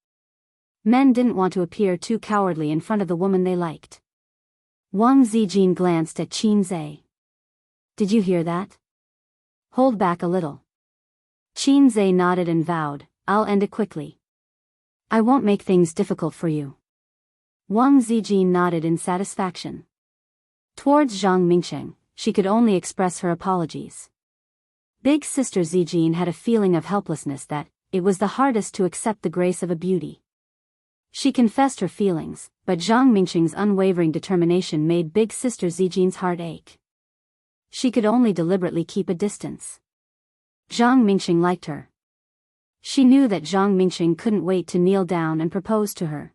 Men didn't want to appear too cowardly in front of the woman they liked. Wang Zijin glanced at Qin Zhe. Did you hear that? Hold back a little. Qin Zhe nodded and vowed, I'll end it quickly. I won't make things difficult for you. Wang Zijin nodded in satisfaction. Towards Zhang Mingxing, she could only express her apologies. Big sister Zijin had a feeling of helplessness that it was the hardest to accept the grace of a beauty. She confessed her feelings, but Zhang Mingxing's unwavering determination made big sister Zijin's heart ache. She could only deliberately keep a distance. Zhang Mingxing liked her. She knew that Zhang Mingxing couldn't wait to kneel down and propose to her.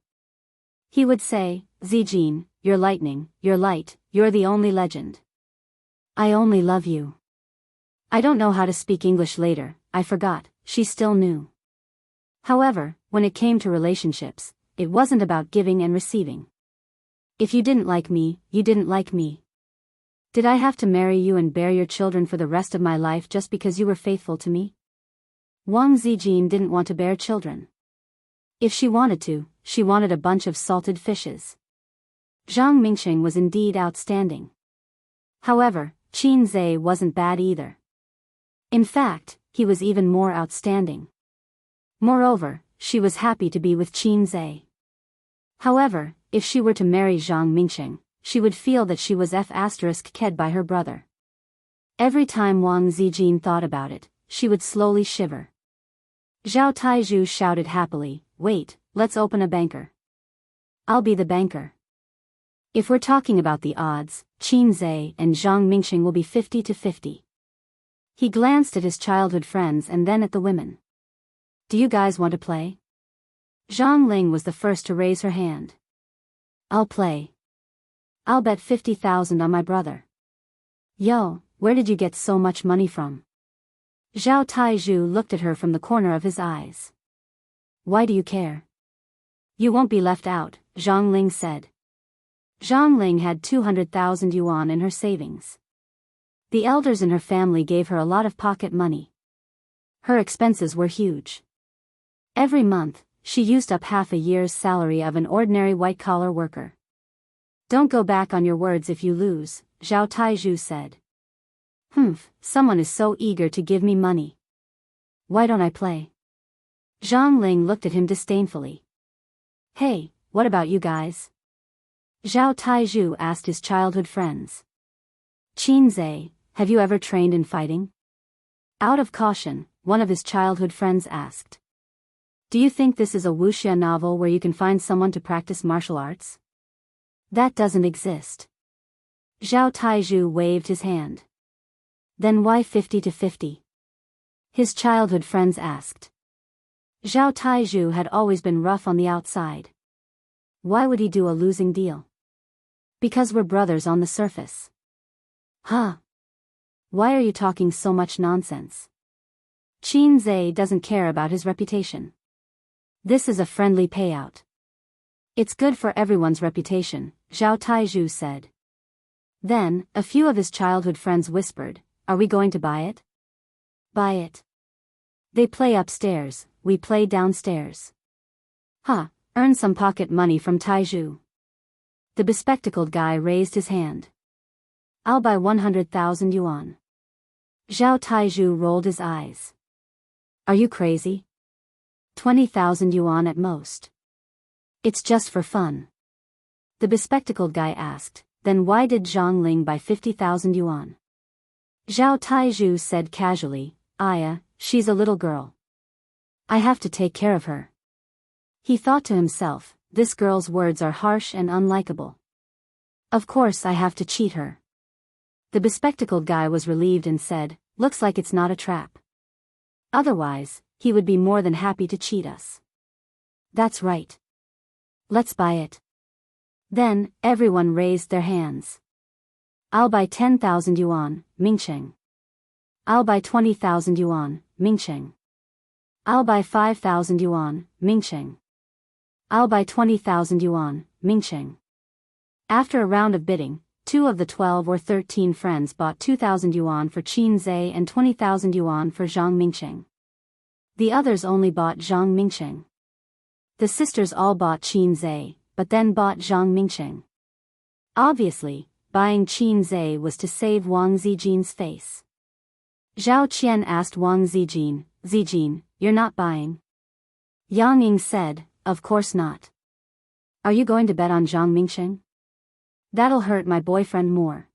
He would say, Zijin, you're lightning, you're light, you're the only legend. I only love you. I don't know how to speak English later, I forgot, she still knew. However, when it came to relationships, it wasn't about giving and receiving. If you didn't like me, you didn't like me. Did I have to marry you and bear your children for the rest of my life just because you were faithful to me? Wang Zijin didn't want to bear children. If she wanted to, she wanted a bunch of salted fishes. Zhang Mingxing was indeed outstanding. However, Qin Zhe wasn't bad either. In fact, he was even more outstanding. Moreover, she was happy to be with Qin Zhe. However, if she were to marry Zhang Mingxing, she would feel that she was f***ked by her brother. Every time Wang Zijin thought about it, she would slowly shiver. Zhao Taizhu shouted happily, wait, let's open a banker. I'll be the banker. If we're talking about the odds, Qin Zhe and Zhang Mingxing will be 50-50. He glanced at his childhood friends and then at the women. Do you guys want to play? Zhang Ling was the first to raise her hand. I'll play. I'll bet 50,000 on my brother. Yo, where did you get so much money from? Zhao Taizhu looked at her from the corner of his eyes. Why do you care? You won't be left out, Zhang Ling said. Zhang Ling had 200,000 yuan in her savings. The elders in her family gave her a lot of pocket money. Her expenses were huge. Every month, she used up half a year's salary of an ordinary white-collar worker. Don't go back on your words if you lose, Zhao Taizhu said. Someone is so eager to give me money. Why don't I play? Zhang Ling looked at him disdainfully. Hey, what about you guys? Zhao Taizhu asked his childhood friends. Qin Zhe, have you ever trained in fighting? Out of caution, one of his childhood friends asked. Do you think this is a wuxia novel where you can find someone to practice martial arts? That doesn't exist. Zhao Taizhu waved his hand. Then why 50-50? His childhood friends asked. Zhao Taizhu had always been rough on the outside. Why would he do a losing deal? Because we're brothers on the surface. Huh? Why are you talking so much nonsense? Qin Zhe doesn't care about his reputation. This is a friendly payout. It's good for everyone's reputation, Zhao Taizhu said. Then, a few of his childhood friends whispered, are we going to buy it? Buy it. They play upstairs, we play downstairs. Earn some pocket money from Taizhu. The bespectacled guy raised his hand. I'll buy 100,000 yuan. Zhao Taizhu rolled his eyes. Are you crazy? 20,000 yuan at most. It's just for fun. The bespectacled guy asked, then why did Zhang Ling buy 50,000 yuan? Zhao Taizhu said casually, she's a little girl. I have to take care of her. He thought to himself, this girl's words are harsh and unlikable. Of course I have to cheat her. The bespectacled guy was relieved and said, looks like it's not a trap. Otherwise, he would be more than happy to cheat us. That's right. Let's buy it. Then, everyone raised their hands. I'll buy 10,000 yuan, Mingcheng. I'll buy 20,000 yuan, Mingcheng. I'll buy 5,000 yuan, Mingcheng. I'll buy 20,000 yuan, Mingcheng. After a round of bidding, 2 of the 12 or 13 friends bought 2,000 yuan for Qin Zhe and 20,000 yuan for Zhang Mingcheng. The others only bought Zhang Mingcheng. The sisters all bought Qin Zhe, but then bought Zhang Mingcheng. Obviously, buying Qin Zhe was to save Wang Zijin's face. Zhao Qian asked Wang Zijin, Zijin, you're not buying? Yang Ying said, of course not. Are you going to bet on Zhang Mingcheng? That'll hurt my boyfriend more.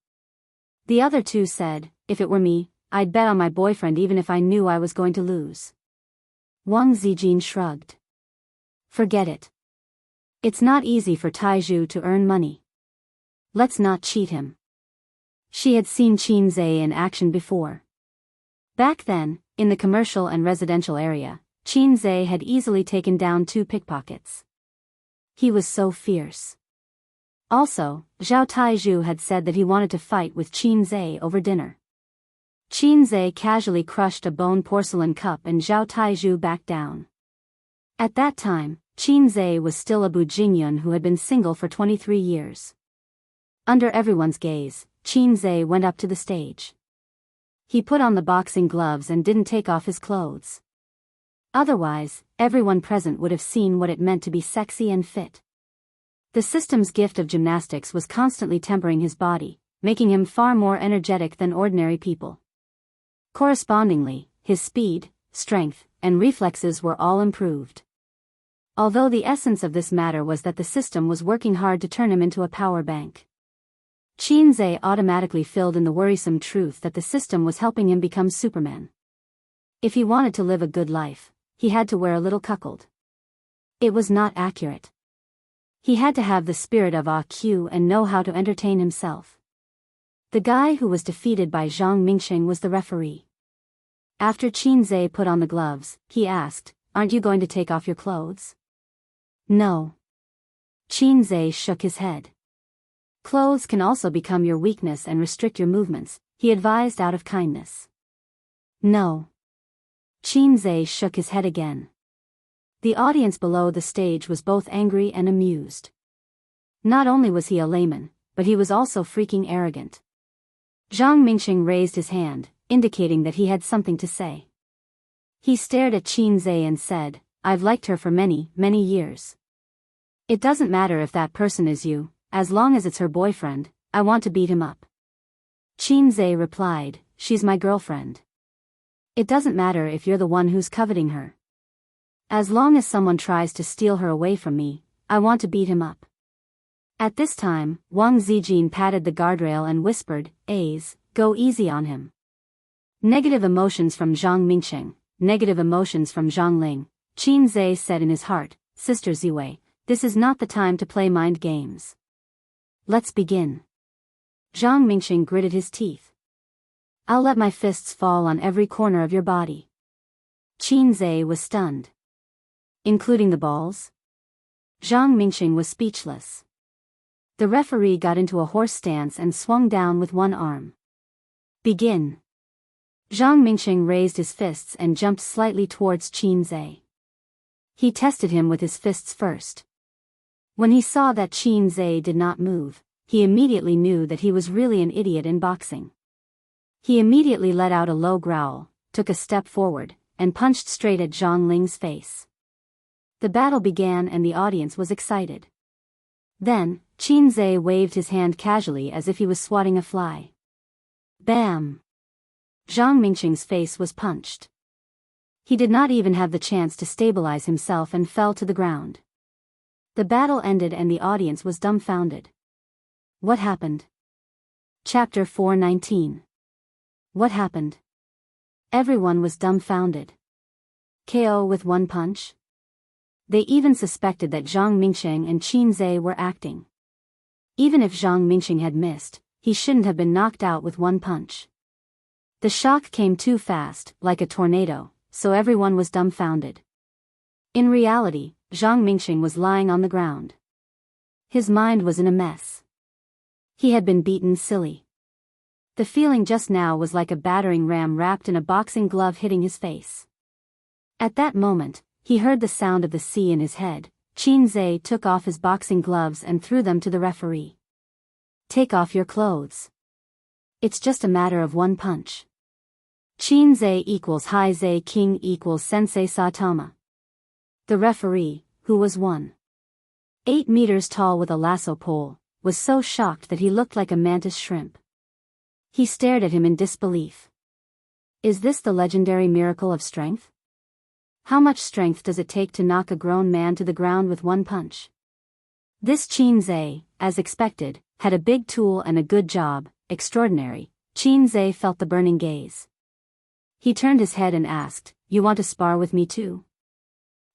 The other 2 said, if it were me, I'd bet on my boyfriend even if I knew I was going to lose. Wang Zijin shrugged. Forget it. It's not easy for Taizhu to earn money. Let's not cheat him. She had seen Qin Zhe in action before. Back then, in the commercial and residential area, Qin Zhe had easily taken down 2 pickpockets. He was so fierce. Also, Zhao Taizhu had said that he wanted to fight with Qin Zhe over dinner. Qin Zhe casually crushed a bone porcelain cup and Zhao Taizhu backed down. At that time, Qin Zhe was still a Bujingyun who had been single for 23 years. Under everyone's gaze, Qin Zhe went up to the stage. He put on the boxing gloves and didn't take off his clothes. Otherwise, everyone present would have seen what it meant to be sexy and fit. The system's gift of gymnastics was constantly tempering his body, making him far more energetic than ordinary people. Correspondingly, his speed, strength, and reflexes were all improved. Although the essence of this matter was that the system was working hard to turn him into a power bank. Qin Zhe automatically filled in the worrisome truth that the system was helping him become Superman. If he wanted to live a good life, he had to wear a little cuckold. It was not accurate. He had to have the spirit of AQ and know how to entertain himself. The guy who was defeated by Zhang Mingcheng was the referee. After Qin Zhe put on the gloves, he asked, aren't you going to take off your clothes? No. Qin Zhe shook his head. Clothes can also become your weakness and restrict your movements, he advised out of kindness. No. Qin Zhe shook his head again. The audience below the stage was both angry and amused. Not only was he a layman, but he was also freaking arrogant. Zhang Mingcheng raised his hand, indicating that he had something to say. He stared at Qin Zhe and said, I've liked her for many, many years. It doesn't matter if that person is you, as long as it's her boyfriend, I want to beat him up. Qin Zhe replied, she's my girlfriend. It doesn't matter if you're the one who's coveting her. As long as someone tries to steal her away from me, I want to beat him up. At this time, Wang Zijin patted the guardrail and whispered, go easy on him. Negative emotions from Zhang Mingcheng, negative emotions from Zhang Ling. Qin Zhe said in his heart, Sister Ziwei, this is not the time to play mind games. Let's begin. Zhang Mingcheng gritted his teeth. I'll let my fists fall on every corner of your body. Qin Zhe was stunned. Including the balls? Zhang Mingcheng was speechless. The referee got into a horse stance and swung down with one arm. Begin. Zhang Mingcheng raised his fists and jumped slightly towards Qin Zhe. He tested him with his fists first. When he saw that Qin Zhe did not move, he immediately knew that he was really an idiot in boxing. He immediately let out a low growl, took a step forward, and punched straight at Zhang Ling's face. The battle began and the audience was excited. Then, Qin Zhe waved his hand casually as if he was swatting a fly. Bam! Zhang Mingcheng's face was punched. He did not even have the chance to stabilize himself and fell to the ground. The battle ended and the audience was dumbfounded. What happened? Chapter 419. What happened? Everyone was dumbfounded. KO with one punch? They even suspected that Zhang Mingsheng and Qin Zhe were acting. Even if Zhang Mingsheng had missed, he shouldn't have been knocked out with one punch. The shock came too fast, like a tornado, so everyone was dumbfounded. In reality, Zhang Mingsheng was lying on the ground. His mind was in a mess. He had been beaten silly. The feeling just now was like a battering ram wrapped in a boxing glove hitting his face. At that moment, he heard the sound of the sea in his head. Qin Zhe took off his boxing gloves and threw them to the referee. Take off your clothes. It's just a matter of one punch. Qin Zhe equals Hai Zhe King equals Sensei Satama. The referee, who was 1.8 meters tall with a lasso pole, was so shocked that he looked like a mantis shrimp. He stared at him in disbelief. Is this the legendary miracle of strength? How much strength does it take to knock a grown man to the ground with one punch? This Qin Zhe, as expected, had a big tool and a good job. Extraordinary. Qin Zhe felt the burning gaze. He turned his head and asked, "You want to spar with me too?"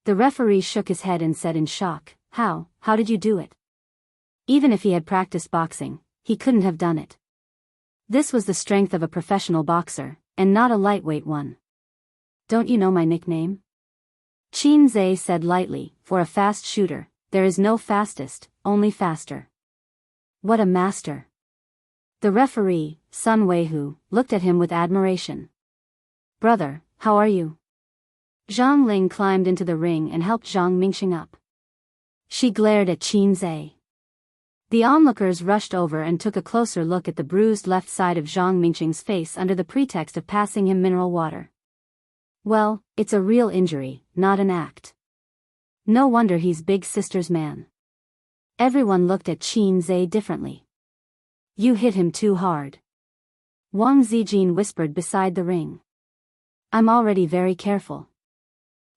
The referee shook his head and said in shock, How did you do it?" Even if he had practiced boxing, he couldn't have done it. This was the strength of a professional boxer, and not a lightweight one. "Don't you know my nickname?" Qin Zhe said lightly, "For a fast shooter, there is no fastest, only faster." What a master! The referee, Sun Weihu, looked at him with admiration. "Brother, how are you?" Zhang Ling climbed into the ring and helped Zhang Mingsheng up. She glared at Qin Zhe. The onlookers rushed over and took a closer look at the bruised left side of Zhang Mingsheng's face under the pretext of passing him mineral water. Well, it's a real injury, not an act. No wonder he's big sister's man. Everyone looked at Qin Zhe differently. "You hit him too hard," Wang Zijin whispered beside the ring. "I'm already very careful."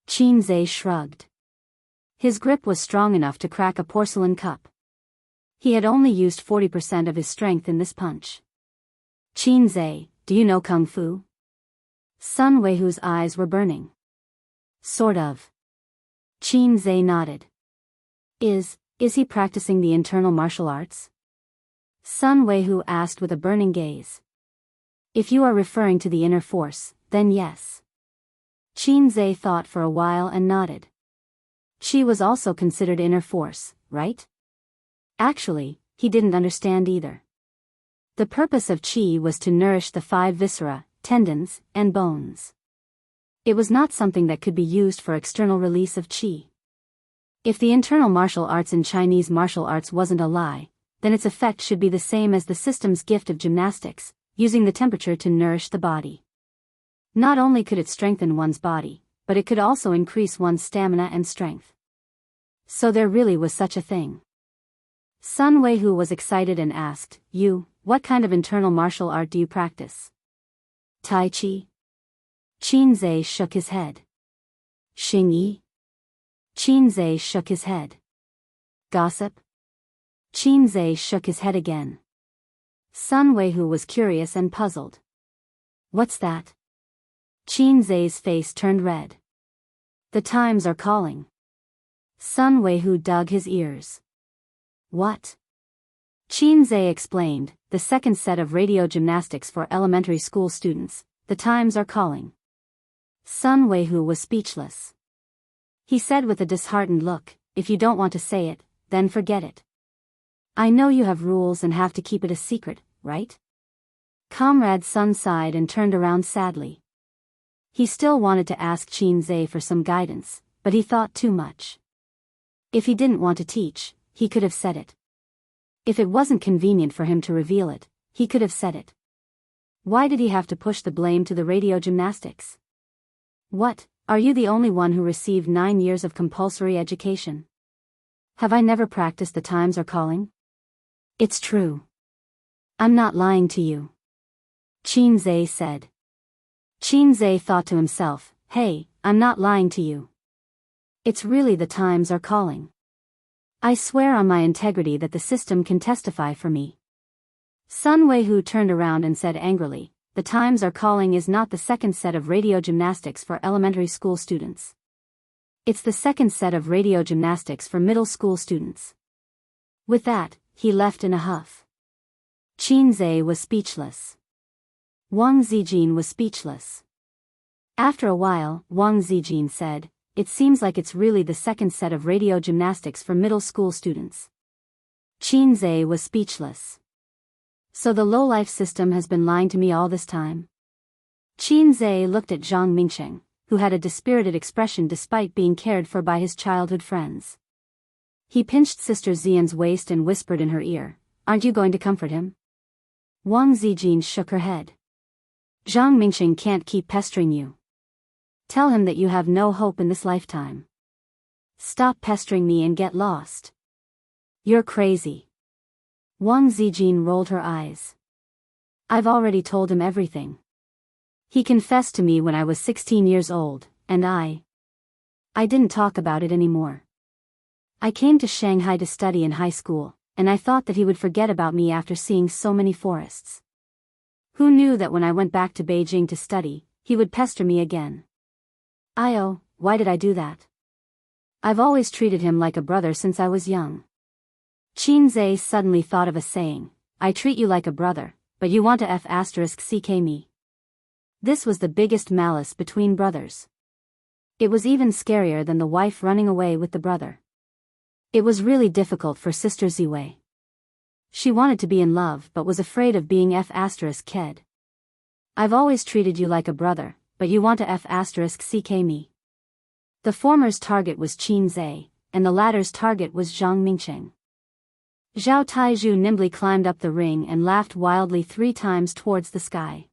Qin Zhe shrugged. His grip was strong enough to crack a porcelain cup. He had only used 40% of his strength in this punch. "Qin Zhe, do you know Kung Fu?" Sun Weihu's eyes were burning. "Sort of." Qin Zhe nodded. Is he practicing the internal martial arts?" Sun Weihu asked with a burning gaze. "If you are referring to the inner force, then yes." Qin Zhe thought for a while and nodded. Qi was also considered inner force, right? Actually, he didn't understand either. The purpose of qi was to nourish the 5 viscera, tendons, and bones. It was not something that could be used for external release of qi. If the internal martial arts in Chinese martial arts wasn't a lie, then its effect should be the same as the system's gift of gymnastics, using the temperature to nourish the body. Not only could it strengthen one's body, but it could also increase one's stamina and strength. So there really was such a thing. Sun Weihu was excited and asked, What kind of internal martial art do you practice?" "Tai Chi." Qin Zhe shook his head. "Xing Yi." Qin Zhe shook his head. "Gossip?" Qin Zhe shook his head again. Sun Weihu was curious and puzzled. "What's that?" Qin Zhe's face turned red. "The times are calling." Sun Weihu dug his ears. "What?" Qin Zhe explained, "The second set of radio gymnastics for elementary school students. The times are calling." Sun Weihu was speechless. He said with a disheartened look, "If you don't want to say it, then forget it. I know you have rules and have to keep it a secret, right?" Comrade Sun sighed and turned around sadly. He still wanted to ask Qin Zhe for some guidance, but he thought too much. If he didn't want to teach, he could have said it. If it wasn't convenient for him to reveal it, he could have said it. Why did he have to push the blame to the radio gymnastics? "What, are you the only one who received 9 years of compulsory education? Have I never practiced the times are calling?" "It's true. I'm not lying to you," Qin Zhe said. Qin Zhe thought to himself, "Hey, I'm not lying to you. It's really the times are calling. I swear on my integrity that the system can testify for me." Sun Weihu turned around and said angrily, "The times are calling is not the second set of radio gymnastics for elementary school students. It's the second set of radio gymnastics for middle school students." With that, he left in a huff. Qin Zhe was speechless. Wang Zijin was speechless. After a while, Wang Zijin said, "It seems like it's really the second set of radio gymnastics for middle school students." Qin Zhe was speechless. So the low-life system has been lying to me all this time? Qin Zhe looked at Zhang Mingsheng, who had a dispirited expression despite being cared for by his childhood friends. He pinched Sister Xian's waist and whispered in her ear, "Aren't you going to comfort him?" Wang Zijin shook her head. "Zhang Mingsheng can't keep pestering you. Tell him that you have no hope in this lifetime. Stop pestering me and get lost." "You're crazy." Wang Zijin rolled her eyes. "I've already told him everything. He confessed to me when I was 16 years old, and I didn't talk about it anymore. I came to Shanghai to study in high school, and I thought that he would forget about me after seeing so many forests. Who knew that when I went back to Beijing to study, he would pester me again? Why did I do that? I've always treated him like a brother since I was young." Qin Zhe suddenly thought of a saying, "I treat you like a brother, but you want to f***ck me." This was the biggest malice between brothers. It was even scarier than the wife running away with the brother. It was really difficult for Sister Ziwei. She wanted to be in love but was afraid of being f***ked. "I've always treated you like a brother, but you want to f***ck me." The former's target was Qin Zhe, and the latter's target was Zhang Mingsheng. Zhao Taizhu nimbly climbed up the ring and laughed wildly 3 times towards the sky.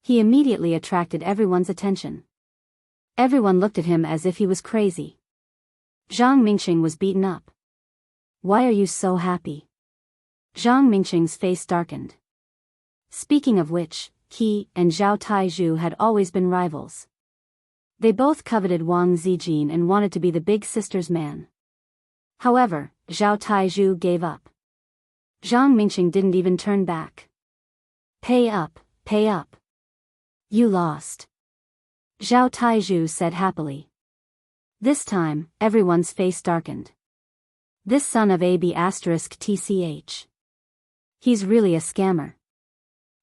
He immediately attracted everyone's attention. Everyone looked at him as if he was crazy. Zhang Mingsheng was beaten up. "Why are you so happy?" Zhang Mingsheng's face darkened. Speaking of which, he and Zhao Taizhu had always been rivals. They both coveted Wang Zijin and wanted to be the big sister's man. However, Zhao Taizhu gave up. Zhang Mingsheng didn't even turn back. Pay up, pay up. You lost," Zhao Taizhu said happily. This time, everyone's face darkened. This son of AB*TCH. He's really a scammer.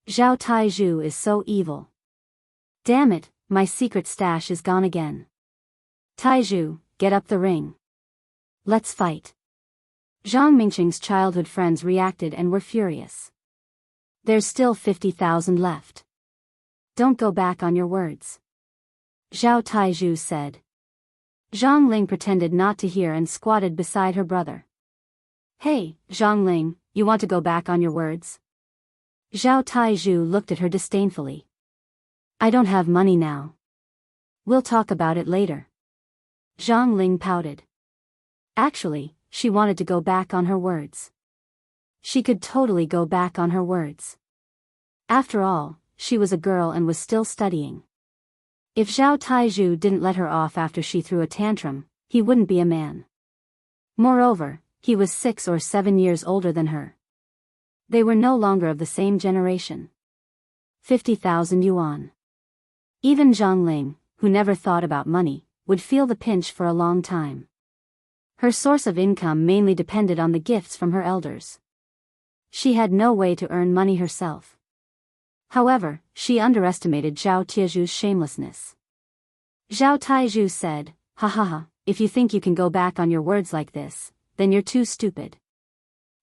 Zhao Taizhu is so evil. Damn it, my secret stash is gone again. Taizhu, get up the ring. Let's fight. Zhang Mingsheng's childhood friends reacted and were furious. There's still 50,000 left. Don't go back on your words, Zhao Taizhu said. Zhang Ling pretended not to hear and squatted beside her brother. Hey, Zhang Ling, you want to go back on your words? Zhao Taizhu looked at her disdainfully. I don't have money now. We'll talk about it later. Zhang Ling pouted. Actually, she wanted to go back on her words. She could totally go back on her words. After all, she was a girl and was still studying. If Zhao Taizhu didn't let her off after she threw a tantrum, he wouldn't be a man. Moreover, he was 6 or 7 years older than her. They were no longer of the same generation. 50,000 yuan. Even Zhang Ling, who never thought about money, would feel the pinch for a long time. Her source of income mainly depended on the gifts from her elders. She had no way to earn money herself. However, she underestimated Zhao Taizhu's shamelessness. Zhao Taizhu said, "Ha ha ha, if you think you can go back on your words like this, then you're too stupid.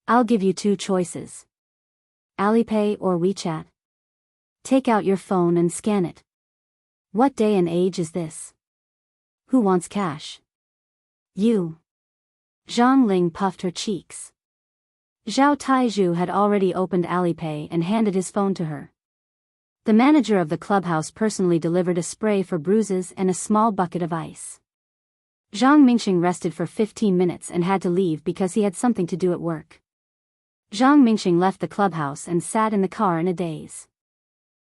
I'll give you 2 choices. Alipay or WeChat. Take out your phone and scan it. What day and age is this? Who wants cash? You." Zhang Ling puffed her cheeks. Zhao Taizhu had already opened Alipay and handed his phone to her. The manager of the clubhouse personally delivered a spray for bruises and a small bucket of ice. Zhang Mingsheng rested for 15 minutes and had to leave because he had something to do at work. Zhang Mingsheng left the clubhouse and sat in the car in a daze.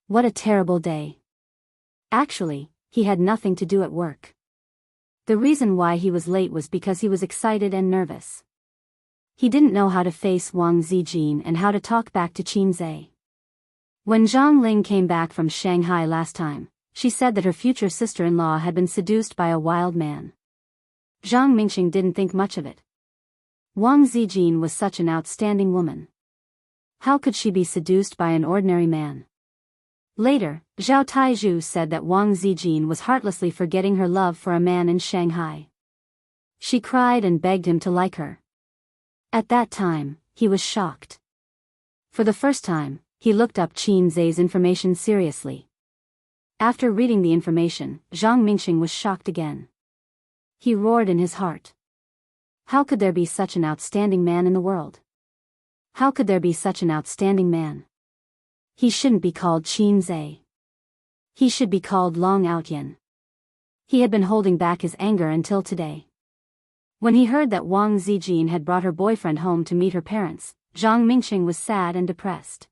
What a terrible day. Actually, he had nothing to do at work. The reason why he was late was because he was excited and nervous. He didn't know how to face Wang Zijin and how to talk back to Qin Zhe. When Zhang Ling came back from Shanghai last time, she said that her future sister-in-law had been seduced by a wild man. Zhang Mingxing didn't think much of it. Wang Zijin was such an outstanding woman. How could she be seduced by an ordinary man? Later, Zhao Taizhu said that Wang Zijin was heartlessly forgetting her love for a man in Shanghai. She cried and begged him to like her. At that time, he was shocked. For the first time, he looked up Qin Zhe's information seriously. After reading the information, Zhang Mingxing was shocked again. He roared in his heart. How could there be such an outstanding man in the world? How could there be such an outstanding man? He shouldn't be called Qin Zhe. He should be called Long Outyan. He had been holding back his anger until today. When he heard that Wang Zijin had brought her boyfriend home to meet her parents, Zhang Mingxing was sad and depressed.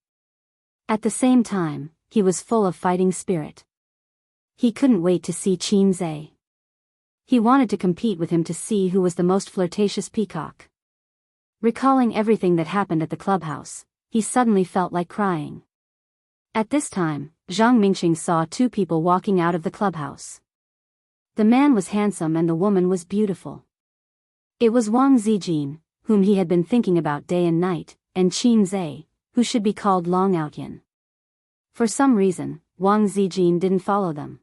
At the same time, he was full of fighting spirit. He couldn't wait to see Qin Zhe. He wanted to compete with him to see who was the most flirtatious peacock. Recalling everything that happened at the clubhouse, he suddenly felt like crying. At this time, Zhang Mingxing saw two people walking out of the clubhouse. The man was handsome and the woman was beautiful. It was Wang Zijin, whom he had been thinking about day and night, and Qin Zhe, who should be called Long Outyan. For some reason, Wang Zijin didn't follow them.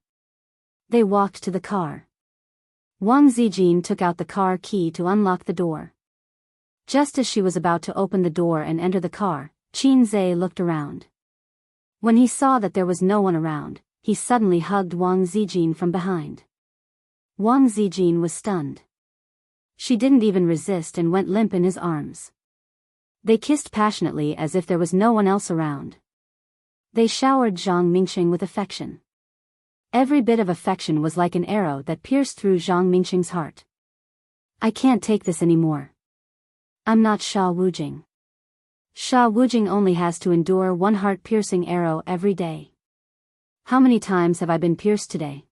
They walked to the car. Wang Zijin took out the car key to unlock the door. Just as she was about to open the door and enter the car, Qin Zhe looked around. When he saw that there was no one around, he suddenly hugged Wang Zijin from behind. Wang Zijin was stunned. She didn't even resist and went limp in his arms. They kissed passionately as if there was no one else around. They showered Zhang Mingxing with affection. Every bit of affection was like an arrow that pierced through Zhang Mingxing's heart. I can't take this anymore. I'm not Sha Wujing. Sha Wujing only has to endure one heart-piercing arrow every day. How many times have I been pierced today?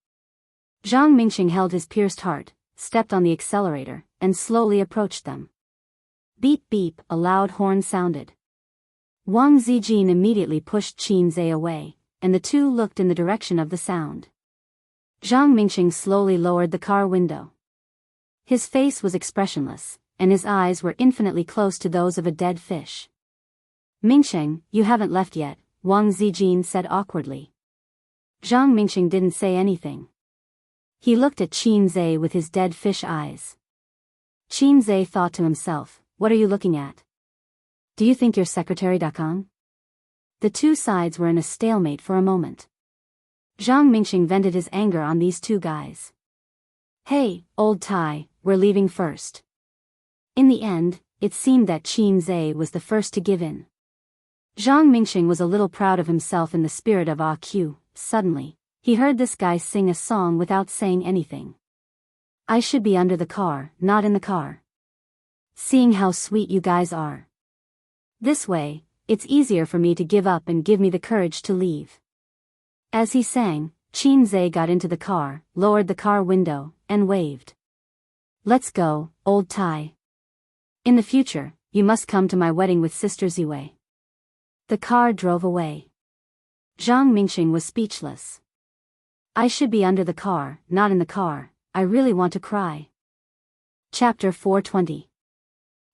Zhang Mingxing held his pierced heart, stepped on the accelerator, and slowly approached them. Beep beep, a loud horn sounded. Wang Zijin immediately pushed Qin Zhe away, and the two looked in the direction of the sound. Zhang Mingxing slowly lowered the car window. His face was expressionless, and his eyes were infinitely close to those of a dead fish. Mingxing, you haven't left yet, Wang Zijin said awkwardly. Zhang Mingxing didn't say anything. He looked at Qin Zhe with his dead fish eyes. Qin Zhe thought to himself, what are you looking at? Do you think you're Secretary Dakang? The two sides were in a stalemate for a moment. Zhang Mingxing vented his anger on these two guys. Hey, old Tai, we're leaving first. In the end, it seemed that Qin Zhe was the first to give in. Zhang Mingxing was a little proud of himself in the spirit of AQ. Suddenly, he heard this guy sing a song without saying anything. I should be under the car, not in the car. Seeing how sweet you guys are. This way, it's easier for me to give up and give me the courage to leave. As he sang, Qin Zhe got into the car, lowered the car window, and waved. Let's go, old Tai. In the future, you must come to my wedding with Sister Ziwei. The car drove away. Zhang Mingxing was speechless. I should be under the car, not in the car. I really want to cry. Chapter 420.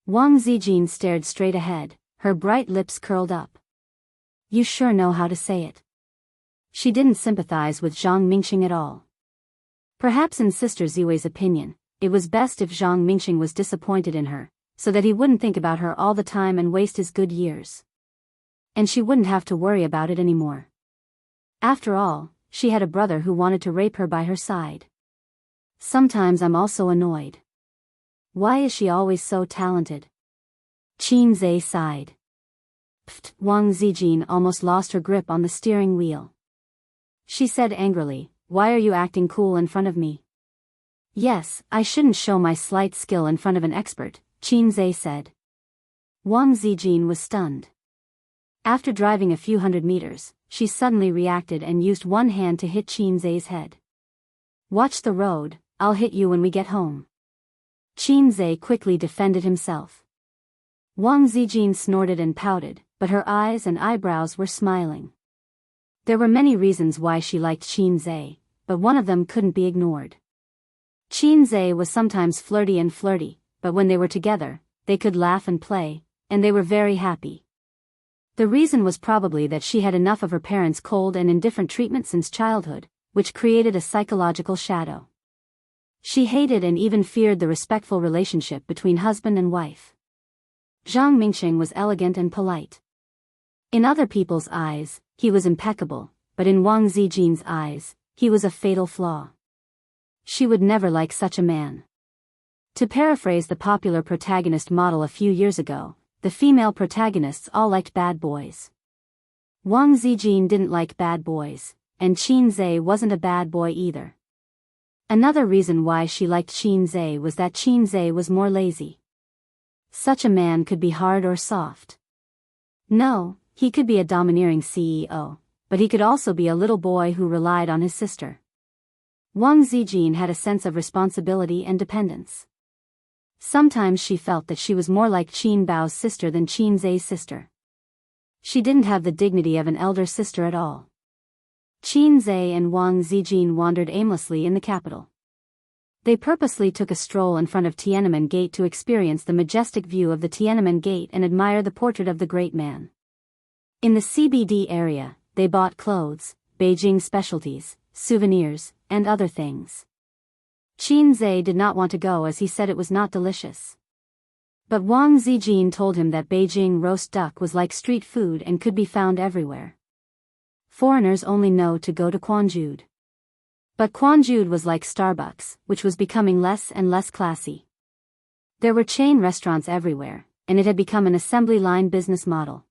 Wang Zijin stared straight ahead, her bright lips curled up. You sure know how to say it. She didn't sympathize with Zhang Mingxing at all. Perhaps in Sister Ziwei's opinion, it was best if Zhang Mingxing was disappointed in her, so that he wouldn't think about her all the time and waste his good years. And she wouldn't have to worry about it anymore. After all, she had a brother who wanted to rape her by her side. Sometimes I'm also annoyed. Why is she always so talented? Qin Zhe sighed. Pfft, Wang Zijin almost lost her grip on the steering wheel. She said angrily, why are you acting cool in front of me? Yes, I shouldn't show my slight skill in front of an expert, Qin Zhe said. Wang Zijin was stunned. After driving a few hundred meters, she suddenly reacted and used one hand to hit Qin Zhe's head. Watch the road, I'll hit you when we get home. Qin Zhe quickly defended himself. Wang Zijin snorted and pouted, but her eyes and eyebrows were smiling. There were many reasons why she liked Qin Zhe, but one of them couldn't be ignored. Qin Zhe was sometimes flirty, but when they were together, they could laugh and play, and they were very happy. The reason was probably that she had enough of her parents' cold and indifferent treatment since childhood, which created a psychological shadow. She hated and even feared the respectful relationship between husband and wife. Zhang Mingxing was elegant and polite. In other people's eyes, he was impeccable, but in Wang Zijin's eyes, he was a fatal flaw. She would never like such a man. To paraphrase the popular protagonist model a few years ago, the female protagonists all liked bad boys. Wang Zijin didn't like bad boys, and Qin Zhe wasn't a bad boy either. Another reason why she liked Qin Zhe was that Qin Zhe was more lazy. Such a man could be hard or soft. No, he could be a domineering CEO, but he could also be a little boy who relied on his sister. Wang Zijin had a sense of responsibility and dependence. Sometimes she felt that she was more like Qin Bao's sister than Qin Zhe's sister. She didn't have the dignity of an elder sister at all. Qin Zhe and Wang Zijin wandered aimlessly in the capital. They purposely took a stroll in front of Tiananmen Gate to experience the majestic view of the Tiananmen Gate and admire the portrait of the great man. In the CBD area, they bought clothes, Beijing specialties, souvenirs, and other things. Qin Zhe did not want to go as he said it was not delicious. But Wang Zijin told him that Beijing roast duck was like street food and could be found everywhere. Foreigners only know to go to Quanjude. But Quanjude was like Starbucks, which was becoming less and less classy. There were chain restaurants everywhere, and it had become an assembly line business model.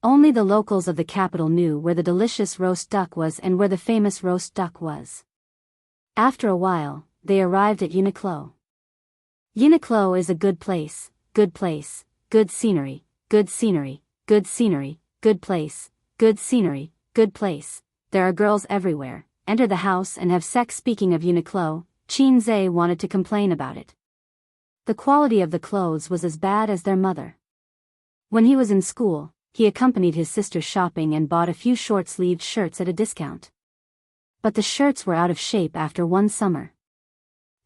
Only the locals of the capital knew where the delicious roast duck was and where the famous roast duck was. After a while, they arrived at Uniqlo. Uniqlo is a good place, good scenery, good scenery, good scenery, good place, good scenery, good place. There are girls everywhere. Enter the house and have sex. Speaking of Uniqlo, Qin Zhe wanted to complain about it. The quality of the clothes was as bad as their mother. When he was in school, he accompanied his sister shopping and bought a few short-sleeved shirts at a discount. But the shirts were out of shape after one summer.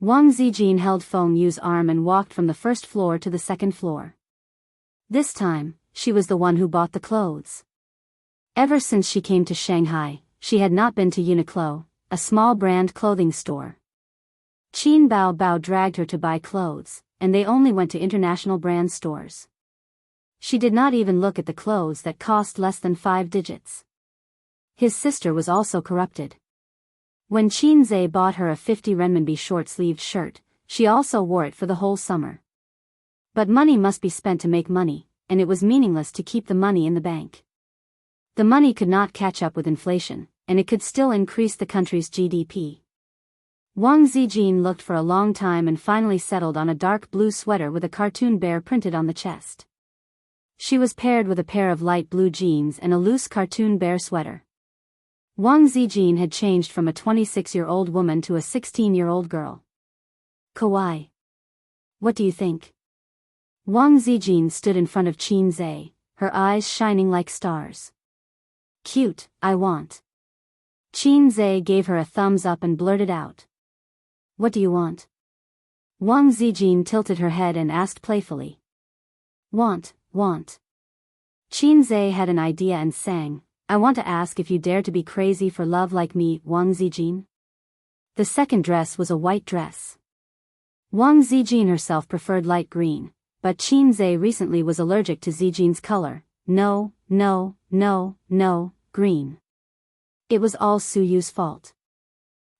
Wang Zijin held Feng Yu's arm and walked from the first floor to the second floor. This time, she was the one who bought the clothes. Ever since she came to Shanghai, she had not been to Uniqlo, a small brand clothing store. Qin Bao dragged her to buy clothes, and they only went to international brand stores. She did not even look at the clothes that cost less than 5 digits. His sister was also corrupted. When Qin Zhe bought her a 50 renminbi short-sleeved shirt, she also wore it for the whole summer. But money must be spent to make money, and it was meaningless to keep the money in the bank. The money could not catch up with inflation, and it could still increase the country's GDP. Wang Zijin looked for a long time and finally settled on a dark blue sweater with a cartoon bear printed on the chest. She was paired with a pair of light blue jeans and a loose cartoon bear sweater. Wang Zijin had changed from a 26-year-old woman to a 16-year-old girl. Kawaii. What do you think? Wang Zijin stood in front of Qin Zhe, her eyes shining like stars. Cute, I want. Qin Zhe gave her a thumbs up and blurted out. What do you want? Wang Zijin tilted her head and asked playfully. Want. Qin Zhe had an idea and sang, I want to ask if you dare to be crazy for love like me, Wang Zijin. The second dress was a white dress. Wang Zijin herself preferred light green, but Qin Zhe recently was allergic to Zijin's color. No, green. It was all Su Yu's fault.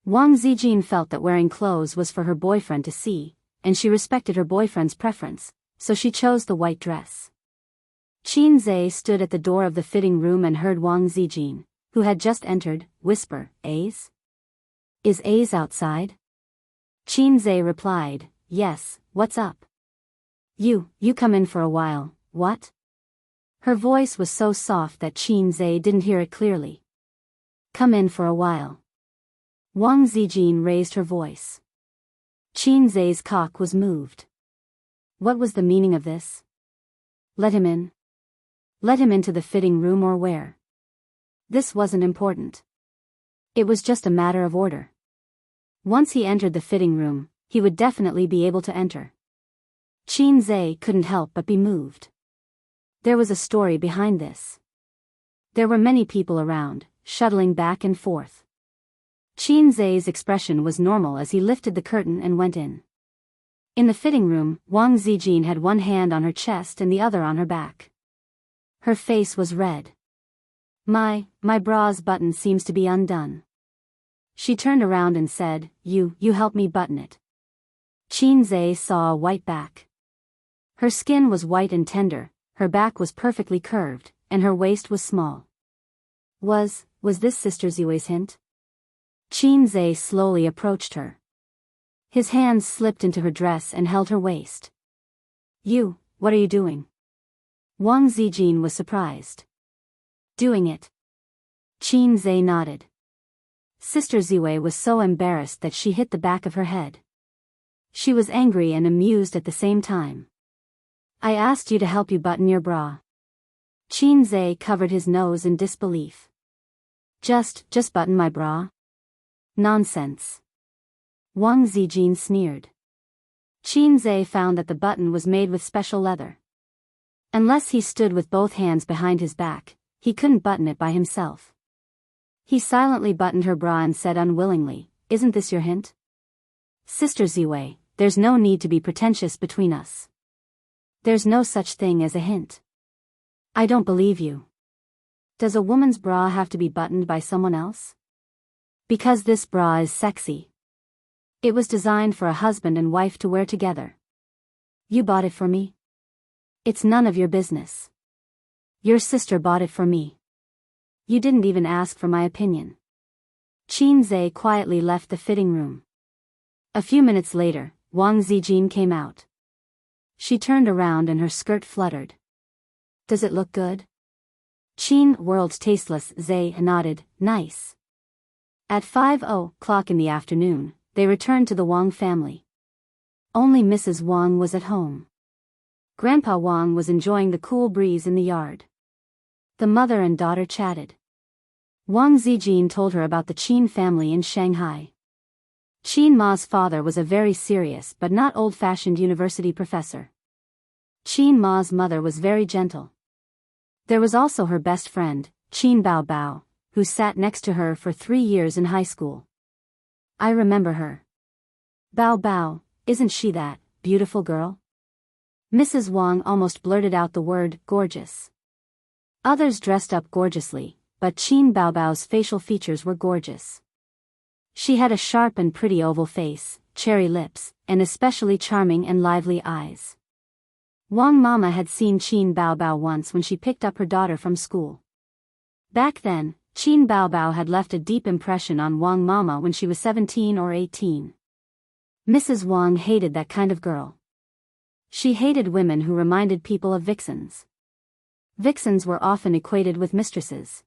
Wang Zijin felt that wearing clothes was for her boyfriend to see, and she respected her boyfriend's preference, so she chose the white dress. Qin Zhe stood at the door of the fitting room and heard Wang Zijin, who had just entered, whisper, A's? Is A's outside? Qin Zhe replied, yes, what's up? You come in for a while, what? Her voice was so soft that Qin Zhe didn't hear it clearly. Come in for a while. Wang Zijin raised her voice. Qin Zhe's cock was moved. What was the meaning of this? Let him in. Let him into the fitting room or where? This wasn't important. It was just a matter of order. Once he entered the fitting room, he would definitely be able to enter. Qin Zhe couldn't help but be moved. There was a story behind this. There were many people around, shuttling back and forth. Qin Zhe's expression was normal as he lifted the curtain and went in. In the fitting room, Wang Zijin had one hand on her chest and the other on her back. Her face was red. My bra's button seems to be undone. She turned around and said, You help me button it. Qin Zhe saw a white back. Her skin was white and tender, her back was perfectly curved, and her waist was small. Was this Sister Ziwei's hint? Qin Zhe slowly approached her. His hands slipped into her dress and held her waist. What are you doing? Wang Zijin was surprised. Doing it. Qin Zhe nodded. Sister Ziwei was so embarrassed that she hit the back of her head. She was angry and amused at the same time. I asked you to help you button your bra. Qin Zhe covered his nose in disbelief. Just button my bra? Nonsense. Wang Zijin sneered. Qin Zhe found that the button was made with special leather. Unless he stood with both hands behind his back, he couldn't button it by himself. He silently buttoned her bra and said unwillingly, Isn't this your hint? Sister Ziwei, there's no need to be pretentious between us. There's no such thing as a hint. I don't believe you. Does a woman's bra have to be buttoned by someone else? Because this bra is sexy. It was designed for a husband and wife to wear together. You bought it for me? It's none of your business. Your sister bought it for me. You didn't even ask for my opinion. Qin Zhe quietly left the fitting room. A few minutes later, Wang Zijin came out. She turned around and her skirt fluttered. Does it look good? Qin whirled tasteless. Zhe nodded, nice. At 5:00 in the afternoon, they returned to the Wang family. Only Mrs. Wang was at home. Grandpa Wang was enjoying the cool breeze in the yard. The mother and daughter chatted. Wang Zijin told her about the Qin family in Shanghai. Qin Ma's father was a very serious but not old-fashioned university professor. Qin Ma's mother was very gentle. There was also her best friend, Qin Bao, who sat next to her for 3 years in high school. I remember her. Bao, isn't she that beautiful girl? Mrs. Wang almost blurted out the word, gorgeous. Others dressed up gorgeously, but Qin Bao's facial features were gorgeous. She had a sharp and pretty oval face, cherry lips, and especially charming and lively eyes. Wang Mama had seen Qin Bao once when she picked up her daughter from school. Back then, Qin Bao had left a deep impression on Wang Mama when she was 17 or 18. Mrs. Wang hated that kind of girl. She hated women who reminded people of vixens. Vixens were often equated with mistresses.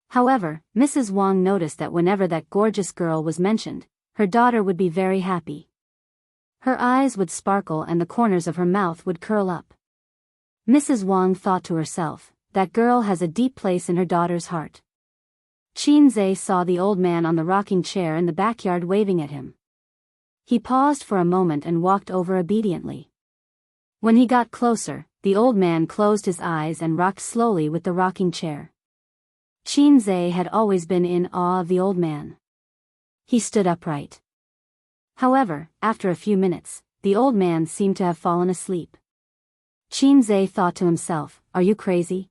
However, Mrs. Wang noticed that whenever that gorgeous girl was mentioned, her daughter would be very happy. Her eyes would sparkle and the corners of her mouth would curl up. Mrs. Wang thought to herself, that girl has a deep place in her daughter's heart. Qin Zhe saw the old man on the rocking chair in the backyard waving at him. He paused for a moment and walked over obediently. When he got closer, the old man closed his eyes and rocked slowly with the rocking chair. Qin Zhe had always been in awe of the old man. He stood upright. However, after a few minutes, the old man seemed to have fallen asleep. Qin Zhe thought to himself, are you crazy?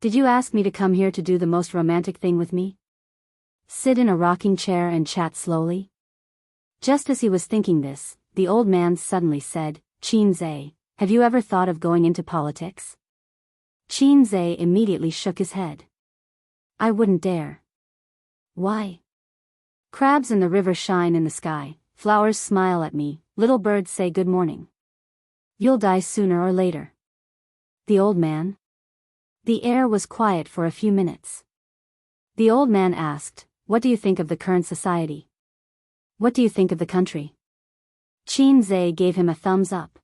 Did you ask me to come here to do the most romantic thing with me? Sit in a rocking chair and chat slowly? Just as he was thinking this, the old man suddenly said, Qin Zhe, have you ever thought of going into politics? Qin Zhe immediately shook his head. I wouldn't dare. Why? Crabs in the river shine in the sky, flowers smile at me, little birds say good morning. You'll die sooner or later. The old man? The air was quiet for a few minutes. The old man asked, what do you think of the current society? What do you think of the country? Qin Zhe gave him a thumbs up.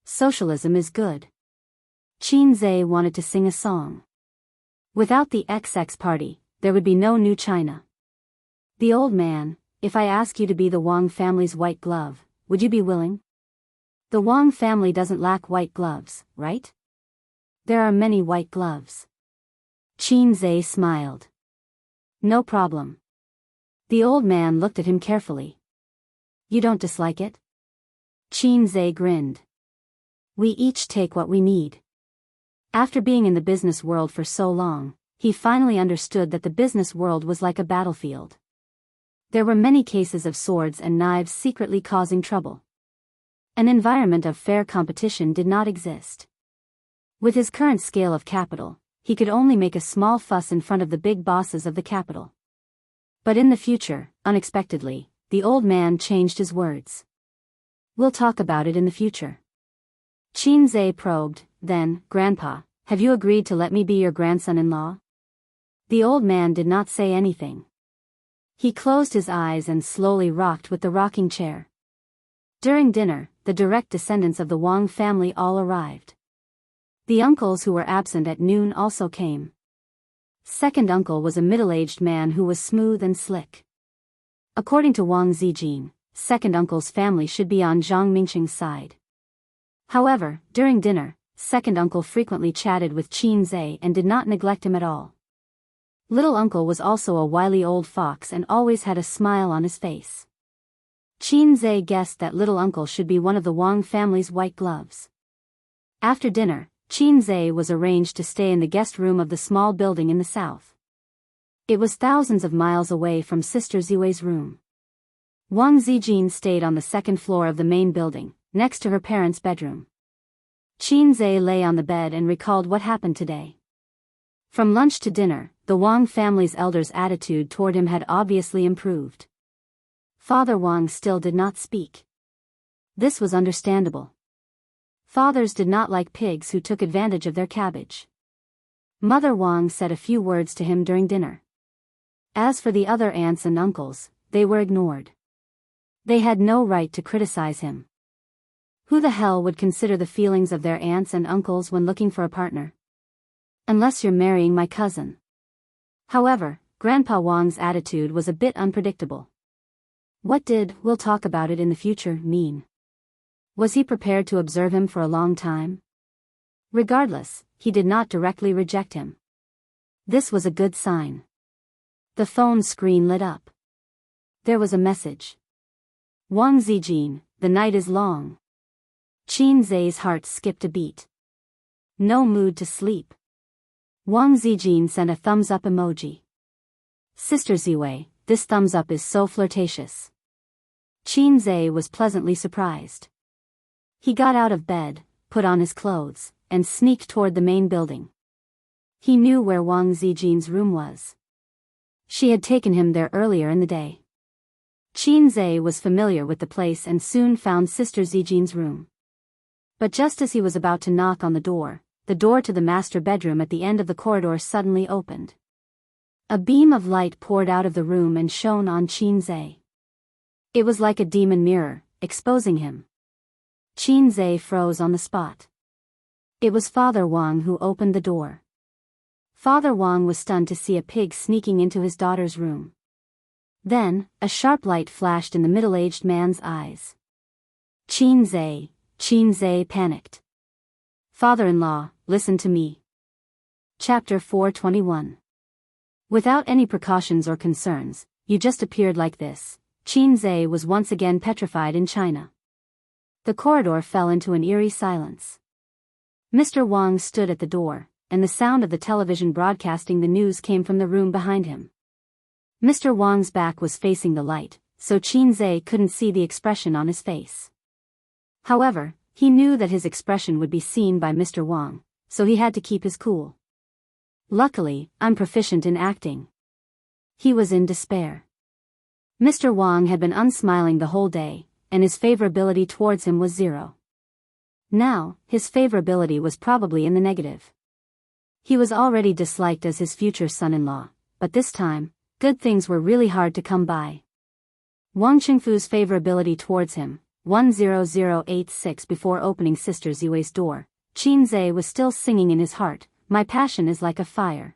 Socialism is good. Qin Zhe wanted to sing a song. Without the XX party, there would be no new China. The old man, if I ask you to be the Wang family's white glove, would you be willing? The Wang family doesn't lack white gloves, right? There are many white gloves. Qin Zhe smiled. No problem. The old man looked at him carefully. You don't dislike it? Qin Zhe grinned. We each take what we need. After being in the business world for so long, he finally understood that the business world was like a battlefield. There were many cases of swords and knives secretly causing trouble. An environment of fair competition did not exist. With his current scale of capital, he could only make a small fuss in front of the big bosses of the capital. But in the future, unexpectedly, the old man changed his words. We'll talk about it in the future. Qin Zhe probed, then, Grandpa, have you agreed to let me be your grandson-in-law? The old man did not say anything. He closed his eyes and slowly rocked with the rocking chair. During dinner, the direct descendants of the Wang family all arrived. The uncles who were absent at noon also came. Second uncle was a middle-aged man who was smooth and slick. According to Wang Zijin, second uncle's family should be on Zhang Mingqing's side. However, during dinner, second uncle frequently chatted with Qin Zhe and did not neglect him at all. Little uncle was also a wily old fox and always had a smile on his face. Qin Zhe guessed that little uncle should be one of the Wang family's white gloves. After dinner, Qin Zhe was arranged to stay in the guest room of the small building in the south. It was thousands of miles away from Sister Ziwei's room. Wang Zijin stayed on the second floor of the main building, next to her parents' bedroom. Qin Zhe lay on the bed and recalled what happened today. From lunch to dinner, the Wang family's elders' attitude toward him had obviously improved. Father Wang still did not speak. This was understandable. Fathers did not like pigs who took advantage of their cabbage. Mother Wang said a few words to him during dinner. As for the other aunts and uncles, they were ignored. They had no right to criticize him. Who the hell would consider the feelings of their aunts and uncles when looking for a partner? Unless you're marrying my cousin. However, Grandpa Wang's attitude was a bit unpredictable. What did "we'll talk about it in the future" mean? Was he prepared to observe him for a long time? Regardless, he did not directly reject him. This was a good sign. The phone screen lit up. There was a message. Wang Zijin, the night is long. Qin Zhe's heart skipped a beat. No mood to sleep. Wang Zijin sent a thumbs-up emoji. Sister Ziwei, this thumbs-up is so flirtatious. Qin Zhe was pleasantly surprised. He got out of bed, put on his clothes, and sneaked toward the main building. He knew where Wang Zijin's room was. She had taken him there earlier in the day. Qin Zhe was familiar with the place and soon found Sister Zijin's room. But just as he was about to knock on the door to the master bedroom at the end of the corridor suddenly opened. A beam of light poured out of the room and shone on Qin Zhe. It was like a demon mirror, exposing him. Qin Zhe froze on the spot. It was Father Wang who opened the door. Father Wang was stunned to see a pig sneaking into his daughter's room. Then, a sharp light flashed in the middle-aged man's eyes. Qin Zhe panicked. Father-in-law, listen to me. Chapter 421. Without any precautions or concerns, you just appeared like this. Qin Zhe was once again petrified in China. The corridor fell into an eerie silence. Mr. Wang stood at the door, and the sound of the television broadcasting the news came from the room behind him. Mr. Wang's back was facing the light, so Qin Zhe couldn't see the expression on his face. However, he knew that his expression would be seen by Mr. Wang, so he had to keep his cool. Luckily, I'm proficient in acting. He was in despair. Mr. Wang had been unsmiling the whole day, and his favorability towards him was 0. Now, his favorability was probably in the negative. He was already disliked as his future son-in-law, but this time, good things were really hard to come by. Wang Qingfu's favorability towards him, 10086 before opening Sister Ziwei's door, Qinze was still singing in his heart, "My passion is like a fire."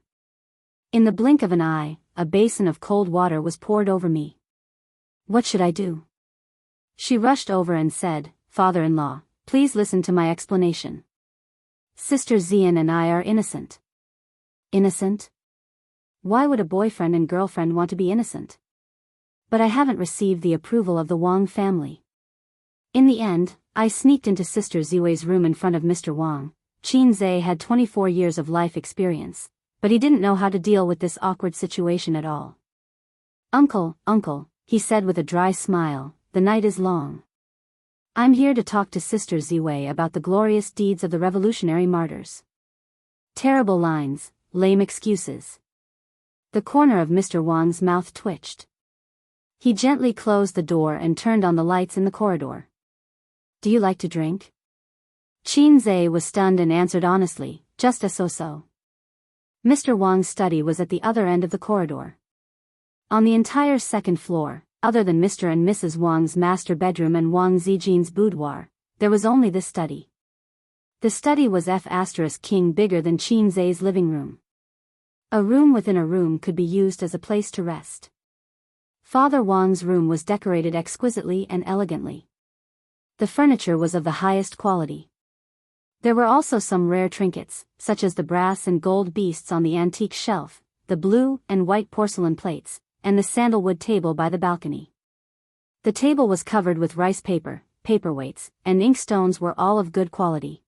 In the blink of an eye, a basin of cold water was poured over me. What should I do? She rushed over and said, "Father-in-law, please listen to my explanation. Sister Xian and I are innocent." Innocent? Why would a boyfriend and girlfriend want to be innocent? But I haven't received the approval of the Wang family. In the end, I sneaked into Sister Ziwei's room in front of Mr. Wang. Qinze had 24 years of life experience, but he didn't know how to deal with this awkward situation at all. Uncle, he said with a dry smile, "the night is long. I'm here to talk to Sister Ziwei about the glorious deeds of the revolutionary martyrs." Terrible lines, lame excuses. The corner of Mr. Wang's mouth twitched. He gently closed the door and turned on the lights in the corridor. "Do you like to drink?" Qinze was stunned and answered honestly, "Just a so-so." Mr. Wang's study was at the other end of the corridor. On the entire second floor, other than Mr. and Mrs. Wang's master bedroom and Wang Zijin's boudoir, there was only this study. The study was F*** bigger than Qinze's living room. A room within a room could be used as a place to rest. Father Wang's room was decorated exquisitely and elegantly. The furniture was of the highest quality. There were also some rare trinkets, such as the brass and gold beasts on the antique shelf, the blue and white porcelain plates, and the sandalwood table by the balcony. The table was covered with rice paper, paperweights, and inkstones were all of good quality.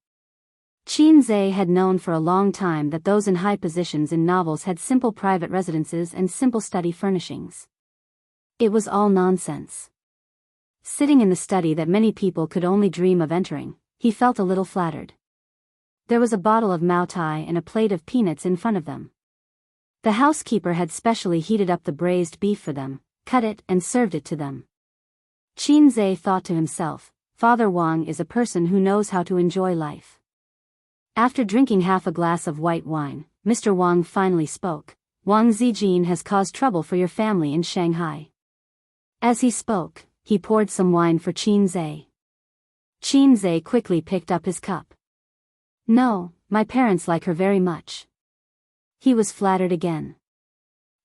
Qinze had known for a long time that those in high positions in novels had simple private residences and simple study furnishings. It was all nonsense. Sitting in the study that many people could only dream of entering, he felt a little flattered. There was a bottle of Mao Tai and a plate of peanuts in front of them. The housekeeper had specially heated up the braised beef for them, cut it and served it to them. Qinze thought to himself, Father Wang is a person who knows how to enjoy life. After drinking half a glass of white wine, Mr. Wang finally spoke. "Wang Zijin has caused trouble for your family in Shanghai." As he spoke, he poured some wine for Qinze. Qinze quickly picked up his cup. "No, my parents like her very much." He was flattered again.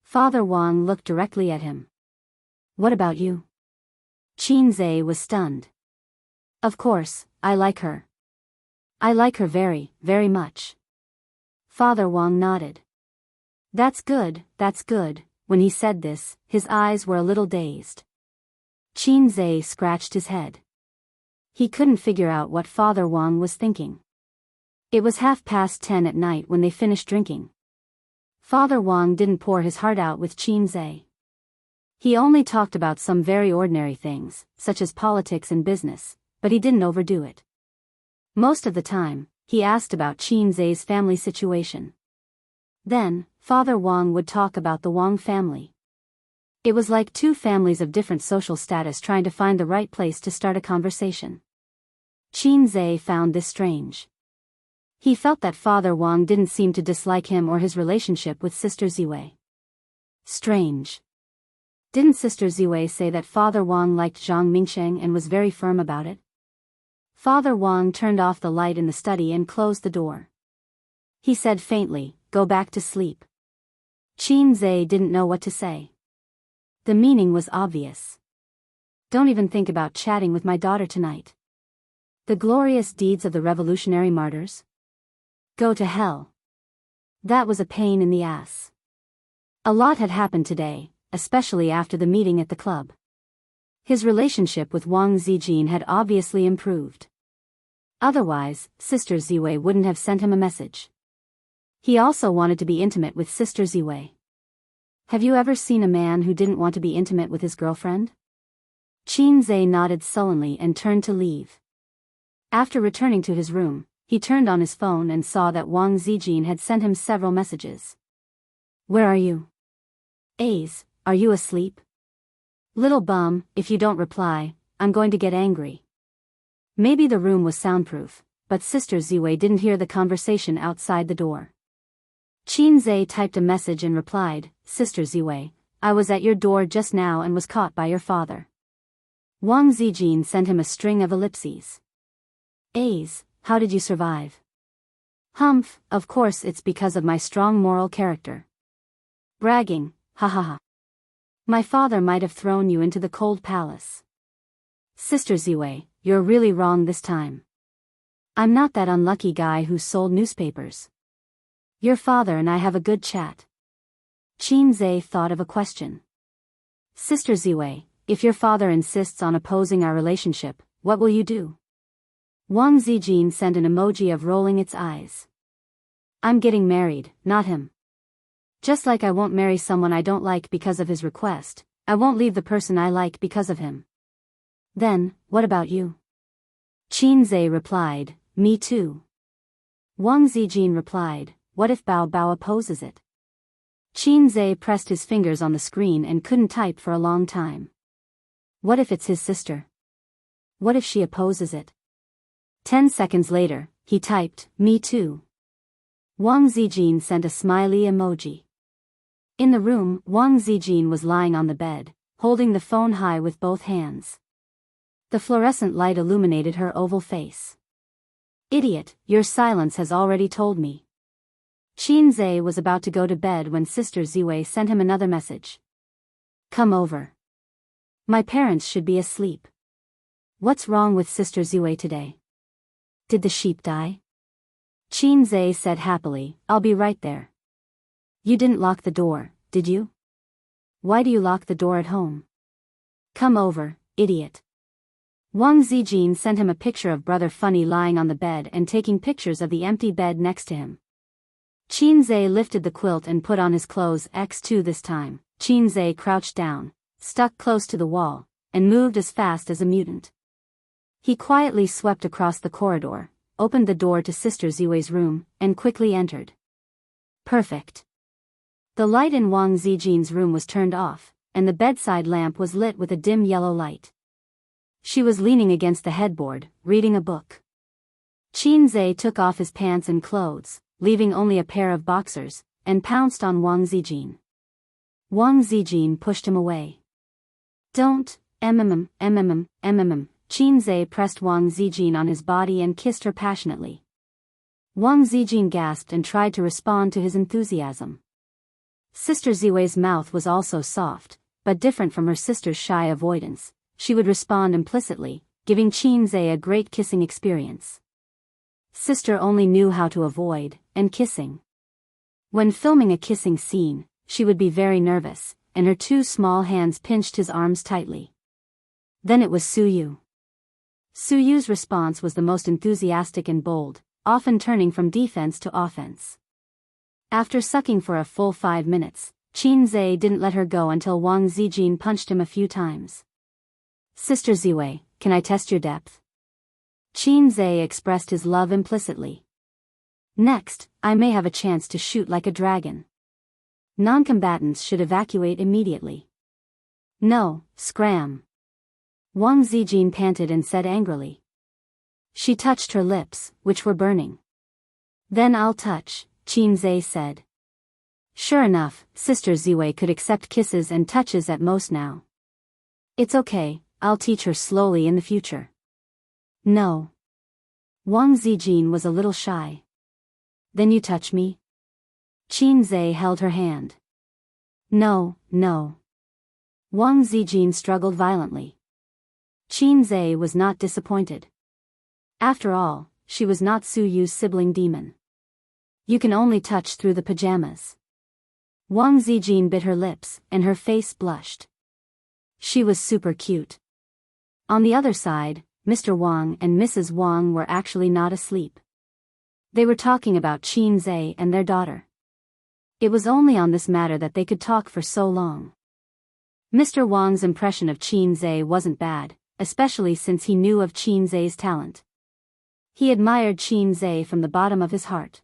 Father Wang looked directly at him. "What about you?" Qinze was stunned. "Of course, I like her. I like her very, very much." Father Wang nodded. That's good." When he said this, his eyes were a little dazed. Qinze scratched his head. He couldn't figure out what Father Wang was thinking. It was 10:30 at night when they finished drinking. Father Wang didn't pour his heart out with Qinze. He only talked about some very ordinary things, such as politics and business, but he didn't overdo it. Most of the time, he asked about Qinze's family situation. Then, Father Wang would talk about the Wang family. It was like two families of different social status trying to find the right place to start a conversation. Qinze found this strange. He felt that Father Wang didn't seem to dislike him or his relationship with Sister Ziwei. Strange. Didn't Sister Ziwei say that Father Wang liked Zhang Mingsheng and was very firm about it? Father Wang turned off the light in the study and closed the door. He said faintly, "Go back to sleep." Qinze didn't know what to say. The meaning was obvious. Don't even think about chatting with my daughter tonight. The glorious deeds of the revolutionary martyrs? Go to hell. That was a pain in the ass. A lot had happened today, especially after the meeting at the club. His relationship with Wang Zijin had obviously improved. Otherwise, Sister Ziwei wouldn't have sent him a message. He also wanted to be intimate with Sister Ziwei. Have you ever seen a man who didn't want to be intimate with his girlfriend? Qinze nodded sullenly and turned to leave. After returning to his room, he turned on his phone and saw that Wang Zijin had sent him several messages. "Where are you? Ace, are you asleep? Little bum, if you don't reply, I'm going to get angry." Maybe the room was soundproof, but Sister Ziwei didn't hear the conversation outside the door. Qinze typed a message and replied, "Sister Ziwei, I was at your door just now and was caught by your father." Wang Zijin sent him a string of ellipses. "Ace, how did you survive?" Humph, of course it's because of my strong moral character. Bragging, ha ha ha. My father might have thrown you into the cold palace. Sister Ziwei, you're really wrong this time. I'm not that unlucky guy who sold newspapers. Your father and I have a good chat. Qin Zhe thought of a question. Sister Ziwei, if your father insists on opposing our relationship, what will you do? Wang Zijin sent an emoji of rolling its eyes. I'm getting married, not him. Just like I won't marry someone I don't like because of his request, I won't leave the person I like because of him. Then, what about you? Qin Zhe replied, me too. Wang Zijin replied, what if Bao Bao opposes it? Qin Zhe pressed his fingers on the screen and couldn't type for a long time. What if it's his sister? What if she opposes it? 10 seconds later, he typed, me too. Wang Zijin sent a smiley emoji. In the room, Wang Zijin was lying on the bed, holding the phone high with both hands. The fluorescent light illuminated her oval face. Idiot, your silence has already told me. Qin Zhe was about to go to bed when Sister Ziwei sent him another message. Come over. My parents should be asleep. What's wrong with Sister Ziwei today? Did the sheep die? Qin Zhe said happily, I'll be right there. You didn't lock the door, did you? Why do you lock the door at home? Come over, idiot. Wang Zijin sent him a picture of Brother Funny lying on the bed and taking pictures of the empty bed next to him. Qin Zhe lifted the quilt and put on his clothes X2 this time. Qin Zhe crouched down, stuck close to the wall, and moved as fast as a mutant. He quietly swept across the corridor, opened the door to Sister Ziwei's room, and quickly entered. Perfect. The light in Wang Zijin's room was turned off, and the bedside lamp was lit with a dim yellow light. She was leaning against the headboard, reading a book. Qin Zhe took off his pants and clothes, leaving only a pair of boxers, and pounced on Wang Zijin. Wang Zijin pushed him away. Don't, Qin Zhe pressed Wang Zijin on his body and kissed her passionately. Wang Zijin gasped and tried to respond to his enthusiasm. Sister Ziwei's mouth was also soft, but different from her sister's shy avoidance. She would respond implicitly, giving Qin Zhe a great kissing experience. Sister only knew how to avoid, and kissing. When filming a kissing scene, she would be very nervous, and her two small hands pinched his arms tightly. Then it was Suyu. Suyu's response was the most enthusiastic and bold, often turning from defense to offense. After sucking for a full 5 minutes, Qin Zhe didn't let her go until Wang Zijin punched him a few times. Sister Ziwei, can I test your depth? Qin Zhe expressed his love implicitly. Next, I may have a chance to shoot like a dragon. Non-combatants should evacuate immediately. No, scram. Wang Zijin panted and said angrily. She touched her lips, which were burning. Then I'll touch, Qin Zhe said. Sure enough, Sister Ziwei could accept kisses and touches at most now. It's okay, I'll teach her slowly in the future. No. Wang Zijin was a little shy. Then you touch me? Qin Zhe held her hand. No. Wang Zijin struggled violently. Qin Zhe was not disappointed. After all, she was not Suyu's sibling demon. You can only touch through the pajamas. Wang Zijin bit her lips, and her face blushed. She was super cute. On the other side, Mr. Wang and Mrs. Wang were actually not asleep. They were talking about Qin Zhe and their daughter. It was only on this matter that they could talk for so long. Mr. Wang's impression of Qin Zhe wasn't bad, especially since he knew of Qin Zhe's talent. He admired Qin Zhe from the bottom of his heart.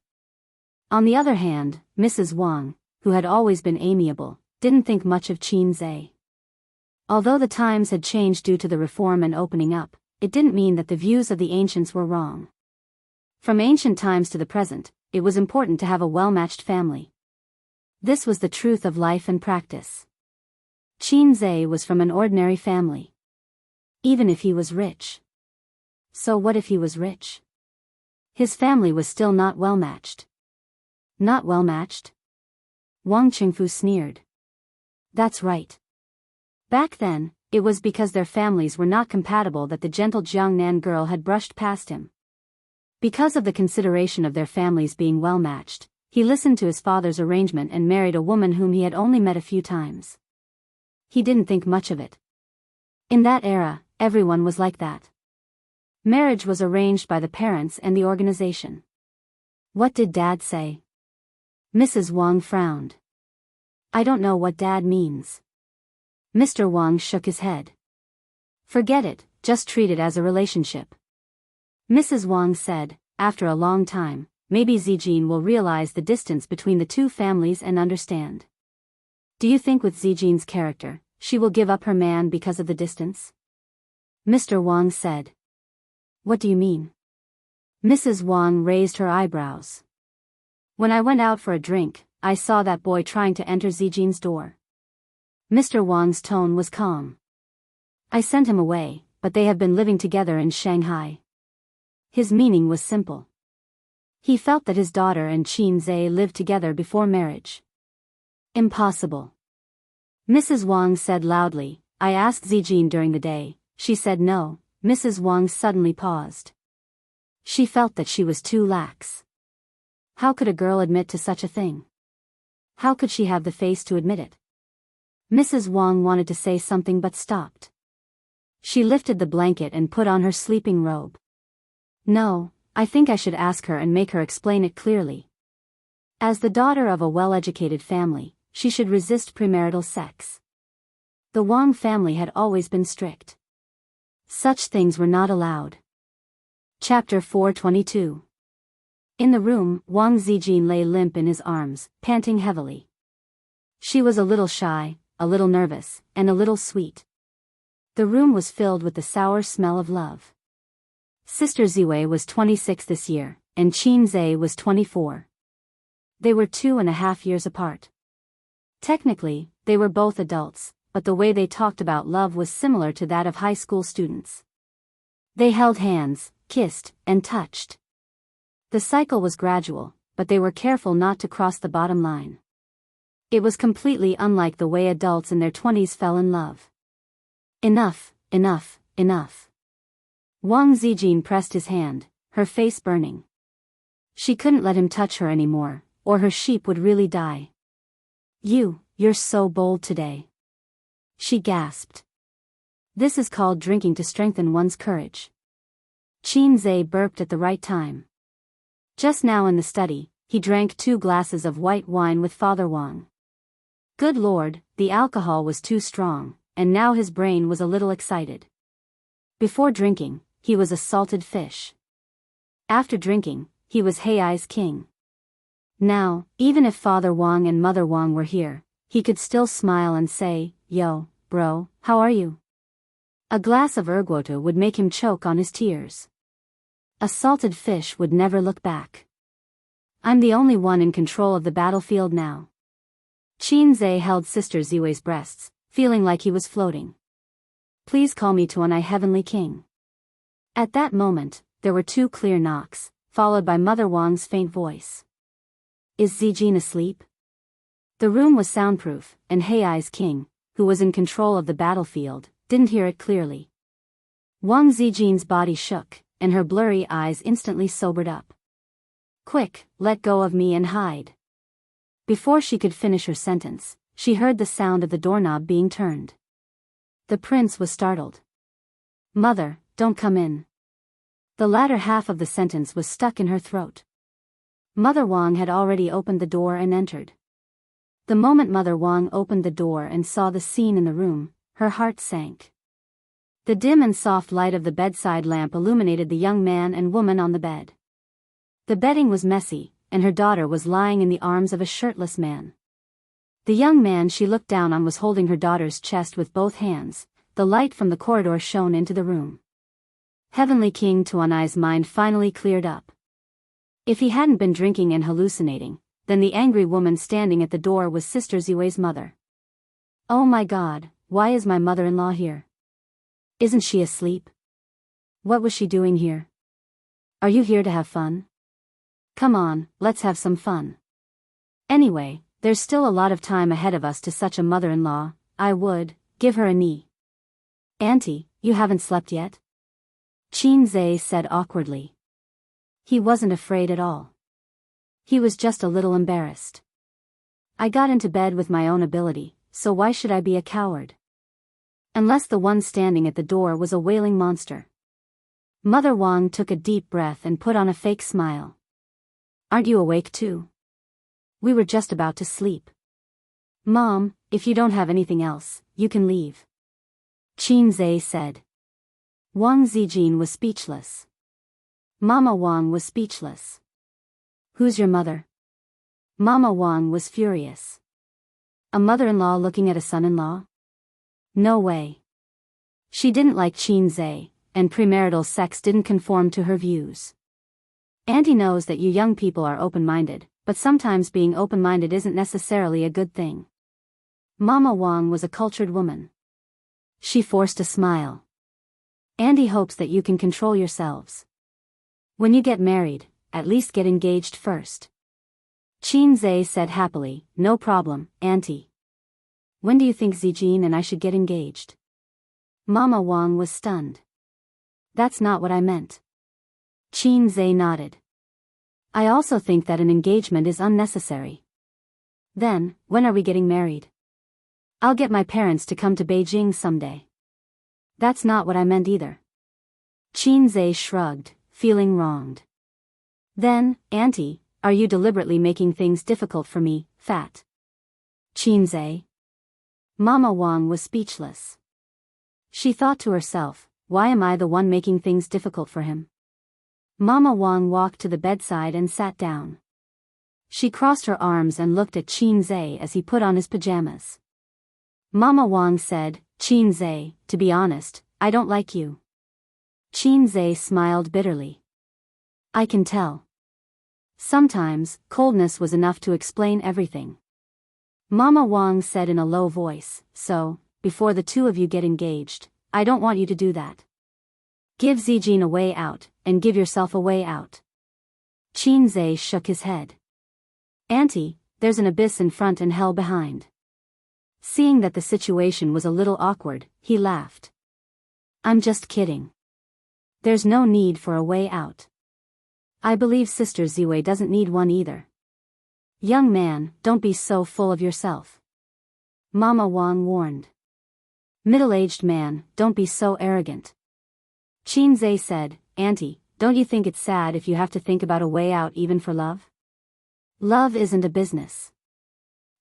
On the other hand, Mrs. Wang, who had always been amiable, didn't think much of Qin Zhe. Although the times had changed due to the reform and opening up, it didn't mean that the views of the ancients were wrong. From ancient times to the present, it was important to have a well-matched family. This was the truth of life and practice. Qin Zhe was from an ordinary family. Even if he was rich. So what if he was rich? His family was still not well matched. Not well matched? Wang Qingfu sneered. That's right. Back then, it was because their families were not compatible that the gentle Jiangnan girl had brushed past him. Because of the consideration of their families being well matched, he listened to his father's arrangement and married a woman whom he had only met a few times. He didn't think much of it. In that era, everyone was like that. Marriage was arranged by the parents and the organization. What did Dad say? Mrs. Wang frowned. I don't know what Dad means. Mr. Wang shook his head. Forget it, just treat it as a relationship. Mrs. Wang said, after a long time, maybe Zijin will realize the distance between the two families and understand. Do you think with Zijin's character, she will give up her man because of the distance? Mr. Wang said. What do you mean? Mrs. Wang raised her eyebrows. When I went out for a drink, I saw that boy trying to enter Zijin's door. Mr. Wang's tone was calm. I sent him away, but they have been living together in Shanghai. His meaning was simple. He felt that his daughter and Qin Zhe lived together before marriage. Impossible. Mrs. Wang said loudly, I asked Zijin during the day, she said no. Mrs. Wang suddenly paused. She felt that she was too lax. How could a girl admit to such a thing? How could she have the face to admit it? Mrs. Wang wanted to say something but stopped. She lifted the blanket and put on her sleeping robe. No, I think I should ask her and make her explain it clearly. As the daughter of a well-educated family, she should resist premarital sex. The Wang family had always been strict. Such things were not allowed. Chapter 422. In the room, Wang Zijin lay limp in his arms, panting heavily. She was a little shy, a little nervous, and a little sweet. The room was filled with the sour smell of love. Sister Ziwei was 26 this year, and Qin Zhe was 24. They were 2.5 years apart. Technically, they were both adults, but the way they talked about love was similar to that of high school students. They held hands, kissed, and touched. The cycle was gradual, but they were careful not to cross the bottom line. It was completely unlike the way adults in their 20s fell in love. Enough, enough, enough. Wang Zijin pressed his hand, her face burning. She couldn't let him touch her anymore, or her sheep would really die. You're so bold today. She gasped. This is called drinking to strengthen one's courage. Qin Zhe burped at the right time. Just now in the study, he drank 2 glasses of white wine with Father Wang. Good Lord, the alcohol was too strong, and now his brain was a little excited. Before drinking, he was a salted fish. After drinking, he was Heiai's king. Now, even if Father Wang and Mother Wang were here, he could still smile and say, Yo, bro, how are you? A glass of erguota would make him choke on his tears. A salted fish would never look back. I'm the only one in control of the battlefield now. Qin Zhe held Sister Ziwei's breasts, feeling like he was floating. Please call me Tuanai Heavenly King. At that moment, there were 2 clear knocks, followed by Mother Wang's faint voice. Is Zijin asleep? The room was soundproof, and Heiai's king, who was in control of the battlefield, didn't hear it clearly. Wang Zijin's body shook, and her blurry eyes instantly sobered up. Quick, let go of me and hide. Before she could finish her sentence, she heard the sound of the doorknob being turned. The prince was startled. Mother, don't come in. The latter half of the sentence was stuck in her throat. Mother Wang had already opened the door and entered. The moment Mother Wang opened the door and saw the scene in the room, her heart sank. The dim and soft light of the bedside lamp illuminated the young man and woman on the bed. The bedding was messy, and her daughter was lying in the arms of a shirtless man. The young man she looked down on was holding her daughter's chest with both hands. The light from the corridor shone into the room. Heavenly King Tuanai's mind finally cleared up. If he hadn't been drinking and hallucinating, then the angry woman standing at the door was Sister Ziwei's mother. Oh my God, why is my mother-in-law here? Isn't she asleep? What was she doing here? Are you here to have fun? Come on, let's have some fun. Anyway, there's still a lot of time ahead of us to such a mother-in-law. I would give her a knee. Auntie, you haven't slept yet? Qin Zhe said awkwardly. He wasn't afraid at all. He was just a little embarrassed. I got into bed with my own ability, so why should I be a coward? Unless the one standing at the door was a wailing monster. Mother Wang took a deep breath and put on a fake smile. Aren't you awake too? We were just about to sleep. Mom, if you don't have anything else, you can leave. Qin Zhe said. Wang Zijin was speechless. Mama Wang was speechless. Who's your mother? Mama Wang was furious. A mother-in-law looking at a son-in-law? No way. She didn't like Qin Zhe, and premarital sex didn't conform to her views. Auntie knows that you young people are open-minded, but sometimes being open-minded isn't necessarily a good thing. Mama Wang was a cultured woman. She forced a smile. Auntie hopes that you can control yourselves. When you get married, at least get engaged first. Qin Zhe said happily, no problem, Auntie. When do you think Zijin and I should get engaged? Mama Wang was stunned. That's not what I meant. Qin Zhe nodded. I also think that an engagement is unnecessary. Then, when are we getting married? I'll get my parents to come to Beijing someday. That's not what I meant either. Qin Zhe shrugged, feeling wronged. Then, Auntie, are you deliberately making things difficult for me, fat? Qin Zhe. Mama Wang was speechless. She thought to herself, why am I the one making things difficult for him? Mama Wang walked to the bedside and sat down. She crossed her arms and looked at Qin Zhe as he put on his pajamas. Mama Wang said, Qin Zhe, to be honest, I don't like you. Qin Zhe smiled bitterly. I can tell. Sometimes, coldness was enough to explain everything. Mama Wang said in a low voice, so, before the two of you get engaged, I don't want you to do that. Give Zijin a way out, and give yourself a way out. Qin Zhe shook his head. Auntie, there's an abyss in front and hell behind. Seeing that the situation was a little awkward, he laughed. I'm just kidding. There's no need for a way out. I believe Sister Ziwei doesn't need one either. Young man, don't be so full of yourself. Mama Wang warned. Middle-aged man, don't be so arrogant. Qin Zhe said, Auntie, don't you think it's sad if you have to think about a way out even for love? Love isn't a business.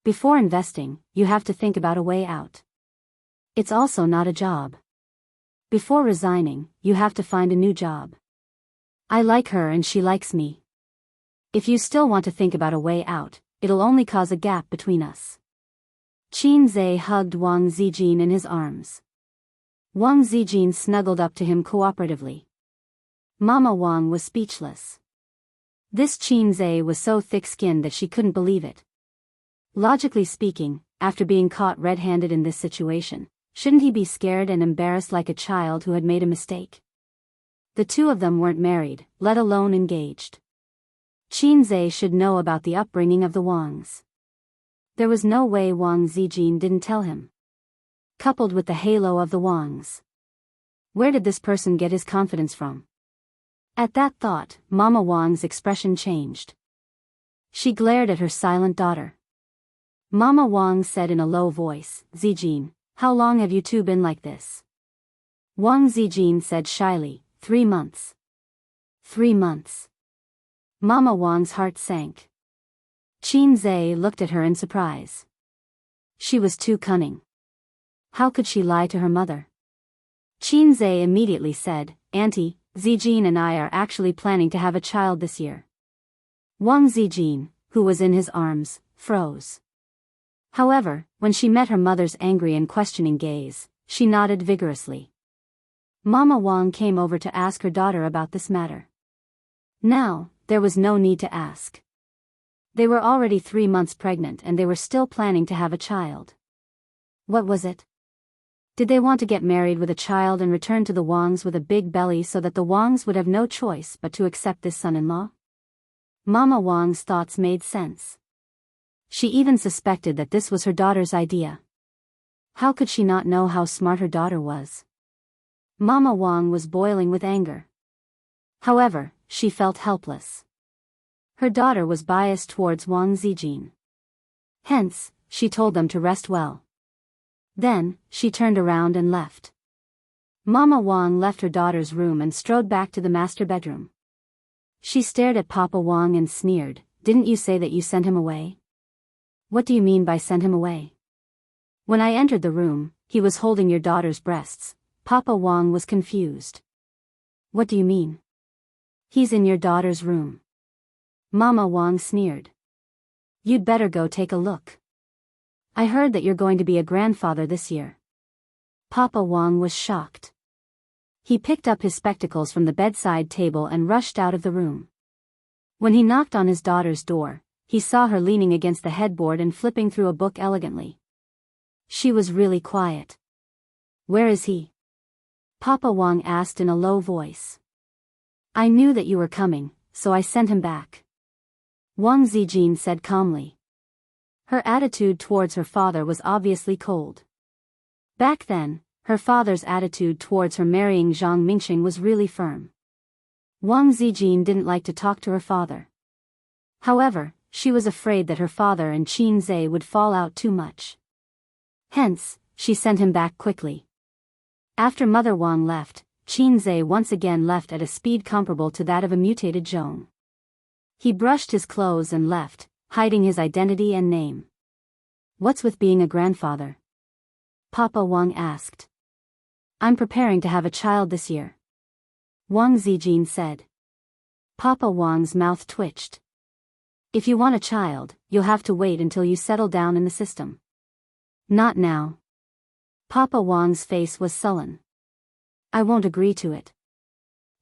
Before investing, you have to think about a way out. It's also not a job. Before resigning, you have to find a new job. I like her and she likes me. If you still want to think about a way out, it'll only cause a gap between us. Qin Zhe hugged Wang Zijin in his arms. Wang Zijin snuggled up to him cooperatively. Mama Wang was speechless. This Qin Zhe was so thick-skinned that she couldn't believe it. Logically speaking, after being caught red-handed in this situation, shouldn't he be scared and embarrassed like a child who had made a mistake? The two of them weren't married, let alone engaged. Qin Zhe should know about the upbringing of the Wangs. There was no way Wang Zijin didn't tell him. Coupled with the halo of the Wangs. Where did this person get his confidence from? At that thought, Mama Wang's expression changed. She glared at her silent daughter. Mama Wang said in a low voice, Zijin, how long have you two been like this? Wang Zijin said shyly, 3 months. 3 months. Mama Wang's heart sank. Qin Zhe looked at her in surprise. She was too cunning. How could she lie to her mother? Qin Zhe immediately said, Auntie, Zijin and I are actually planning to have a child this year. Wang Zijin, who was in his arms, froze. However, when she met her mother's angry and questioning gaze, she nodded vigorously. Mama Wang came over to ask her daughter about this matter. Now, there was no need to ask. They were already 3 months pregnant and they were still planning to have a child. What was it? Did they want to get married with a child and return to the Wangs with a big belly so that the Wangs would have no choice but to accept this son-in-law? Mama Wang's thoughts made sense. She even suspected that this was her daughter's idea. How could she not know how smart her daughter was? Mama Wang was boiling with anger. However, she felt helpless. Her daughter was biased towards Wang Zijin. Hence, she told them to rest well. Then, she turned around and left. Mama Wang left her daughter's room and strode back to the master bedroom. She stared at Papa Wang and sneered, "Didn't you say that you sent him away? What do you mean by sent him away? When I entered the room, he was holding your daughter's breasts." Papa Wang was confused. "What do you mean? He's in your daughter's room." Mama Wang sneered. "You'd better go take a look. I heard that you're going to be a grandfather this year." Papa Wang was shocked. He picked up his spectacles from the bedside table and rushed out of the room. When he knocked on his daughter's door, he saw her leaning against the headboard and flipping through a book elegantly. She was really quiet. "Where is he?" Papa Wang asked in a low voice. "I knew that you were coming, so I sent him back," Wang Zijin said calmly. Her attitude towards her father was obviously cold. Back then, her father's attitude towards her marrying Zhang Mingxing was really firm. Wang Zijin didn't like to talk to her father. However, she was afraid that her father and Qin Zhe would fall out too much. Hence, she sent him back quickly. After Mother Wang left, Qin Zhe once again left at a speed comparable to that of a mutated Zhong. He brushed his clothes and left, hiding his identity and name. "What's with being a grandfather?" Papa Wang asked. "I'm preparing to have a child this year," Wang Zijin said. Papa Wang's mouth twitched. "If you want a child, you'll have to wait until you settle down in the system. Not now." Papa Wang's face was sullen. "I won't agree to it.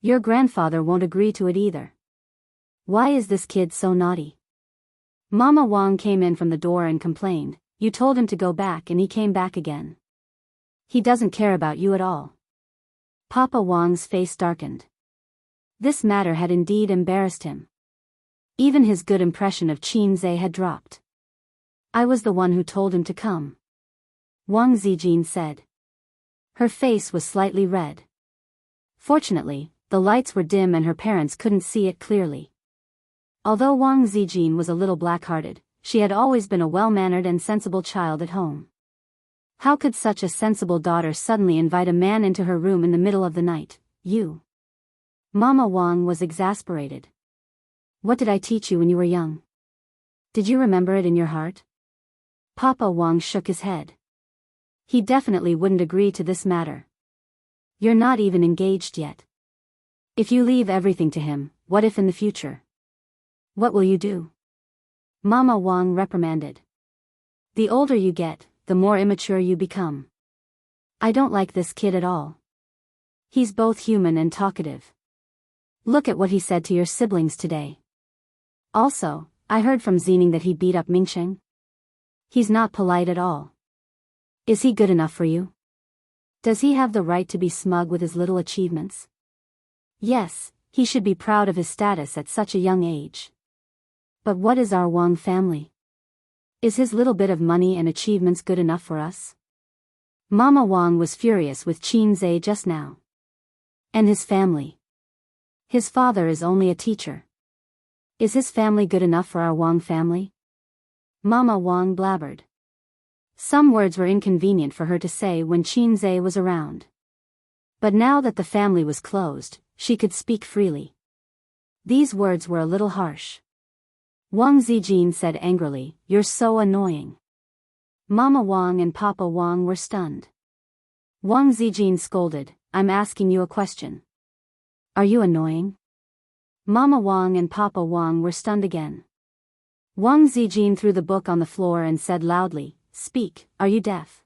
Your grandfather won't agree to it either. Why is this kid so naughty?" Mama Wang came in from the door and complained, "You told him to go back and he came back again. He doesn't care about you at all." Papa Wang's face darkened. This matter had indeed embarrassed him. Even his good impression of Qin Zhe had dropped. "I was the one who told him to come," Wang Zijin said. Her face was slightly red. Fortunately, the lights were dim and her parents couldn't see it clearly. Although Wang Zijin was a little black-hearted, she had always been a well-mannered and sensible child at home. How could such a sensible daughter suddenly invite a man into her room in the middle of the night? "You." Mama Wang was exasperated. "What did I teach you when you were young? Did you remember it in your heart?" Papa Wang shook his head. He definitely wouldn't agree to this matter. "You're not even engaged yet. If you leave everything to him, what if in the future? What will you do?" Mama Wang reprimanded. "The older you get, the more immature you become. I don't like this kid at all. He's both human and talkative. Look at what he said to your siblings today. Also, I heard from Zining that he beat up Mingxing. He's not polite at all. Is he good enough for you? Does he have the right to be smug with his little achievements? Yes, he should be proud of his status at such a young age. But what is our Wang family? Is his little bit of money and achievements good enough for us?" Mama Wang was furious with Qin Zhe just now. And his family. His father is only a teacher. Is his family good enough for our Wang family? Mama Wang blabbered. Some words were inconvenient for her to say when Qin Zhe was around. But now that the family was closed, she could speak freely. These words were a little harsh. Wang Zijin said angrily, "You're so annoying." Mama Wang and Papa Wang were stunned. Wang Zijin scolded, "I'm asking you a question. Are you annoying?" Mama Wang and Papa Wang were stunned again. Wang Zijin threw the book on the floor and said loudly, "Speak, are you deaf?"